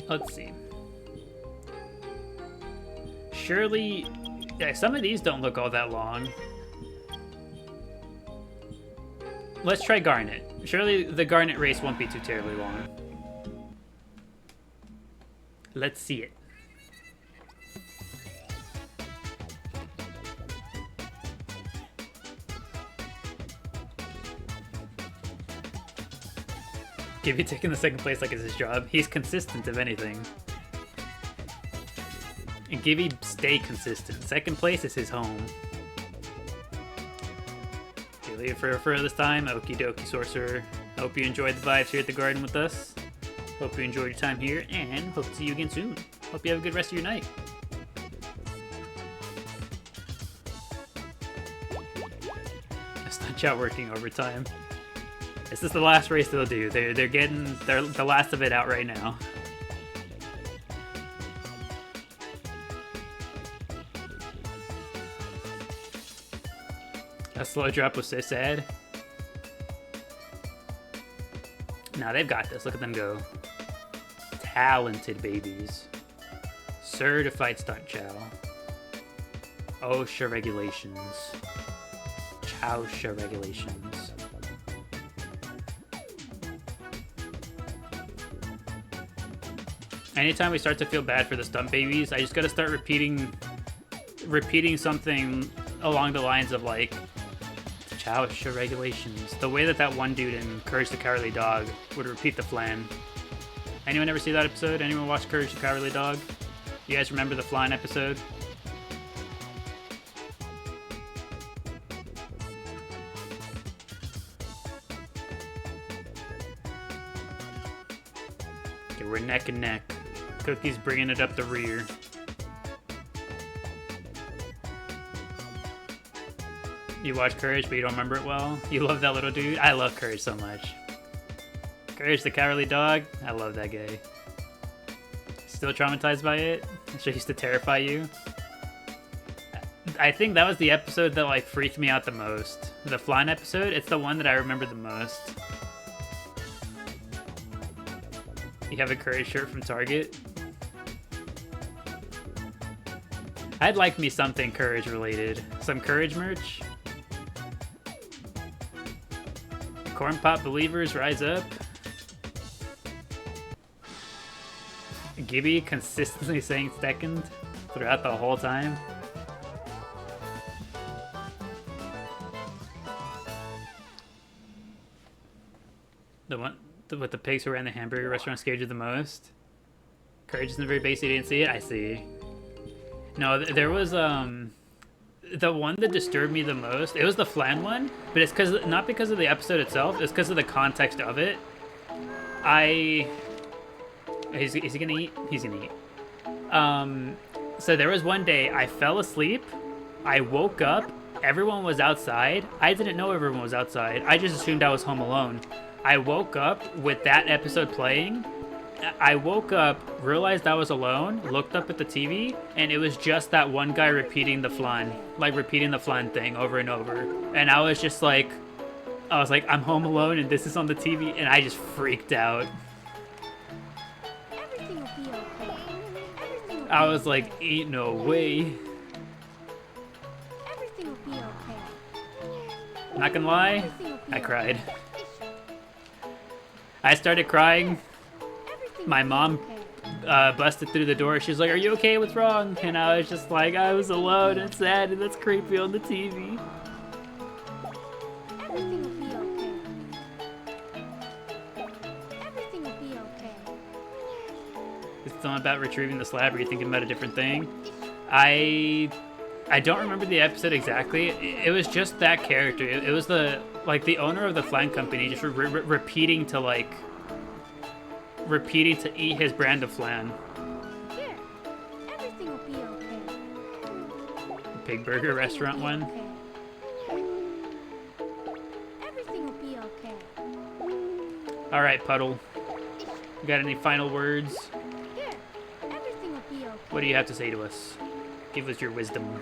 Let's see. Surely, yeah, some of these don't look all that long. Let's try Garnet. Surely the Garnet race won't be too terribly long. Let's see it. Gibby taking the second place like it's his job. He's consistent, if anything. And Gibby stay consistent. Second place is his home. Okay, leave it for this time. Okie dokie, Sorcerer. Hope you enjoyed the vibes here at the garden with us. Hope you enjoyed your time here, and hope to see you again soon. Hope you have a good rest of your night. It's not Chao working overtime. This is the last race they'll do. They're getting the last of it out right now. A slow drop was so sad. Now they've got this. Look at them go. Talented babies. Certified stunt Chao. OSHA regulations. ChaoGardenDaily regulations. Anytime we start to feel bad for the stunt babies, I just gotta start repeating something along the lines of like ChaoGardenDaily regulations. The way that one dude in Courage the Cowardly Dog would repeat the flan. Anyone ever see that episode? Anyone watch Courage the Cowardly Dog? You guys remember the flan episode? Okay, we're neck and neck. Cookie's bringing it up the rear. You watch Courage, but you don't remember it well? You love that little dude? I love Courage so much. Courage the Cowardly Dog? I love that guy. Still traumatized by it? It used to terrify you? I think that was the episode that like freaked me out the most. The flan episode, it's the one that I remember the most. You have a Courage shirt from Target? I'd like me something Courage related. Some Courage merch? Corn Pop believers rise up. Gibby consistently saying second throughout the whole time. The one with the pigs who ran the hamburger restaurant scared you the most. Courage isn't very basic. You didn't see it. I see. No, there was the one that disturbed me the most. It was the flan one, but it's not because of the episode itself. It's because of the context of it. Is he gonna eat? He's gonna eat. So there was one day I fell asleep. I woke up. Everyone was outside. I didn't know everyone was outside. I just assumed I was home alone. I woke up with that episode playing. I woke up, realized I was alone, looked up at the TV, and it was just that one guy repeating the flan. Like, repeating the flan thing over and over. And I was just like, I'm home alone and this is on the TV, and I just freaked out. Everything will be okay. Everything will I was like, ain't no way. Everything will be okay. Not gonna lie, Everything will be I cried. okay. I started crying. Everything My will be mom okay. busted through the door. She's like, "Are you okay? What's wrong?" And I was just like, I was alone and sad, and that's creepy on the TV. Everything will be okay. Everything will be okay. Is it something about retrieving the slab, or are you thinking about a different thing? I don't remember the episode exactly. It was just that character. It was the owner of the flan company just repeating to eat his brand of flan. Here. Everything will be okay. The Pig Burger restaurant one. Okay. Everything will be okay. All right, Puddle. You got any final words? Here. Everything will be okay. What do you have to say to us? Give us your wisdom.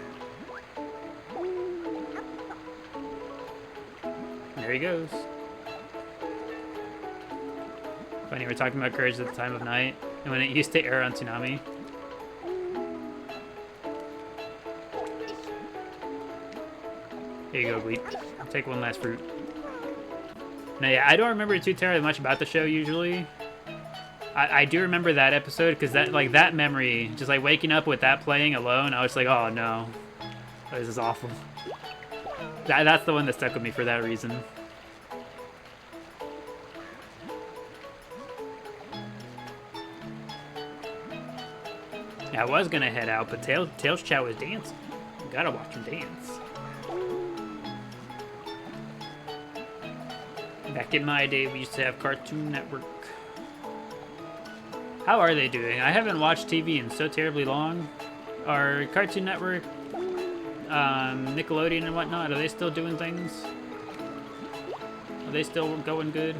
There he goes. Funny, we're talking about Courage at the time of night, and when it used to air on Tsunami. Here you go, Bleep. Take one last fruit. Now, yeah, I don't remember too terribly much about the show usually. I do remember that episode because that memory, just like waking up with that playing alone, I was like, oh no, this is awful. That's the one that stuck with me for that reason. I was gonna head out, but Tails Chao is dancing. You gotta watch him dance. Back in my day, we used to have Cartoon Network. How are they doing? I haven't watched TV in so terribly long. Are Cartoon Network, Nickelodeon and whatnot, are they still doing things? Are they still going good?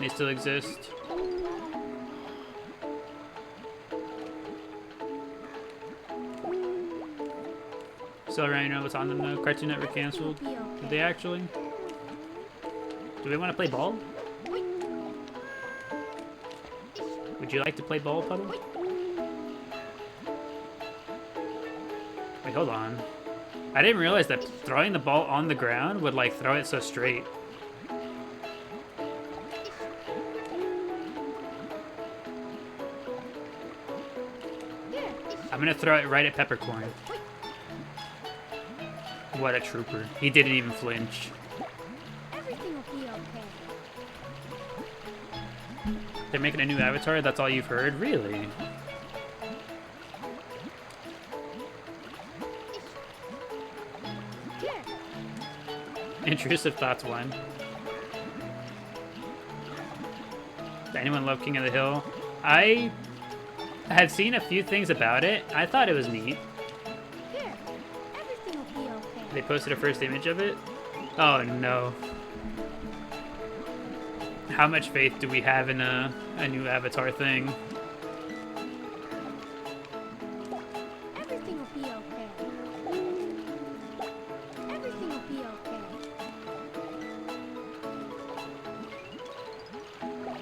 They still exist? Still around, you know what's on them though? Cartoon Network canceled? Did they actually? Do we want to play ball? Would you like to play ball, Puddle? Wait, hold on. I didn't realize that throwing the ball on the ground would like throw it so straight. I'm gonna throw it right at Peppercorn. What a trooper. He didn't even flinch. Everything will be okay. They're making a new avatar? That's all you've heard? Really? Here. Intrusive thoughts one. Does anyone love King of the Hill? I have seen a few things about it. I thought it was neat. Here. Everything will be okay. They posted a first image of it? Oh no. How much faith do we have in a new avatar thing? Everything will be okay. Everything will be okay.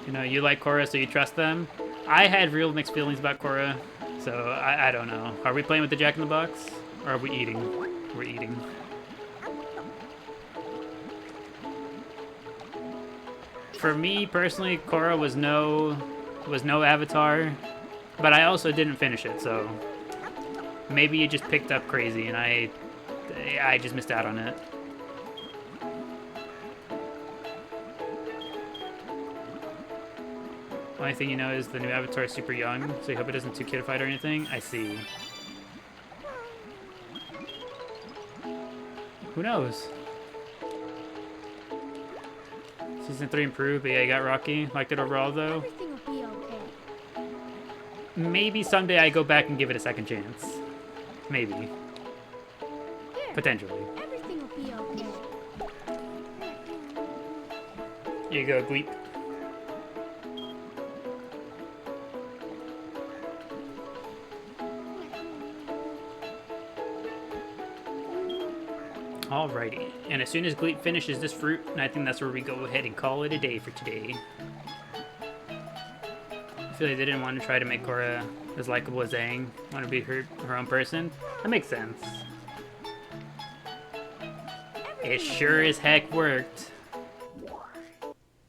You know, you like Korra, so you trust them? I had real mixed feelings about Korra, so I don't know. Are we playing with the Jack in the Box? Or are we eating? We're eating. For me personally, Korra was no avatar, but I also didn't finish it, so maybe it just picked up crazy and I just missed out on it. Only thing you know is the new avatar is super young, so you hope it isn't too kidified or anything. I see. Who knows? Season 3 improved, but yeah, you got Rocky. Liked it overall, though. Everything will be okay. Maybe someday I go back and give it a second chance. Maybe. Here. Potentially. Everything will be okay. Here you go, Gleep. Alrighty, and as soon as Gleep finishes this fruit, I think that's where we go ahead and call it a day for today. I feel like they didn't want to try to make Korra as likable as Aang. Want to be her own person? That makes sense. It sure as heck worked.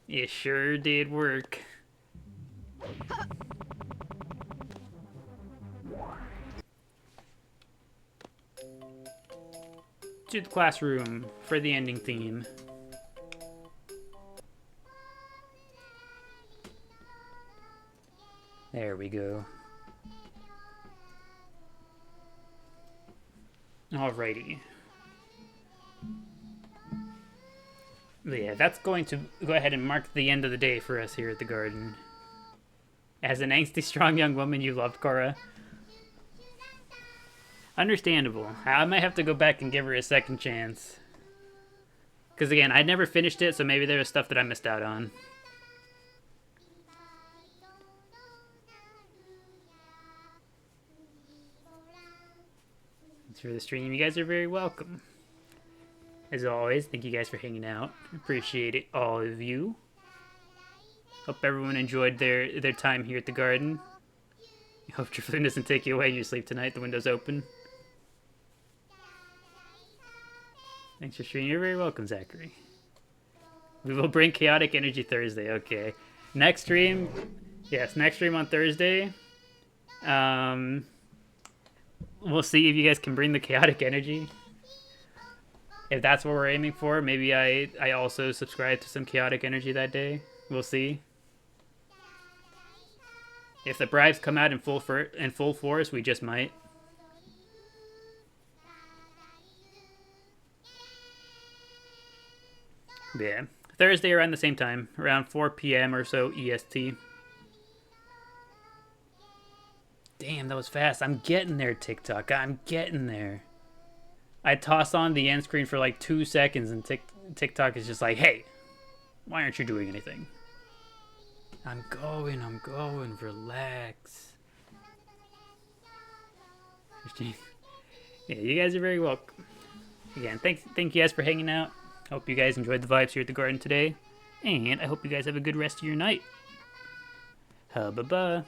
It sure did work. To the classroom for the ending theme. There we go. Alrighty. But yeah, that's going to go ahead and mark the end of the day for us here at the garden. As an angsty, strong young woman, you loved Korra. Understandable. I might have to go back and give her a second chance. Because again, I never finished it, so maybe there was stuff that I missed out on. Thanks for the stream. You guys are very welcome. As always, thank you guys for hanging out. Appreciate it, all of you. Hope everyone enjoyed their time here at the garden. Hope Drifloon doesn't take you away in your sleep tonight. The window's open. Thanks for streaming. You're very welcome, Zachary. We will bring chaotic energy Thursday. Okay. Next stream. Yes, next stream on Thursday. We'll see if you guys can bring the chaotic energy. If that's what we're aiming for, maybe I also subscribe to some chaotic energy that day. We'll see. If the bribes come out in full force, we just might. Yeah. Thursday around the same time, around 4 p.m. or so EST. Damn, that was fast. I'm getting there, TikTok. I'm getting there. I toss on the end screen for like 2 seconds and TikTok is just like, hey, why aren't you doing anything? I'm going, relax. Yeah, you guys are very welcome. Again, thank you guys for hanging out. Hope you guys enjoyed the vibes here at the garden today. And I hope you guys have a good rest of your night. Hubba-ba.